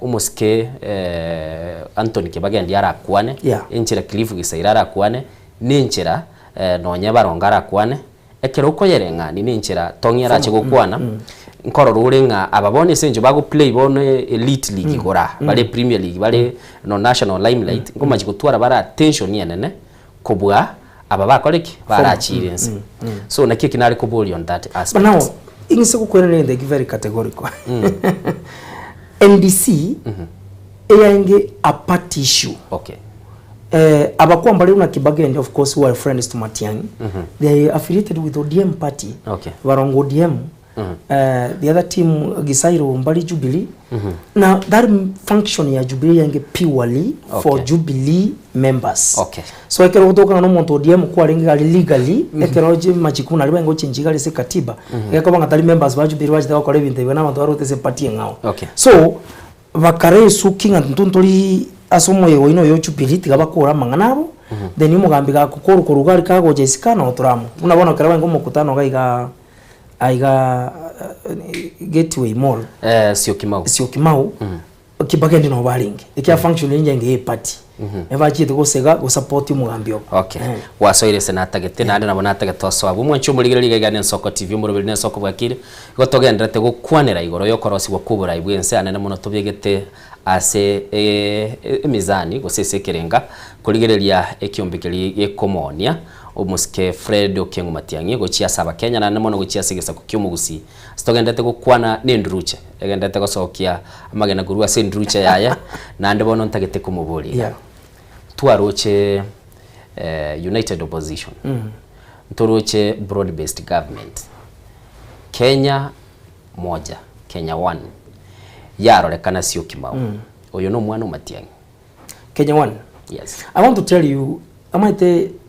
Speaker 12: umuske Anthony Kibagende yarakwane enchira Cliff Gisaira arakwane ninchira nonya baronga arakwane ekero ko yerenga ni ninchira Tongi arache gukwana nkoro rurenga ababone senjo bago play bone elite league gora bale Premier League bale no national limelight ngoma chikutwara bara attention yenene kubwa ababakoreki barachirense so nakie kinari kubuli on that aspect.
Speaker 20: But now ingise kukwere the very categorical NDC eyange a party issue.
Speaker 12: Okay.
Speaker 20: Abakuwa mbali una Kibagende, of course, who are friends to Matiang'i. They are affiliated with ODM party.
Speaker 12: Okay.
Speaker 20: Warongo ODM. The other team, Gisairo, Mbali Jubilee. Now, that function ya Jubilee yange purely for Jubilee members.
Speaker 12: Okay.
Speaker 20: So, ekero kutoka na monto ODM kwa rengi legally, ekero je machikuna liba ngo chinjigali se katiba. Ekero banga tali members wa Jubilee wajida kwa levi ntebe na watu warote se party ngao.
Speaker 12: Okay.
Speaker 20: So, vakare sukinga ntuntuli asomo yewo ino yo Jubilee tigabakora manganabo then umugambi ga kukora kurugari kago Jessica oturamu unabona karawe ngo mukutano aiga Gateway Mall sio kimau Kibagende no baringe ikia function nge party eva chite go sega go support umugambioko.
Speaker 12: Okay. Wasoire senata gete na nabona atagetoso abo mwancho murigirira igane Nsoko TV murubirine Nsoko bwakire gotogendrete gukwanera igoro yokorosi gukubura ibwense anene muno tubyegete ase emizani gosesekerenga kurigereria ekyombekeri ekomonia omuske Fred Okengo Matiang'i gochia saba Kenya na nemono gochia sigesa kukyomugusi stogendete gukwana n'enduruche egendete gosokia amagena gurua senduruche yaya na ndebono ntagete kumuburi twaroche united opposition ntoroche broad based government Kenya moja Kenya one yarorekana sio kimau oyo no mwana Matiang'i
Speaker 20: Kenya one.
Speaker 12: Yes.
Speaker 20: I want to tell you,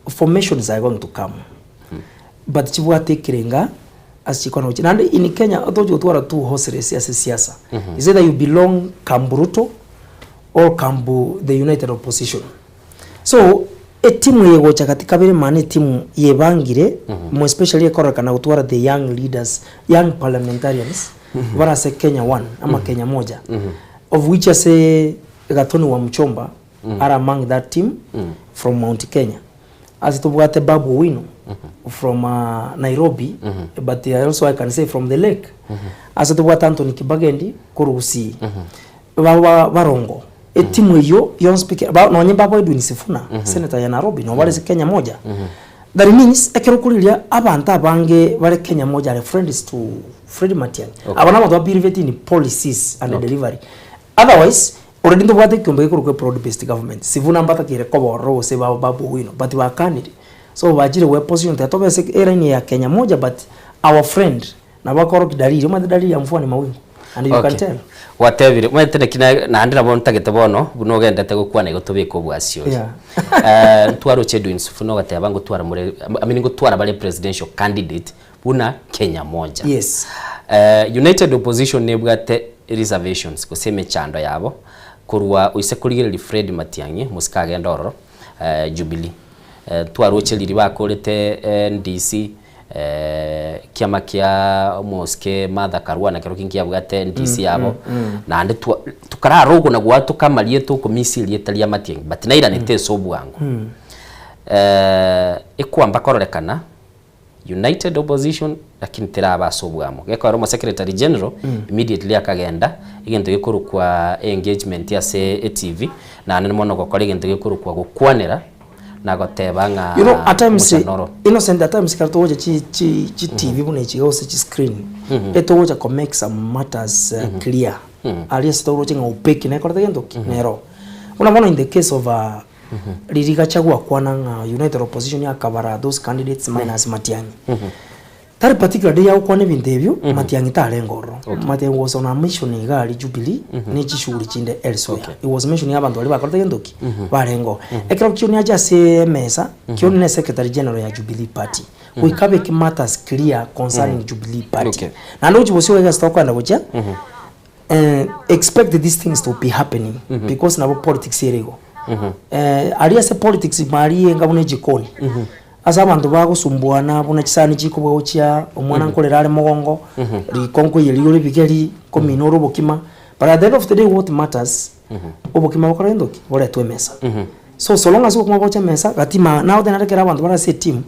Speaker 20: formations are going to come. But chibuate kirenga as chikono. And in Kenya, otojo tuara two horses as siasa. Is either you belong Kamburuto or Kambu, the United Opposition. So, a team yego katika bere mani team yebangire, more especially koraka na utwara the young leaders, young parliamentarians, wara se Kenya one, ama Kenya moja. Of which I say Gatoni wa Mchomba are among that team from Mount Kenya. As to what Babu Wino from Nairobi, but also I can say from the lake. As to what Anthony Kibagendi, Kurusi, Warongo. A team yo speak about no nyimba boy doing Sifuna, Senator ya Nairobi, no wale Kenya moja. That means ekerukulilia abanta bange wale Kenya moja are friends to Fred Matiang'i. Abana watu wabiriveti ni policies and delivery. Otherwise, already ndo wate kiombe kuruke broad based government. Sivuna mbata kire kobo ro se Babu Wino, but we are candidate. So wajire we position tatobe se era ni ya Kenya moja, but our friend na bakoro kidalili, uma dalili ya mvua ni mawingu. And you can tell.
Speaker 12: Whatever. Mwete kina na andira bonta getebono buno genda te gukwana igotobeko bwasio. Twaro chedu insufuno gate abango twara mure amingo twara bale presidential candidate buna Kenya moja.
Speaker 20: Yes.
Speaker 12: United Opposition nebwate reservations kuseme chando yabo kurwa uise kurigirira Fred Matiang'i musikage ndoro Jubilee. Twaroche liri bakorete NDC kiama kia moske Martha Karua na kiroki kia bwate NDC yabo na ande tukara rogo na gwatu kamalie to komisili yetalia Matiang'i but naira nete sobu wangu ekwamba kororekana United Opposition lakini teraba sobuamo geko aroma secretary general immediately akagenda igento gikuru kwa engagement ya se TV na nene mono gokora igento gikuru kwa gukwanera na gotebanga
Speaker 20: at times innocent at times karto woje chi TV bune chi hose chi screen eto woje ko make some matters clear alias to woje ngopeki na korda gendo nero una mono in the case of Liriga chagua kwana United Opposition ya kabara those candidates minus Matiang'i. That particular day ya kwane bindebyo Matiang'i tale ngoro. Matiang'i was on a mission igali Jubilee ni chishuri chinde elsewhere. It was mission ya bantu bali bakorda gendoki barengo. Ekero kioni aja se mesa kioni ne secretary general ya Jubilee party. We make matters clear concerning Jubilee party. Na ndo chibosi wega stoko anda gocha. Expect these things to be happening because na politics erego. Aliase politics mari ngabune jikoni asa abantu bagusumbuana buna kisani chiko bwochya omwana nkolera ale mugongo likonko yeliyo libigeri kominoro bokima but at the end of the day what matters obokima bakora ndoki bole twemesa so long as okuma bocha mesa gatima now then arekera abantu bara se team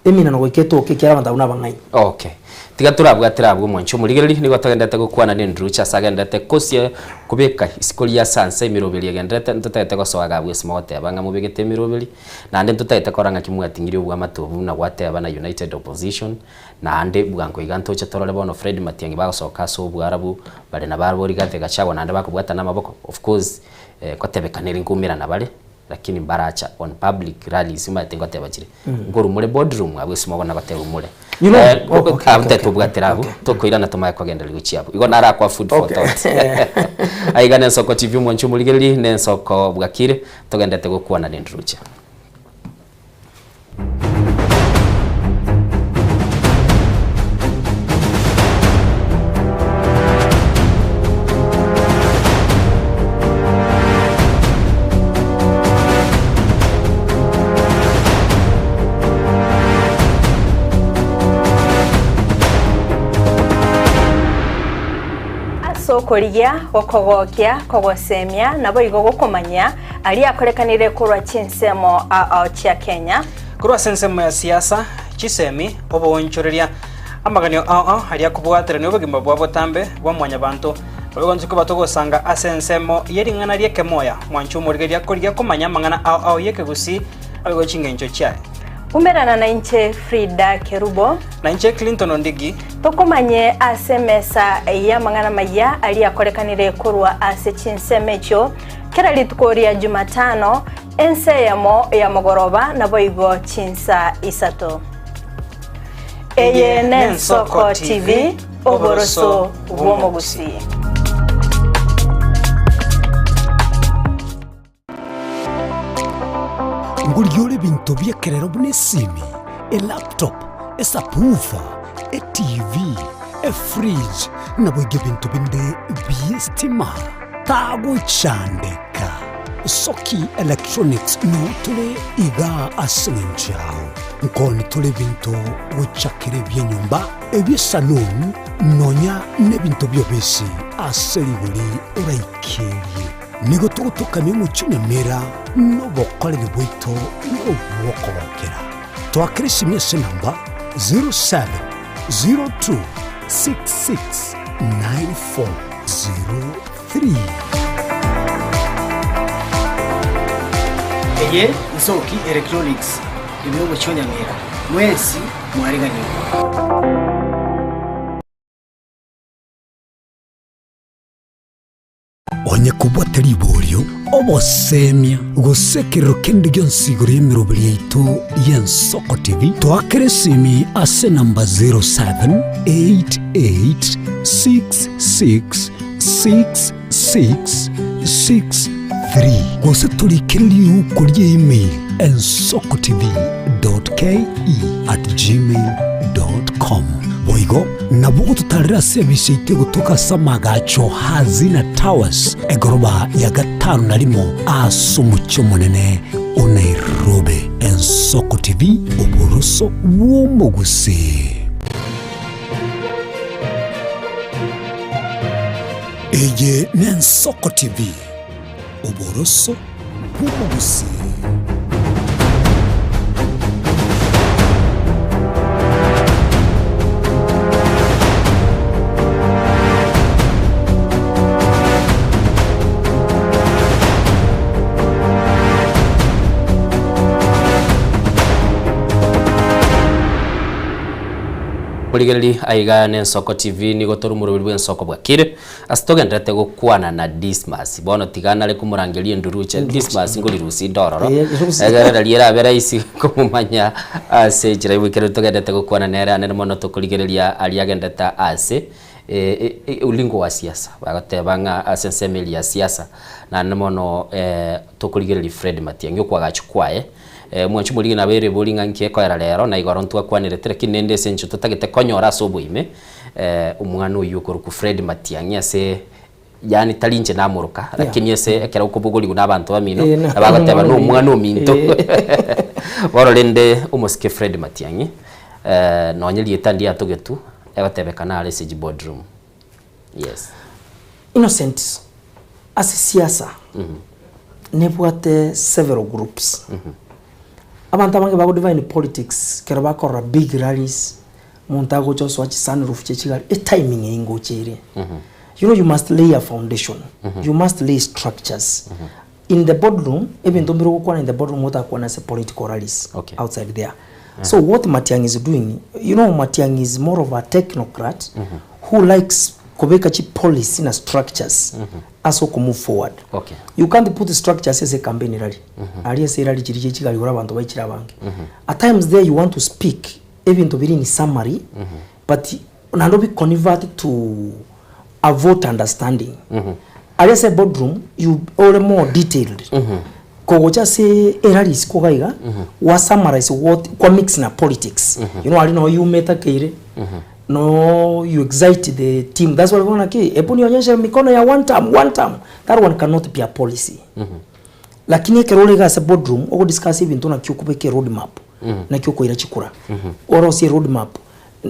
Speaker 20: emina no gweketo kekera abantu una bangai
Speaker 12: okay tiga turabwatira abwo mwancho murigereri nigo tagendete gukwana n'endurucha sagendete kosie kubeka isikoli ya sanse mirobeli agendete ntutete gosoaga bwe simote abanga mubegete mirobeli na ande ntutete koranga kimwatingiri ubwa matobu na gwate abana United Opposition na ande bwanko igantoche torole bono Fred Matiang'i bagosoka so bwarabu bale na barbo rigate gachagwa na ande bakubwata namaboko of course kotebekanira ngumira na bale lakini baracha on public rallies imatengo tebachire ngoro muri boardroom abwe simobona baterumure
Speaker 20: you know
Speaker 12: abte tubwatirabu tokoira na tomaye kwagenda ligochiabu igo nara kwa food for thought aigana Ensoko TV mwanchu muligeri ne Ensoko bwakire togendete gukwana n'endurucha
Speaker 25: Korigia gokogokia kogosemia nabo igo gokomanya ali akorekanire kurwa chinsemo chia Kenya
Speaker 24: kurwa sensemo ya siasa chisemi obo wonchoreria amaganio ali akubwatira ne obugimba bwa botambe bwa mwanya bantu bagonzi ko batogosanga asensemo yeringana rieke moya mwanchu murigeria korigia komanya mangana yeke gusi abigo chingencho chae
Speaker 25: umerana na inche Frida Kerubo
Speaker 24: na inche Clinton Ondigi
Speaker 25: tokomanye asemesa ya mangana maya aliakorekanire kurwa ase chinsemecho kera litukoria Jumatano enseyamo ya mogoroba na boigo chinsa isato eye Nensoko TV oboroso bwomogusi.
Speaker 16: Nguriole bintu byekerero bune simi, a laptop, a subwoofer, a TV, a fridge, na bwege bintu binde byestima. Tago chandeka. Soki Electronics no tule iga asenjao. Nkoni tule bintu wichakire byenyumba, ebye salon, nonya ne bintu byobesi aseriguri uraikerie. Nigo tukutukanye muchinyamira no bokole bwito no bwokobokera. Twakirishimye se namba 0702669403.
Speaker 3: Eye Nsoki Electronics ibyo cyonyamira mwesi mwariganirwa.
Speaker 16: Onye kubwatari iboryo obosemia gusekero kende gyonsiguro yemirobiri yaitu y'Ensoko TV twakere simi ase namba 0788666663 gose tulikiriri ukurye email ensokotv.ke@gmail.com boigo nabugo tutarira service ite gutuka samagacho hazina towers egoroba ya gatanu narimo asumucyo munene Nairobi. Ensoko TV oboroso bw'omugusi. Eye Nensoko TV oboroso bw'omugusi.
Speaker 12: Muligereri aiga Nensoko TV nigo toru murubiri bw'Ensoko bwakire asitogendete gukwana na Dismas bono tigana le kumurangerie nduruche Dismas ngoli rusi ndororo egara liera bera isi kumumanya ase jira wikero togendete gukwana nera nene mono tukurigereria aliagendeta ase ulingo wa siasa bagatebanga asensemeli ya siasa na nene mono tukurigereria Fred Matiang'i kwagachukwae mwanchu muri na bere bolinga nkieko rero na igoro ntwa kwanire tere kinende sencho tutagite konyora soboime umwana uyu ku Fred Matiang'i ase yani talinje namuruka lakini ese ekera ukubuguri n'abantu bamino abagateba no umwana ominto borolende umuske Fred Matiang'i nonyeli etandi atogetu ebatebekana ale siji boardroom. Yes,
Speaker 20: Innocent ase siasa nebwate several groups abantu abange bago divine politics kera bakora big rallies montago chose wachi sunroof chechigali a timing ingo chire. You know, you must lay a foundation. You must lay structures. In the boardroom, even though in the boardroom, what I say political rallies outside there. So what Matiang'i is doing, you know, Matiang'i is more of a technocrat who likes Kobekachi policy and structures as we move forward.
Speaker 12: Okay.
Speaker 20: You can't put the structures as a campaign rally. At times there you want to speak, even to be in summary, but not be converted to a vote understanding. As a boardroom, you are more detailed. Kogoja say rallies kogaiga was summarize what mix na politics. You know, I know you meta kere. No, you excite the team. That's what we want to do. Ebu nionyeshe mikono ya one term. That one cannot be a policy. Lakini kerolega as a boardroom, or discuss even to na kyukubeke roadmap. Na kyuko ira chikura. Or si roadmap.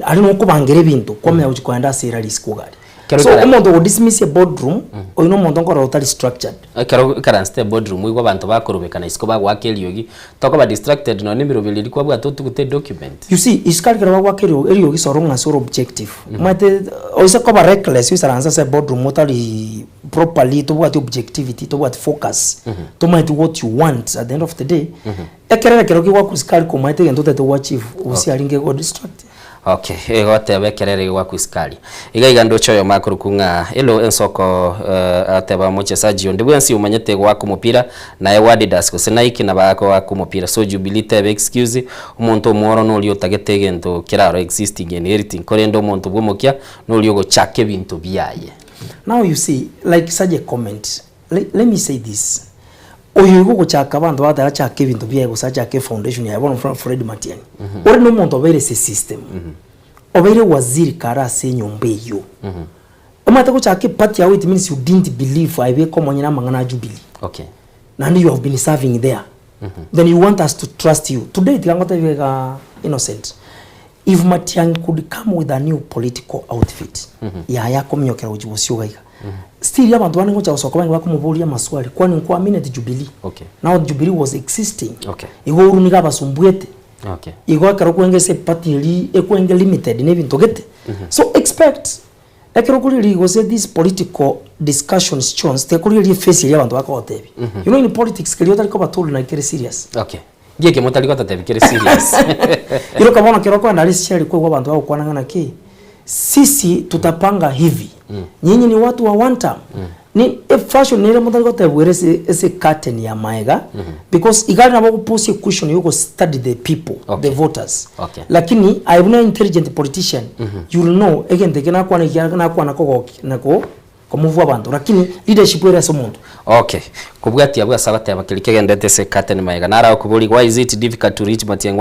Speaker 20: I don't know ko bangere bintu. Kwa ya uchikoenda si rallies kogari. So umuntu wo dismiss a boardroom, oyino muntu ngora utali structured.
Speaker 12: Kero karanste boardroom wigo bantu bakorubekana isiko bagwakeliogi. Toko ba distracted no nimiro bilili kwa bwa totu kute document.
Speaker 20: You see, iskali kero bagwakeliogi eliogi sorong na soro objective. Mate oisa ko ba reckless usaranza se boardroom utali properly to what objectivity to what focus to might what you want at the end of the day ekerere keroki wa kusikali ko might ngento to achieve usiaringe go distract.
Speaker 12: Okay, gote bekerere gwa kusikali igaiga ndochoyo makuru kunga elo ensoko ateba muchesaji ndi bwensi umanyete gwa kumupira na Adidas ko senaiki na bako wa kumupira so jubilite be excuse umuntu mworo no liyo tagetege ndo kiraro existing in everything korendo umuntu bwomokia no liyo go chake bintu biyaye.
Speaker 20: Now you see like such a comment let me say this oyo go chaka bantu bata chake bintu biyaye go chake foundation ya bona from Fred Matiang'i ore no muntu obere se system obere waziri kara se nyombe yo umata go chake party ya it means you didn't believe I be come nyina mangana Jubilee.
Speaker 12: Okay.
Speaker 20: And you have been serving there. Then you want us to trust you. Today, the innocent. If Matiang'i could come with a new political outfit, ya komnyokera ujibosio gaiga. Still ya bantu wanengo cha usokobangi wako mubulia maswali kwani kwa minute Jubilee.
Speaker 12: Okay.
Speaker 20: Now Jubilee was existing.
Speaker 12: Okay.
Speaker 20: Igo urunika basumbuete.
Speaker 12: Okay.
Speaker 20: Igo akaro kwengese party li ekwenge limited nebi ntogete. So expect ekero kuri go say these political discussions chons te kuri face ya bantu bakotebi. You know in politics kiri otari ko batulu na kiri serious.
Speaker 12: Okay. Gieke mutali ko tatebi kiri serious.
Speaker 20: Iro kama kero kwa analysis share kwa bantu bako kwananga na ki. Sisi tutapanga hivi. Nyinyi ni watu wa one term. Ni fashion ni ile mutali ko tabi ese curtain ya maiga because igari na bako push cushion you go study the people, the voters.
Speaker 12: Okay.
Speaker 20: Lakini I am not intelligent politician. You will know again the kana kwa na kogoki nako komuvu abantu lakini leadership ere somuntu.
Speaker 12: Okay. Kubwati abwa sabata abakirike gendete se curtain maiga nara kubuli why is it difficult to reach Matiang'i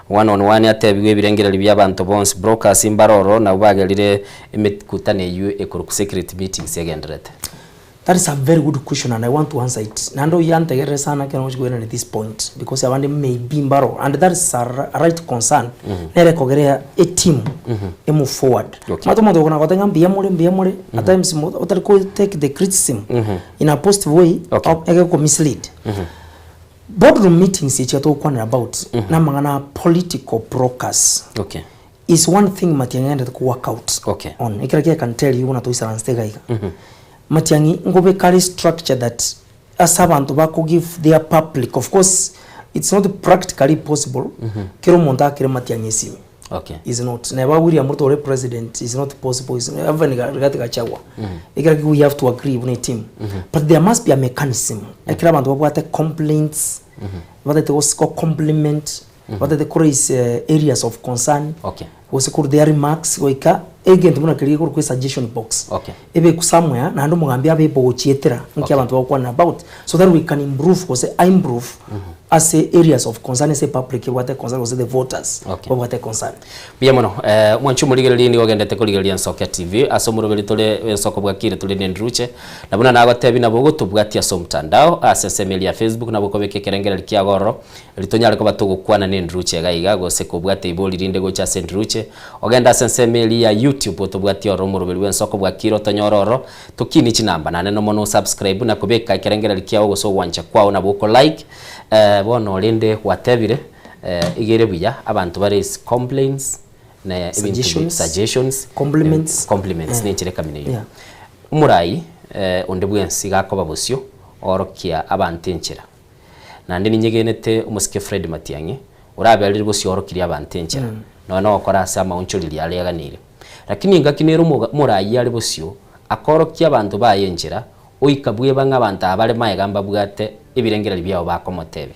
Speaker 12: one on one atebiwe birengera libya abantu bonse brokers imbaroro na ubagelire imikutane yu ekuru secret meetings yagendrete.
Speaker 20: That is a very good question and I want to answer it. Nando yantegere sana kena mchigwena at this point because I want may be mbaro and that is a right concern. Nere kogerea a team move forward. Mato moto kuna kotenga mbiyamole at times otari ko take the criticism in a positive way ege ko mislead. Boardroom meetings ichi ato kwa about na mangana political brokers.
Speaker 12: Okay.
Speaker 20: Is one thing Matiang'i ended to work out on. Ikiraki I can tell you una to isaranstega ika. Matiang'i ngobe carry structure that as abantu bako give their public. Of course, it's not practically possible. Kero monta kire Matiang'i simi.
Speaker 12: Okay.
Speaker 20: Is not. Never William Ruto president is not possible. Is even regarding Gachagua. We have to agree on a team. But there must be a mechanism. Ekira abantu bako ate complaints. What they was compliment. What they call is areas of concern.
Speaker 12: Okay.
Speaker 20: Was called their remarks goika agent muna kiri ko suggestion box.
Speaker 12: Okay.
Speaker 20: Ebe kusamwe na ndo mugambia be bo chietera nki abantu bakwana about so that we can improve was improve as areas of concern as public what concern was the voters what concern.
Speaker 12: Bia mono mwanchu muligereri ni ogendete kuligereria Nsoka TV asomurubiri tole Nsoko bwakire tole Ndruche na buna nago tebi na bogo tubwati aso mtandao asesemeli ya Facebook na bukobeke kerengera likiagoro litonyale ko batugukwana ne Ndruche gaiga gose kubwate iboli rinde go cha Ndruche ogenda asesemeli ya YouTube tubwati oromurubiri Nsoko bwakiro tonyororo tukini chinamba na neno mono subscribe na kubeka kerengera likiago goso wancha kwao na buko like bono linde watebire igere buya abantu bare complaints na suggestions compliments ne chireka mineyo umurai onde bwensi gakoba bosyo orokia abantu enchera nande ninyegenete umusike Fred Matiang'i urabelire bosyo orokiria abantu enchera no okora sama unchuriri aleganire lakini ngakinero murai ari bosyo akorokia abantu bayenjera oikabwe banga abantu abale mayegamba bwate ibirengera byabo bakomotebe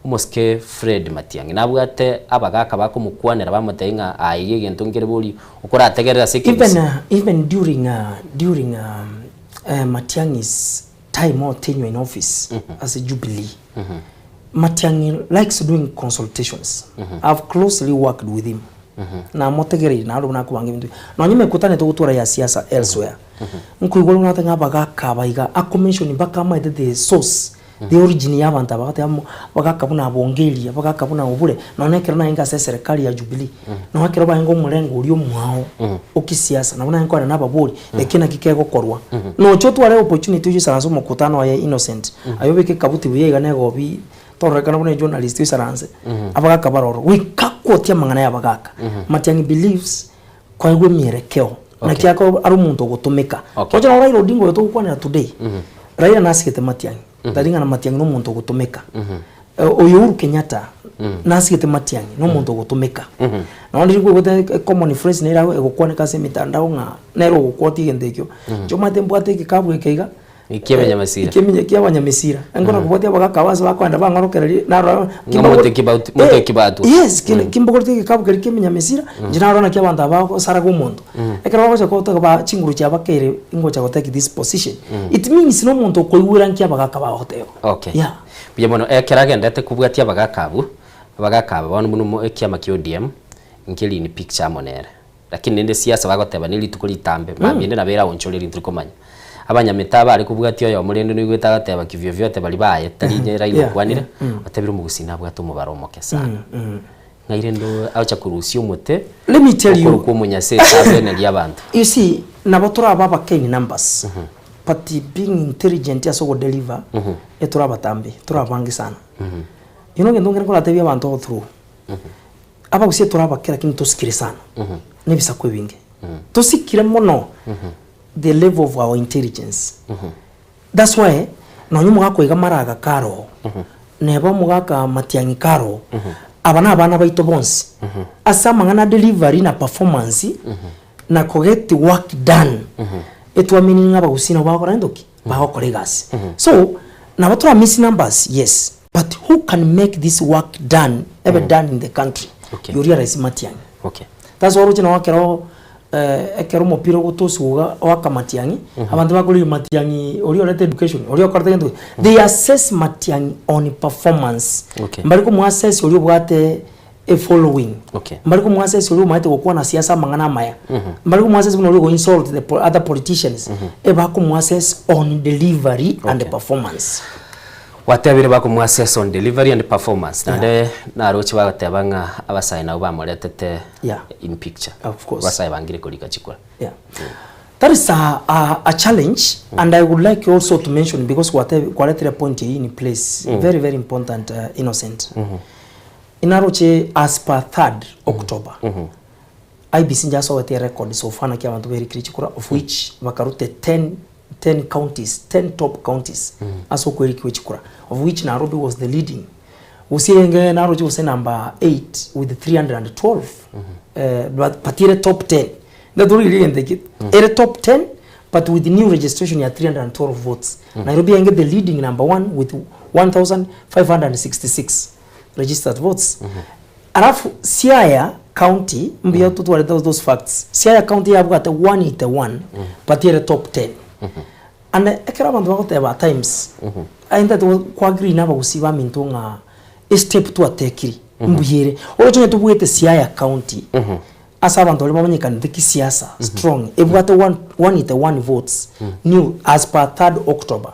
Speaker 12: umuske Fred Matiang'i nabwate abagaka bakomukwanera bamotenga ayige ntongere boli ukora ategerera sekibisi
Speaker 20: even during Matiang'i's time or tenure in office as a Jubilee Matiang'i likes doing consultations. I've closely worked with him na motegeri na ndo nakubange bintu no nyime kutane to gutura ya siasa elsewhere nkuigolo natanga bagaka baiga akomention baka ma the source the origin ya abantu abagate bagaka buna bongelia bagaka buna ubule no nekero na inga serikali ya Jubilee no hakero bayengo murengo uri omwao okisiasa na buna enko na babuli ekena kikego korwa no cho tware opportunity yo saranso mukutano ya innocent ayobeke kabuti buyega nego bi torekana bune journalist usaranse abagaka baroro we kakwotia mangana ya bagaka Matiang'i believes kwa igwe mierekeo na kiako ari muntu gutumika ojo na Raila Odinga yetu kwanira today Raila nasigete Matiang'i taringa na Matiang'i no muntu gutumika Uhuru Kenyatta nasigete Matiang'i no muntu gutumika na ndi gute common phrase nira egukwaneka se mitandao nga nero gukwoti gendekyo jo matembwate kikabwe keiga
Speaker 12: ikemenya masira
Speaker 20: ikemenya abanyamisira angona kubotia bagakawaza bakwanda bangarokereri na
Speaker 12: mote kibatu
Speaker 20: yes kimbogote kikabu keri kemenya mesira jina rona kya banda ba sara gumuntu ekero baje ko to ba chinguru cya bakere ingo cya take this position it means no muntu ko iwira nkya bagakaba hoteo
Speaker 12: okay yeah bya mono ekeraga ndate kubwatia bagakaba bano muno ekiama kyo DM nkeli ni picture monere lakini nende siasa bagoteba nili tukulitambe mambinde na bera oncholeri ntrikomanya abanyamitaba ari kubwatio yo murendo ni gwitaga teba kivyo vyote bali baye tari Raila kwanire atabira mugusina bwa tumubaromoke sana ngairendo acha kurusio mute
Speaker 20: let me tell you
Speaker 12: ko munyase sabe na lyabantu
Speaker 20: you see nabatura baba king numbers but being intelligent aso go deliver etura batambe turabangi sana you know ngendo ngere ko latebia abantu through aba gusie turaba kira kintu tusikire sana nebisa kwebinge tusikire mono the level of our intelligence that's why no nyumu gakoiga maraga karo neba mugaka Matiang'i karo abana baito bonsi asa mangana delivery na performance na get work done etwa meaning aba gusina bakora ndoki bakora gas so na batura miss numbers yes but who can make this work done ever done in the country you realize Matiang'i
Speaker 12: okay
Speaker 20: that's what you know ekero mopiro gotosuga waka Matiang'i abantu bakuri Matiang'i oriorete education oriokorete ndu they assess Matiang'i on performance mbari ko mu assess orio bwate a following mbari ko mu assess orio maite gukwa na siasa mangana maya mbari ko mu assess orio go insult the other politicians eba ko mu assess on delivery and performance
Speaker 12: watabire bako mu assess on delivery and performance nande narochi bagatebanga abasayina bamoretete in picture
Speaker 20: of course
Speaker 12: basay bangire kolika chikora
Speaker 20: that is a challenge and I would like also to mention because whatever point in place very very important innocent inaroche as per 3rd October IBC njaso wete record so fana kia bantu very critical of which bakarute 10 counties 10 top counties aso kweli kiwechikura of which Nairobi was the leading usienge Nairobi was number 8 with 312 but patire top 10 that really and they get top 10 but with the new registration ya 312 votes Nairobi enge the leading number 1 with 1566 registered votes alafu Siaya county mbio tutwale those facts Siaya county yabuga at 181 patire top 10 and ekera bantu bakoteba times ainda kwa agree naba gusiba mintu nga step to atekiri mbuyere ojo tubwete Siaya county asa abantu bamanyikana the siasa strong ebwate 181 votes new as per 3rd October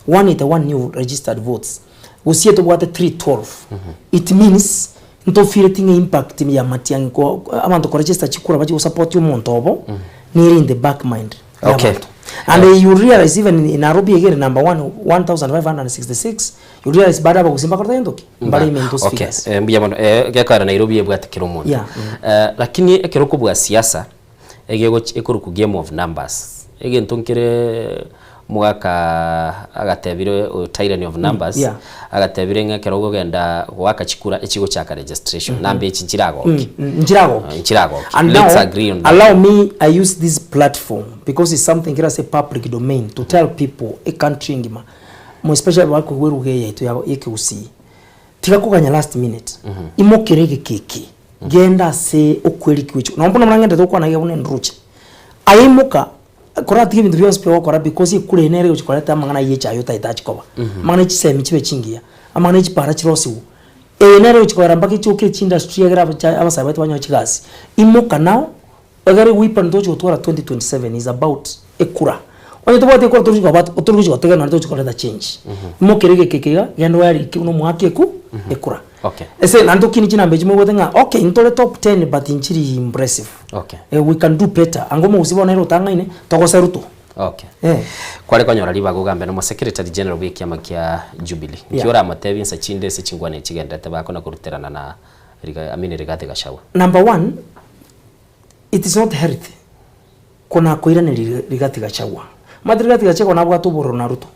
Speaker 20: 181 new registered votes usie tubwate 312 it means nto feel thing impact ya Matiang'i ko abantu ko register chikura baji support y'umuntu obo near in the back mind
Speaker 12: okay
Speaker 20: and you realize even in Nairobi again number 1 1566 you realize baada ya kusimba korta ndoki mbali mentos figures
Speaker 12: mbiya mono gekara Nairobi ebwate kiromuntu lakini ekiroko bwa siasa egego ekuruku game of numbers egentonkire mwaka agatebire tyranny of numbers agatebire ngakero genda waka chikura echigo chaka registration nambe echichirago nchirago
Speaker 20: and let's agree on that. Allow me I use this platform because it's something that is a public domain to tell people a country ngima mo especially wako weruge yetu yake usi tikakuganya last minute imokerege keke genda se okweli kwicho na mbona mrangenda to kwana yabune nruche ayimuka korati ibintu byose pe wakora because ikure nere uchikoreta amangana yecha yota itachikoba amangana chisemi chibe chingia amangana chipara chirosi nere uchikora mbaki chukire industry yagira abasaba banyo chigasi imuka now agari weapon dojo twara 2027 is about ekura oyo tubate ko turushika bat oturushika otega na tuchikoreta change imokerege kekega yando yari kuno mwake ku ekura
Speaker 12: okay
Speaker 20: ese nanto kini china mbeji mwe nga okay intole top 10 but inchiri impressive
Speaker 12: okay
Speaker 20: we can do better angoma usibona ero tanga ine tokosa ruto
Speaker 12: okay kwale konyora liba gogambe no secretary general wiki ya makia Jubilee nkiora amatevi nsa chinde se chingwane chigendete bako na kuruterana na rigate gashawa
Speaker 20: number 1 it is not healthy kuna koira ni Rigathi Gachagua. Rigathi Gachagua na bwatu boro na Ruto.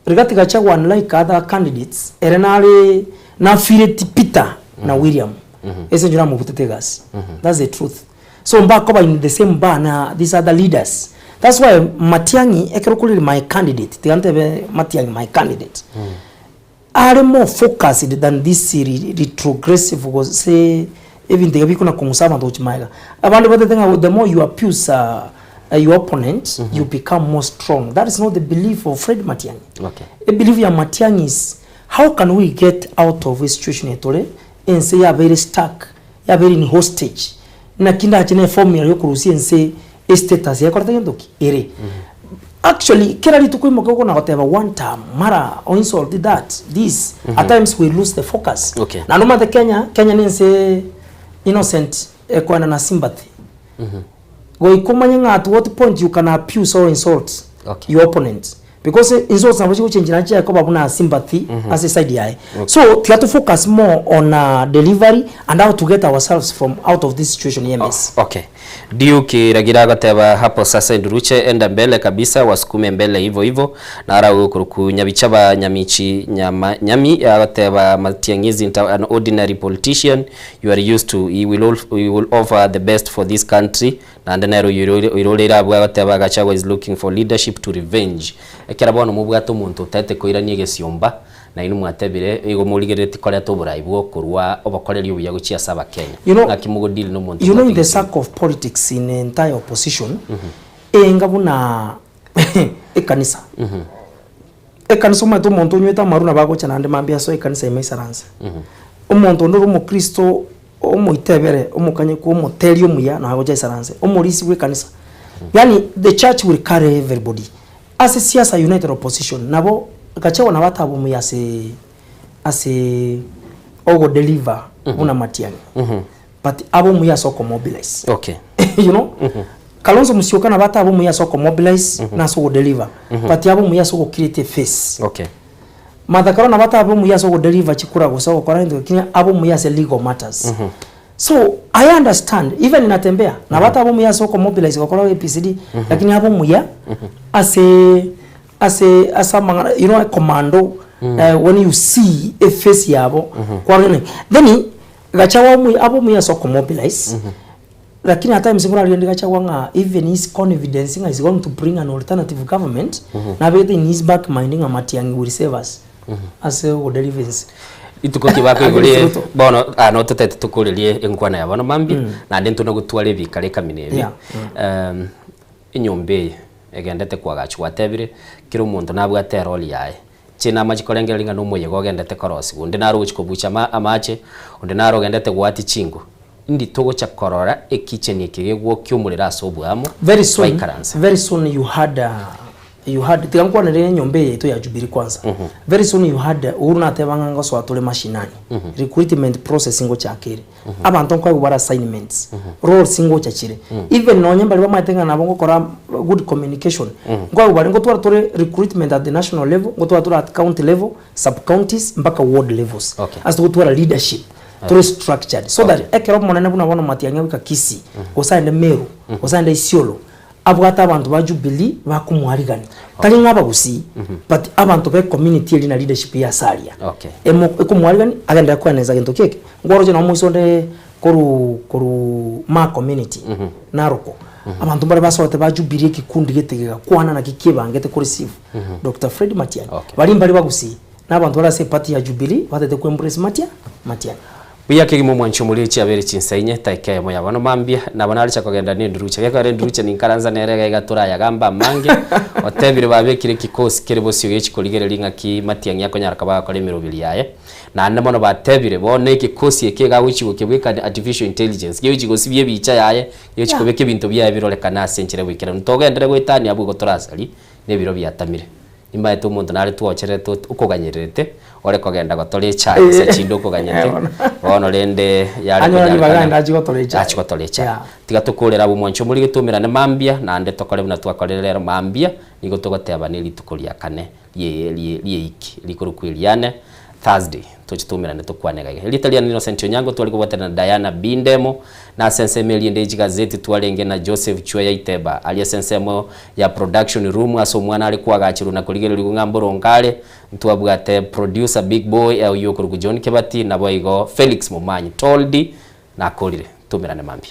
Speaker 20: Rigathi Gachagua, unlike other candidates, erenale na Philip Peter na William. Ese juna mubutetegas. That's the truth. So mbako in the same bar na these other leaders. That's why Matiang'i ekerokuli my candidate. Tiante Matiang'i my candidate. Are more focused than this retrogressive because say even the people na kungusama to chimaiga. Abantu batetenga the more you abuse your opponent, you become more strong. That is not the belief of Fred Matiang'i. Okay. A belief ya Matiang'i is how can we get out of a situation etole and say you are very stuck, you are very in hostage. Na kinda achine formula yo kurusi and say status ya korata yendoki ere. Actually, kila litu kuimo kwa na whatever one time mara or insult that this at times we lose the focus. Okay. Na no matter Kenya ni say innocent kwa na sympathy. Go ikumanya at what point you can abuse or insult your opponent. Because insults na wachi change na chia kwa babuna sympathy as a side eye. So we have to focus more on delivery and how to get ourselves from out of this situation EMS.
Speaker 12: Okay. Diu kiragira gateba hapo sasa Nduruche enda mbele kabisa wasukume mbele hivyo na ara ukuruku nyabichaba nyami gateba Matiang'i an ordinary politician. You are used to he will offer the best for this country na ndenero irolera gateba Gachagua is looking for leadership to revenge. Ekirabona mubwato muntu tete koiranie gesiomba na inu mwatebire igo murigereti kore toburai bwo kurwa obakoreri ubuya gucia saba Kenya ngakimugo deal no muntu.
Speaker 20: You know in the circle of politics in entire opposition engabuna ekanisa ekanisa umuntu muntu nyweta maruna bagocha nande mambia so ekanisa imeisaranza umuntu ndo mu Kristo omuitebere omukanye ko moteri omuya na hagocha isaranze omurisi w'ekanisa. Yani the church will carry everybody as a siasa united opposition nabo Gachagua na batabu mu ase ogo deliver una Matiang'i. But abo mu soko mobilize. Okay. You know? Kalonzo Musyoka na batabu mu soko mobilize na soko deliver. But abo mu soko create face. Okay. Madakaro na batabu mu soko deliver chikura go soko kwa ndio kini abo mu legal matters. So I understand even inatembea na batabu mu soko mobilize kwa APCD lakini abo mu as a you know a commando when you see a face yabo then Gachagua abo mu soko mobilize lakini at times ngora alienda Gachagua even his confidence is going to bring an alternative government na bete in his back minding a Matiang'i will save us as a deliverance
Speaker 12: ituko kibako igore bono no tutete tukurerie enkwana yabo no mambi na ndento no gutware bikare kaminebe inyombe egendete kwa Gachagua tebire kiro muntu nabwo ateroli yae china machikorengeringa no moye gogendete korosi unde naro uchikobucha amache unde naro gendete gwati chingo ndi togo cha korora ekicheni ekigegwo kyomurira asobwamo
Speaker 20: very soon you had tigankwa nere nyombe yetu ya Jubilee kwanza very soon you had uruna tebanga ngoso atole mashinani recruitment process ngo chakere abantu kwa ubara assignments role singo chachire even no nyamba liba matenga nabo ngokora good communication ngo ubara ngo twatore recruitment at the national level ngo twatore at county level sub counties mpaka ward levels as to twara leadership to structured so that ekero monene buna bona Matiang'i wika Kisii osaende Meru osaende Isiolo abwata abantu ba Jubilee bakumwarigani tali ngaba gusi but abantu be community eli na leadership ya Salia ekumwarigani agenda kwaneza gento keke ngoroje na musonde koru ma community naruko abantu bari basote ba Jubilee kikundi getegeka kwana na kikibangete ko receive Dr. Fred Matiang'i bari mbali bagusi n'abantu barase party ya Jubilee batete ku embrace Matiang'i
Speaker 12: Biya kigimo mwancho muri cyabere cinsainye taike mo yabano mambia nabona ari cyakogenda ni Nduruche gekare Nduruche ni karanza nerega gatura yagamba mange otebire babekire kikosi kerebo siyo yechikoligere linga ki Matiang'i yako nyaraka ba kole mirobili yaye na ndamono batebire bone kikosi ekega wichigo kebweka artificial intelligence giyo chigo sibye bicha yaye yo chikobeke bintu bya birolekana asenchere wikira ntogendere gwetani abugo turasali nebiro byatamire imba eto muntu nari tuochere tu ukoganyerete ore kogenda gotore chai se chindo koganyete ono rende yari
Speaker 20: baganda achigotore
Speaker 12: chai tiga tukurera bu mwancho muri gitumira ne mambia na nde tokore buna twakorera mambia nigo tugoteba ni litukuria kane ye iki likurukwiriane Thursday tuchitumirane tukwanegage ritalia nino Sentio Nyango twali kubwatana na Diana Bindemo na sense Meli Ndeji gazeti twalenge na Joseph Chweya Iteba aliye sensemo ya production room aso mwana alikuwa agachiru na kuligerera ngamboro ngale ntwabwate producer Big Boy au yokurugu John Kebati na boigo Felix Mumanyi Toldi na kolire tumirane mambi.